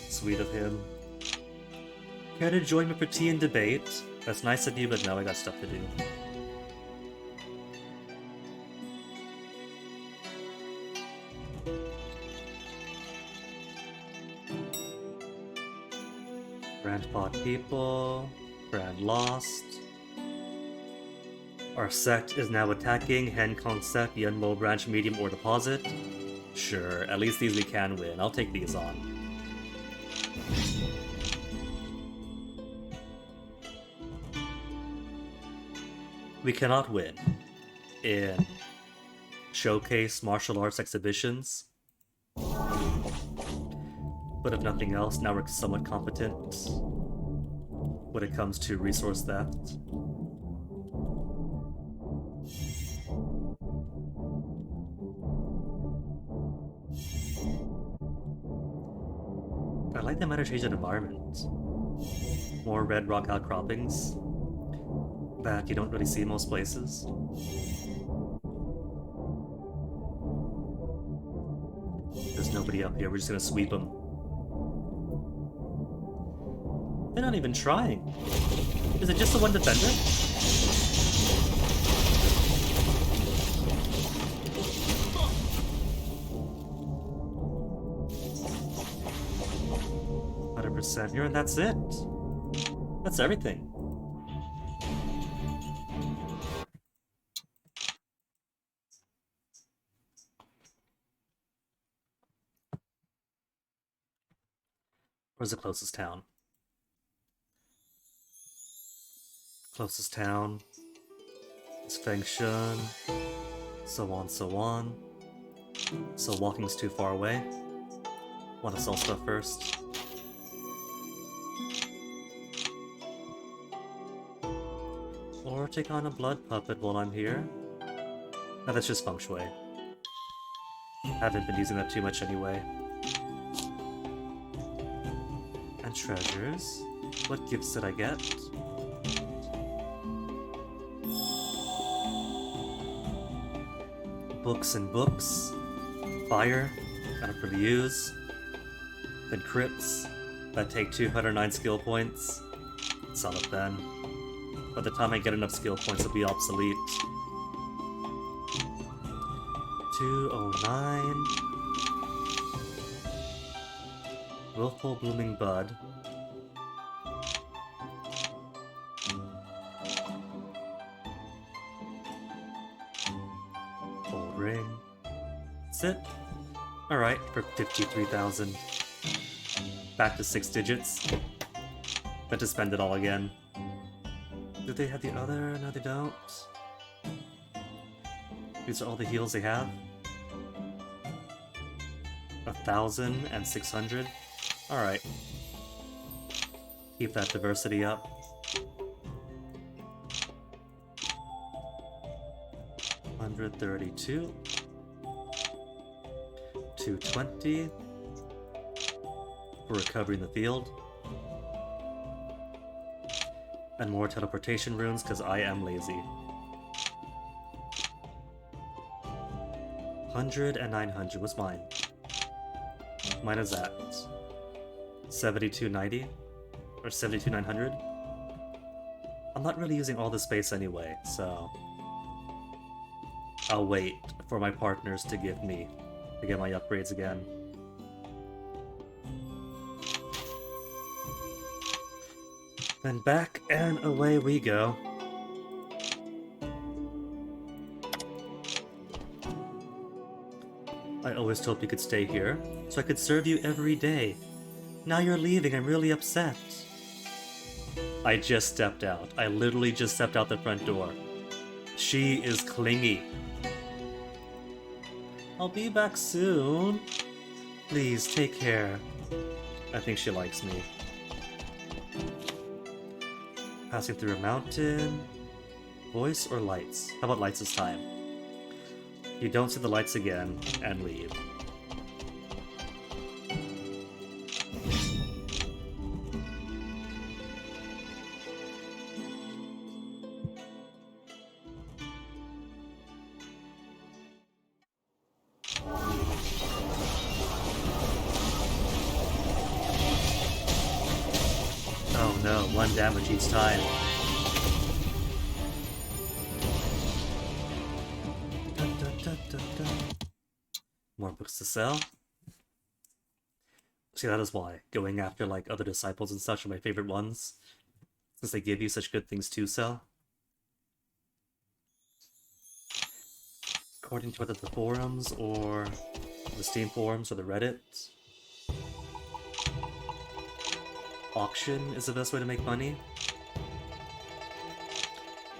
Sweet of him. Care to join me for tea and debate? That's nice of you, but no, I got stuff to do. Grand fought people. Grand lost. Our sect is now attacking Hankong Sect, Yunmo Branch, Medium, or Deposit. Sure, at least these we can win. I'll take these on. We cannot win in showcase martial arts exhibitions, but if nothing else, now we're somewhat competent when it comes to resource theft. I like the change of environment. More red rock outcroppings that you don't really see in most places. There's nobody up here, we're just gonna sweep them. They're not even trying. Is it just the one defender? % here, and that's it. That's everything. Where's the closest town? Closest town is Fengshan. So on, so on. So walking's too far away. Want to sell stuff first. Or take on a blood puppet while I'm here. No, that's just feng shui. Haven't been using that too much anyway. And treasures. What gifts did I get? Books and books. Fire. I don't really use. Then crypts. That take 209 skill points. Sell it then. By the time I get enough skill points, it'll be obsolete. 209. Willful Blooming Bud. Gold ring. That's it. Alright, for 53,000. Back to 6 digits. But to spend it all again. Do they have the other? No, they don't. These are all the heals they have. 1,600. Alright. Keep that diversity up. $132. 220. For recovery in the field. And more teleportation runes, because I am lazy. 100 and 900 was mine. Mine is that. 7290? Or 72900? I'm not really using all the space anyway, so... I'll wait for my partners to give me, to get my upgrades again. Then back and away we go. I always hoped you could stay here, so I could serve you every day. Now you're leaving, I'm really upset. I just stepped out. I literally just stepped out the front door. She is clingy. I'll be back soon. Please, take care. I think she likes me. Passing through a mountain. Voice or lights? How about lights this time? You don't see the lights again, and leave. Oh no, 1 damage each time. Dun, dun, dun, dun, dun. More books to sell. See, that is why going after like other disciples and such are my favorite ones, since they give you such good things to sell. According to whether the forums or the Steam forums or the Reddit, auction is the best way to make money.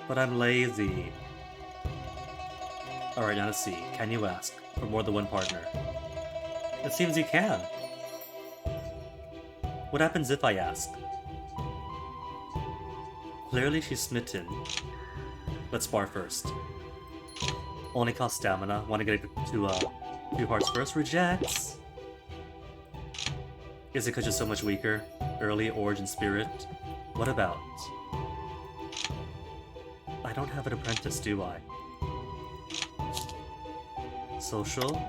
But I'm lazy. Alright, now to see. Can you ask for more than one partner? It seems you can. What happens if I ask? Clearly she's smitten. Let's spar first. Only cost stamina. Want to get it to 2 hearts first. Rejects. Is it because you're so much weaker? Early origin spirit. What about? I don't have an apprentice, do I? Social.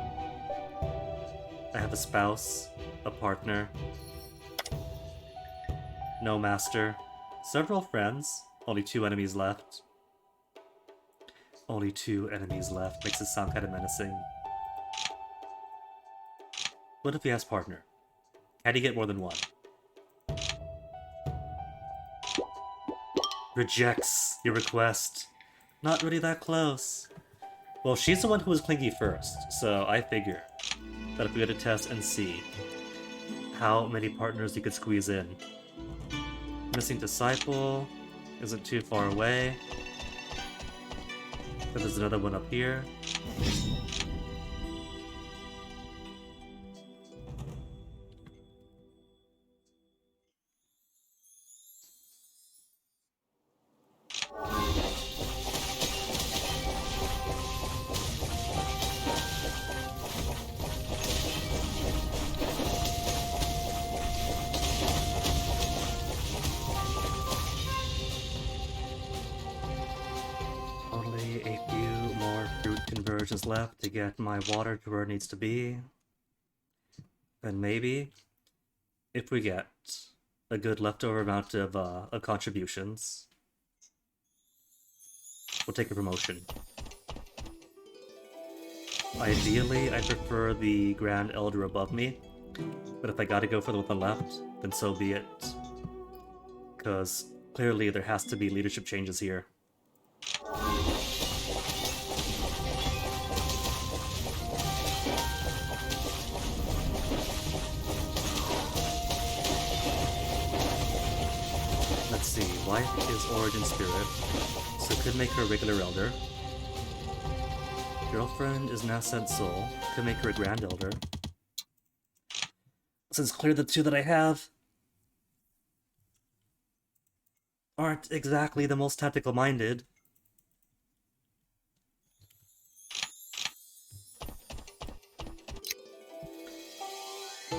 I have a spouse, a partner. No master. Several friends. Only 2 enemies left. Only 2 enemies left. Makes it sound kind of menacing. What if he has partner? Can he get more than 1? Rejects your request. Not really that close. Well, she's the one who was clingy first, so I figure that if we go to test and see how many partners you could squeeze in. Missing disciple isn't too far away. But there's another one up here. Only a few more fruit conversions left to get my water to where it needs to be. And maybe, if we get a good leftover amount of contributions, we'll take a promotion. Ideally, I prefer the Grand Elder above me, but if I gotta go for the one on the left, then so be it. Because clearly there has to be leadership changes here. Let's see, wife is Origin Spirit, so could make her a regular Elder. Girlfriend is Nascent Soul, could make her a Grand Elder. Since clear the two that I have aren't exactly the most tactical minded.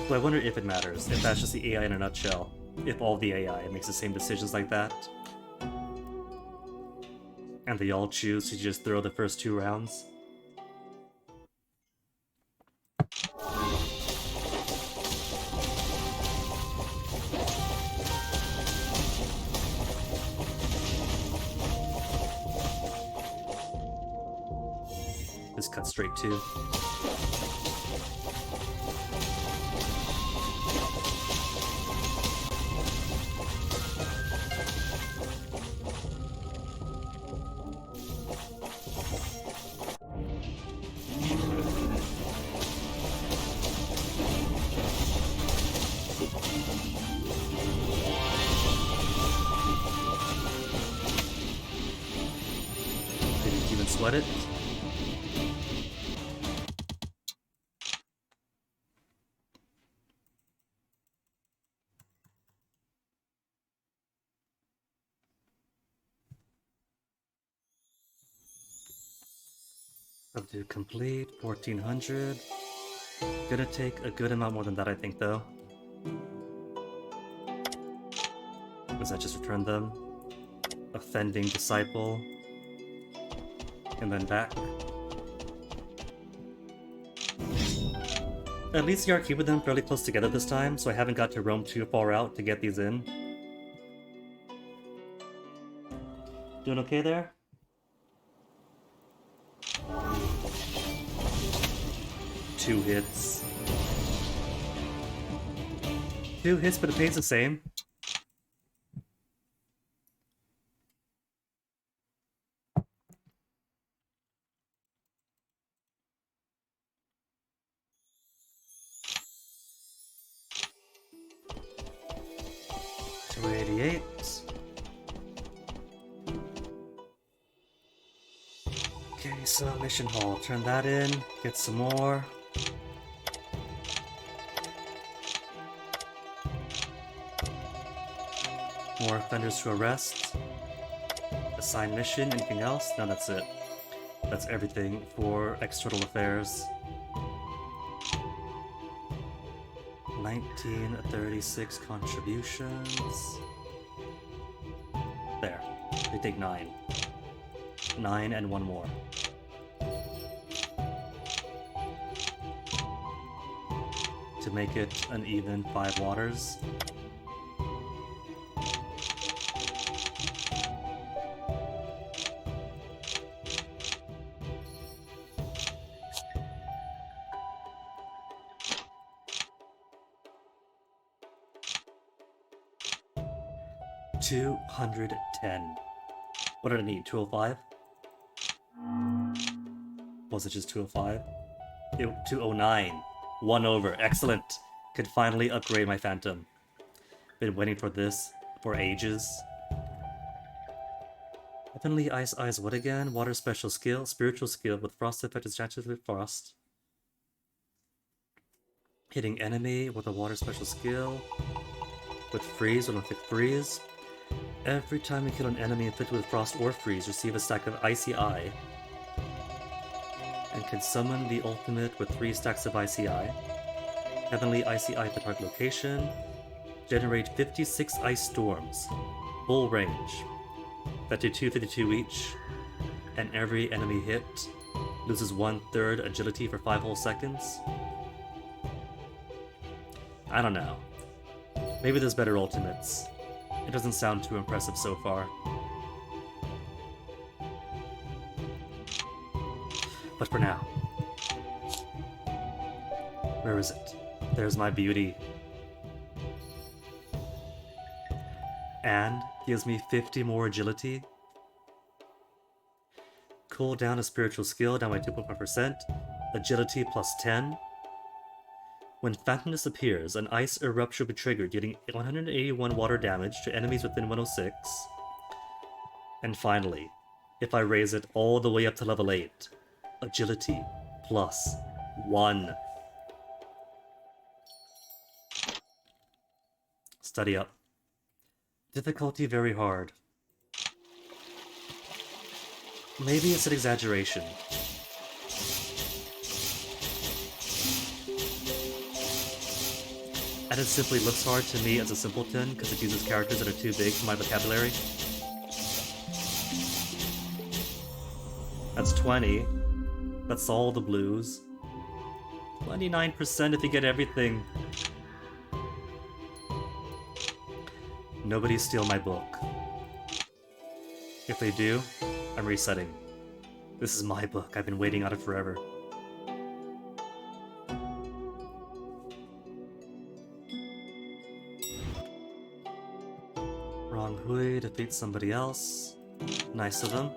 So I wonder if it matters, if that's just the AI in a nutshell. If all the AI makes the same decisions like that. And they all choose to just throw the first 2 rounds. Just cut straight to. Didn't even sweat it. Subdue complete, 1400. Gonna take a good amount more than that, I think, though. Does that just return them? Offending Disciple. And then back. At least you are keeping them fairly close together this time, so I haven't got to roam too far out to get these in. Doing okay there? Two hits. 2 hits, but it pays the same. $288. Okay, so mission hall. Turn that in. Get some more. More offenders to arrest. Assign mission. Anything else? No, that's it. That's everything for external affairs. 1936 contributions. There. They take 9. 9 and 1 more. To make it an even 5 waters. $210. What did I need? 205? Was it just 205? 209. 1 over. Excellent. Could finally upgrade my Phantom. Been waiting for this for ages. Heavenly Ice Eyes, what again? Water special skill, spiritual skill with frost effect is chances with frost. Hitting enemy with a water special skill. With freeze or with freeze. Every time you kill an enemy inflicted with frost or freeze, receive a stack of Icy Eye. And can summon the ultimate with 3 stacks of Icy Eye. Heavenly Icy Eye at the target location. Generate 56 ice storms. Full range. That do 252 each. And every enemy hit loses 1/3 agility for 5 whole seconds. I don't know. Maybe there's better ultimates. It doesn't sound too impressive so far. But for now, where is it? There's my beauty. And gives me 50 more agility. Cool down a spiritual skill down by 2.5%. Agility plus 10. When Phantomness appears, an ice eruption will be triggered, dealing 181 water damage to enemies within 106. And finally, if I raise it all the way up to level 8, agility plus 1. Study up. Difficulty very hard. Maybe it's an exaggeration. And it simply looks hard to me as a simpleton because it uses characters that are too big for my vocabulary. That's 20. That's all the blues. 29% if you get everything. Nobody steal my book. If they do, I'm resetting. This is my book. I've been waiting on it forever. Wrong Hui defeats somebody else. Nice of them.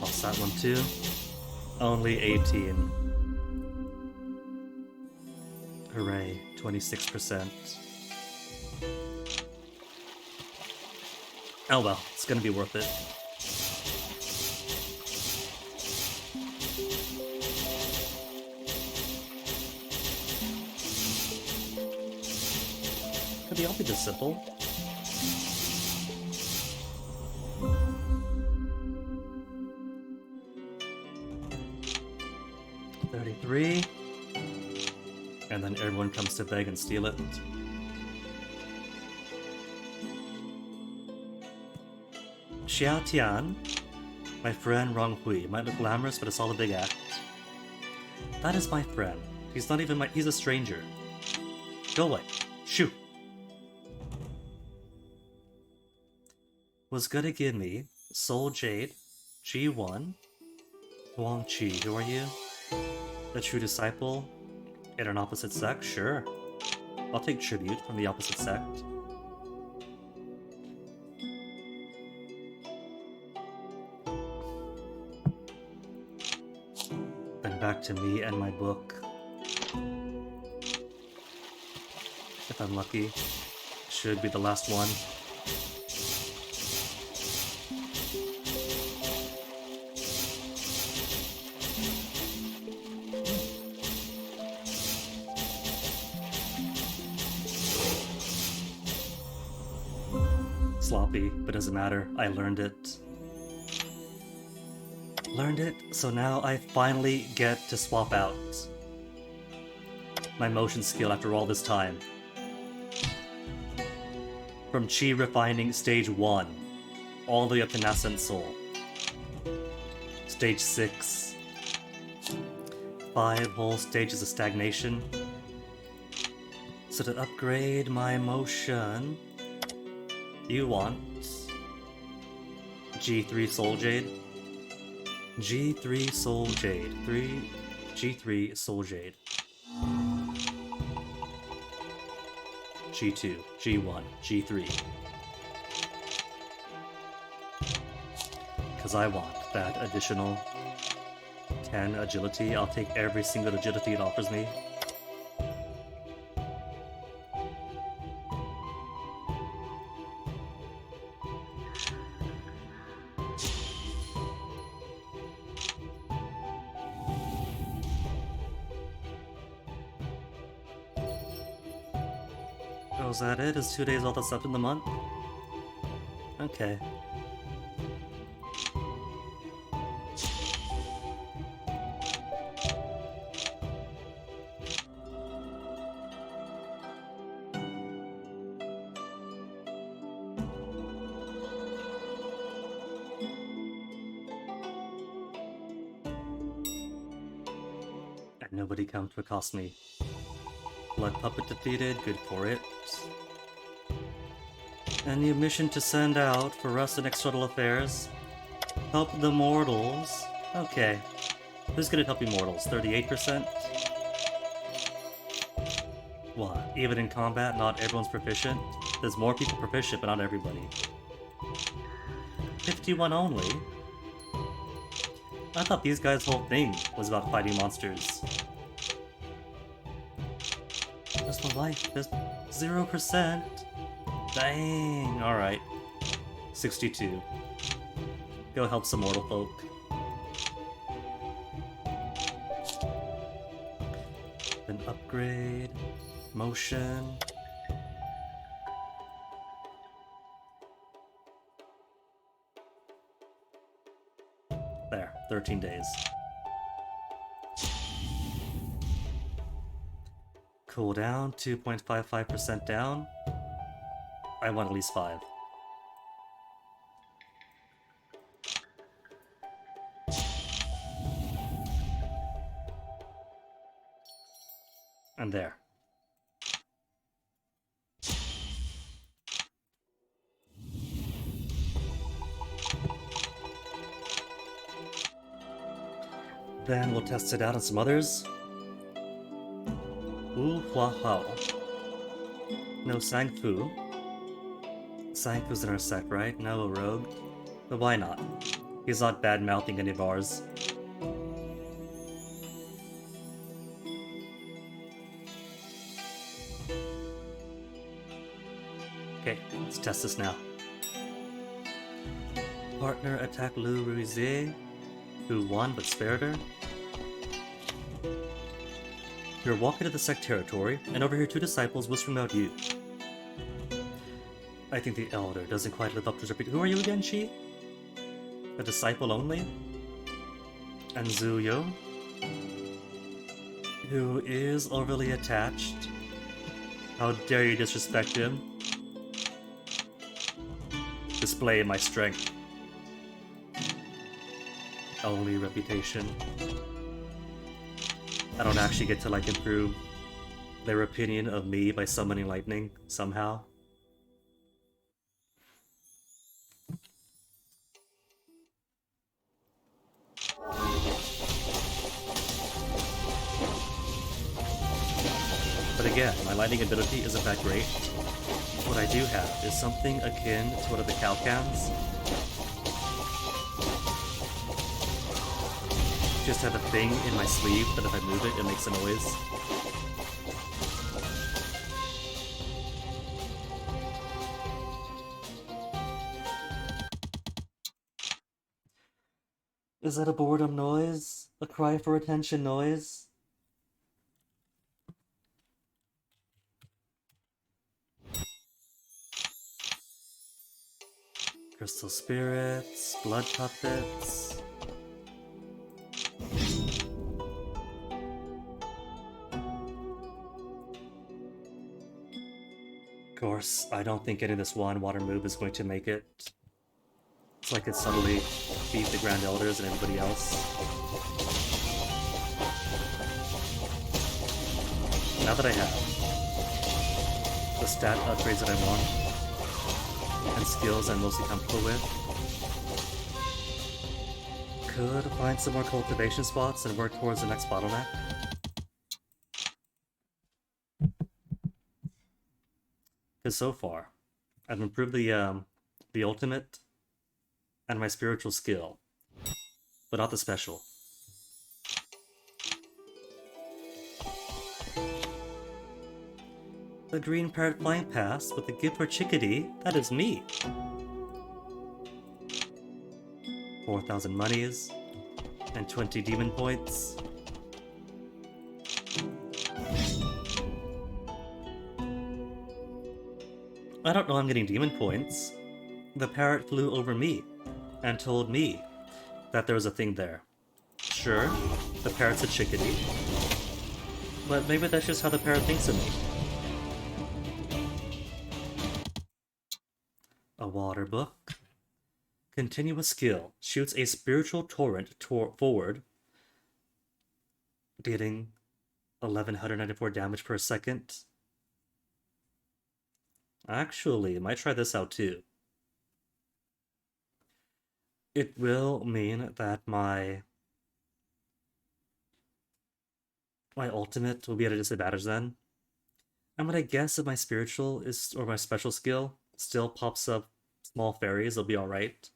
Lost that one too. Only 18. Hooray, 26%. Oh well, it's gonna be worth it. Could they all be this simple? $33. And then everyone comes to beg and steal it. Xia Tian, my friend Rong Hui, might look glamorous, but it's all a big act. That is my friend. He's not even he's a stranger. Go away. Shoo. Was gonna give me Soul Jade, G1, Huang Qi. Who are you? A true disciple. In an opposite sect? Sure. I'll take tribute from the opposite sect. Then back to me and my book. If I'm lucky. Should be the last one. Sloppy, but doesn't matter. I learned it. Learned it, so now I finally get to swap out my motion skill after all this time. From Chi Refining Stage 1, all the way up to Nascent Soul. Stage 6. 5 whole stages of stagnation. So to upgrade my motion, you want G3 Soul Jade? G3 Soul Jade. G3 Soul Jade. G2, G1, G3. Because I want that additional 10 agility. I'll take every single agility it offers me. Oh, is that it? Is 2 days all that's left in the month? Okay. And nobody come to accost me. Blood Puppet defeated, good for it. A new mission to send out for Rust and External Affairs. Help the mortals. Okay. Who's gonna help immortals? 38%? What? Even in combat, not everyone's proficient? There's more people proficient, but not everybody. 51 only? I thought these guys' whole thing was about fighting monsters. That's my life. There's 0%. Dang. Alright. 62. Go help some mortal folk. Then upgrade. Motion. There. 13 days. Cooldown, 2.55% down. I want at least 5. And there. Then we'll test it out on some others. Wu Hua Hao. No Sang Fu. Sang Fu's in our sect, right? No, a rogue. But why not? He's not bad-mouthing any of ours. Okay, let's test this now. Partner attacked Lu Ruize, who won but spared her. You're walking to the sect territory, and overhear 2 disciples whispering about you. I think the Elder doesn't quite live up to his reputation. Who are you again, Shi? A disciple only? And Zuyo, who is overly attached. How dare you disrespect him? Display my strength. Only reputation. I don't actually get to, like, improve their opinion of me by summoning lightning, somehow. But again, my lightning ability isn't that great. What I do have is something akin to one of the Calcans. Just have a thing in my sleeve that if I move it, it makes a noise. Is that a boredom noise? A cry for attention noise? Crystal spirits, blood puppets. Of course, I don't think getting this one water move is going to make it. It's like it subtly beat the Grand Elders and everybody else. Now that I have the stat upgrades that I want, and skills I'm mostly comfortable with, could find some more cultivation spots and work towards the next bottleneck. is so far. I've improved the ultimate and my spiritual skill, but not the special. The green parrot flying past with a gift for Chickadee, that is me. 4,000 monies and 20 demon points. I don't know I'm getting demon points. The parrot flew over me and told me that there was a thing there. Sure, the parrot's a chickadee, but maybe that's just how the parrot thinks of me. A water book. Continuous skill. Shoots a spiritual torrent forward, dealing 1194 damage per second. Actually, I might try this out too. It will mean that my ultimate will be at a disadvantage then. I'm gonna guess if my spiritual is or my special skill still pops up small fairies, it'll be alright.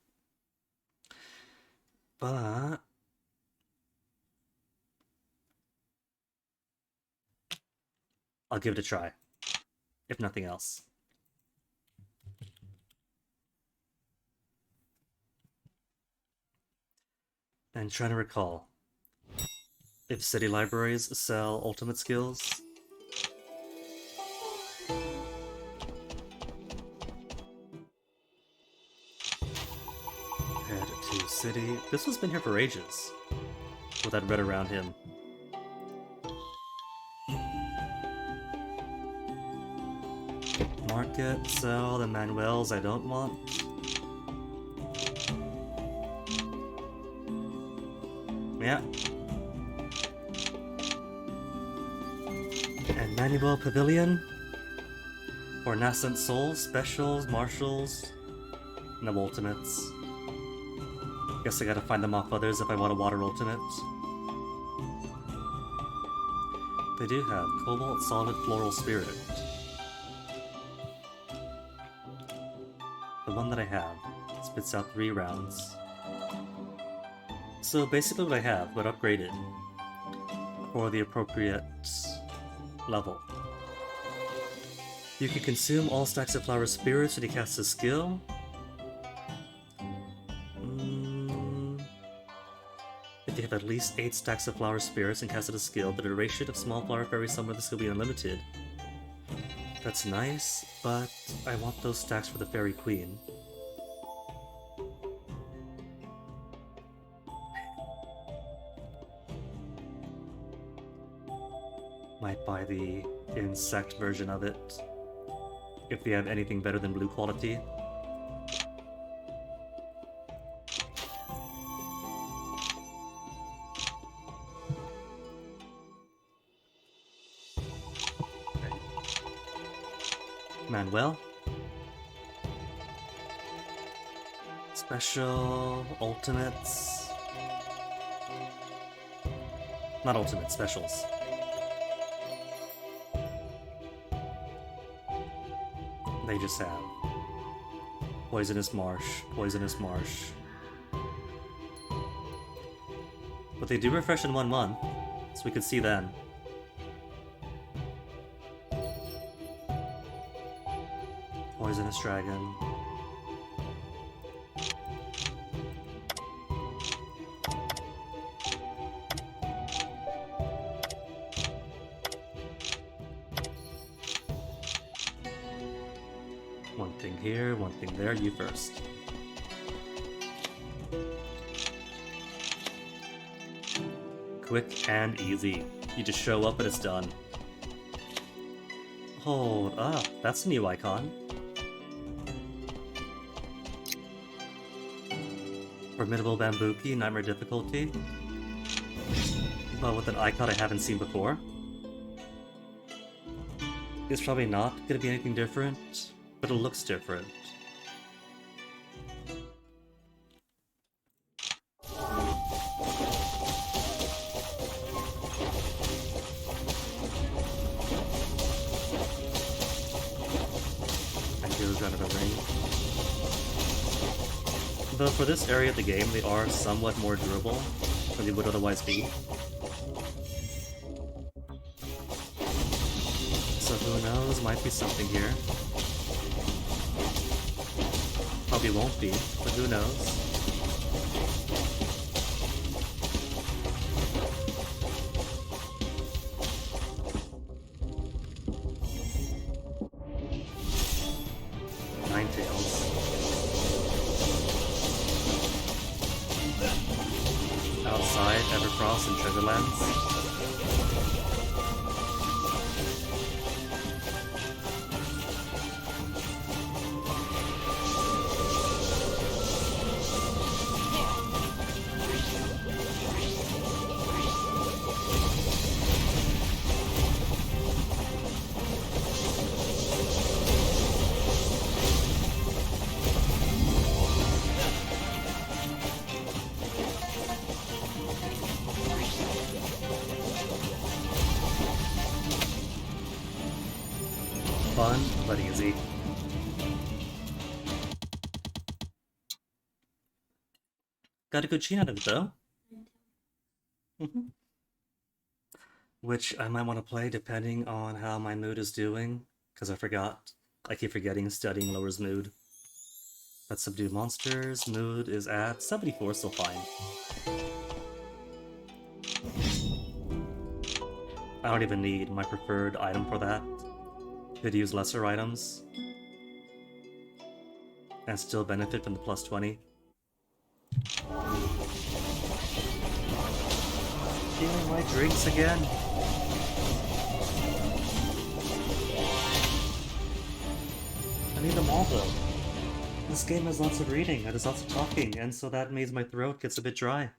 But I'll give it a try, if nothing else. And trying to recall if city libraries sell ultimate skills. Head to city. This one's been here for ages, with that red around him. Market, sell the Manuels I don't want. Yeah. And Manuel Pavilion for Nascent Soul, specials, marshals, no ultimates. Guess I gotta find them off others if I want a water ultimate. They do have Cobalt Solid Floral Spirit. The one that I have spits out 3 rounds. So basically what I have, but upgraded for the appropriate level. You can consume all stacks of flower spirits when you cast a skill. If you have at least 8 stacks of flower spirits and casted a skill, the duration of small flower fairy summer this will be unlimited. That's nice, but I want those stacks for the fairy queen. Might buy the insect version of it, if they have anything better than blue quality. Okay. Manuel. Special ultimates. Not ultimates, specials. They just have Poisonous Marsh, Poisonous Marsh. But they do refresh in 1 month, so we could see then. Poisonous Dragon. One thing here, one thing there, you first. Quick and easy. You just show up and it's done. Hold up, that's a new icon. Formidable Bambuki, Nightmare difficulty. But with an icon I haven't seen before. It's probably not gonna be anything different, but it looks different. Though for this area of the game, they are somewhat more durable than they would otherwise be. So who knows, might be something here. Probably won't be, but who knows. Ninetales. Outside, Evercross and Treasurelands. Fun, but easy. Got a good sheen out of it though. Which I might want to play depending on how my mood is doing, because I keep forgetting studying lowers mood. Let's subdue monsters, mood is at 74, still fine. I don't even need my preferred item for that. Could use lesser items and still benefit from the plus 20. Stealing my drinks again. I need them all though. This game has lots of reading, and there's lots of talking, and so that means my throat gets a bit dry.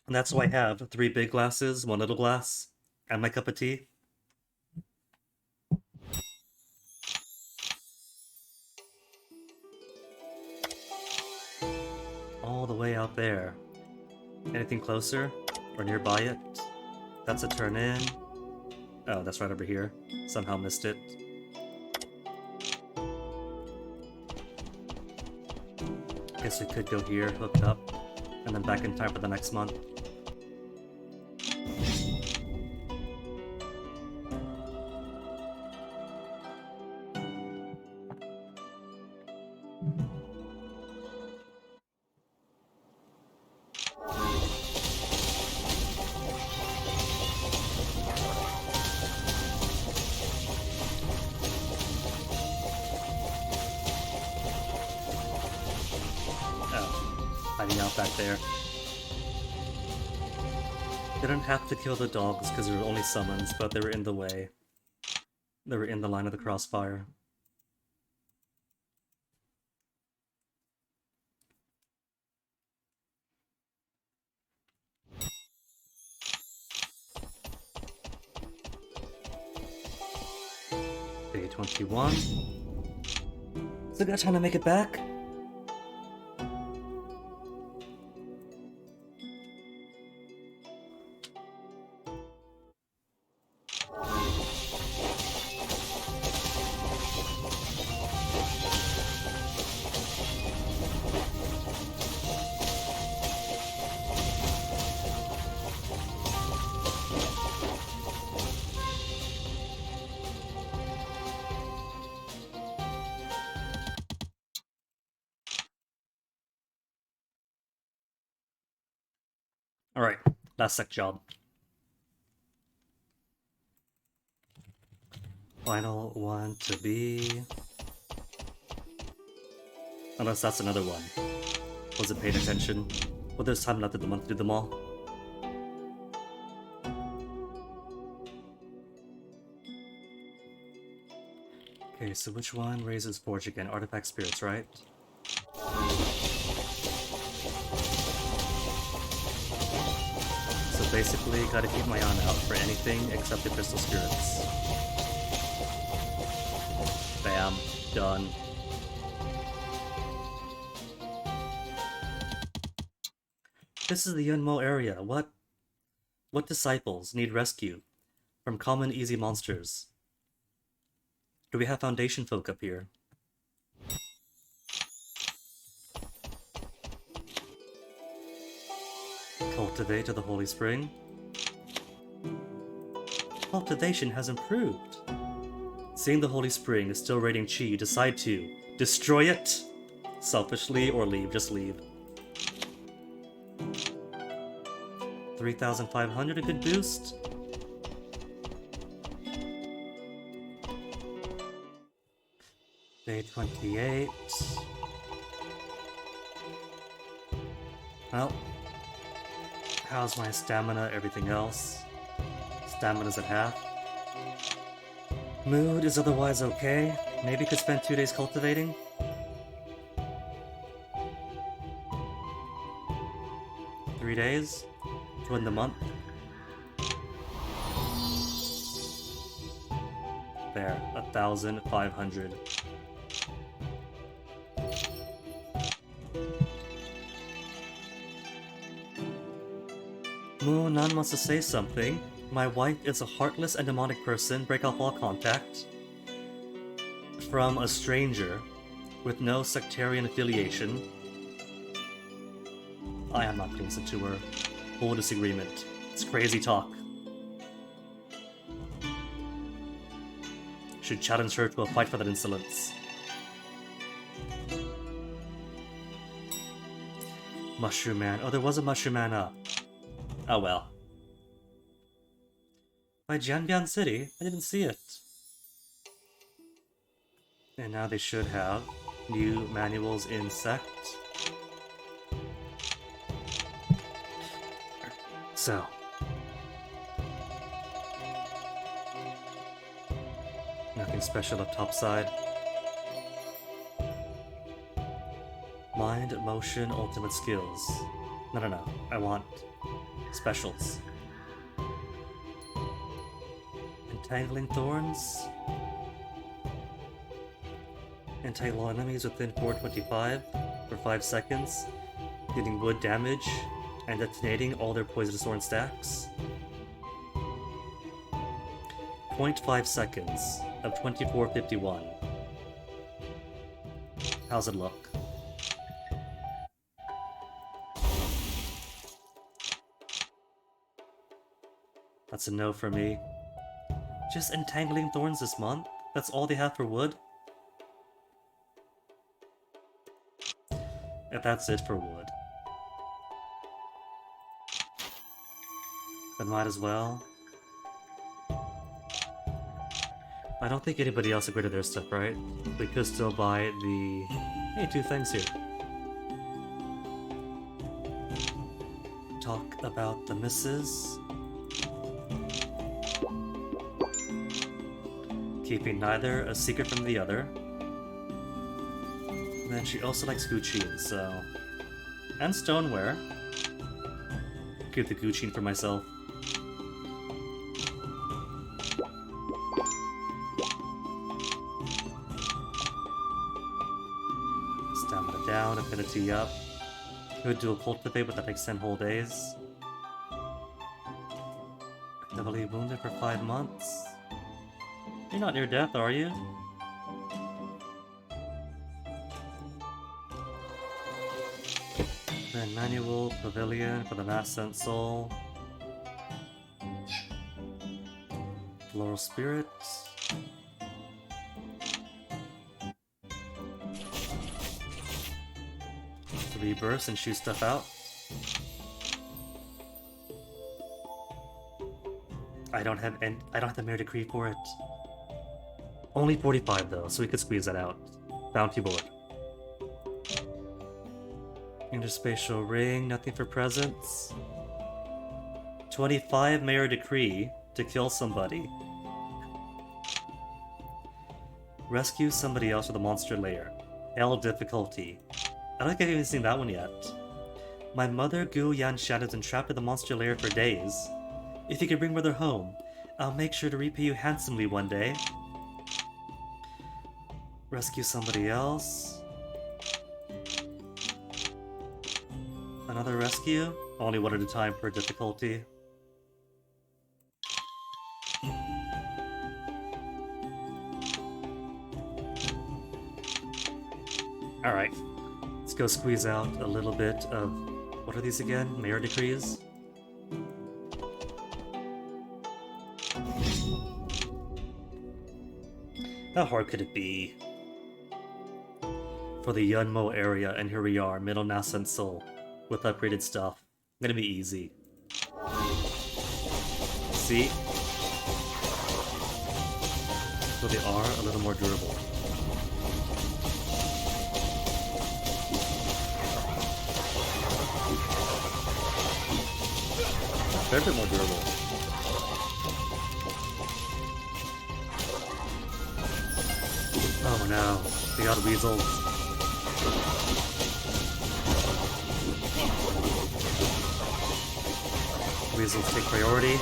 And that's why I have 3 big glasses, 1 little glass, and my cup of tea. All the way out there. Anything closer? Or nearby it? That's a turn in. Oh, that's right over here. Somehow missed it. Guess we could go here, hook up, and then back in time for the next month. Hiding out back there. Didn't have to kill the dogs because they were only summons, but they were in the way. They were in the line of the crossfire. Day 21. Still got time to make it back? Alright, last sec job. Final one to be... Unless that's another one. Wasn't paying attention. Well, there's time left of the month to do them all. Okay, so which one raises Forge again? Artifact Spirits, right? So basically, gotta keep my eye out for anything except the Crystal Spirits. Bam. Done. This is the Yunmo area. What disciples need rescue from common easy monsters? Do we have foundation folk up here? Cultivate to the Holy Spring. Cultivation has improved. Seeing the Holy Spring is still radiating chi, you decide to destroy it selfishly or leave. Just leave. 3,500, a good boost. Day 28. Well, how's my stamina? Everything else? Stamina's at half. Mood is otherwise okay. Maybe could spend 2 days cultivating. Three days to win the month. There, 1,500. Nan wants to say something. My wife is a heartless and demonic person. Break off all contact. From a stranger with no sectarian affiliation. I am not going to listen to her. Full disagreement. It's crazy talk. Should challenge her to a fight for that insolence. Mushroom Man. Oh, there was a Mushroom Man up. Oh well. By Jianbian City? I didn't see it. And now they should have new manuals in sect. So. Nothing special up topside. Mind, motion, ultimate skills. No. I want specials. Entangling thorns. Entangle enemies within 425 for 5 seconds, dealing wood damage and detonating all their poisonous thorn stacks. 0.5 seconds of 2451. How's it look? That's a no for me. Just entangling thorns this month? That's all they have for wood? If that's it for wood, then might as well. I don't think anybody else agreed to their stuff, right? We could still buy the... Hey, 2 things here. Talk about the missus. Keeping neither a secret from the other. And then she also likes Gucci, so... And stoneware. Keep the Gucci for myself. Stamina down, affinity up. Could dual cultivate, but that takes 10 whole days. Heavily wounded for 5 months. You're not near death, are you? Then manual pavilion for the Nascent Soul. Floral Spirit. Three bursts and shoot stuff out. I don't have the Mirror Decree for it. Only 45 though, so we could squeeze that out. Bounty board. Interspatial ring, nothing for presents. 25 Mayor Decree to kill somebody. Rescue somebody else with a monster lair. L difficulty. I don't think I've even seen that one yet. My mother, Gu Yanshan, has been trapped in the monster lair for days. If you could bring mother home, I'll make sure to repay you handsomely one day. Rescue somebody else. Another rescue? Only one at a time per difficulty. Alright, let's go squeeze out a little bit of... What are these again? Mayor decrees? How hard could it be? For the Yunmo area, and here we are, middle Nascent Soul, with upgraded stuff. Gonna be easy. See? So they are a little more durable. A fair bit more durable. Oh no, they got weasels. Weasels take priority.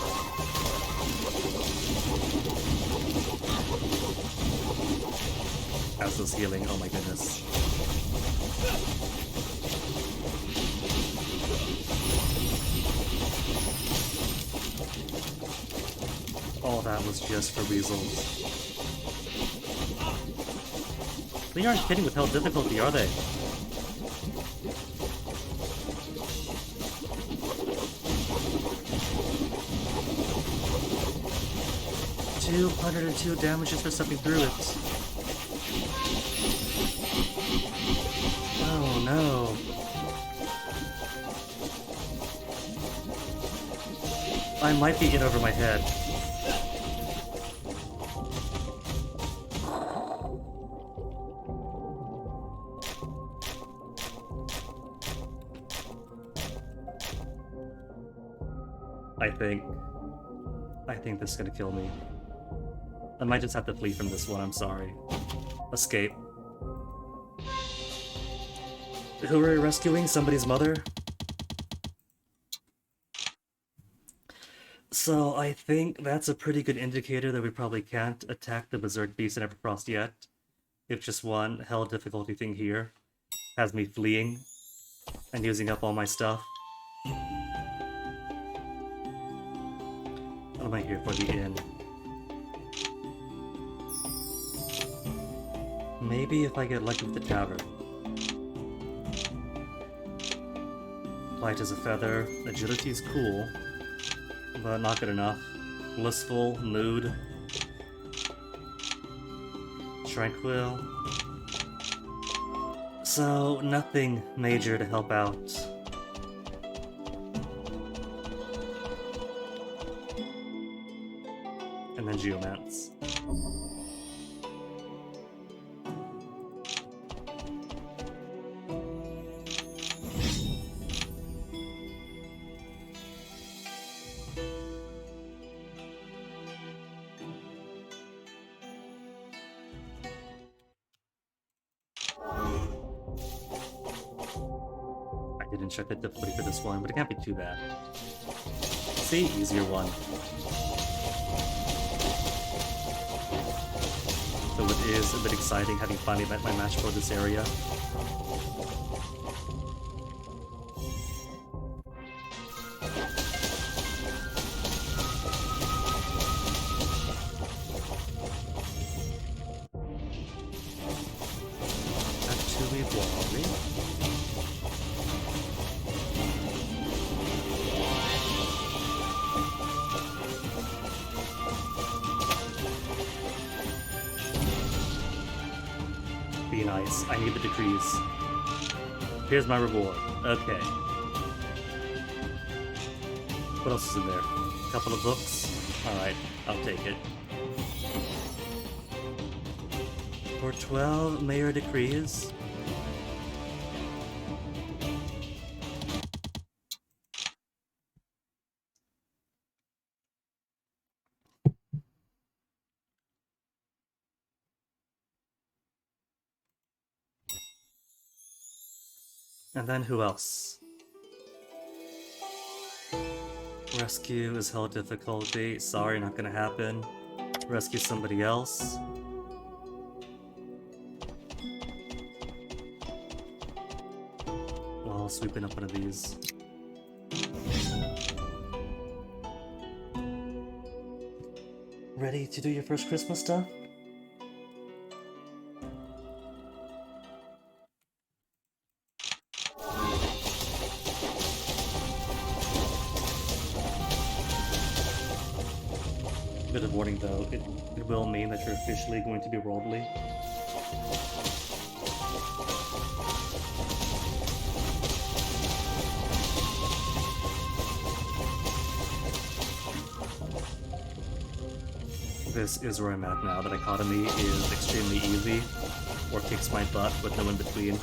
As was healing, oh my goodness. All that was just for weasels. They aren't kidding with hell difficulty, are they? $202 damage just for stepping through it. Oh no. I might be in over my head. I think this is gonna kill me. I might just have to flee from this one, I'm sorry. Escape. Who are we rescuing? Somebody's mother? So I think that's a pretty good indicator that we probably can't attack the Berserk Beast in Everfrost yet. If just one hell difficulty thing here has me fleeing and using up all my stuff. What am I here for? The inn. Maybe if I get lucky with the tavern. Light as a feather. Agility is cool, but not good enough. Blissful, mood. Tranquil. So, nothing major to help out. And then Geomance. I didn't check the difficulty for this one, but it can't be too bad. See? Easier one. So it is a bit exciting having finally met my match for this area. Actually, Wally. Be nice. I need the decrees. Here's my reward. Okay. What else is in there? A couple of books? Alright, I'll take it. For 12 Mayor decrees. And then who else? Rescue is hell difficulty. Sorry, not gonna happen. Rescue somebody else. Well, sweeping up one of these. Ready to do your first Christmas stuff? warning though, it will mean that you're officially going to be worldly. This is where I'm at now. The dichotomy is extremely easy, or kicks my butt with no in between.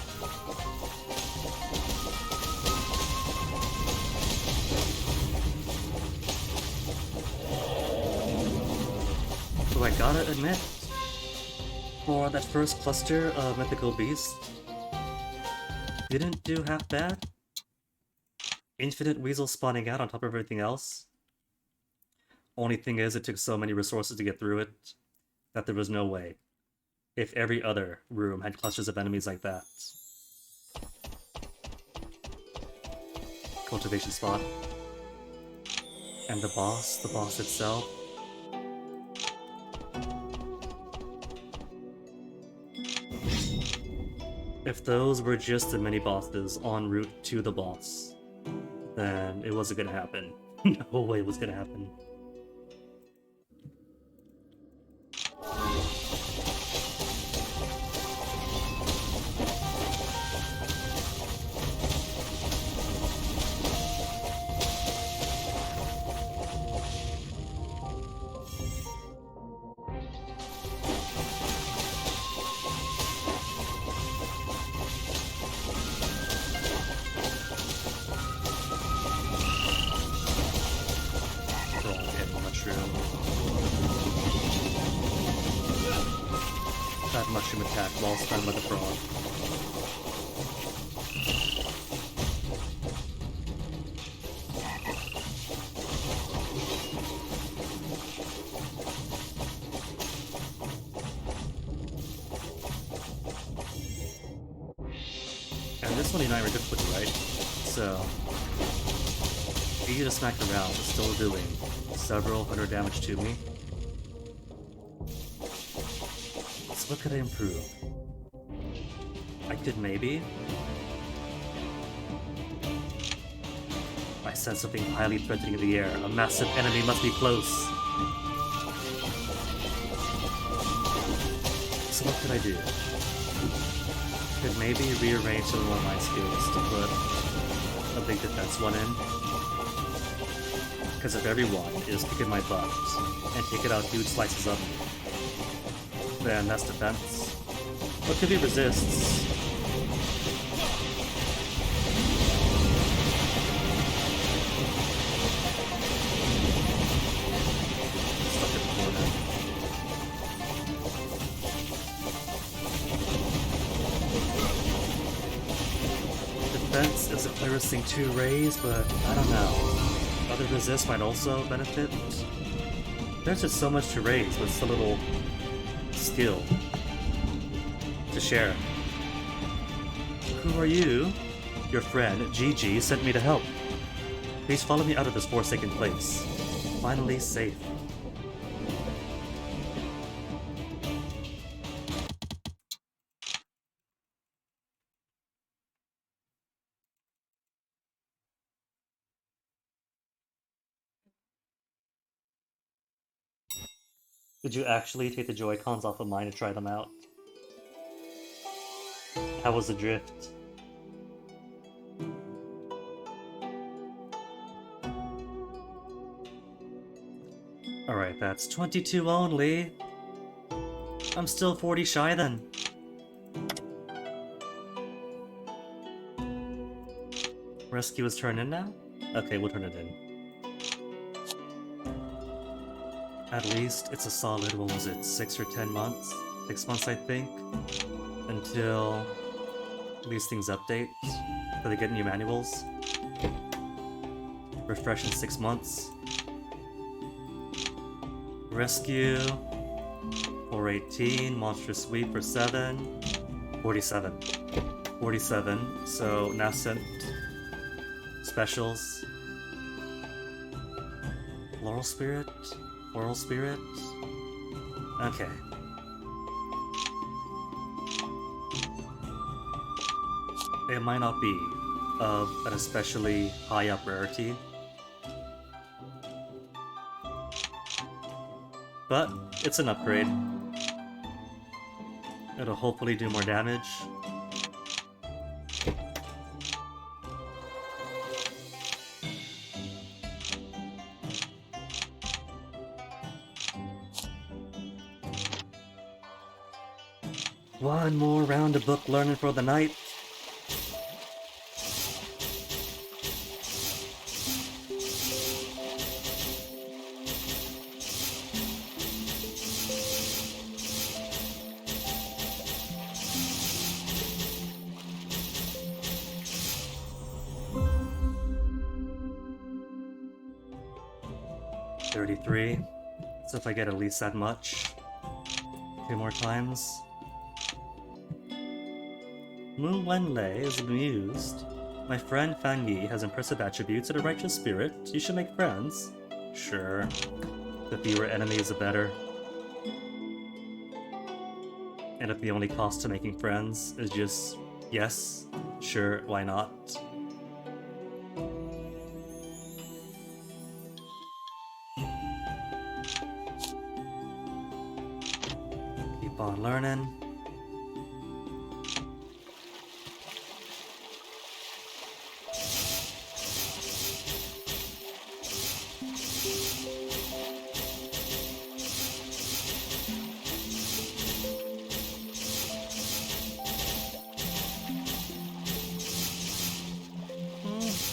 So I gotta admit, for that first cluster of mythical beasts, didn't do half bad. Infinite weasel spawning out on top of everything else. Only thing is, it took so many resources to get through it that there was no way. If every other room had clusters of enemies like that. Cultivation spot. And the boss itself. If those were just the mini bosses en route to the boss, then it wasn't gonna happen. No way it was gonna happen. That mushroom attack while stunned by the frog. And this one, you know, are difficulty, right? So, easy to smack around, but still doing several hundred damage to me. What could I improve? I could maybe... I sense something highly threatening in the air. A massive enemy must be close. So what could I do? Could maybe rearrange some of my skills to put a big defense one in. Because if everyone is kicking my butt and taking out huge slices of me, then that's defense. What could be resists? Stuck in the corner. Defense is the clearest thing to raise, but I don't know. Other resists might also benefit. There's just so much to raise with so little skill to share. Who are you? Your friend, Gigi, sent me to help. Please follow me out of this forsaken place. Finally safe. Did you actually take the Joy-Cons off of mine to try them out? How was the drift? Alright, that's 22 only. I'm still 40 shy then. Rescue is turned in now? Okay, we'll turn it in. At least it's a solid, what was it, 6 or 10 months? 6 months, I think, until these things update, so they get new manuals. Refresh in 6 months. Rescue for 18, Monstrous Sweep for 7, 47. 47, so Nascent Specials. Laurel Spirit? Oral Spirit? Okay. It might not be of an especially high up rarity, but it's an upgrade. It'll hopefully do more damage. One more round of book learning for the night. $33. So if I get at least that much, 2 more times. Mu Wenlei is amused. My friend Fan Yi has impressive attributes and a righteous spirit. You should make friends. Sure. The fewer enemies, the better. And if the only cost to making friends is just yes, sure, why not? Keep on learning.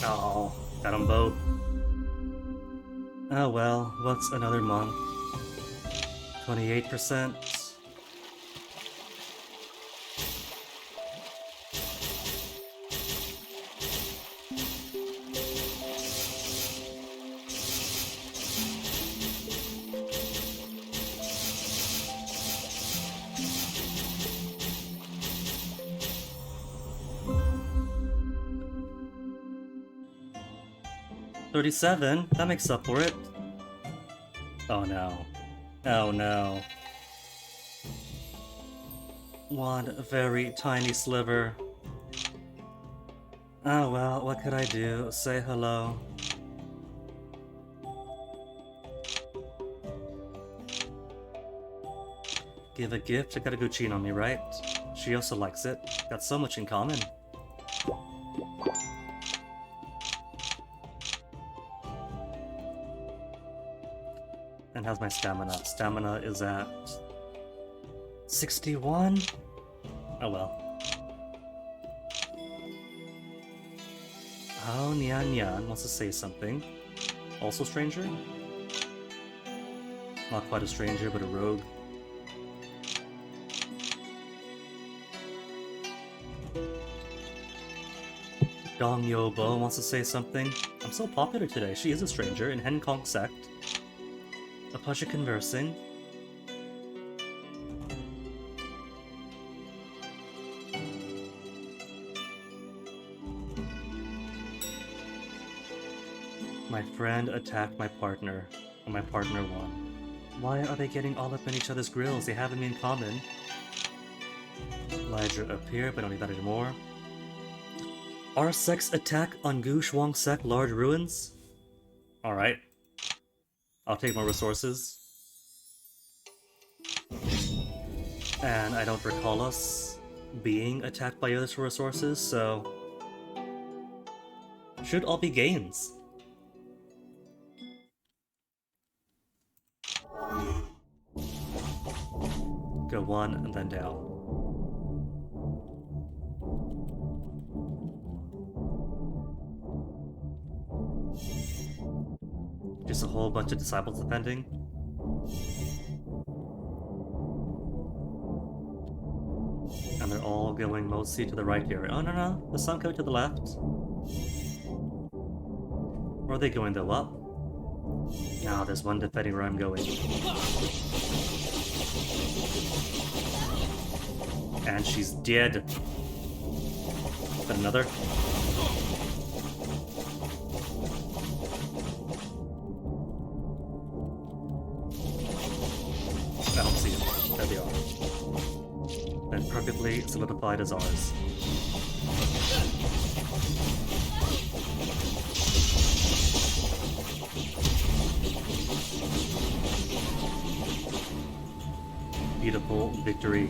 Oh, got them both. Oh well, what's another month? 28%. $37? That makes up for it. Oh no. Oh no. One very tiny sliver. Oh well, what could I do? Say hello. Give a gift? I got a good cheat on me, right? She also likes it. Got so much in common. And how's my stamina? Stamina is at 61? Oh well. Oh, Nyan Nyan wants to say something. Also stranger? Not quite a stranger, but a rogue. Dong Yobo wants to say something. I'm so popular today. She is a stranger in Hen Kong sect. A pleasure conversing. My friend attacked my partner, and my partner won. Why are they getting all up in each other's grills? They have me in common. Elijah appeared, but don't need that anymore. Our sect's attack on Gu Shuang sect large ruins? Alright. I'll take more resources. And I don't recall us being attacked by others for resources, so... should all be gains. Go one and then down. Just a whole bunch of disciples defending. And they're all going mostly to the right here. Oh no no, there's some going to the left. Or are they going though up? No, there's one defending where I'm going. And she's dead. But another. I don't see them. There they are. And perfectly solidified as ours. Beautiful victory.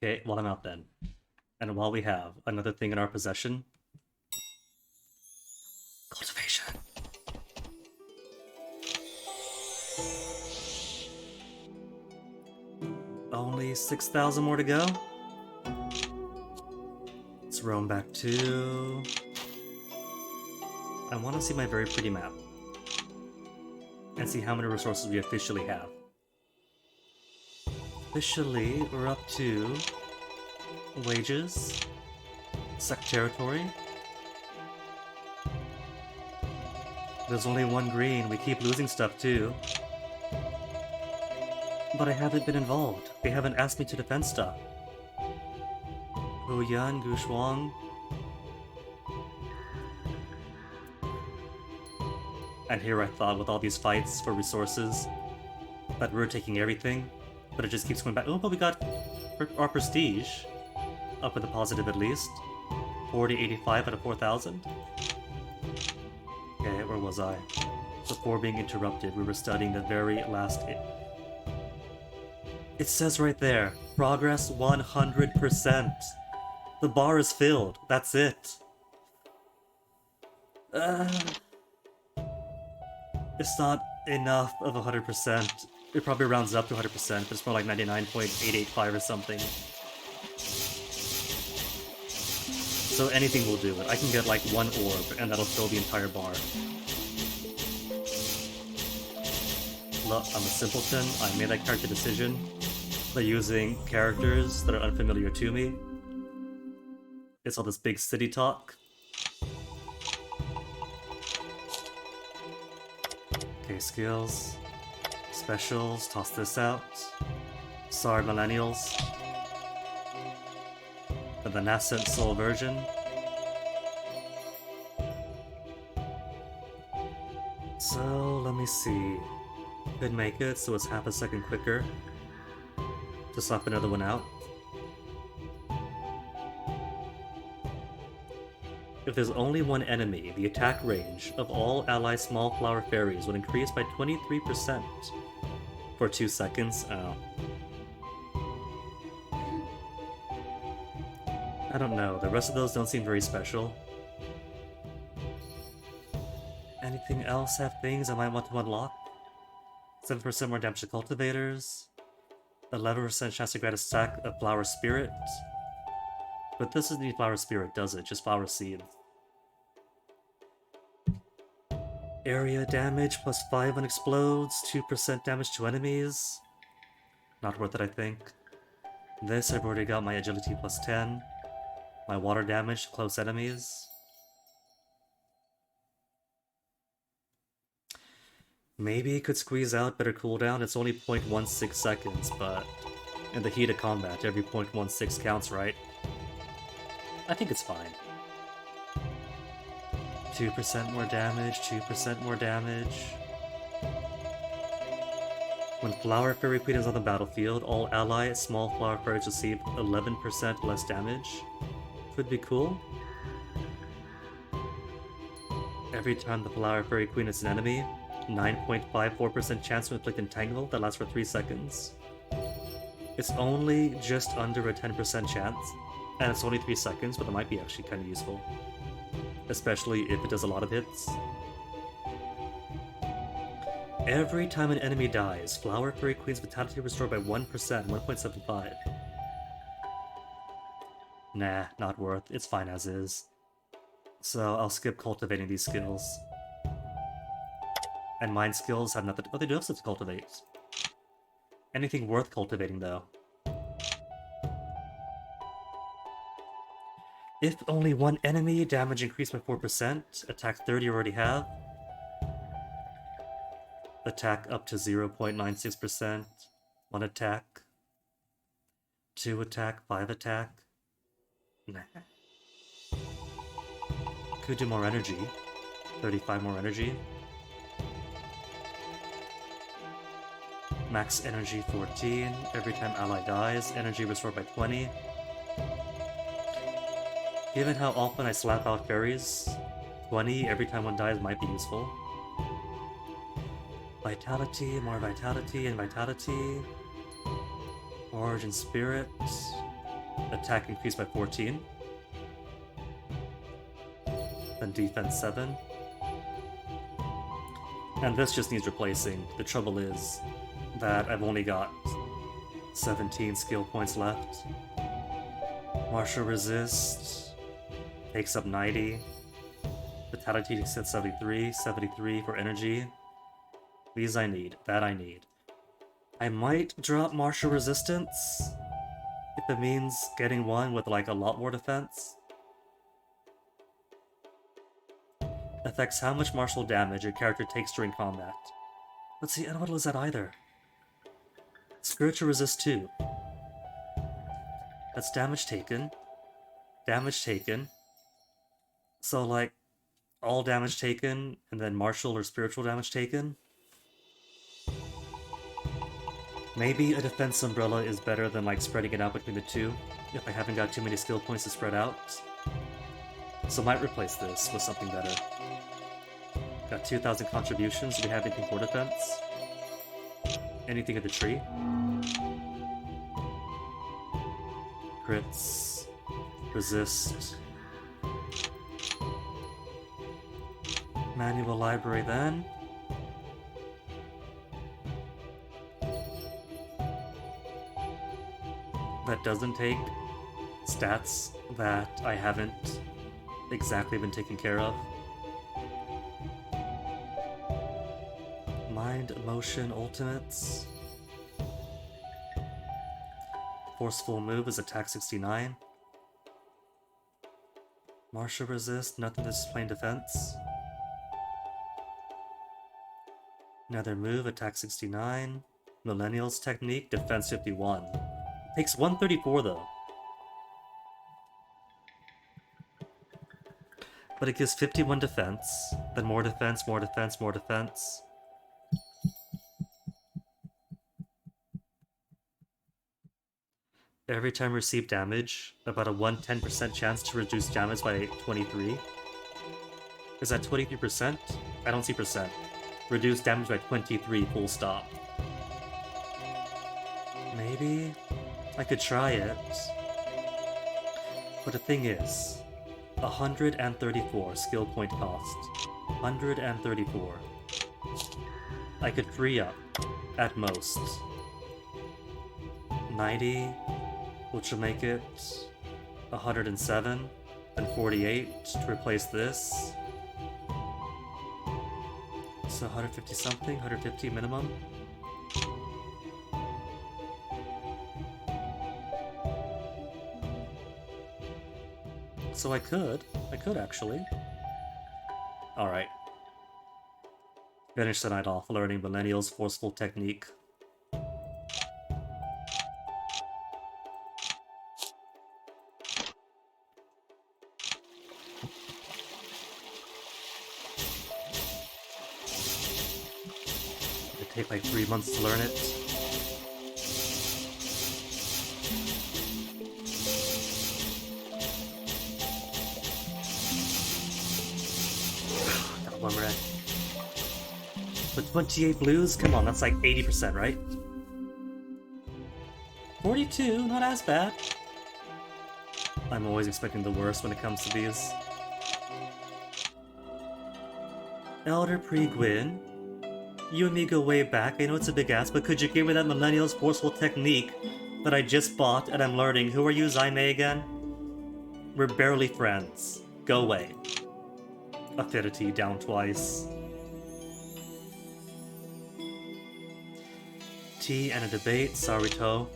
Okay, while I'm out then. And while we have another thing in our possession, cultivation. Only 6,000 more to go. Let's roam back to... I want to see my very pretty map. And see how many resources we officially have. Officially, we're up to... wages. Sec territory. There's only one green, we keep losing stuff too. But I haven't been involved. They haven't asked me to defend stuff. Huyan, Gushuang. And here I thought with all these fights for resources that we were taking everything, but it just keeps going back. Oh, but we got our prestige up with a positive at least. 4085 out of 4,000. Okay, where was I? Before being interrupted, we were studying the very last... It says right there, progress 100%. The bar is filled, that's it. It's not enough of 100%. It probably rounds up to 100%, but it's more like 99.885 or something. So anything will do it. I can get like one orb, and that'll fill the entire bar. Look, I'm a simpleton. I made that character decision by using characters that are unfamiliar to me. It's all this big city talk. Okay, skills. Specials, toss this out. Sorry, millennials. For the Nascent Soul version. So, let me see. Could make it so it's half a second quicker to swap another one out. If there's only one enemy, the attack range of all ally small flower fairies would increase by 23% for 2 seconds. Oh. I don't know, the rest of those don't seem very special. Anything else have things I might want to unlock? 7% more damage to cultivators. 11% chance to grant a stack of flower spirit. But this isn't the flower spirit, does it? Just flower seeds. Area damage plus 5 when explodes, 2% damage to enemies. Not worth it, I think. This, I've already got my agility plus 10. My water damage to close enemies. Maybe it could squeeze out better cooldown. It's only 0.16 seconds, but in the heat of combat, every 0.16 counts, right? I think it's fine. 2% more damage, 2% more damage. When Flower Fairy Queen is on the battlefield, all ally small flower fairies receive 11% less damage. Could be cool. Every time the Flower Fairy Queen is an enemy, 9.54% chance to inflict Entangle that lasts for 3 seconds. It's only just under a 10% chance, and it's only 3 seconds, but it might be actually kind of useful. Especially if it does a lot of hits. Every time an enemy dies, Flower Fairy Queen's vitality restored by 1%, 1.75. Nah, not worth. It's fine as is. So I'll skip cultivating these skills. And mind skills have nothing. Oh, they do have stuff to cultivate. Anything worth cultivating, though. If only one enemy, damage increased by 4%. Attack 30 already have. Attack up to 0.96%. 1 attack. 2 attack, 5 attack. Nah. Could do more energy. 35 more energy. Max energy 14. Every time ally dies, energy restored by 20. Given how often I slap out fairies, 20 every time one dies might be useful. Vitality, more vitality, and vitality. Origin Spirit. Attack increased by 14. Then defense 7. And this just needs replacing. The trouble is that I've only got 17 skill points left. Martial Resist takes up 90. Vitality takes up 73. 73 for energy. These I need. That I need. I might drop Martial Resistance if it means getting one with like a lot more defense. Affects how much martial damage your character takes during combat. Let's see, I don't know what is that either. Spiritual Resist 2. That's damage taken. Damage taken. So like, all damage taken, and then martial or spiritual damage taken. Maybe a defense umbrella is better than like spreading it out between the two, if I haven't got too many skill points to spread out. So might replace this with something better. Got 2,000 contributions. Do we have anything for defense? Anything at the tree? Crits. Resist. Manual library then. That doesn't take stats that I haven't exactly been taken care of. Mind, Emotion, Ultimates. Forceful Move is attack 69. Martial Resist, nothing, this is plain defense. Another move, attack 69. Millennials Technique, defense 51. Takes 134 though. But it gives 51 defense, then more defense, more defense, more defense. Every time receive damage, about a 110% chance to reduce damage by 23. Is that 23%? I don't see percent. Reduce damage by 23, full stop. Maybe I could try it. But the thing is, 134 skill point cost. 134. I could free up, at most, 90, which will make it 107, and 48 to replace this. So 150 something, 150 minimum. So I could actually. Alright. Finish the night off learning Millennials' Forceful Technique. It'd take like 3 months to learn it. One red. But 28 blues? Come on, that's like 80%, right? 42, not as bad. I'm always expecting the worst when it comes to these. Elder Pre-Gwyn, you and me go way back. I know it's a big ask, but could you give me that Millennials Forceful Technique that I just bought and I'm learning? Who are you, Zaime, again? We're barely friends. Go away. Affinity down twice. Tea and a debate, Sarito.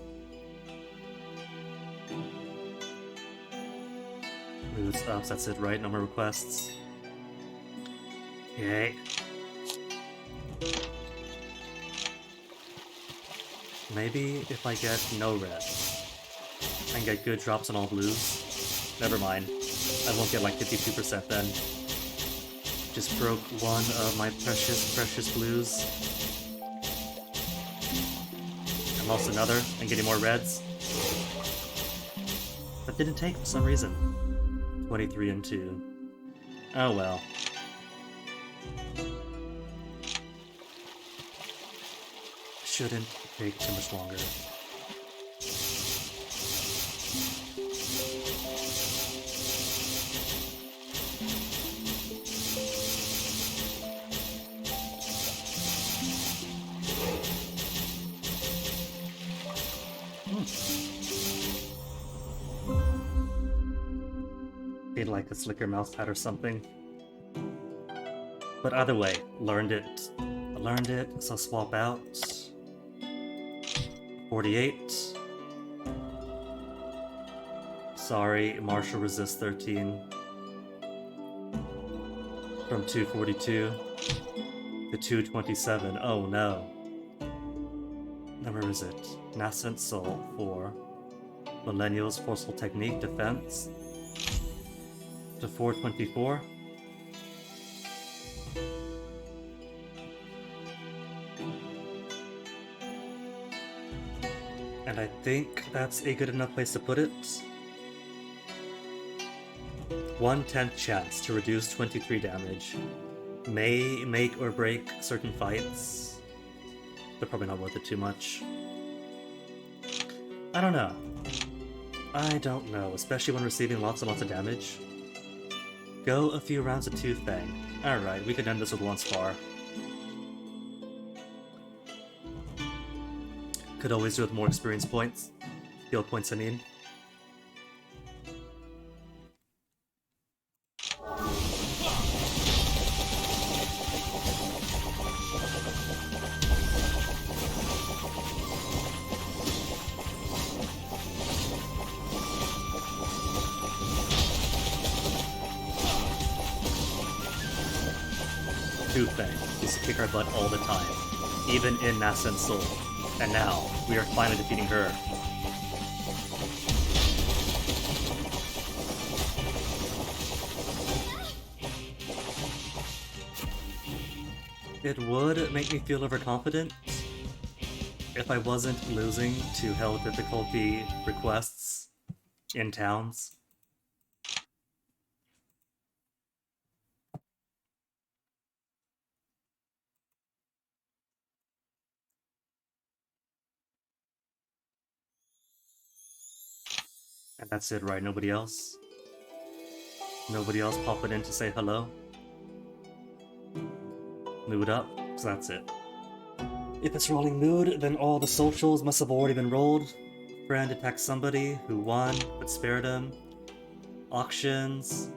Moods ups, that's it, right? No more requests. Yay. Maybe if I get no red, I can get good drops on all blues. Never mind. I won't get like 52% then. Just broke one of my precious blues. I lost another and getting more reds. That didn't take for some reason. 23 and 2. Oh well. Shouldn't take too much longer. Need like a slicker mouse pad or something. But either way, learned it. So swap out. 48. Sorry, martial resist 13. From 242 to 227. Oh no. Now where is it? Nascent Soul for Millennials Forceful Technique Defense to 424. And I think that's a good enough place to put it. 1/10 chance to reduce 23 damage. May make or break certain fights, but probably not worth it too much. I don't know. Especially when receiving lots and lots of damage. Go a few rounds of Tooth Fang. Alright, we can end this with one spar. Could always do with more experience points. Skill points, I mean. Tooth Fang used to kick our butt all the time, even in Nascent Soul. And now, we are finally defeating her. It would make me feel overconfident if I wasn't losing to hell difficulty requests in towns. And that's it, right? Nobody else? Nobody else popping in to say hello? Mood up? So that's it. If it's rolling mood, then all the socials must have already been rolled. Friend attacked somebody who won, but spared him. Auctions.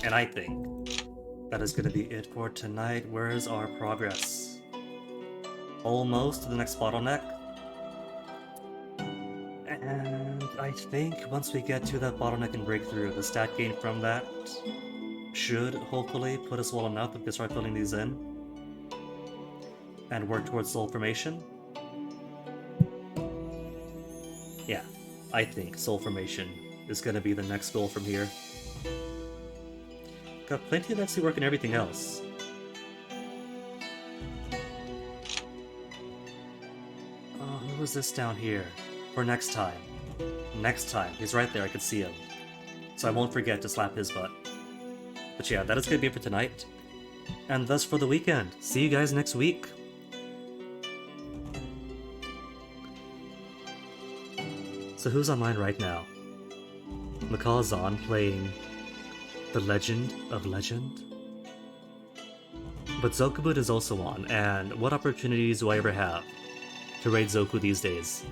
And I think that is gonna be it for tonight. Where's our progress? Almost to the next bottleneck. And I think once we get to that bottleneck and breakthrough, the stat gain from that should hopefully put us well enough if we can start filling these in and work towards soul formation. Yeah, I think soul formation is going to be the next goal from here. Got plenty of XP work and everything else. Oh, who was this down here? For next time. Next time. He's right there, I could see him. So I won't forget to slap his butt. But yeah, that is going to be it for tonight. And thus for the weekend. See you guys next week. So who's online right now? Macaw's on playing The Legend of Legend. But Zokubud is also on, and what opportunities do I ever have to raid Zoku these days?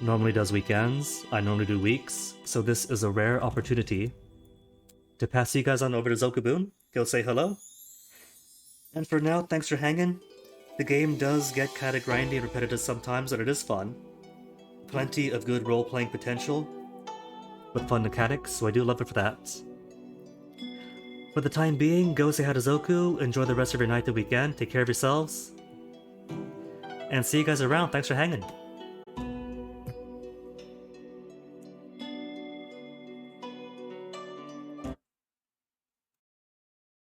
Normally does weekends, I normally do weeks, so this is a rare opportunity to pass you guys on over to Zokubun, go say hello. And for now, thanks for hanging. The game does get kinda grindy and repetitive sometimes, but it is fun. Plenty of good role-playing potential, with fun mechanics, so I do love it for that. For the time being, go say hi to Zoku, enjoy the rest of your night and weekend, take care of yourselves, and see you guys around. Thanks for hanging.